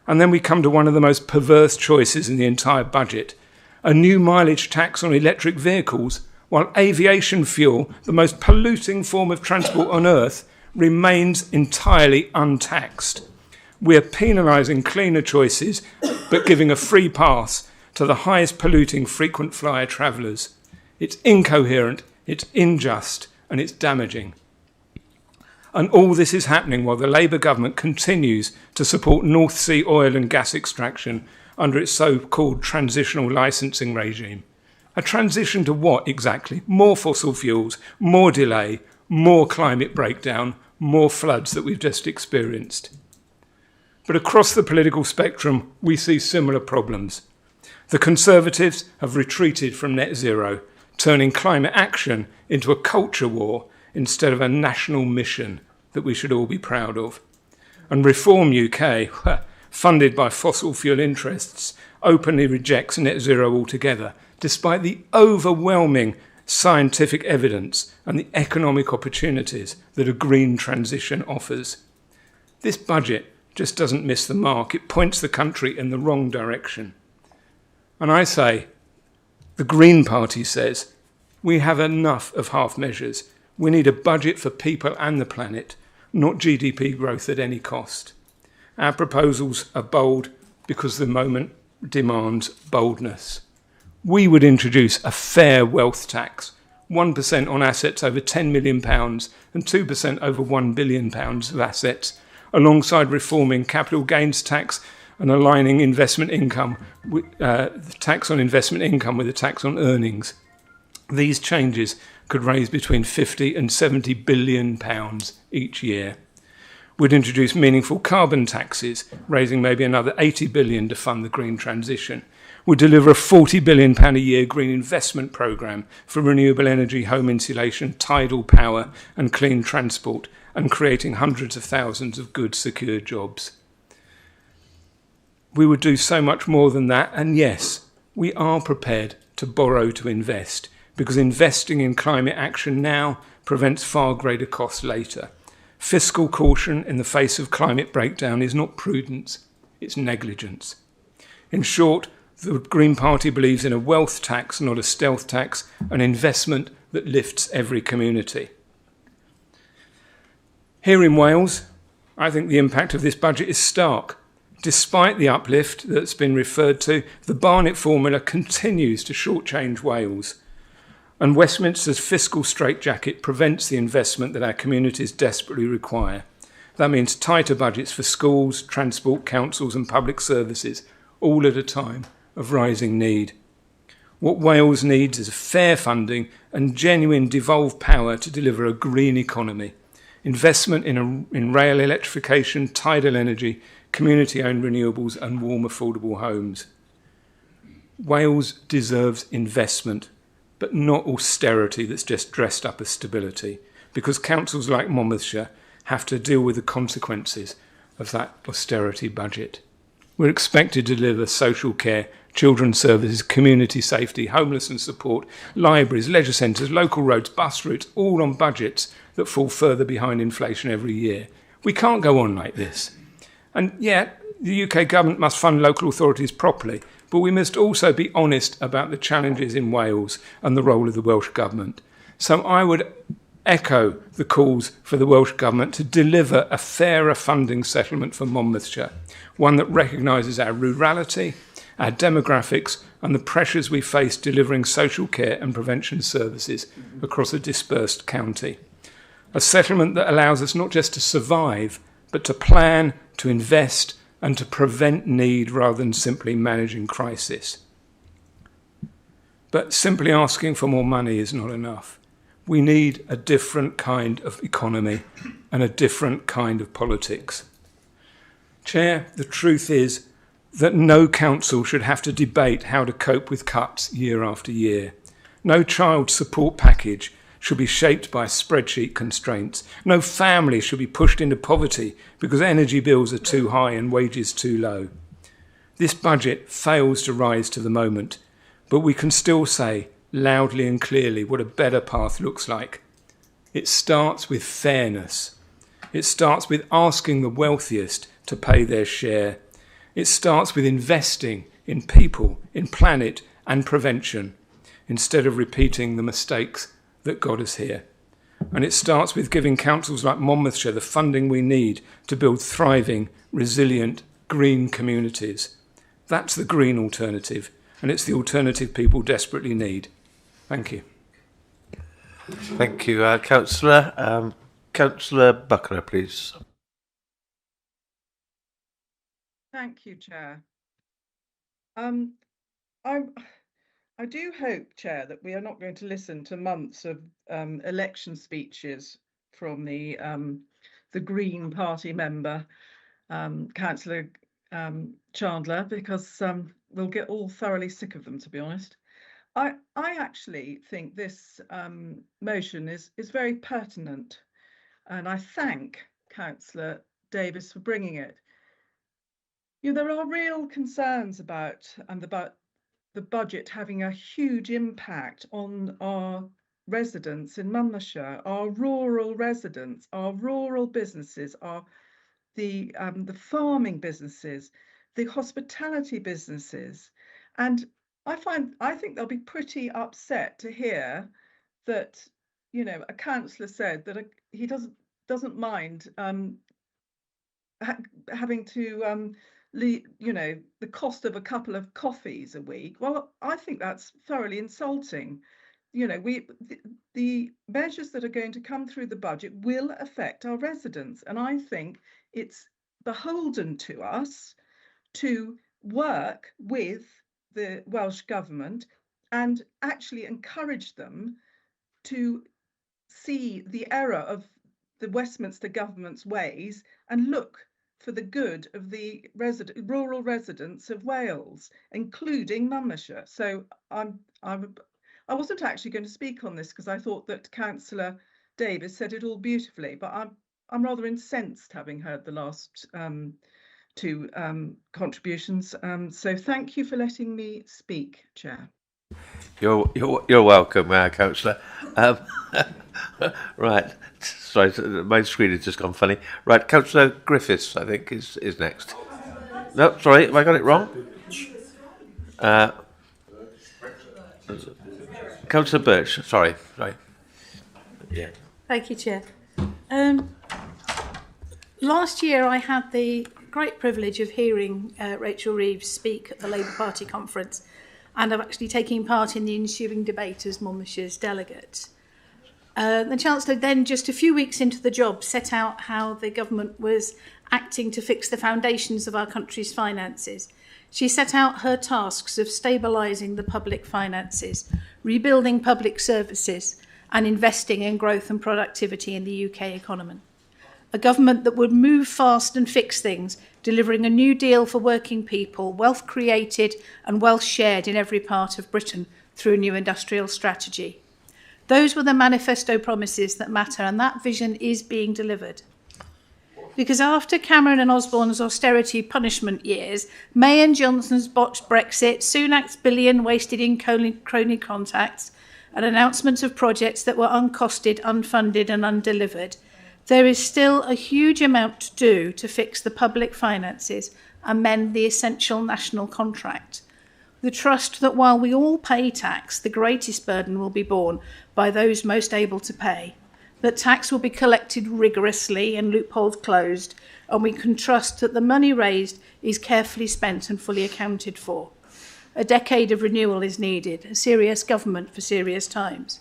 And then we come to one of the most perverse choices in the entire budget, a new mileage tax on electric vehicles, while aviation fuel, the most polluting form of transport on earth, remains entirely untaxed. We're penalising cleaner choices, but giving a free pass to the highest polluting frequent flyer travellers. It's incoherent, it's unjust, and it's damaging. And all this is happening while the Labour government continues to support North Sea oil and gas extraction under its so-called transitional licensing regime. A transition to what exactly? More fossil fuels, more delay, more climate breakdown, more floods that we've just experienced. But across the political spectrum, we see similar problems. The Conservatives have retreated from net zero, turning climate action into a culture war instead of a national mission that we should all be proud of. And Reform UK, funded by fossil fuel interests, openly rejects net zero altogether, despite the overwhelming scientific evidence and the economic opportunities that a green transition offers. This budget just doesn't miss the mark. It points the country in the wrong direction. And I say, the Green Party says, we have enough of half measures. We need a budget for people and the planet, not GDP growth at any cost. Our proposals are bold because the moment demands boldness. We would introduce a fair wealth tax, 1% on assets over £10 million and 2% over £1 billion of assets, alongside reforming capital gains tax and aligning investment income, the tax on investment income with the tax on earnings. These changes could raise between 50 and 70 billion pounds each year. We'd introduce meaningful carbon taxes, raising maybe another 80 billion to fund the green transition. We'd deliver a £40 billion a year green investment programme for renewable energy, home insulation, tidal power and clean transport, and creating hundreds of thousands of good, secure jobs. We would do so much more than that, and yes, we are prepared to borrow to invest, because investing in climate action now prevents far greater costs later. Fiscal caution in the face of climate breakdown is not prudence, it's negligence. In short, the Green Party believes in a wealth tax, not a stealth tax, an investment that lifts every community. Here in Wales, I think the impact of this budget is stark. Despite the uplift that's been referred to, the Barnett formula continues to shortchange Wales. And Westminster's fiscal straitjacket prevents the investment that our communities desperately require. That means tighter budgets for schools, transport, councils and public services, all at a time of rising need. What Wales needs is fair funding and genuine devolved power to deliver a green economy. Investment in rail electrification, tidal energy, community-owned renewables and warm, affordable homes. Wales deserves investment, but not austerity that's just dressed up as stability, because councils like Monmouthshire have to deal with the consequences of that austerity budget. We're expected to deliver social care, children's services, community safety, homelessness support, libraries, leisure centres, local roads, bus routes, all on budgets that fall further behind inflation every year. We can't go on like this. And yet, the UK government must fund local authorities properly, but we must also be honest about the challenges in Wales and the role of the Welsh Government. So I would echo the calls for the Welsh Government to deliver a fairer funding settlement for Monmouthshire, one that recognises our rurality, our demographics and the pressures we face delivering social care and prevention services across a dispersed county. A settlement that allows us not just to survive, but to plan, to invest and to prevent need rather than simply managing crisis. But simply asking for more money is not enough. We need a different kind of economy and a different kind of politics. Chair, the truth is that no council should have to debate how to cope with cuts year after year. No child support package should be shaped by spreadsheet constraints. No family should be pushed into poverty because energy bills are too high and wages too low. This budget fails to rise to the moment, but we can still say loudly and clearly what a better path looks like. It starts with fairness. It starts with asking the wealthiest to pay their share. It starts with investing in people, in planet and prevention, instead of repeating the mistakes that got us here. And it starts with giving councils like Monmouthshire the funding we need to build thriving, resilient, green communities. That's the green alternative, and it's the alternative people desperately need. Thank you. Thank you, Councillor. Councillor Buckler, please. Thank you, Chair. I do hope, Chair, that we are not going to listen to months of election speeches from the Green Party member, Councillor Chandler, because we'll get all thoroughly sick of them, to be honest. I actually think this motion is very pertinent, and I thank Councillor Davis for bringing it. You know, there are real concerns about the budget having a huge impact on our residents in Monmouthshire, our rural residents, our rural businesses, the farming businesses, the hospitality businesses, and I think they'll be pretty upset to hear that, you know, a councillor said that he doesn't mind having to you know, the cost of a couple of coffees a week. Well, I think that's thoroughly insulting. You know, the measures that are going to come through the budget will affect our residents, and I think it's beholden to us to work with the Welsh Government and actually encourage them to see the error of the Westminster government's ways and look for the good of the rural residents of Wales, including Monmouthshire. So I wasn't actually going to speak on this because I thought that Councillor Davis said it all beautifully, but I'm rather incensed having heard the last two contributions. So thank you for letting me speak, Chair. You're welcome, Councillor. Right, sorry, my screen has just gone funny. Right, Councillor Griffiths, I think, is next. No, sorry, have I got it wrong? Councillor Birch, sorry. Yeah. Thank you, Chair. Last year I had the great privilege of hearing Rachel Reeves speak at the Labour Party conference, and of actually taking part in the ensuing debate as Monmouthshire's delegate. The Chancellor then, just a few weeks into the job, set out how the government was acting to fix the foundations of our country's finances. She set out her tasks of stabilising the public finances, rebuilding public services, and investing in growth and productivity in the UK economy. A government that would move fast and fix things, delivering a new deal for working people, wealth created and wealth shared in every part of Britain through a new industrial strategy. Those were the manifesto promises that matter, and that vision is being delivered. Because after Cameron and Osborne's austerity punishment years, May and Johnson's botched Brexit, Sunak's billion wasted in crony contacts, and announcements of projects that were uncosted, unfunded and undelivered, there is still a huge amount to do to fix the public finances and mend the essential national contract. The trust that while we all pay tax, the greatest burden will be borne by those most able to pay, that tax will be collected rigorously and loopholes closed, and we can trust that the money raised is carefully spent and fully accounted for. A decade of renewal is needed, a serious government for serious times.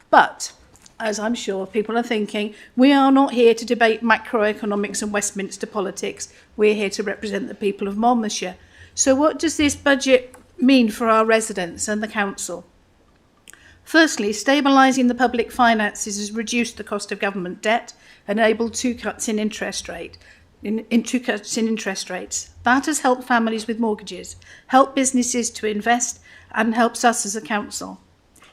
But, as I'm sure people are thinking, we are not here to debate macroeconomics and Westminster politics. We're here to represent the people of Monmouthshire. So what does this budget mean for our residents and the council? Firstly, stabilising the public finances has reduced the cost of government debt, enabled two cuts in interest rates. That has helped families with mortgages, helped businesses to invest, and helps us as a council.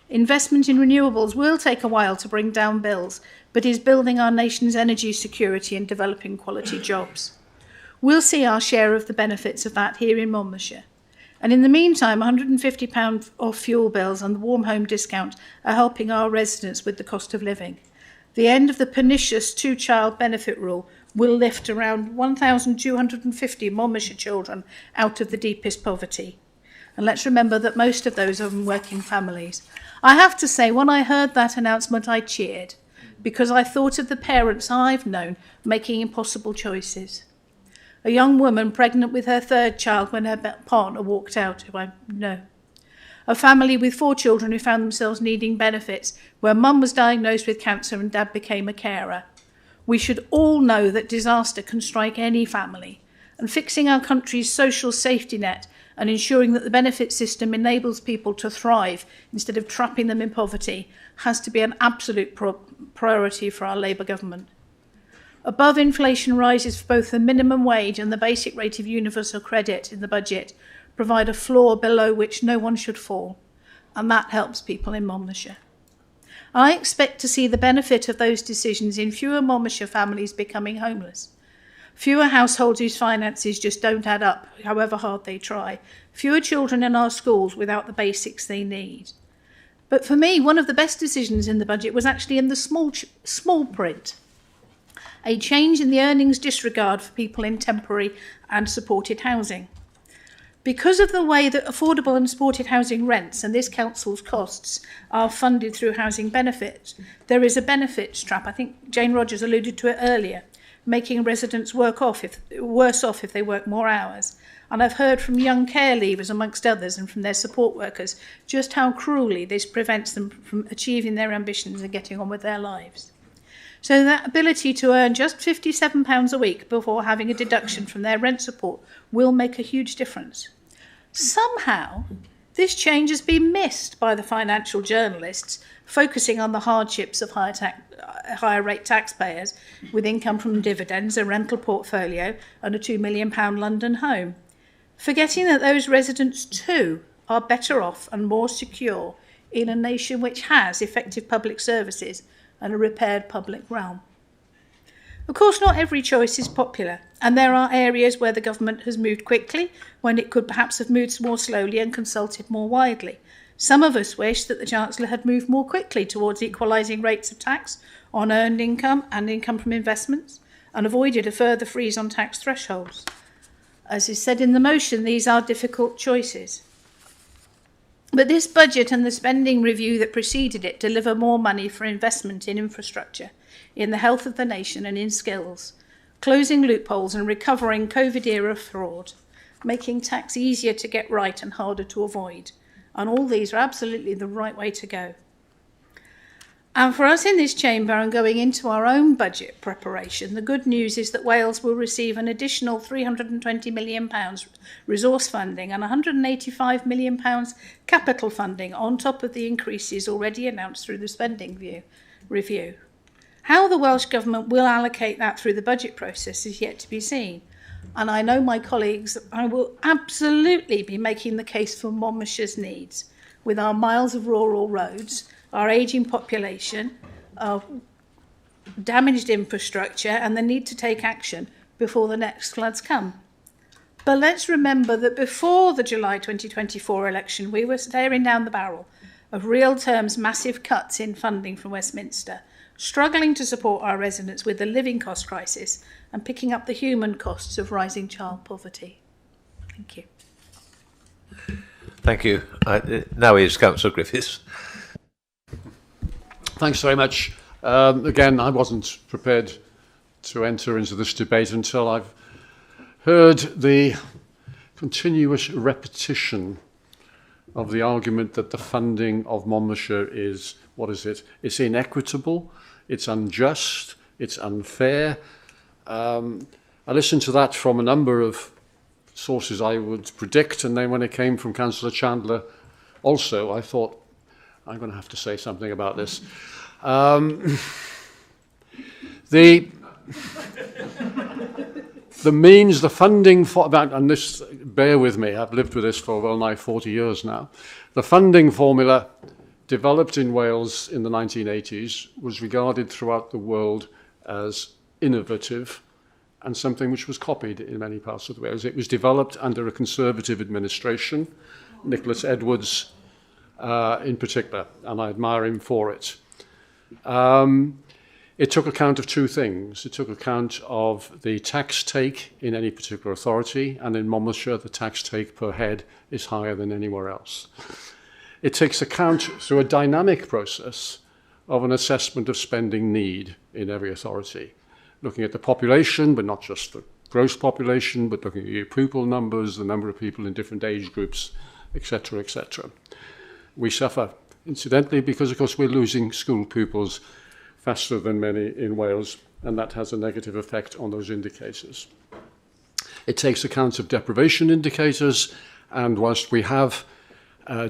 Investment in renewables will take a while to bring down bills, but is building our nation's energy security and developing quality jobs. We'll see our share of the benefits of that here in Monmouthshire. And in the meantime, £150 off fuel bills and the warm home discount are helping our residents with the cost of living. The end of the pernicious two-child benefit rule will lift around 1,250 Monmouthshire children out of the deepest poverty. And let's remember that most of those are in working families. I have to say, when I heard that announcement, I cheered, because I thought of the parents I've known making impossible choices. A young woman pregnant with her third child when her partner walked out, who I know. A family with 4 children who found themselves needing benefits, where mum was diagnosed with cancer and dad became a carer. We should all know that disaster can strike any family, and fixing our country's social safety net and ensuring that the benefit system enables people to thrive instead of trapping them in poverty has to be an absolute priority for our Labour government. Above inflation rises for both the minimum wage and the basic rate of universal credit in the budget provide a floor below which no one should fall, and that helps people in Monmouthshire. I expect to see the benefit of those decisions in fewer Monmouthshire families becoming homeless, fewer households whose finances just don't add up, however hard they try, fewer children in our schools without the basics they need. But for me, one of the best decisions in the budget was actually in the small print. A change in the earnings disregard for people in temporary and supported housing. Because of the way that affordable and supported housing rents and this council's costs are funded through housing benefits, there is a benefits trap. I think Jane Rogers alluded to it earlier, making residents worse off if they work more hours. And I've heard from young care leavers, amongst others, and from their support workers, just how cruelly this prevents them from achieving their ambitions and getting on with their lives. So that ability to earn just £57 a week before having a deduction from their rent support will make a huge difference. Somehow, this change has been missed by the financial journalists, focusing on the hardships of higher higher rate taxpayers with income from dividends, a rental portfolio, and a £2 million London home, forgetting that those residents too are better off and more secure in a nation which has effective public services and a repaired public realm. Of course, not every choice is popular, and there are areas where the government has moved quickly when it could perhaps have moved more slowly and consulted more widely. Some of us wish that the Chancellor had moved more quickly towards equalising rates of tax on earned income and income from investments, and avoided a further freeze on tax thresholds. As is said in the motion, these are difficult choices. But this budget and the spending review that preceded it deliver more money for investment in infrastructure, in the health of the nation and in skills, closing loopholes and recovering COVID-era fraud, making tax easier to get right and harder to avoid. And all these are absolutely the right way to go. And for us in this chamber and going into our own budget preparation, the good news is that Wales will receive an additional £320 million resource funding and £185 million capital funding on top of the increases already announced through the spending review. How the Welsh Government will allocate that through the budget process is yet to be seen. And I know my colleagues, I will absolutely be making the case for Monmouthshire's needs, with our miles of rural roads, our ageing population, our damaged infrastructure, and the need to take action before the next floods come. But let's remember that before the July 2024 election, we were staring down the barrel of real terms massive cuts in funding from Westminster, struggling to support our residents with the living cost crisis and picking up the human costs of rising child poverty. Thank you. Thank you. Now is Councillor Griffiths. Thanks very much. Again, I wasn't prepared to enter into this debate until I've heard the continuous repetition of the argument that the funding of Monmouthshire is, what is it? It's inequitable, it's unjust, it's unfair. I listened to that from a number of sources I would predict, and then when it came from Councillor Chandler also, I thought, I'm going to have to say something about this. The means, the funding for that, and this, bear with me, I've lived with this for well nigh 40 years now. The funding formula developed in Wales in the 1980s was regarded throughout the world as innovative and something which was copied in many parts of Wales. It was developed under a Conservative administration, Nicholas Edwards in particular, and I admire him for it. It took account of two things. It took account of the tax take in any particular authority, and in Monmouthshire, the tax take per head is higher than anywhere else. It takes account through a dynamic process of an assessment of spending need in every authority, looking at the population, but not just the gross population, but looking at your pupil numbers, the number of people in different age groups, etc., etc. We suffer, incidentally, because, of course, we're losing school pupils faster than many in Wales, and that has a negative effect on those indicators. It takes account of deprivation indicators, and whilst we have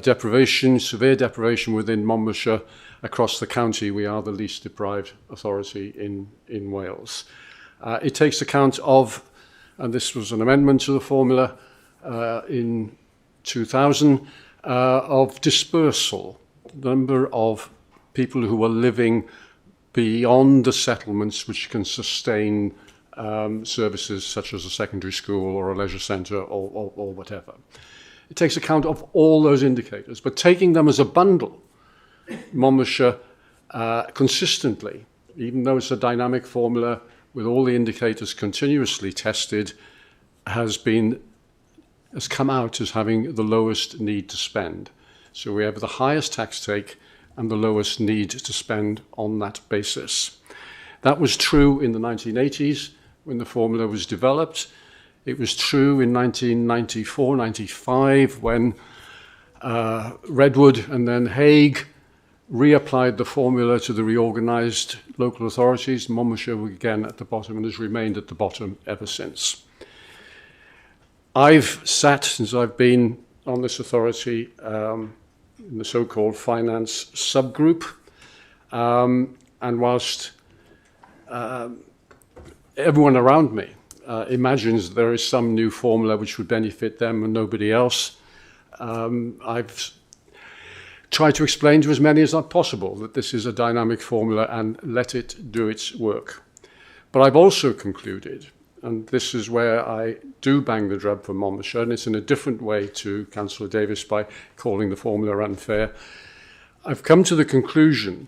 deprivation, severe deprivation within Monmouthshire, across the county, we are the least deprived authority in Wales. It takes account of, and this was an amendment to the formula in 2000, of dispersal, number of people who are living beyond the settlements which can sustain services such as a secondary school or a leisure centre or whatever. It takes account of all those indicators, but taking them as a bundle, Monmouthshire consistently, even though it's a dynamic formula with all the indicators continuously tested, has come out as having the lowest need to spend. So we have the highest tax take and the lowest need to spend on that basis. That was true in the 1980s when the formula was developed. It was true in 1994-95 when Redwood and then Hague reapplied the formula to the reorganised local authorities. Monmouthshire was again at the bottom and has remained at the bottom ever since. I've sat, since I've been on this authority, in the so-called finance subgroup, and whilst everyone around me imagines there is some new formula which would benefit them and nobody else. I've tried to explain to as many as possible that this is a dynamic formula and let it do its work. But I've also concluded, and this is where I do bang the drum for Monmouthshire, and it's in a different way to Councillor Davis by calling the formula unfair. I've come to the conclusion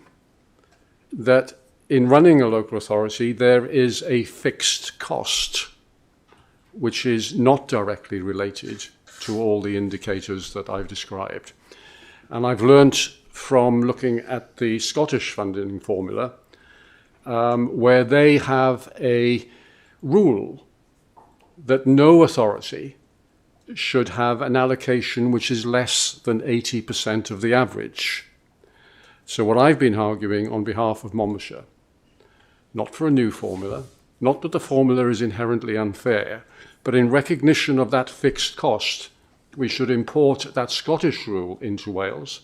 that in running a local authority, there is a fixed cost, which is not directly related to all the indicators that I've described. And I've learnt from looking at the Scottish funding formula, where they have a rule that no authority should have an allocation which is less than 80% of the average. So what I've been arguing on behalf of Monmouthshire, not for a new formula, not that the formula is inherently unfair, but in recognition of that fixed cost, we should import that Scottish rule into Wales.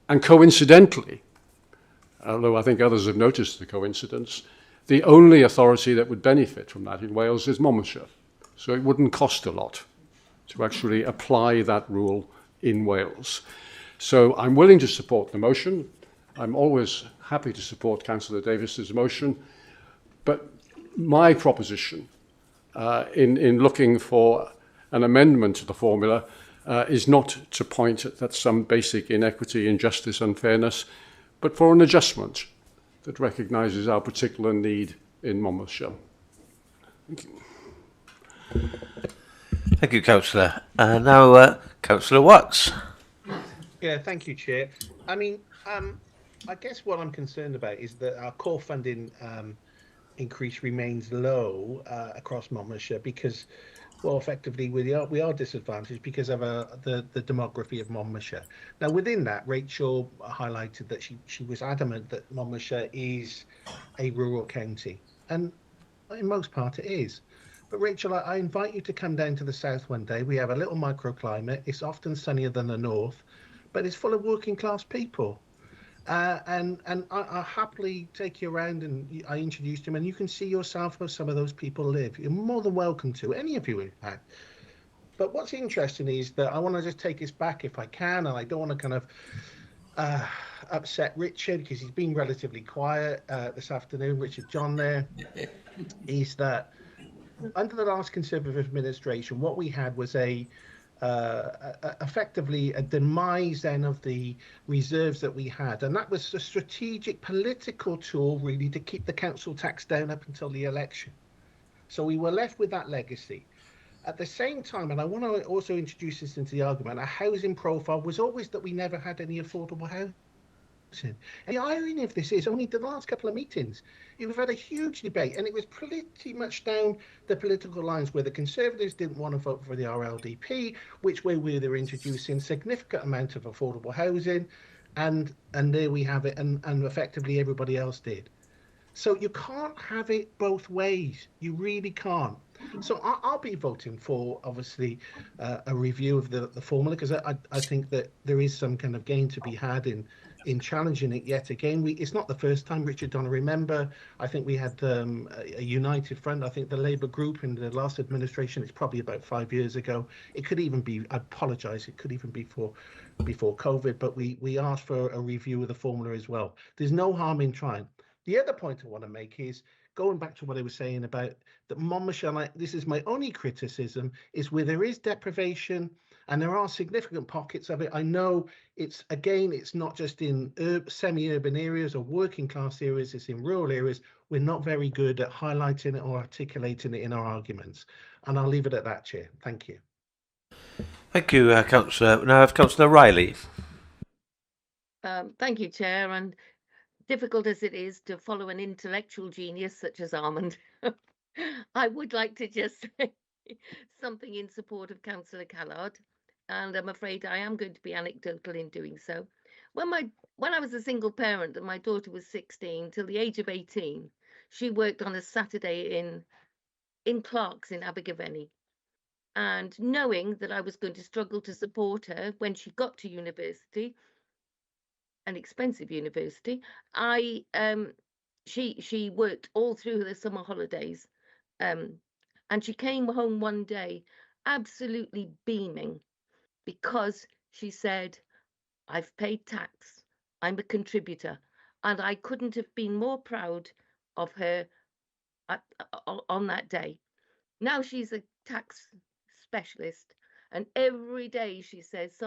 And coincidentally, although I think others have noticed the coincidence, the only authority that would benefit from that in Wales is Monmouthshire. So it wouldn't cost a lot to actually apply that rule in Wales. So I'm willing to support the motion. I'm always happy to support Councillor Davis's motion. But my proposition in looking for an amendment to the formula is not to point at some basic inequity, injustice, unfairness, but for an adjustment that recognises our particular need in Monmouthshire. Thank you. Thank you, Councillor. Now, Councillor Watts. Yeah, thank you, Chair. I mean, I guess what I'm concerned about is that our core funding increase remains low across Monmouthshire because, well, effectively we are disadvantaged because of the demography of Monmouthshire. Now, within that, Rachel highlighted that she was adamant that Monmouthshire is a rural county, and in most part it is. But Rachel, I invite you to come down to the south one day. We have a little microclimate. It's often sunnier than the north, but it's full of working class people. And I'll happily take you around, and I introduced him, and you can see yourself how some of those people live. You're more than welcome to, any of you in fact. But what's interesting is that I want to just take this back if I can, and I don't want to kind of upset Richard because he's been relatively quiet this afternoon. Richard John there, is that under the last Conservative administration, what we had was effectively a demise then of the reserves that we had, and that was a strategic political tool really to keep the council tax down up until the election. So we were left with that legacy. At the same time, and I want to also introduce this into the argument, our housing profile was always that we never had any affordable housing. And the irony of this is only the last couple of meetings, we've had a huge debate, and it was pretty much down the political lines where the Conservatives didn't want to vote for the RLDP, which way we were introducing significant amount of affordable housing, and there we have it, and effectively everybody else did. So you can't have it both ways. You really can't. So I'll be voting for, obviously, a review of the formula, because I think that there is some kind of gain to be had in challenging it yet again. It's not the first time, Richard Donner. Remember, I think we had a united front. I think the Labour group in the last administration, it's probably about 5 years ago. It could even be, I apologise, it could even be before COVID, but we asked for a review of the formula as well. There's no harm in trying. The other point I want to make is, going back to what I was saying about that Monmouthshire, this is my only criticism, is where there is deprivation, and there are significant pockets of it. I know it's not just in semi-urban areas or working class areas, it's in rural areas. We're not very good at highlighting it or articulating it in our arguments. And I'll leave it at that, Chair. Thank you. Thank you, Councillor. Now I have Councillor Riley. Thank you, Chair. And difficult as it is to follow an intellectual genius such as Armand, I would like to just say something in support of Councillor Callard, and I'm afraid I am going to be anecdotal in doing so. When I was a single parent and my daughter was 16 till the age of 18, she worked on a Saturday in Clark's in Abergavenny, and knowing that I was going to struggle to support her when she got to university, an expensive university, I she worked all through the summer holidays, and she came home one day absolutely beaming because she said, "I've paid tax. I'm a contributor," and I couldn't have been more proud of her on that day. Now she's a tax specialist, and every day she says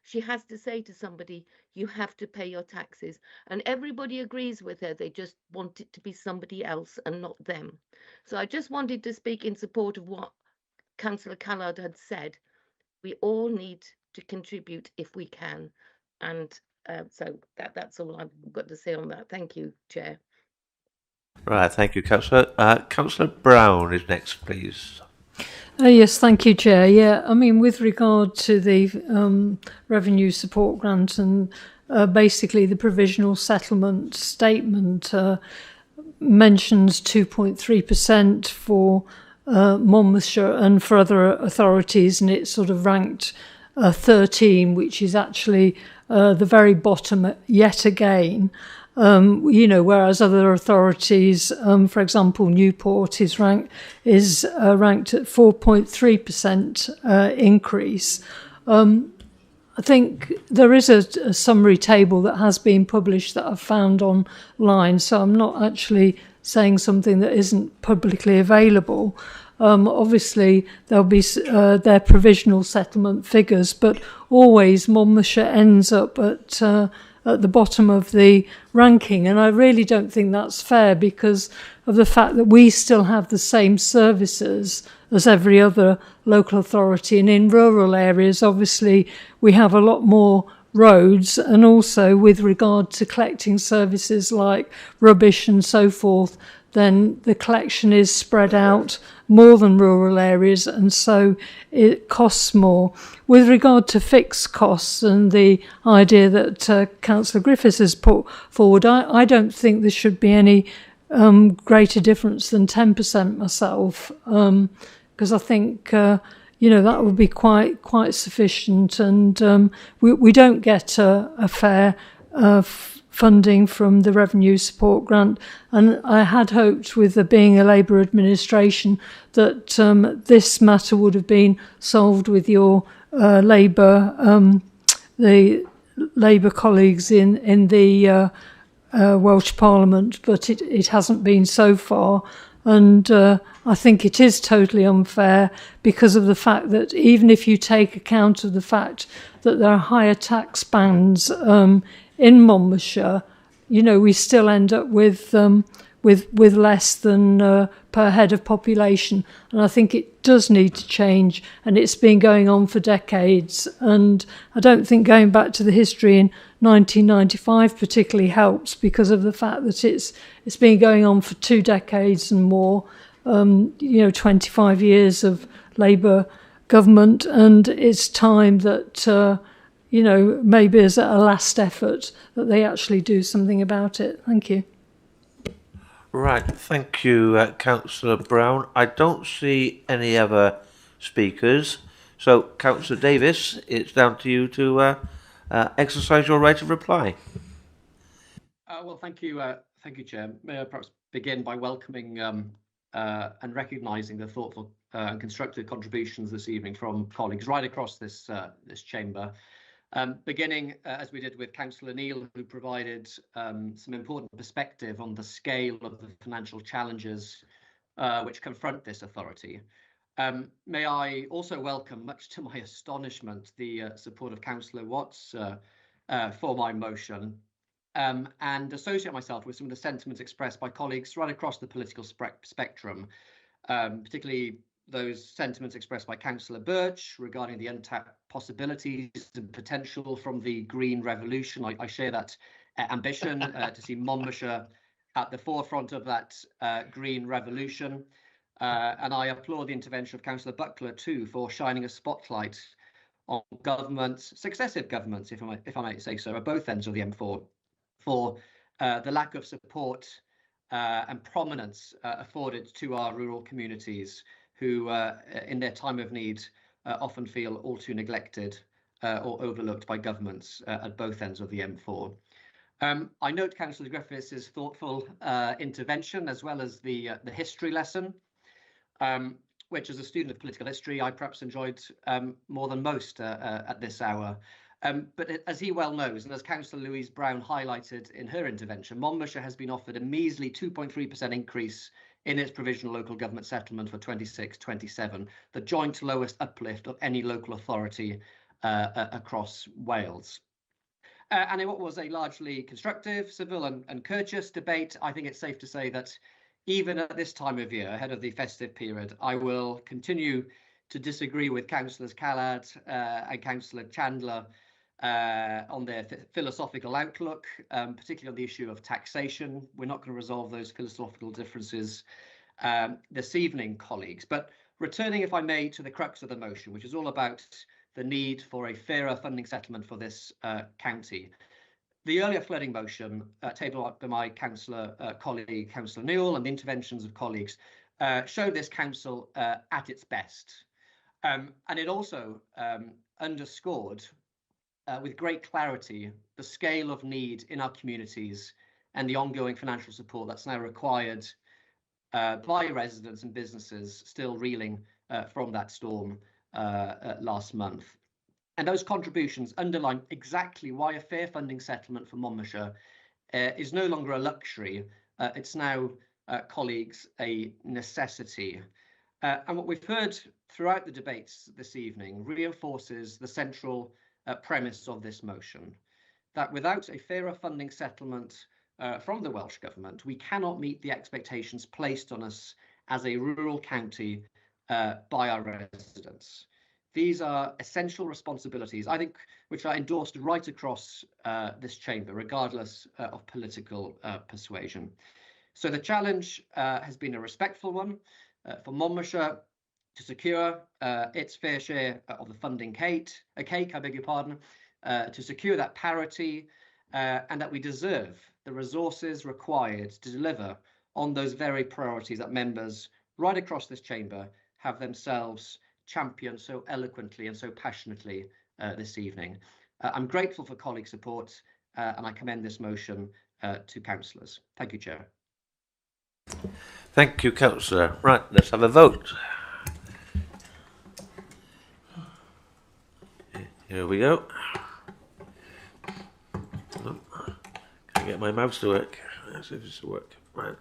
she has to say to somebody, "You have to pay your taxes," and everybody agrees with her. They just want it to be somebody else and not them. So I just wanted to speak in support of what Councillor Callard had said. We all need to contribute if we can, and so that's all I've got to say on that. Thank you, Chair. Right, thank you, Councillor. Councillor Brown is next, please. Yes, thank you, Chair. Yeah, I mean, with regard to the revenue support grant and basically the provisional settlement statement mentions 2.3% for Monmouthshire and for other authorities, and it's sort of ranked 13, which is actually the very bottom yet again. Whereas other authorities, for example, Newport is ranked at 4.3% increase. I think there is a summary table that has been published that I've found online, so I'm not actually saying something that isn't publicly available. Obviously, there'll be their provisional settlement figures, but always Monmouthshire ends up at the bottom of the ranking, and I really don't think that's fair because of the fact that we still have the same services as every other local authority, and in rural areas obviously we have a lot more roads, and also with regard to collecting services like rubbish and so forth, then the collection is spread out more than rural areas, and so it costs more. With regard to fixed costs and the idea that Councillor Griffiths has put forward, I don't think there should be any greater difference than 10% myself, because I think that would be quite sufficient, and we don't get a fair funding from the revenue support grant, and I had hoped with there being a Labour administration that this matter would have been solved with your the Labour colleagues in the Welsh Parliament, but it hasn't been so far, and I think it is totally unfair because of the fact that even if you take account of the fact that there are higher tax bands in Monmouthshire, we still end up with less than per head of population, and I think it does need to change, and it's been going on for decades, and I don't think going back to the history in 1995 particularly helps because of the fact that it's been going on for 2 decades and more, 25 years of Labour government, and it's time that maybe as a last effort that they actually do something about it. Thank you. Right, thank you, Councillor Brown. I don't see any other speakers, so Councillor Davis, it's down to you to exercise your right of reply. Well, thank you, Chair. May I perhaps begin by welcoming and recognising the thoughtful and constructive contributions this evening from colleagues right across this chamber. Beginning, as we did with Councillor Neil, who provided some important perspective on the scale of the financial challenges which confront this authority. May I also welcome, much to my astonishment, the support of Councillor Watts for my motion, and associate myself with some of the sentiments expressed by colleagues right across the political spectrum, particularly those sentiments expressed by Councillor Birch regarding the untapped possibilities and potential from the Green Revolution. I share that ambition to see Monmouthshire at the forefront of that Green Revolution. And I applaud the intervention of Councillor Buckler too for shining a spotlight on governments, successive governments, if I might say so, at both ends of the M4, for the lack of support and prominence afforded to our rural communities, who in their time of need often feel all too neglected or overlooked by governments at both ends of the M4. I note Councillor Griffiths' thoughtful intervention as well as the history lesson, which as a student of political history I perhaps enjoyed more than most at this hour. But as he well knows, and as Councillor Louise Brown highlighted in her intervention, Monmouthshire has been offered a measly 2.3% increase in its provisional local government settlement for 26-27, the joint lowest uplift of any local authority across Wales. And in what was a largely constructive, civil and courteous debate, I think it's safe to say that even at this time of year, ahead of the festive period, I will continue to disagree with Councillors Callard and Councillor Chandler on their philosophical outlook, particularly on the issue of taxation. We're not going to resolve those philosophical differences this evening, colleagues. But returning, if I may, to the crux of the motion, which is all about the need for a fairer funding settlement for this county. The earlier flooding motion tabled by my colleague, Councillor Newell, and the interventions of colleagues showed this council at its best. And it also underscored with great clarity the scale of need in our communities and the ongoing financial support that's now required by residents and businesses still reeling from that storm last month. And those contributions underline exactly why a fair funding settlement for Monmouthshire is no longer a luxury. It's now, colleagues, a necessity. And what we've heard throughout the debates this evening reinforces the central premise of this motion, that without a fairer funding settlement from the Welsh Government, we cannot meet the expectations placed on us as a rural county by our residents. These are essential responsibilities, I think, which are endorsed right across this chamber, regardless of political persuasion. So the challenge has been a respectful one for Monmouthshire to secure its fair share of the funding cake, I beg your pardon, to secure that parity, and that we deserve the resources required to deliver on those very priorities that members right across this chamber have themselves championed so eloquently and so passionately this evening. I'm grateful for colleague support and I commend this motion to councillors. Thank you, Chair. Thank you, Councillor. Right, let's have a vote. Here we go. Oh, can't get my mouse to work. Let's see if this will work. Right.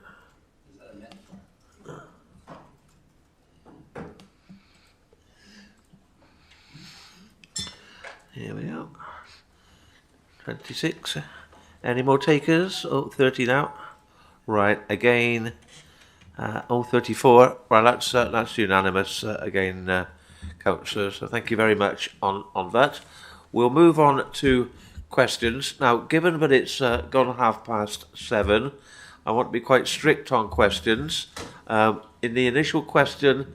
Here we go. 26. Any more takers? Oh, 30 now. Right, again. 34. Well, that's unanimous again, Councillor. So thank you very much on that. We'll move on to questions. Now, given that it's gone 7:30, I want to be quite strict on questions. In the initial question,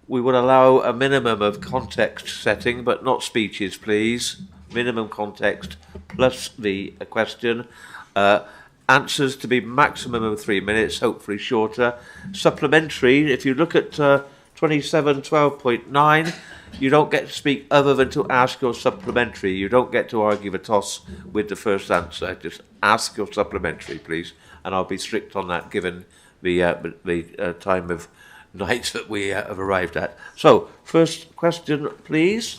we would allow a minimum of context setting, but not speeches, please. Minimum context plus the question. Answers to be maximum of 3 minutes, hopefully shorter. Supplementary, if you look at 27:12.9, you don't get to speak other than to ask your supplementary. You don't get to argue the toss with the first answer. Just ask your supplementary, please. And I'll be strict on that given the time of night that we have arrived at. So, first question, please.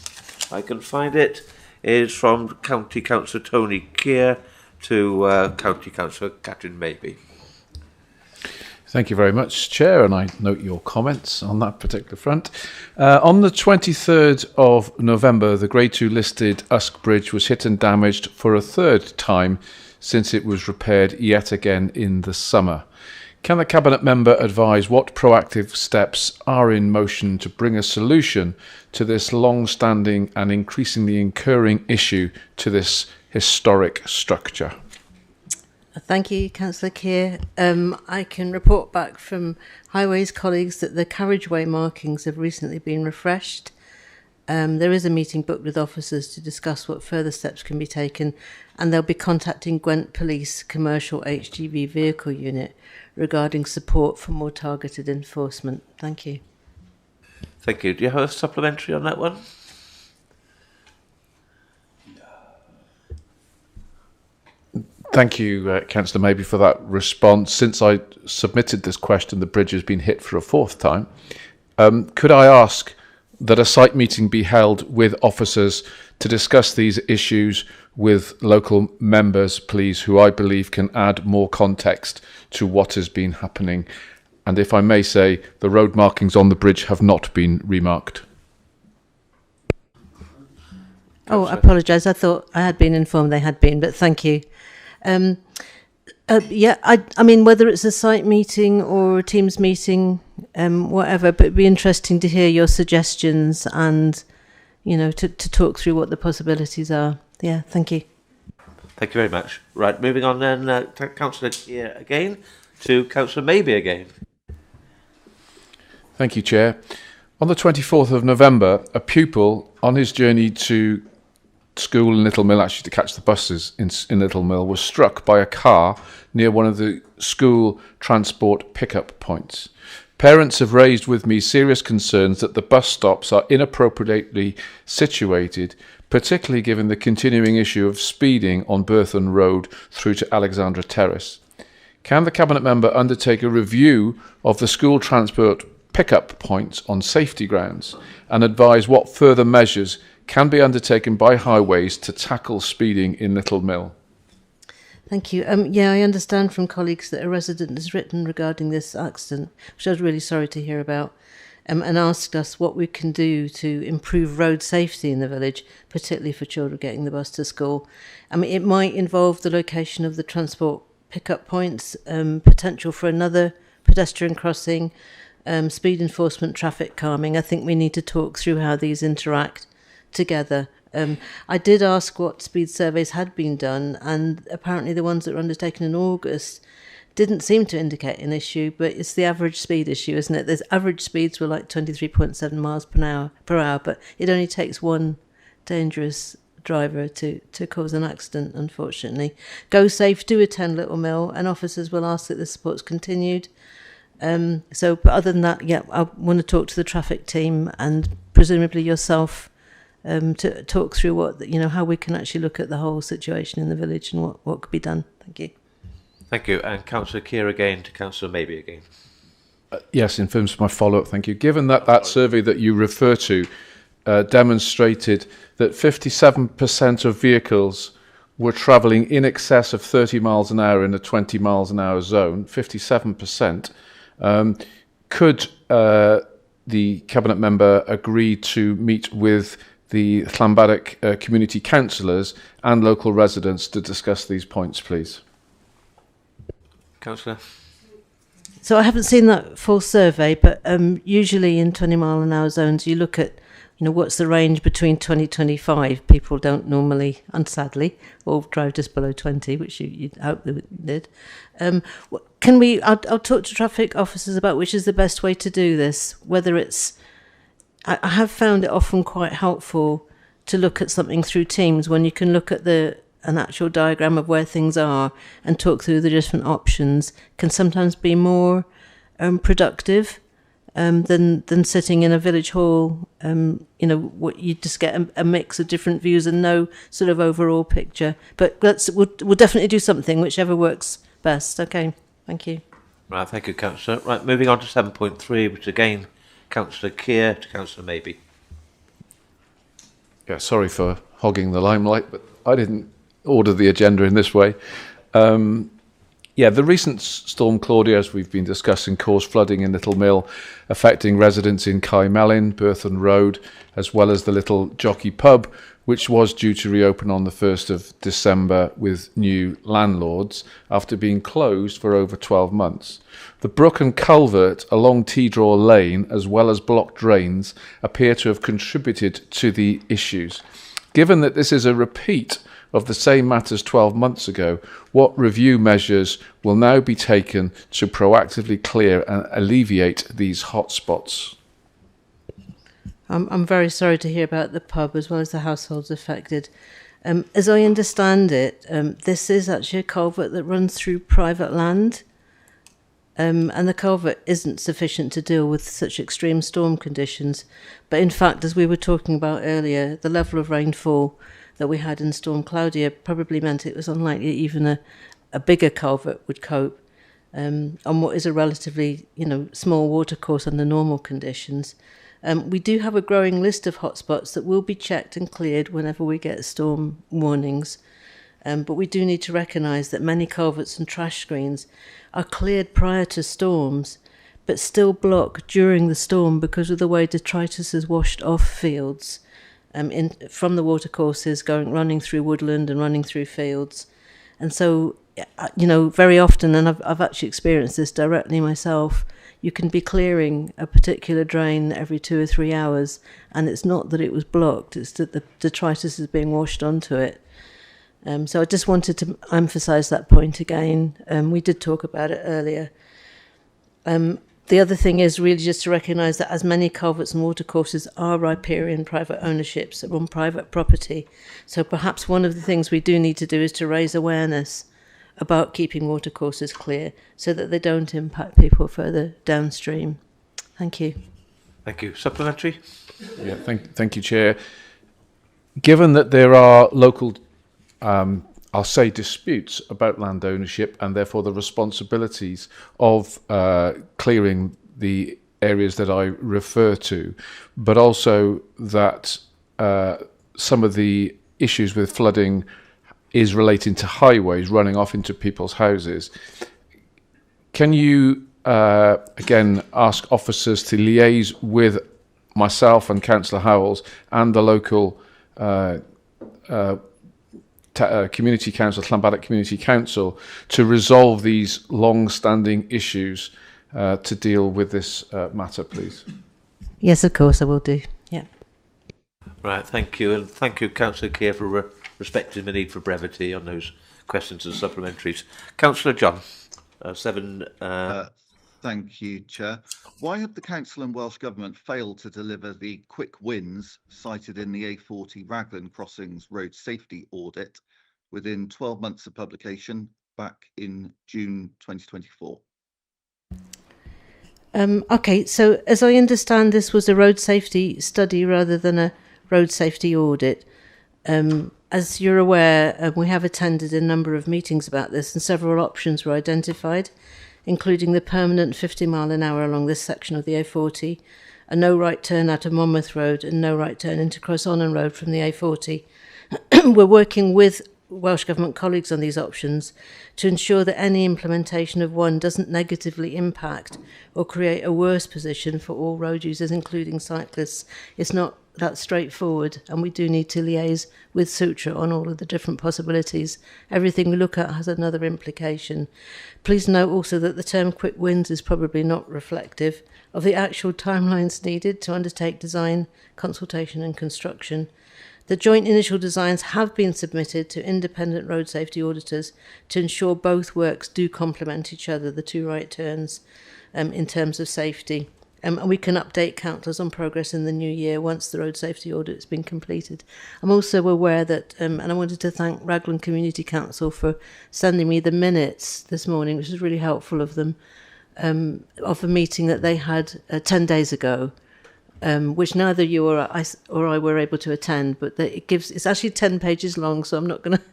I can find it. Is from County Councillor Tony Keir to County Councillor Catherine Maybe. Thank you very much, Chair, and I note your comments on that particular front. On the 23rd of November, the Grade 2 listed Usk Bridge was hit and damaged for a third time since it was repaired yet again in the summer. Can the Cabinet Member advise what proactive steps are in motion to bring a solution to this long-standing and increasingly incurring issue to this historic structure? Thank you, Councillor Keir. I can report back from Highways colleagues that the carriageway markings have recently been refreshed. There is a meeting booked with officers to discuss what further steps can be taken, and they'll be contacting Gwent Police Commercial HGV Vehicle Unit regarding support for more targeted enforcement. Thank you. Thank you. Do you have a supplementary on that one? Thank you, Councillor Maybe, for that response. Since I submitted this question, the bridge has been hit for a fourth time. Could I ask that a site meeting be held with officers to discuss these issues with local members, please, who I believe can add more context to what has been happening? And if I may say, the road markings on the bridge have not been remarked. Oh, I apologise. I thought I had been informed they had been, but thank you. Yeah, I mean, whether it's a site meeting or a Teams meeting, whatever, but it'd be interesting to hear your suggestions and, you know, to talk through what the possibilities are. Yeah, thank you. Thank you very much. Right, moving on then, Councillor here again to Councillor Maybe again. Thank you, Chair. On the 24th of November, a pupil on his journey to school in Little Mill, actually to catch the buses in Little Mill, was struck by a car near one of the school transport pickup points. Parents have raised with me serious concerns that the bus stops are inappropriately situated, particularly given the continuing issue of speeding on Burton Road through to Alexandra Terrace. Can the Cabinet Member undertake a review of the school transport pickup points on safety grounds and advise what further measures can be undertaken by highways to tackle speeding in Little Mill? Thank you. Yeah, I understand from colleagues that a resident has written regarding this accident, which I was really sorry to hear about, and asked us what we can do to improve road safety in the village, particularly for children getting the bus to school. I mean, it might involve the location of the transport pickup points, potential for another pedestrian crossing, speed enforcement, traffic calming. I think we need to talk through how these interact together. I did ask what speed surveys had been done, and apparently the ones that were undertaken in August didn't seem to indicate an issue, but it's the average speed issue, isn't it? The average speeds were like 23.7 miles per hour, but it only takes one dangerous driver to cause an accident, unfortunately. Go Safe do attend Little Mill, and officers will ask that the support's continued. But other than that, yeah, I want to talk to the traffic team and presumably yourself to talk through what, you know, how we can actually look at the whole situation in the village and what could be done. Thank you. Thank you. And Councillor Keir again to Councillor Maybe again. Yes, in terms of my follow-up, thank you. Given that survey that you refer to demonstrated that 57% of vehicles were travelling in excess of 30 miles an hour in a 20 miles an hour zone, 57%, could the Cabinet Member agree to meet with the Llanbadach community councillors and local residents to discuss these points, please? Councillor. So I haven't seen that full survey, but usually in 20 mile an hour zones, you look at, you know, what's the range between 20 and 25. People don't normally, and sadly, or drive just below 20, which you'd hope they did. Can we, I'll talk to traffic officers about which is the best way to do this, whether it's, I have found it often quite helpful to look at something through Teams when you can look at an actual diagram of where things are and talk through the different options can sometimes be more productive than sitting in a village hall. You know, what you just get a mix of different views and no sort of overall picture. But we'll definitely do something, whichever works best. Okay, thank you. Right, thank you, Councillor. Right, moving on to 7.3, which again, Councillor Keir to Councillor Maybe. Yeah, sorry for hogging the limelight, but I didn't order the agenda in this way. Yeah, the recent storm Claudia, as we've been discussing, caused flooding in Little Mill, affecting residents in Caimelin, Burton Road, as well as the Little Jockey Pub, which was due to reopen on the 1st of December with new landlords after being closed for over 12 months. The brook and culvert along T-Draw Lane, as well as blocked drains, appear to have contributed to the issues. Given that this is a repeat of the same matters 12 months ago, what review measures will now be taken to proactively clear and alleviate these hotspots? I'm very sorry to hear about the pub as well as the households affected. As I understand it, this is actually a culvert that runs through private land, and the culvert isn't sufficient to deal with such extreme storm conditions. But in fact, as we were talking about earlier, the level of rainfall that we had in Storm Claudia probably meant it was unlikely even a bigger culvert would cope on what is a relatively, small watercourse under normal conditions. We do have a growing list of hotspots that will be checked and cleared whenever we get storm warnings. But we do need to recognise that many culverts and trash screens are cleared prior to storms, but still block during the storm because of the way detritus is washed off fields from the watercourses, running through woodland and running through fields. And so, very often, and I've actually experienced this directly myself, you can be clearing a particular drain every 2 or 3 hours, and it's not that it was blocked, it's that the detritus is being washed onto it. So I just wanted to emphasise that point again. We did talk about it earlier. The other thing is really just to recognise that as many culverts and watercourses are riparian private ownerships on private property, so perhaps one of the things we do need to do is to raise awareness about keeping watercourses clear so that they don't impact people further downstream. Thank you. Thank you. Supplementary? Yeah, thank you, Chair. Given that there are local I'll say disputes about land ownership and therefore the responsibilities of clearing the areas that I refer to, but also that some of the issues with flooding is relating to highways running off into people's houses. Can you again ask officers to liaise with myself and Councillor Howells and the local Community Council, Llanbaddock Community Council, to resolve these long-standing issues to deal with this matter, please? Yes, of course, I will do. Yeah. Right, thank you. And thank you, Councillor Keir, for respecting the need for brevity on those questions and supplementaries. Councillor John, Thank you, Chair. Why have the Council and Welsh Government failed to deliver the quick wins cited in the A40 Raglan Crossings Road Safety Audit within 12 months of publication back in June 2024? Okay, so as I understand, this was a road safety study rather than a road safety audit. As you're aware, we have attended a number of meetings about this and several options were identified, including the permanent 50 mile an hour along this section of the A40, a no right turn out of Monmouth Road and no right turn into Crossonnon Road from the A40. We're working with Welsh Government colleagues on these options to ensure that any implementation of one doesn't negatively impact or create a worse position for all road users, including cyclists. It's not that straightforward, and we do need to liaise with Sutra on all of the different possibilities. Everything we look at has another implication. Please note also that the term quick wins is probably not reflective of the actual timelines needed to undertake design, consultation and construction. The joint initial designs have been submitted to independent road safety auditors to ensure both works do complement each other, the two right turns, in terms of safety. And we can update councillors on progress in the new year once the road safety audit has been completed. I'm also aware that, and I wanted to thank Raglan Community Council for sending me the minutes this morning, which was really helpful of them, of a meeting that they had 10 days ago, which neither you or I were able to attend, but it's actually 10 pages long, so I'm not going to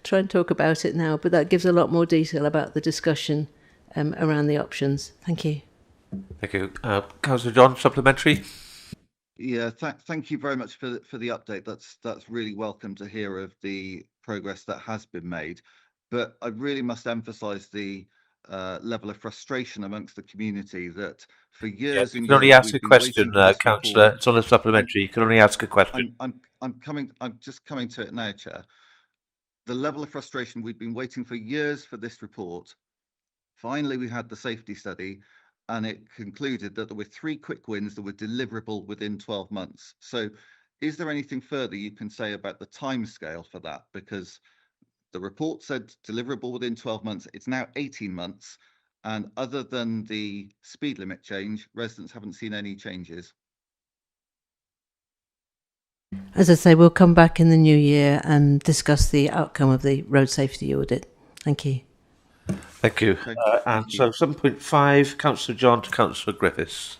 try and talk about it now, but that gives a lot more detail about the discussion around the options. Thank you. Thank you. Councillor John, supplementary? Yeah, thank you very much for the update. That's really welcome to hear of the progress that has been made. But I really must emphasise the level of frustration amongst the community that for years you can only ask a question, Councillor. It's on a supplementary. You can only ask a question. I'm just coming to it now, Chair. The level of frustration, we've been waiting for years for this report. Finally, we had the safety study, and it concluded that there were 3 quick wins that were deliverable within 12 months. So is there anything further you can say about the timescale for that? Because the report said deliverable within 12 months. It's now 18 months. And other than the speed limit change, residents haven't seen any changes. As I say, we'll come back in the new year and discuss the outcome of the road safety audit. Thank you. Thank you. And so 7.5, Councillor John to Councillor Griffiths.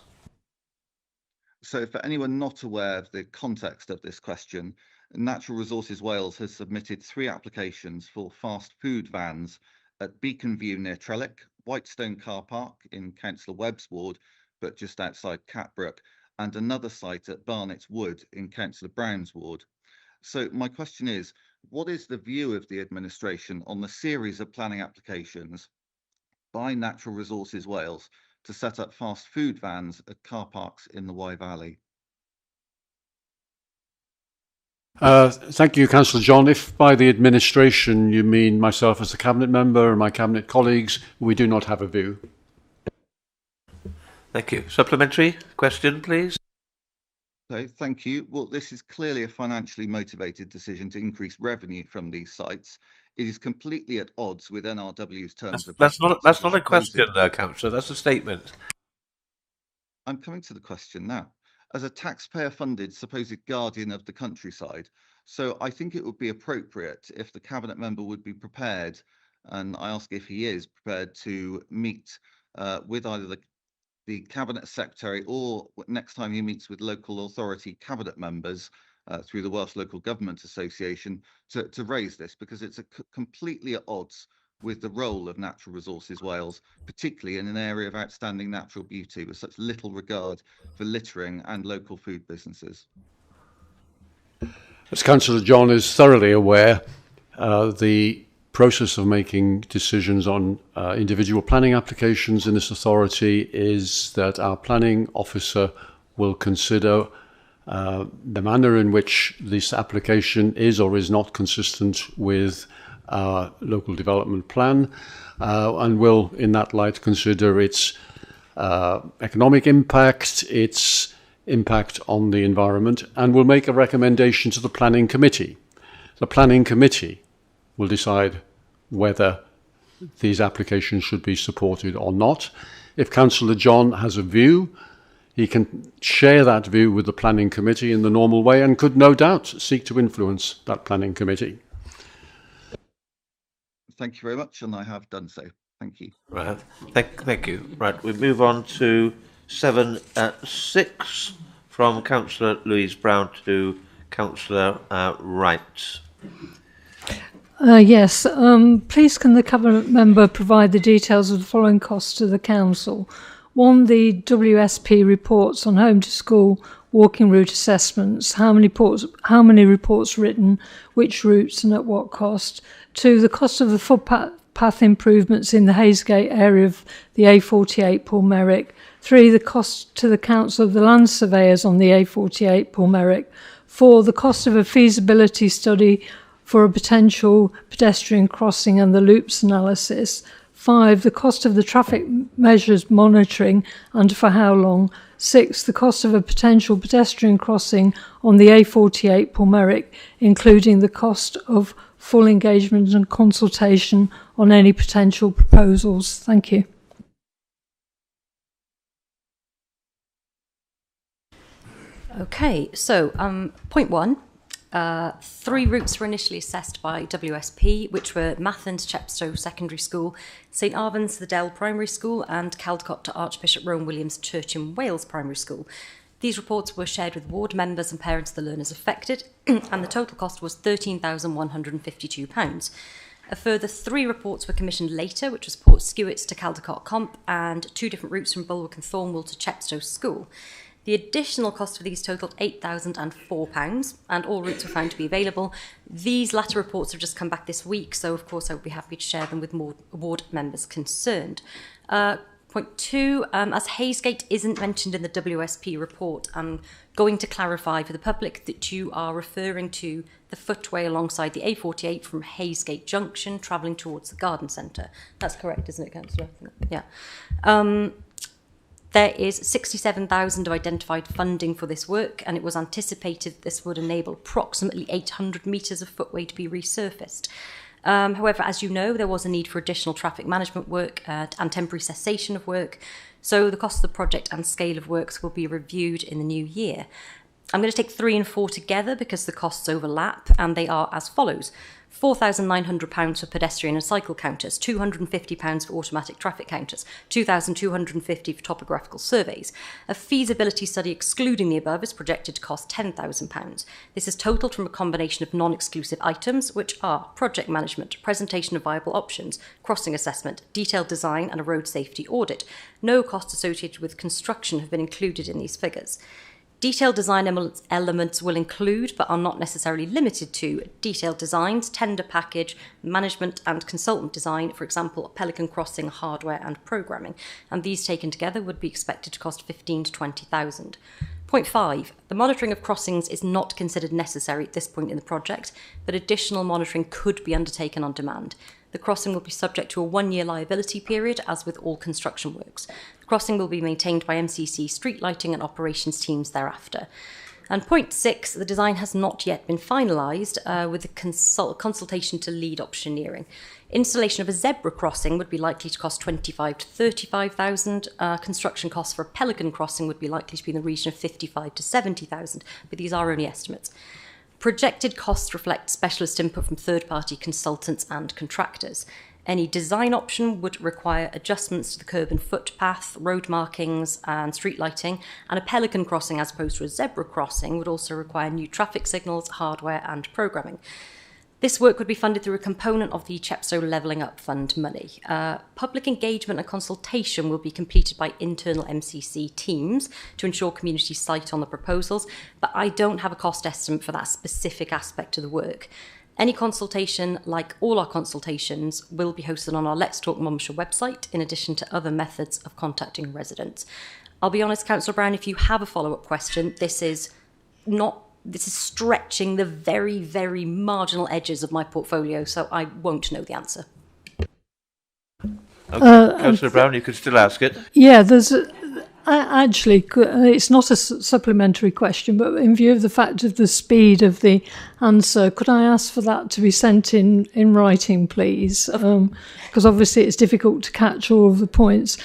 So for anyone not aware of the context of this question, Natural Resources Wales has submitted 3 applications for fast food vans at Beacon View near Trellick, Whitestone Car Park in Councillor Webb's ward, but just outside Catbrook, and another site at Barnett's Wood in Councillor Brown's ward. So my question is, what is the view of the administration on the series of planning applications by Natural Resources Wales to set up fast food vans at car parks in the Wye Valley? Thank you, Councillor John. If by the administration you mean myself as a cabinet member and my cabinet colleagues, we do not have a view. Thank you. Supplementary question, please. So, thank you. Well, this is clearly a financially motivated decision to increase revenue from these sites. It is completely at odds with NRW's terms of reference. That's not a question, Councillor. That's a statement. I'm coming to the question now. As a taxpayer-funded supposed guardian of the countryside, so I think it would be appropriate if the cabinet member would be prepared, and I ask if he is prepared to meet with either the cabinet secretary or next time he meets with local authority cabinet members through the Welsh Local Government Association to raise this, because it's completely at odds with the role of Natural Resources Wales, particularly in an area of outstanding natural beauty with such little regard for littering and local food businesses. As Councillor John is thoroughly aware, the process of making decisions on individual planning applications in this authority is that our planning officer will consider the manner in which this application is or is not consistent with our local development plan, and will in that light consider its economic impact, its impact on the environment, and will make a recommendation to the planning committee. The planning committee will decide whether these applications should be supported or not. If Councillor John has a view, he can share that view with the planning committee in the normal way and could no doubt seek to influence that planning committee. Thank you very much, and I have done so. Thank you. Right. Thank you. Right, we move on to 7-6 from Councillor Louise Brown to Councillor Wright. Yes. Please can the cabinet member provide the details of the following costs to the council? 1, the WSP reports on home to school walking route assessments. How many reports written, which routes and at what cost? 2, the cost of the footpath improvements in the Haysgate area of the A48 Paul Merrick. 3, the cost to the council of the land surveyors on the A48 Paul Merrick. 4, the cost of a feasibility study for a potential pedestrian crossing and the loops analysis. 5, the cost of the traffic measures monitoring and for how long. 6, the cost of a potential pedestrian crossing on the A48 Paul Merrick, including the cost of full engagement and consultation on any potential proposals. Thank you. Okay, so point 1. 3 routes were initially assessed by WSP, which were Mathen to Chepstow Secondary School, St Arvan's to the Dell Primary School, and Caldecott to Archbishop Rowan Williams Church in Wales Primary School. These reports were shared with ward members and parents of the learners affected, and the total cost was £13,152. A further 3 reports were commissioned later, which was Port Skewett to Caldecott Comp, and 2 different routes from Bulwark and Thornwell to Chepstow School. The additional cost for these totalled £8,004, and all routes were found to be available. These latter reports have just come back this week, so of course I would be happy to share them with more ward members concerned. Point 2, as Haysgate isn't mentioned in the WSP report, I'm going to clarify for the public that you are referring to the footway alongside the A48 from Haysgate Junction, travelling towards the garden centre. That's correct, isn't it, Councillor? Yeah. There is 67,000 of identified funding for this work, and it was anticipated this would enable approximately 800 metres of footway to be resurfaced. However, as you know, there was a need for additional traffic management work and temporary cessation of work, so the cost of the project and scale of works will be reviewed in the new year. I'm going to take 3 and 4 together because the costs overlap, and they are as follows. £4,900 for pedestrian and cycle counters, £250 for automatic traffic counters, £2,250 for topographical surveys. A feasibility study excluding the above is projected to cost £10,000. This is totalled from a combination of non-exclusive items, which are project management, presentation of viable options, crossing assessment, detailed design and a road safety audit. No costs associated with construction have been included in these figures. Detailed design elements will include, but are not necessarily limited to, detailed designs, tender package, management and consultant design, for example, Pelican Crossing hardware and programming, and these taken together would be expected to cost 15 to 20,000. Point 5. The monitoring of crossings is not considered necessary at this point in the project, but additional monitoring could be undertaken on demand. The crossing will be subject to a 1-year liability period, as with all construction works. The crossing will be maintained by MCC street lighting and operations teams thereafter. And point 6, the design has not yet been finalised with the consultation to lead optioneering. Installation of a zebra crossing would be likely to cost 25 to 35,000. Construction costs for a Pelican crossing would be likely to be in the region of 55 to 70,000, but these are only estimates. Projected costs reflect specialist input from third-party consultants and contractors. Any design option would require adjustments to the curb and footpath, road markings and street lighting, and a Pelican crossing as opposed to a zebra crossing would also require new traffic signals, hardware and programming. This work would be funded through a component of the Chepstow Levelling Up Fund money. Public engagement and consultation will be completed by internal MCC teams to ensure community sight on the proposals, but I don't have a cost estimate for that specific aspect of the work. Any consultation, like all our consultations, will be hosted on our Let's Talk Monmouthshire website, in addition to other methods of contacting residents. I'll be honest, Councillor Brown, if you have a follow-up question, this is stretching the very, very marginal edges of my portfolio, so I won't know the answer. Okay, Councillor Brown, you can still ask it. Yeah, actually, it's not a supplementary question, but in view of the fact of the speed of the answer, could I ask for that to be sent in writing, please? Because obviously it's difficult to catch all of the points.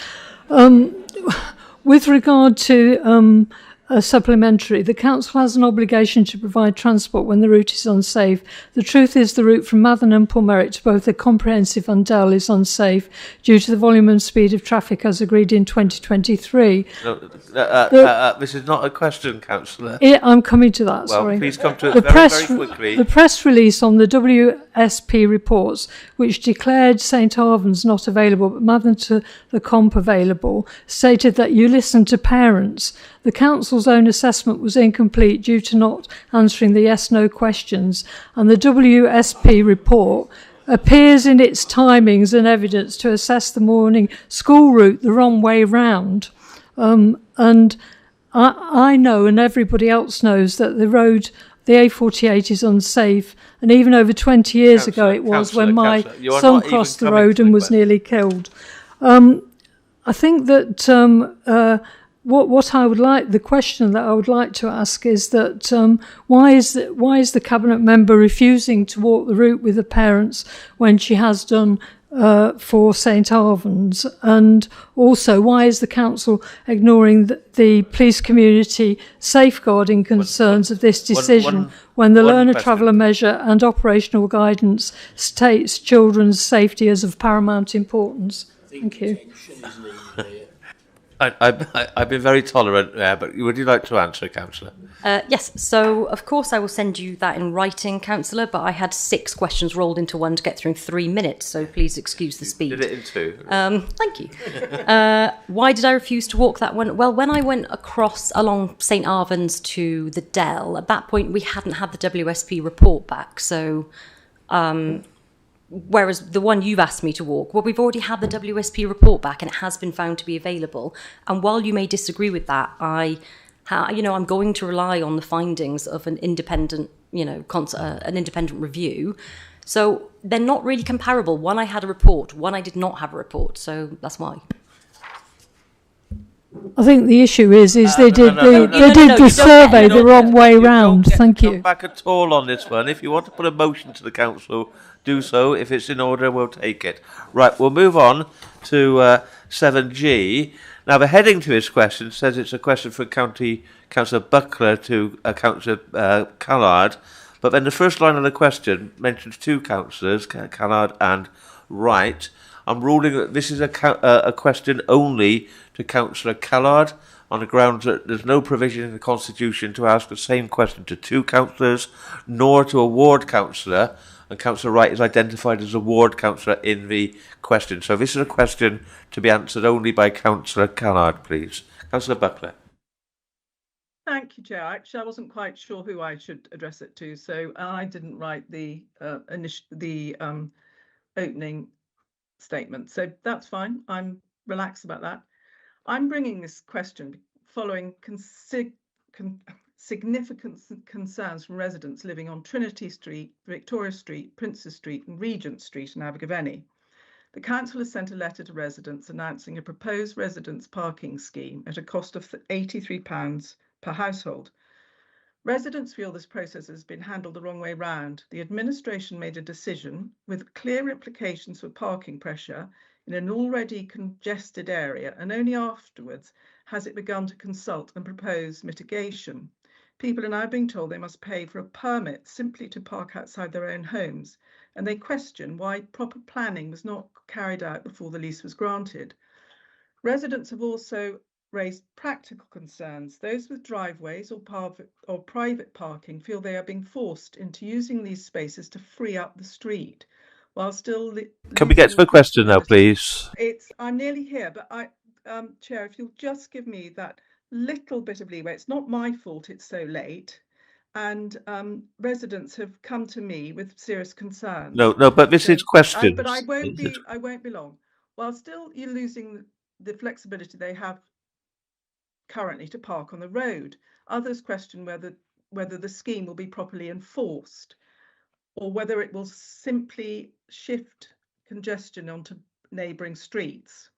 With regard to a supplementary, the council has an obligation to provide transport when the route is unsafe. The truth is the route from Mathen and Pulmerich to both the comprehensive and Dell is unsafe due to the volume and speed of traffic as agreed in 2023. This is not a question, Councillor. I'm coming to that, well, sorry. Please come to it very quickly. The press release on the WSP reports, which declared St Arvan's not available but Mathen to the comp available, stated that you listened to parents. The council's own assessment was incomplete due to not answering the yes-no questions, and the WSP report appears in its timings and evidence to assess the morning school route the wrong way round. And I know, and everybody else knows, that the road, the A48, is unsafe, and even over 20 years ago it was when my son crossed the road and was nearly killed. I think that what I would like, the question that I would like to ask is that why is the cabinet member refusing to walk the route with the parents when she has done for St Arvan's, and also why is the council ignoring the police community safeguarding concerns of this decision when the learner traveller measure and operational guidance states children's safety as of paramount importance? Thank you. I've been very tolerant there, but would you like to answer, Councillor? Yes, so of course I will send you that in writing, Councillor, but I had 6 questions rolled into one to get through in 3 minutes, so please excuse the speed. Did it in 2. Thank you. Why did I refuse to walk that one? Well, when I went across along St Arvan's to the Dell, at that point we hadn't had the WSP report back, so... whereas the one you've asked me to walk, well, we've already had the WSP report back and it has been found to be available. And while you may disagree with that, I'm going to rely on the findings of an independent, an independent review. So they're not really comparable. One I had a report, one I did not have a report. So that's why. I think the issue is they did the survey the wrong way round. Thank you. Come back at all on this one. If you want to put a motion to the council, do so. If it's in order, we'll take it. Right, we'll move on to 7G. Now, the heading to his question says it's a question for Councillor Buckler to Councillor Callard, but then the first line of the question mentions two councillors, Callard and Wright. I'm ruling that this is a question only to Councillor Callard on the grounds that there's no provision in the Constitution to ask the same question to two councillors, nor to a ward councillor, and Councillor Wright is identified as a ward councillor in the question. So this is a question to be answered only by Councillor Callard, please. Councillor Buckler. Thank you, Chair. Actually, I wasn't quite sure who I should address it to, so I didn't write the opening statement. So that's fine. I'm relaxed about that. I'm bringing this question following significant concerns from residents living on Trinity Street, Victoria Street, Princes Street and Regent Street in Abergavenny. The council has sent a letter to residents announcing a proposed residents parking scheme at a cost of £83 per household. Residents feel this process has been handled the wrong way round. The administration made a decision with clear implications for parking pressure in an already congested area, and only afterwards has it begun to consult and propose mitigation. People are now being told they must pay for a permit simply to park outside their own homes, and they question why proper planning was not carried out before the lease was granted. Residents have also raised practical concerns. Those with driveways or private parking feel they are being forced into using these spaces to free up the street, while still... Can we get to the question now, please? I'm nearly here, but Chair, if you'll just give me that little bit of leeway. It's not my fault it's so late, and residents have come to me with serious concerns. No, but this is questions. But I won't be long. While still you're losing the flexibility they have currently to park on the road, others question whether the scheme will be properly enforced, or whether it will simply shift congestion onto neighbouring streets.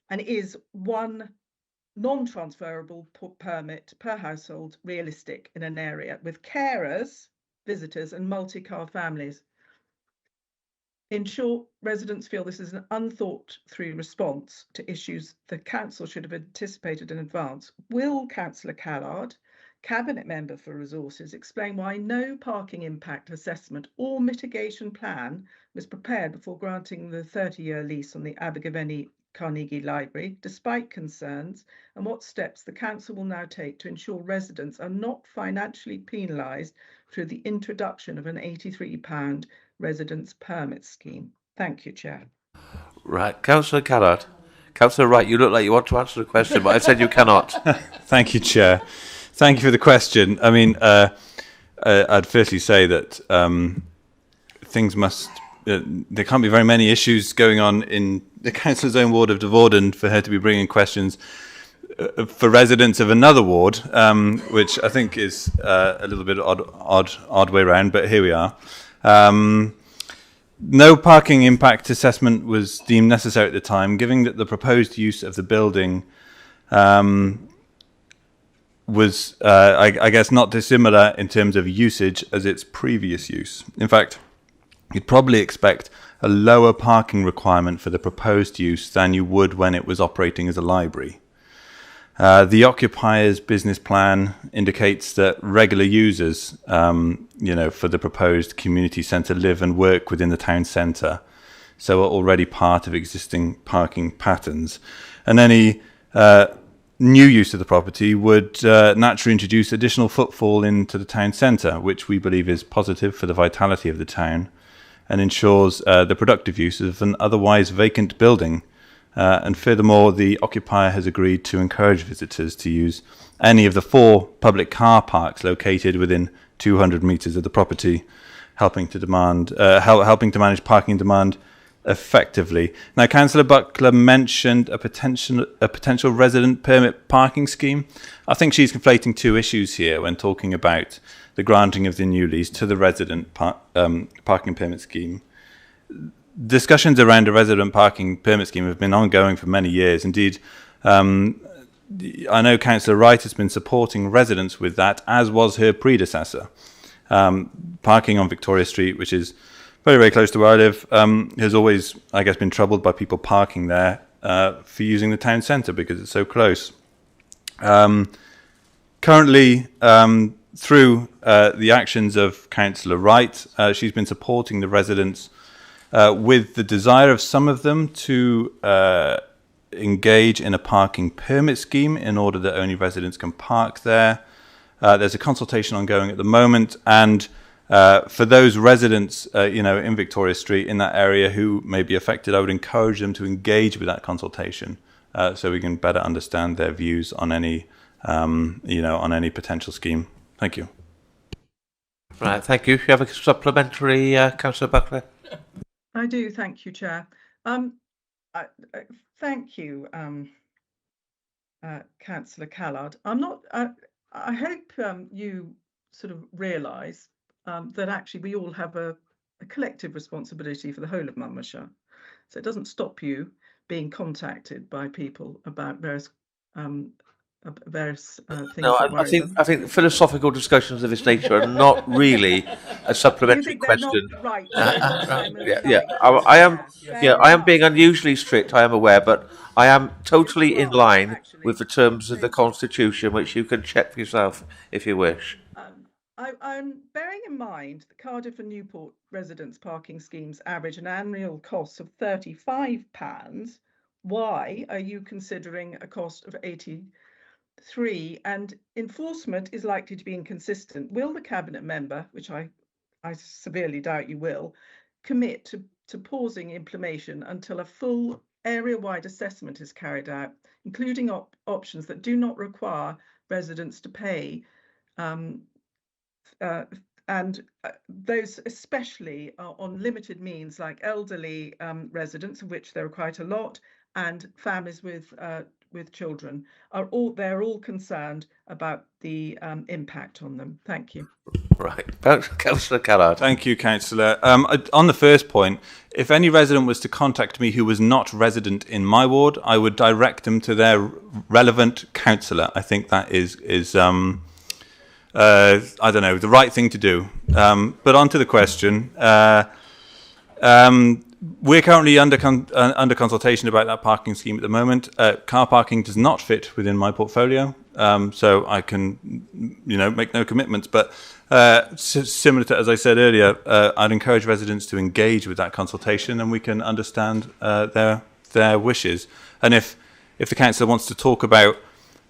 And is one non-transferable permit per household realistic in an area with carers, visitors and multi-car families? In short, residents feel this is an unthought through response to issues the council should have anticipated in advance. Will Councillor Callard, Cabinet Member for Resources, explain why no parking impact assessment or mitigation plan was prepared before granting the 30-year lease on the Abergavenny Carnegie Library, despite concerns, and what steps the council will now take to ensure residents are not financially penalised through the introduction of an £83 residence permit scheme? Thank you, Chair. Right, Councillor Callard. Councillor Wright, you look like you want to answer the question, but I said you cannot. Thank you, Chair. Thank you for the question. I mean, I'd firstly say that things must... there can't be very many issues going on in the councillor's own ward of Devorden for her to be bringing questions for residents of another ward, which I think is a little bit odd way around, but here we are. No parking impact assessment was deemed necessary at the time, given that the proposed use of the building was, I guess, not dissimilar in terms of usage as its previous use. In fact, you'd probably expect a lower parking requirement for the proposed use than you would when it was operating as a library. The occupier's business plan indicates that regular users, for the proposed community centre live and work within the town centre, so are already part of existing parking patterns. And any new use of the property would naturally introduce additional footfall into the town centre, which we believe is positive for the vitality of the town and ensures the productive use of an otherwise vacant building. And furthermore, the occupier has agreed to encourage visitors to use any of the 4 public car parks located within 200 metres of the property, helping to manage parking demand effectively. Now, Councillor Buckler mentioned a potential resident permit parking scheme. I think she's conflating 2 issues here when talking about the granting of the new lease to the resident parking permit scheme. Discussions around a resident parking permit scheme have been ongoing for many years. Indeed, I know Councillor Wright has been supporting residents with that, as was her predecessor. Parking on Victoria Street, which is very, very close to where I live, has always, I guess, been troubled by people parking there for using the town centre because it's so close. Currently, through the actions of Councillor Wright, she's been supporting the residents with the desire of some of them to engage in a parking permit scheme in order that only residents can park there. There's a consultation ongoing at the moment, and for those residents, in Victoria Street in that area who may be affected, I would encourage them to engage with that consultation so we can better understand their views on any, on any potential scheme. Thank you. Right, thank you. You have a supplementary, Councillor Buckley? I do, thank you, Chair. Thank you, Councillor Callard. I hope you sort of realise that actually we all have a collective responsibility for the whole of Monmouthshire. So it doesn't stop you being contacted by people about various things. No, I think philosophical discussions of this nature are not really a supplementary question. Right. I am being unusually strict, I am aware, but I am totally in line with the terms of the Constitution, which you can check for yourself if you wish. I'm bearing in mind that Cardiff and Newport residents' parking schemes average an annual cost of £35. Why are you considering a cost of £83? And enforcement is likely to be inconsistent. Will the Cabinet member, which I severely doubt you will, commit to pausing implementation until a full area-wide assessment is carried out, including options that do not require residents to pay, and those especially are on limited means, like elderly residents, of which there are quite a lot, and families with children they're all concerned about the impact on them. Thank you. Right, Councillor Callard. Thank you, Councillor. On the first point, if any resident was to contact me who was not resident in my ward, I would direct them to their relevant councillor. I think that is I don't know, the right thing to do. But on to the question. We're currently under consultation about that parking scheme at the moment. Car parking does not fit within my portfolio, so I can, make no commitments. But similar to, as I said earlier, I'd encourage residents to engage with that consultation, and we can understand their wishes. And if the council wants to talk about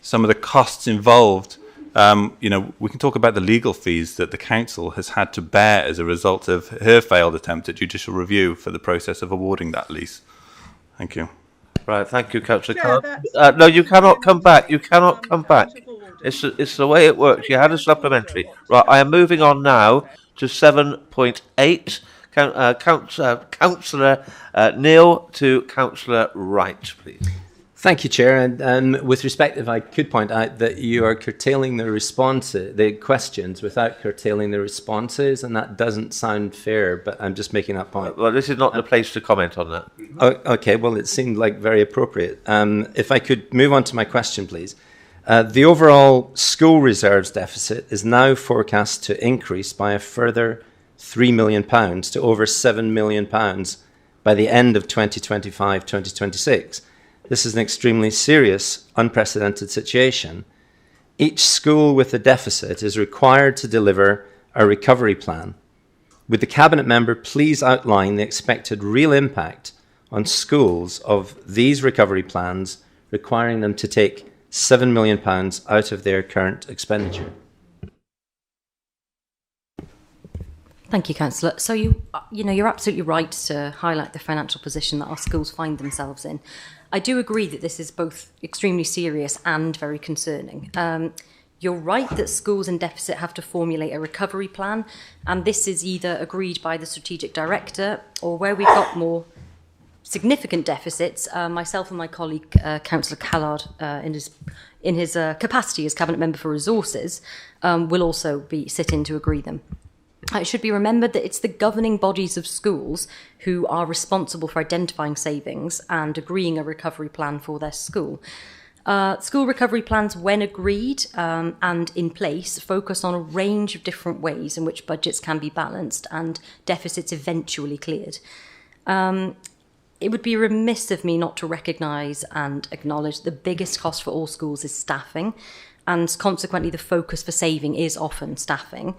some of the costs involved, we can talk about the legal fees that the council has had to bear as a result of her failed attempt at judicial review for the process of awarding that lease. Thank you. Right, thank you, Councillor Callard. No, you cannot come back. You cannot come back. It's the way it works. You had a supplementary. Right, I am moving on now to 7.8. Councillor Neil to Councillor Wright, please. Thank you, Chair. And with respect, if I could point out that you are curtailing the questions without curtailing the responses, and that doesn't sound fair, but I'm just making that point. Well, this is not the place to comment on that. Okay, well, it seemed like very appropriate. If I could move on to my question, please. The overall school reserves deficit is now forecast to increase by a further £3 million to over £7 million by the end of 2025-2026. This is an extremely serious, unprecedented situation. Each school with a deficit is required to deliver a recovery plan. Would the Cabinet member please outline the expected real impact on schools of these recovery plans, requiring them to take £7 million out of their current expenditure? Thank you, Councillor. So you're absolutely right to highlight the financial position that our schools find themselves in. I do agree that this is both extremely serious and very concerning. You're right that schools in deficit have to formulate a recovery plan, and this is either agreed by the strategic director, or where we've got more significant deficits, myself and my colleague, Councillor Callard, in his capacity as Cabinet Member for Resources, will also sit in to agree them. It should be remembered that it's the governing bodies of schools who are responsible for identifying savings and agreeing a recovery plan for their school. School recovery plans, when agreed and in place, focus on a range of different ways in which budgets can be balanced and deficits eventually cleared. it would be remiss of me not to recognise and acknowledge the biggest cost for all schools is staffing, and consequently the focus for saving is often staffing.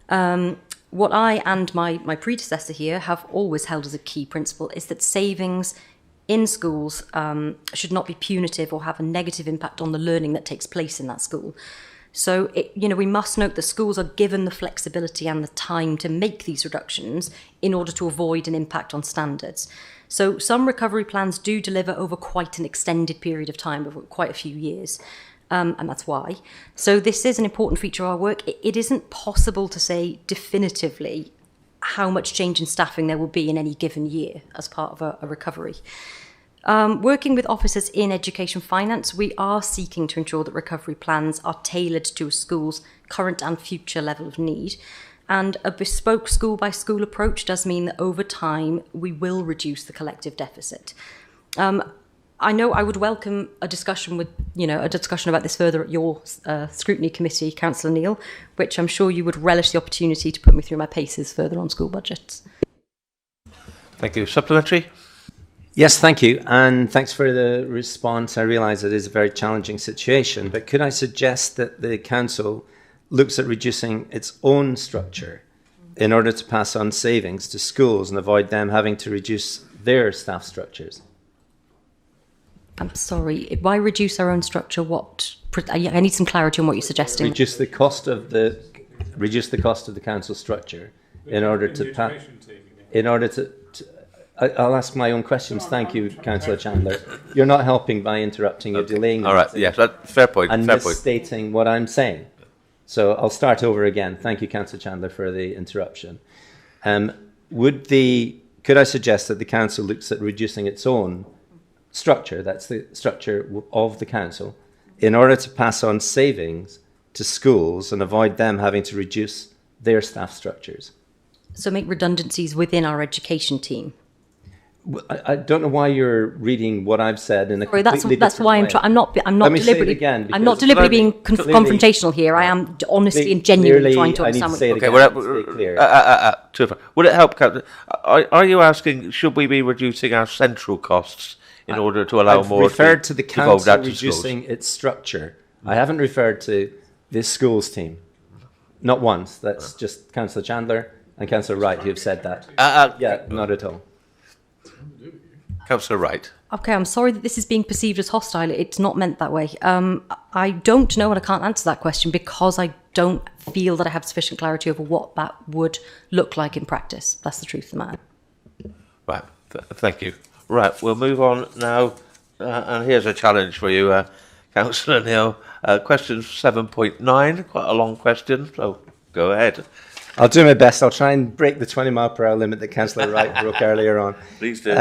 What I and my predecessor here have always held as a key principle is that savings in schools should not be punitive or have a negative impact on the learning that takes place in that school. So, we must note that schools are given the flexibility and the time to make these reductions in order to avoid an impact on standards. So some recovery plans do deliver over quite an extended period of time, over quite a few years. And that's why. So this is an important feature of our work. It isn't possible to say definitively how much change in staffing there will be in any given year as part of a recovery. Working with officers in education finance, we are seeking to ensure that recovery plans are tailored to a school's current and future level of need. And a bespoke school-by-school approach does mean that over time we will reduce the collective deficit. I know I would welcome a discussion about this further at your scrutiny committee, Councillor Neil, which I'm sure you would relish the opportunity to put me through my paces further on school budgets. Thank you. Supplementary? Yes, thank you. And thanks for the response. I realise it is a very challenging situation, but could I suggest that the Council looks at reducing its own structure in order to pass on savings to schools and avoid them having to reduce their staff structures? I'm sorry, why reduce our own structure? I need some clarity on what you're suggesting. Reduce the cost of the council structure in order to I'll ask my own questions. Thank you, Councillor Chandler. You're not helping by interrupting. You're delaying. All right. Yes, fair point. And fair point. misstating what I'm saying. So I'll start over again. Thank you, Councillor Chandler, for the interruption. Could I suggest that the council looks at reducing its own structure, that's the structure of the council, in order to pass on savings to schools and avoid them having to reduce their staff structures? So make redundancies within our education team. I don't know why you're reading what I've said in a completely different that's why way. I'm not deliberately. I'm not deliberately being confrontational here. I am honestly and genuinely trying to understand. Would it help? Are you asking, should we be reducing our central costs in order to allow more? I've referred to the council reducing its structure. I haven't referred to this schools team. Not once. That's just Councillor Chandler and Councillor Wright who have said that. Not at all. Councillor Wright. Okay, I'm sorry that this is being perceived as hostile. It's not meant that way. I don't know and I can't answer that question because I don't feel that I have sufficient clarity over what that would look like in practice. That's the truth of the matter. Right, thank you. Right, we'll move on now. And here's a challenge for you, Councillor Neil. Question 7.9, quite a long question, so go ahead. I'll do my best. I'll try and break the 20-mile-per-hour limit that Councillor Wright broke earlier on. Please do.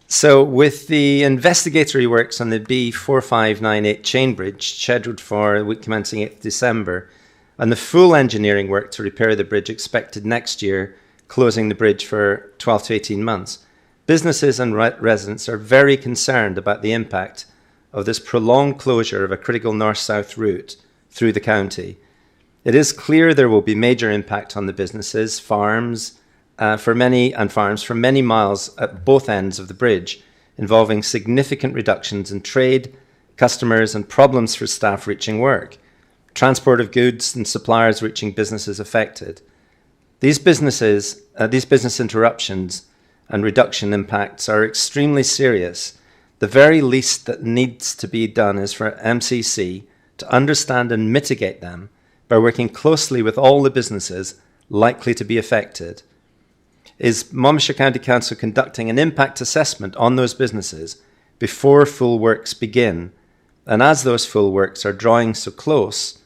So with the investigatory works on the B4598 chain bridge scheduled for the week commencing 8th December, and the full engineering work to repair the bridge expected next year, closing the bridge for 12 to 18 months, businesses and residents are very concerned about the impact of this prolonged closure of a critical north-south route through the county. It is clear there will be major impact on the businesses, farms for many miles at both ends of the bridge, involving significant reductions in trade, customers, and problems for staff reaching work, transport of goods and suppliers reaching businesses affected. These business interruptions and reduction impacts are extremely serious. The very least that needs to be done is for MCC to understand and mitigate them by working closely with all the businesses likely to be affected. Is Monmouthshire County Council conducting an impact assessment on those businesses before full works begin? And as those full works are drawing so close,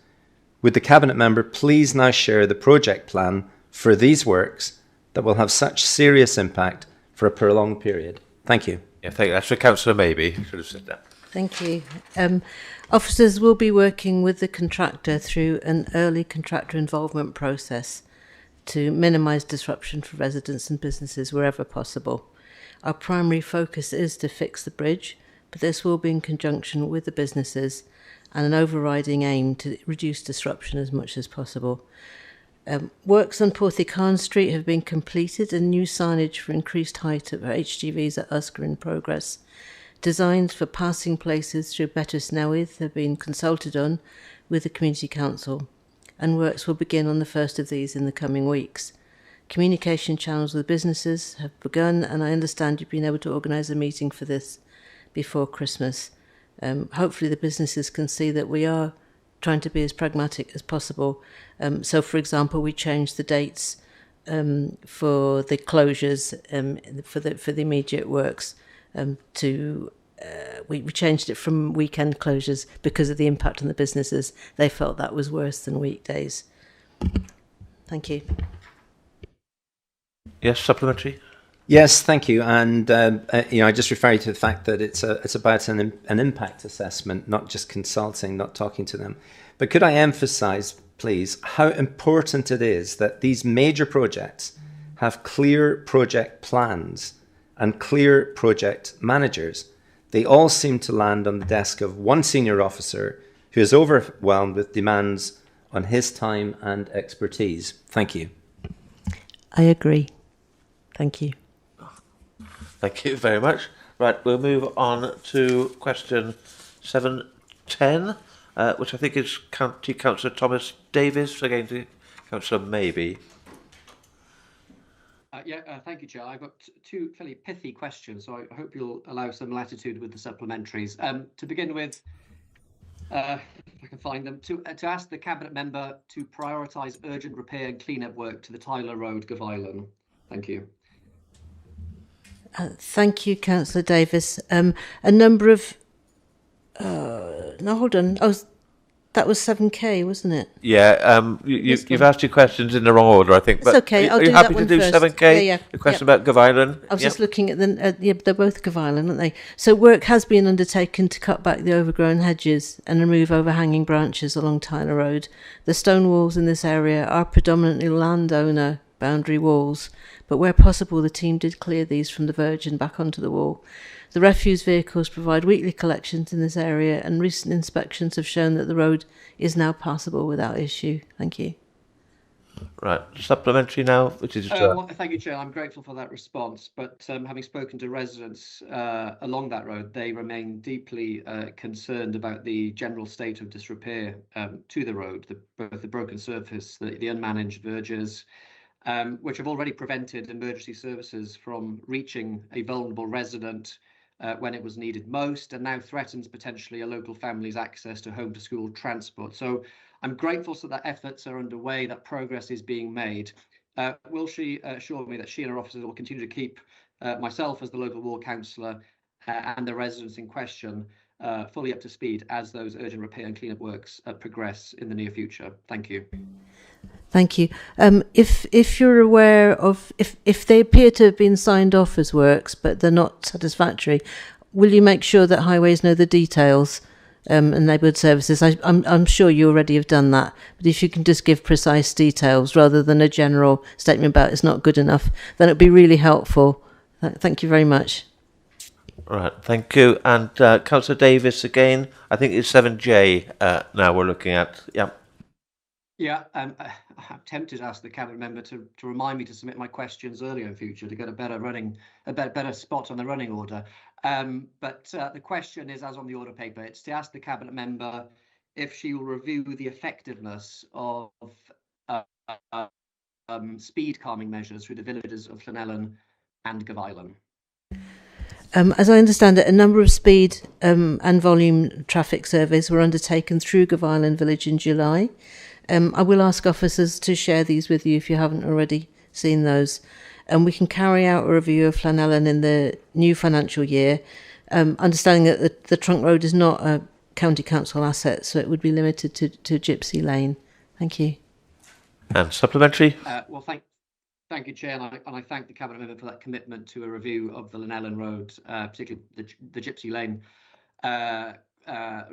would the Cabinet member please now share the project plan for these works that will have such serious impact for a prolonged period? Thank you. Yeah, thank you. That's for Councillor Maybe. Should have said that. Thank you. Officers will be working with the contractor through an early contractor involvement process to minimise disruption for residents and businesses wherever possible. Our primary focus is to fix the bridge, but this will be in conjunction with the businesses and an overriding aim to reduce disruption as much as possible. Works on Porthicahn Street have been completed and new signage for increased height of HGVs at Usk are in progress. Designs for passing places through Betws Newydd have been consulted on with the Community Council, and works will begin on the first of these in the coming weeks. Communication channels with businesses have begun, and I understand you've been able to organise a meeting for this before Christmas. Hopefully the businesses can see that we are trying to be as pragmatic as possible. So, for example, we changed the dates for the closures for the immediate works to we changed it from weekend closures because of the impact on the businesses. They felt that was worse than weekdays. Thank you. Yes, supplementary. Yes, thank you. And I just refer you to the fact that it's about an impact assessment, not just consulting, not talking to them. But could I emphasise, please, how important it is that these major projects have clear project plans and clear project managers. They all seem to land on the desk of one senior officer who is overwhelmed with demands on his time and expertise. Thank you. I agree. Thank you. Thank you very much. Right, we'll move on to question 710, which I think is County Councillor Thomas Davis against Councillor Maybe. Thank you, Chair. I've got two fairly pithy questions, so I hope you'll allow some latitude with the supplementaries. To begin with, if I can find them, to ask the Cabinet Member to prioritise urgent repair and clean-up work to the Tyler Road, Gavilan. Thank you. Thank you, Councillor Davis. A number of... no, hold on. Oh, that was 7K, wasn't it? Yeah, you've asked your questions in the wrong order, I think. It's okay, I'll do that one first. Are you happy to do 7K? Yeah. The question about Gavilan? I was just looking at they're both Gavilan, aren't they? So work has been undertaken to cut back the overgrown hedges and remove overhanging branches along Tyler Road. The stone walls in this area are predominantly landowner boundary walls, but where possible the team did clear these from the verge and back onto the wall. The refuse vehicles provide weekly collections in this area, and recent inspections have shown that the road is now passable without issue. Thank you. Right, supplementary now, which is... Well, thank you, Chair. I'm grateful for that response, but having spoken to residents along that road, they remain deeply concerned about the general state of disrepair to the road, both the broken surface, the unmanaged verges, which have already prevented emergency services from reaching a vulnerable resident when it was needed most, and now threatens potentially a local family's access to home to school transport. So I'm grateful that efforts are underway, that progress is being made. Will she assure me that she and her officers will continue to keep myself as the local ward councillor and the residents in question fully up to speed as those urgent repair and clean-up works progress in the near future? Thank you. Thank you. If you're aware of, if they appear to have been signed off as works, but they're not satisfactory, will you make sure that highways know the details and neighbourhood services? I'm sure you already have done that, but if you can just give precise details rather than a general statement about it's not good enough, then it'd be really helpful. Thank you very much. All right, thank you. And Councillor Davis again, I think it's 7J now we're looking at. Yeah. Yeah, I'm tempted to ask the Cabinet Member to remind me to submit my questions earlier in future to get a better spot on the running order. But the question is, as on the order paper, it's to ask the Cabinet Member if she will review the effectiveness of speed calming measures through the villages of Llanellan and Gavilan. As I understand it, a number of speed and volume traffic surveys were undertaken through Gavilan Village in July. I will ask officers to share these with you if you haven't already seen those. And we can carry out a review of Llanellan in the new financial year, understanding that the trunk road is not a county council asset, so it would be limited to Gypsy Lane. Thank you. And supplementary? Well, thank you, Chair, and I thank the Cabinet Member for that commitment to a review of the Llanellan Road, particularly the Gypsy Lane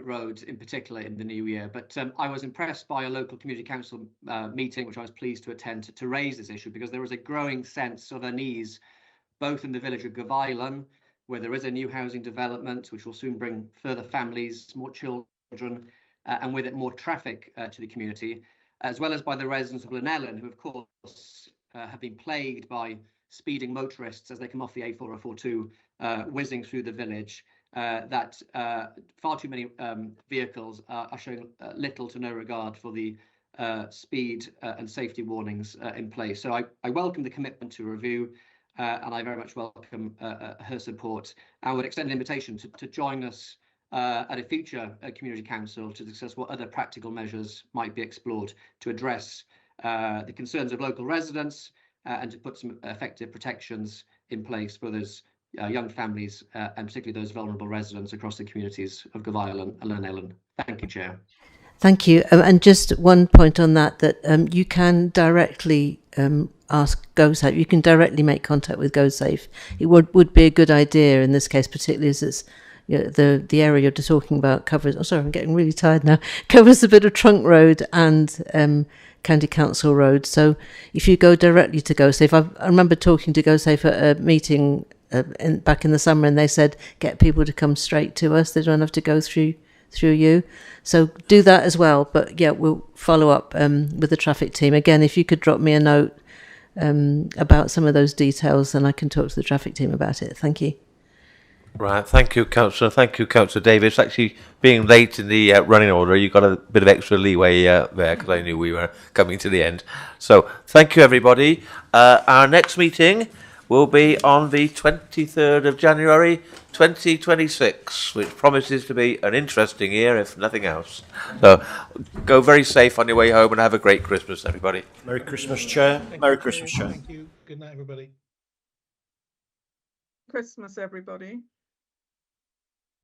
road in particular in the new year. But I was impressed by a local community council meeting, which I was pleased to attend, to raise this issue, because there is a growing sense of unease, both in the village of Gavilan, where there is a new housing development, which will soon bring further families, more children, and with it more traffic to the community, as well as by the residents of Llanellan, who of course have been plagued by speeding motorists as they come off the A4042 whizzing through the village, that far too many vehicles are showing little to no regard for the speed and safety warnings in place. So I welcome the commitment to review, and I very much welcome her support. I would extend an invitation to join us at a future community council to discuss what other practical measures might be explored to address the concerns of local residents and to put some effective protections in place for those young families and particularly those vulnerable residents across the communities of Gwyl and Llanellan. Thank you, Chair. Thank you. And just one point on that, you can directly ask GoSafe. You can directly make contact with GoSafe. It would be a good idea in this case, particularly as it's the area you're just talking about covers. Oh, sorry, I'm getting really tired now. Covers a bit of Trunk Road and County Council Road. So if you go directly to GoSafe, I remember talking to GoSafe at a meeting back in the summer, and they said get people to come straight to us. They don't have to go through you. So do that as well. But yeah, we'll follow up with the traffic team. Again, if you could drop me a note about some of those details, then I can talk to the traffic team about it. Thank you. Right, thank you, Councillor. Thank you, Councillor Davis. Actually, being late in the running order, you got a bit of extra leeway there because I knew we were coming to the end. So, thank you, everybody. Our next meeting will be on the 23rd of January 2026, which promises to be an interesting year, if nothing else. So, go very safe on your way home and have a great Christmas, everybody. Merry Christmas, Chair. Merry Christmas, Chair. Thank you. Good night, everybody. Christmas, everybody.